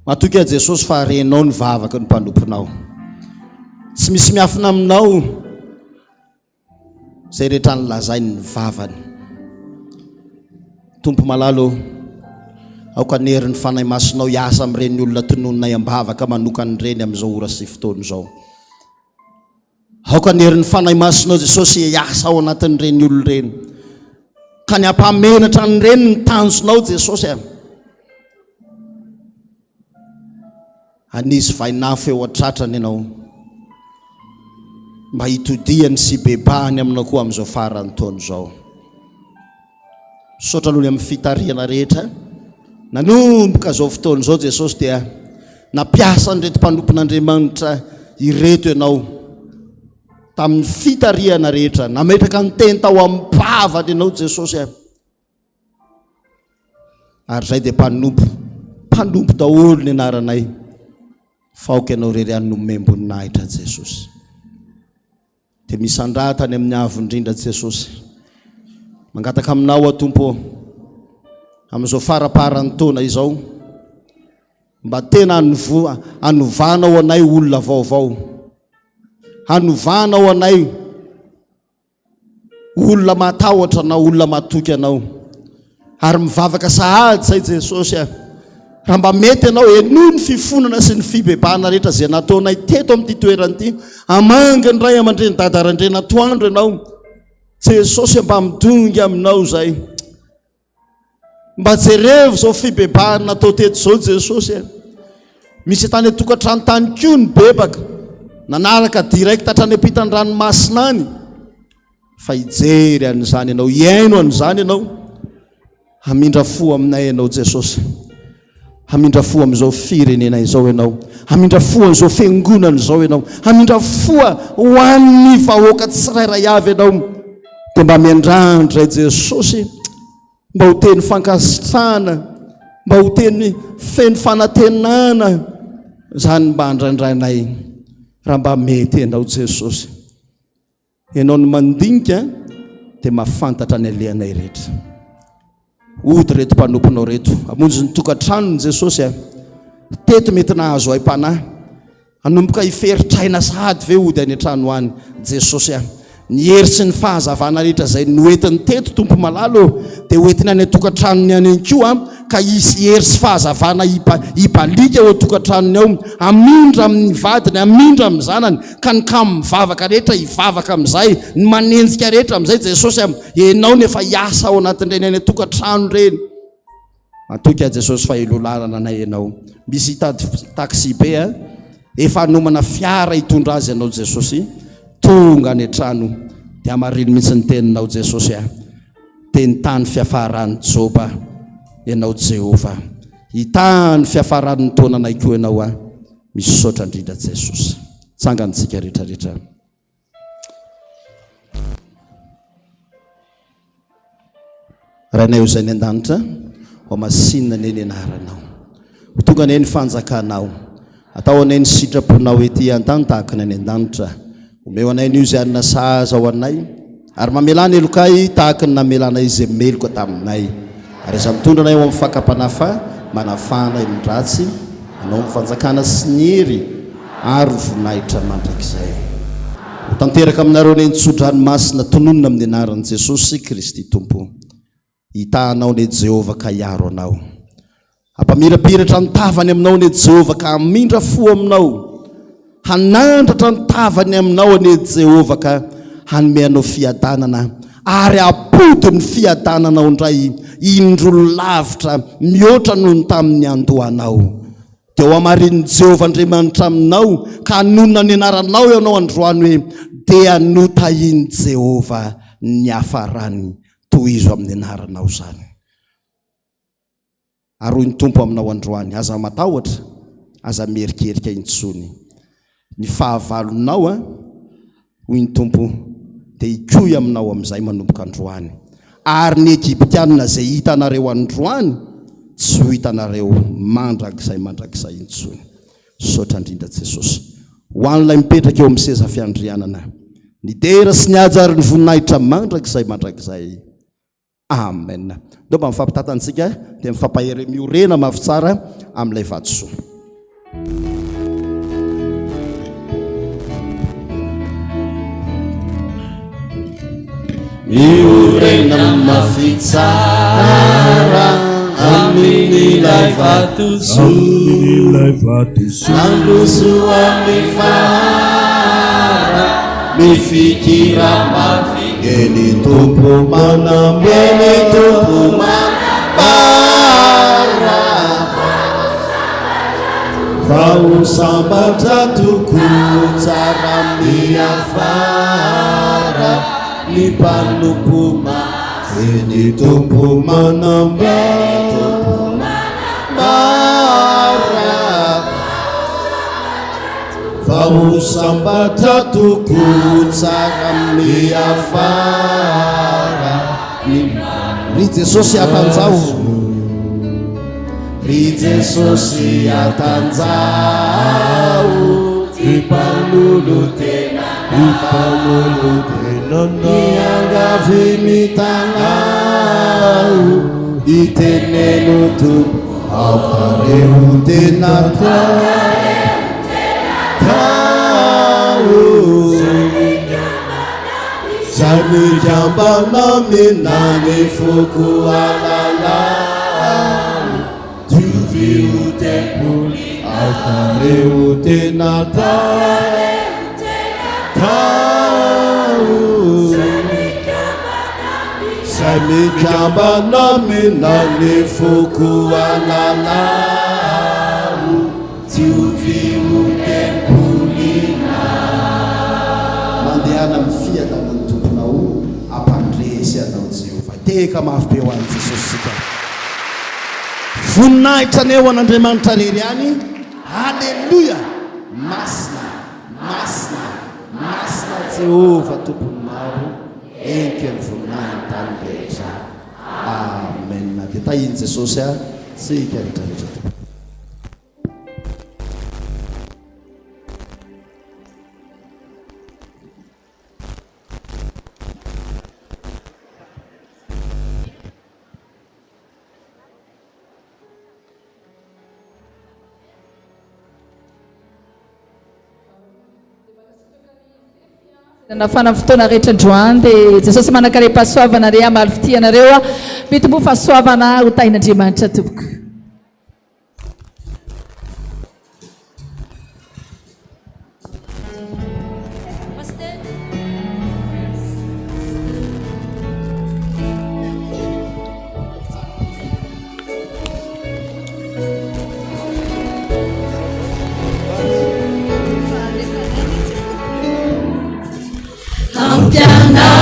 Matoky Jesosy fa harenao ny vavaka ny mpanomponao, tsy misy miafina aminao zay rehetra nylazainy ny vavany. Tompo malalo, aoka nerin'ny fanahy masonao hiasa amin'ireny olona tonononay ambavaka manokan'ireny amin'izao ora sy fotoana izao. Aoka nerin'ny fanahy masonao Jesosy hiasa ao anatin'ireny olona ireny, ka ny ampamenatra n'ireny ny tanjonao Jesosy. Anisy vainafo eo an-tratrany ianao mba hitodiany sy bebahany aminao koa amin'izao farany taona izao. Sotra aloha amin'ny fitariana rehetra nanomboka izao fotoana izao Jesosy dia nampiasa an'ireto mpanompon'Andriamanitra ireto ianao tamin'ny fitariana rehetra, nametraka ny teny tao amin'ny mpavany ianao Jesosy. Ary izay dia mpanompo daholo ny anaranay, faoka ianao rery hanome amboninahitra Jesosy. Dia misy andratany amin'ny avo indrindra Jesosy, mangataka aminao Tompo amin'izao faraparany taona izao, mba tena hanovanao anay olona vaovao, hanovanao anay olona matahotra na olona matoky anao, ary mivavaka sahady zay Jesosy. Raha mba mety ianao enoy ny fifonana sy ny fibebahana rehetra zay nataonay teto amin'ity toerana ity, amanga ny ray aman-dreny dadarandrena atoandro ianao Jesosy, mba midongy aminao zay, mba jerevo zao fibebahana natao teto zao Jesosy. Misy tany atokantrano tany koa ny bebaka nanaraka direct hatrany ampitany ranomasina any, fa ijery an'izany ianao, iaino an'izany ianao, hamindra fo aminay ianao Jesosy, hamindra fo amin'izao firenena izao ianao, hamindra fo amin'izao fiangonana izao ianao, hamindra foa ho an'ny vahoaka tsirairay avy ianao, dia mba miandrandray Jesosy, mba ho teny fankasitrahana, mba ho teny feno fanantenana, zany mba andraindrainay raha mba mety ianao Jesosy. Ianao no mandinika dia mahafantatra ny alehanay rehetra. Ody reto mpanomponao reto, amonjy ny tokantranony Jesosy teto mety nahazo aim-panahy, hanomboka hiferitraina sady ve ody any an-trano any Jesosy ny hery sy ny fahazavana rehetra zay noentiny teto tompo malalo dia hoentiny any tokantranony any koa ka hisy hery sy fahazavana hibalika eo tokantranony ao, amindra amin'ny vadiny, amindra amin'ny zanany, ka ny kam mivavaka rehetra hivavaka amin'izay, ny manenjika rehetra amin'izay Jesosy ianao nefa hiasa ao anatin'ireny any tokantrano reny. Atoka Jesosy fa ilolanana anay ianao, misy hitady taxi be efa hanomana fiara hitondra azy ianao Jesosy, tonga any an-trano dia amariny mihitsy ny teninao Jesosy teny tany fiafaran'ny Joba ianao Jehova, hitany fiafaran'ny taonanay koa ianao misaotra indrindra Jesosy. Tsangantsika rehetrarehetra. Rainay izay ny an-danitra ho masinina ny anaranao, ho tonga anay ny fanjakanao, atao anay ny sitraponao ety an-tany tahaka ny any an-danitra, omeo anay ny izay anina saza ho anay, ary mamelana elokay tahaka ny namelana izy meloka taminay, ary iza mitondra anay ho amin'ny fakapanafa manafana imindratsy, anao mifanjakana sy ny hery ary voninahitra mandrakizay. Ho tanteraka aminareo ny tsodranomasina tononona amin'ny anaran'i Jesosy Kristy Tompo. Hitanao ny Jehova ka hiaro anao, hampamirapiratra ny tavany aminao ny Jehova ka hamindra fo aminao, hanandratra ny tavany aminao ny Jehova ka hanome anao fiadanana, ary apody ny fiadananao indray indro lavitra mihoatra noho ny tamin'ny andohanao. Dia ho amarin'ny Jehova Andriamanitra aminao ka hanonona ny anaranao ianao androany hoe dia hanotahiny Jehova ny hafarany toy izo amin'ny anaranao zany. Aroy ny tompo aminao androany, aza matahotra, aza merikerika intsony. Ny fahavalonao hoy ny tompo dia hikohy aminao amin'izay manomboka androany, ary ny Egyptianina zay hitanareo androany tsy ho hitanareo mandrakizay intsony. Saotra indrindra Jesosy ho an'ilay mipetraka eo amin'ny seza fiandrianana, ny dera sy ny haja ary ny voninahitra mandrakizay. Amen. Ndio mba mifampitantansika dia mifampahery miorena mafy tsara amin'ilay vatosoa. Miorena mafy tsara amin'ilay vatosoa, androsoa mifara mifikira mafy eny tompo manambara, fa ho sambatra toko tsara miafara, ny mpanompo eny tompo manambara, fa ho sambatra toko tsara miafara. Ry Jesosy atanjao, ry Jesosy atanjao, ty mpamolo tena niangavy mitanao, iteneno tompo aokareo tena Samikambana minani fuku alalau, tuvi utepuli akare utenata tau. Samikambana minani fuku alalau, tuvi utepuli. Mandiana mfia tanang tupunau. eka mafy be ho any jesosy sika voninahitra ny eo an'andriamanitra rery any halleloia masina masina masina jehova tompony maro enika ny voninahitra tany rehetra amen dia tahiny jesosy a sika rehetrarehetra tompony nafana fotoana rehetra androany dia jesosy manakare fahasoavana re amaly fitianareo a mitombo fahasoavana ho tain'andriamanitra tompoko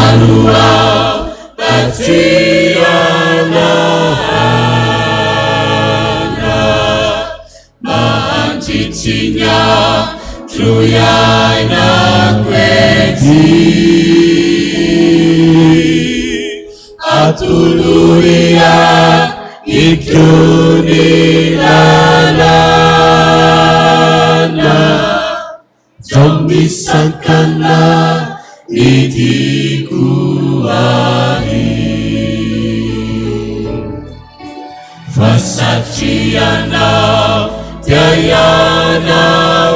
Ampandrana Fiangonana mahanjitsinya troyaina kwety atuluria ikyoni lalana zombisakana itikuari fasatriana tiayana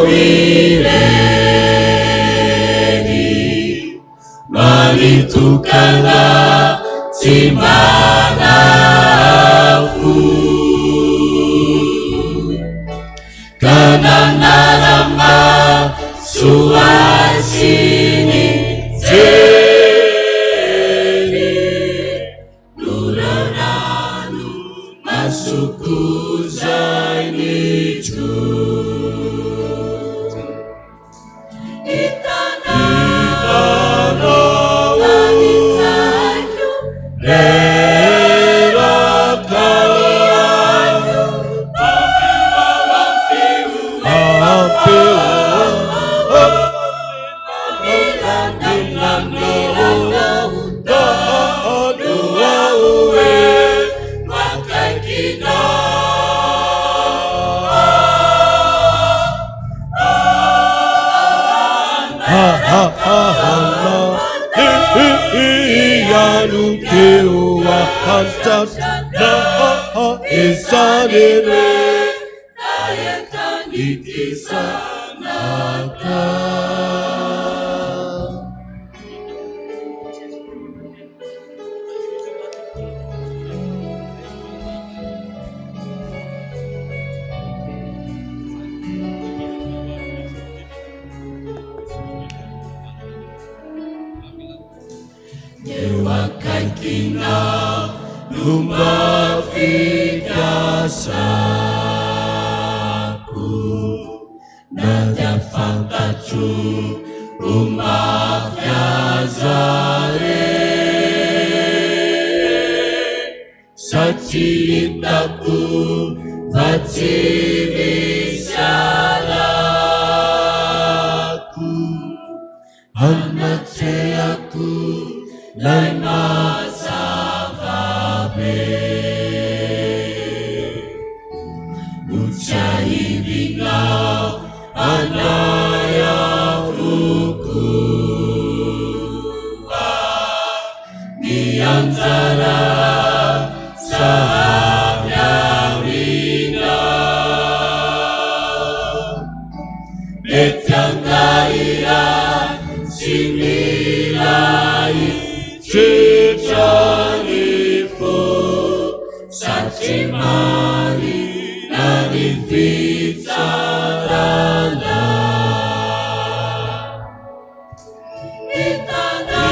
wireni maritukana timanafu kananarama suasini Teri Nuraranu Masukuzainitu Itana Anisayu Rera Kalianu Ampiu Yanukewa Hantana Isanere Ayetanikisanaka Wakakina lumafidasaku nadafakachu umafyazare sachitaku vatsivisalaku anacheaku Laima Savabe Ucai Vingau Anaya Ukua Niantara Sahabya Vina Betyanggaira Similai Cicanifu Sacimari Nanifitsarana Itana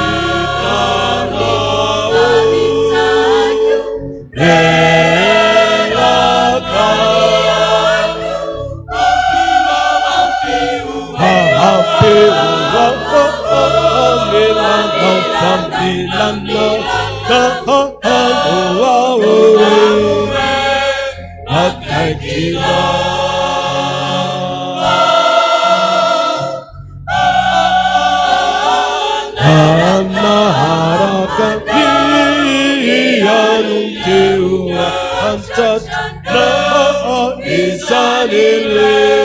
Nanisayu Rera Kalianu Ampiu Milano akakila Anaharaka Yarunkewa Ansat Na Isanile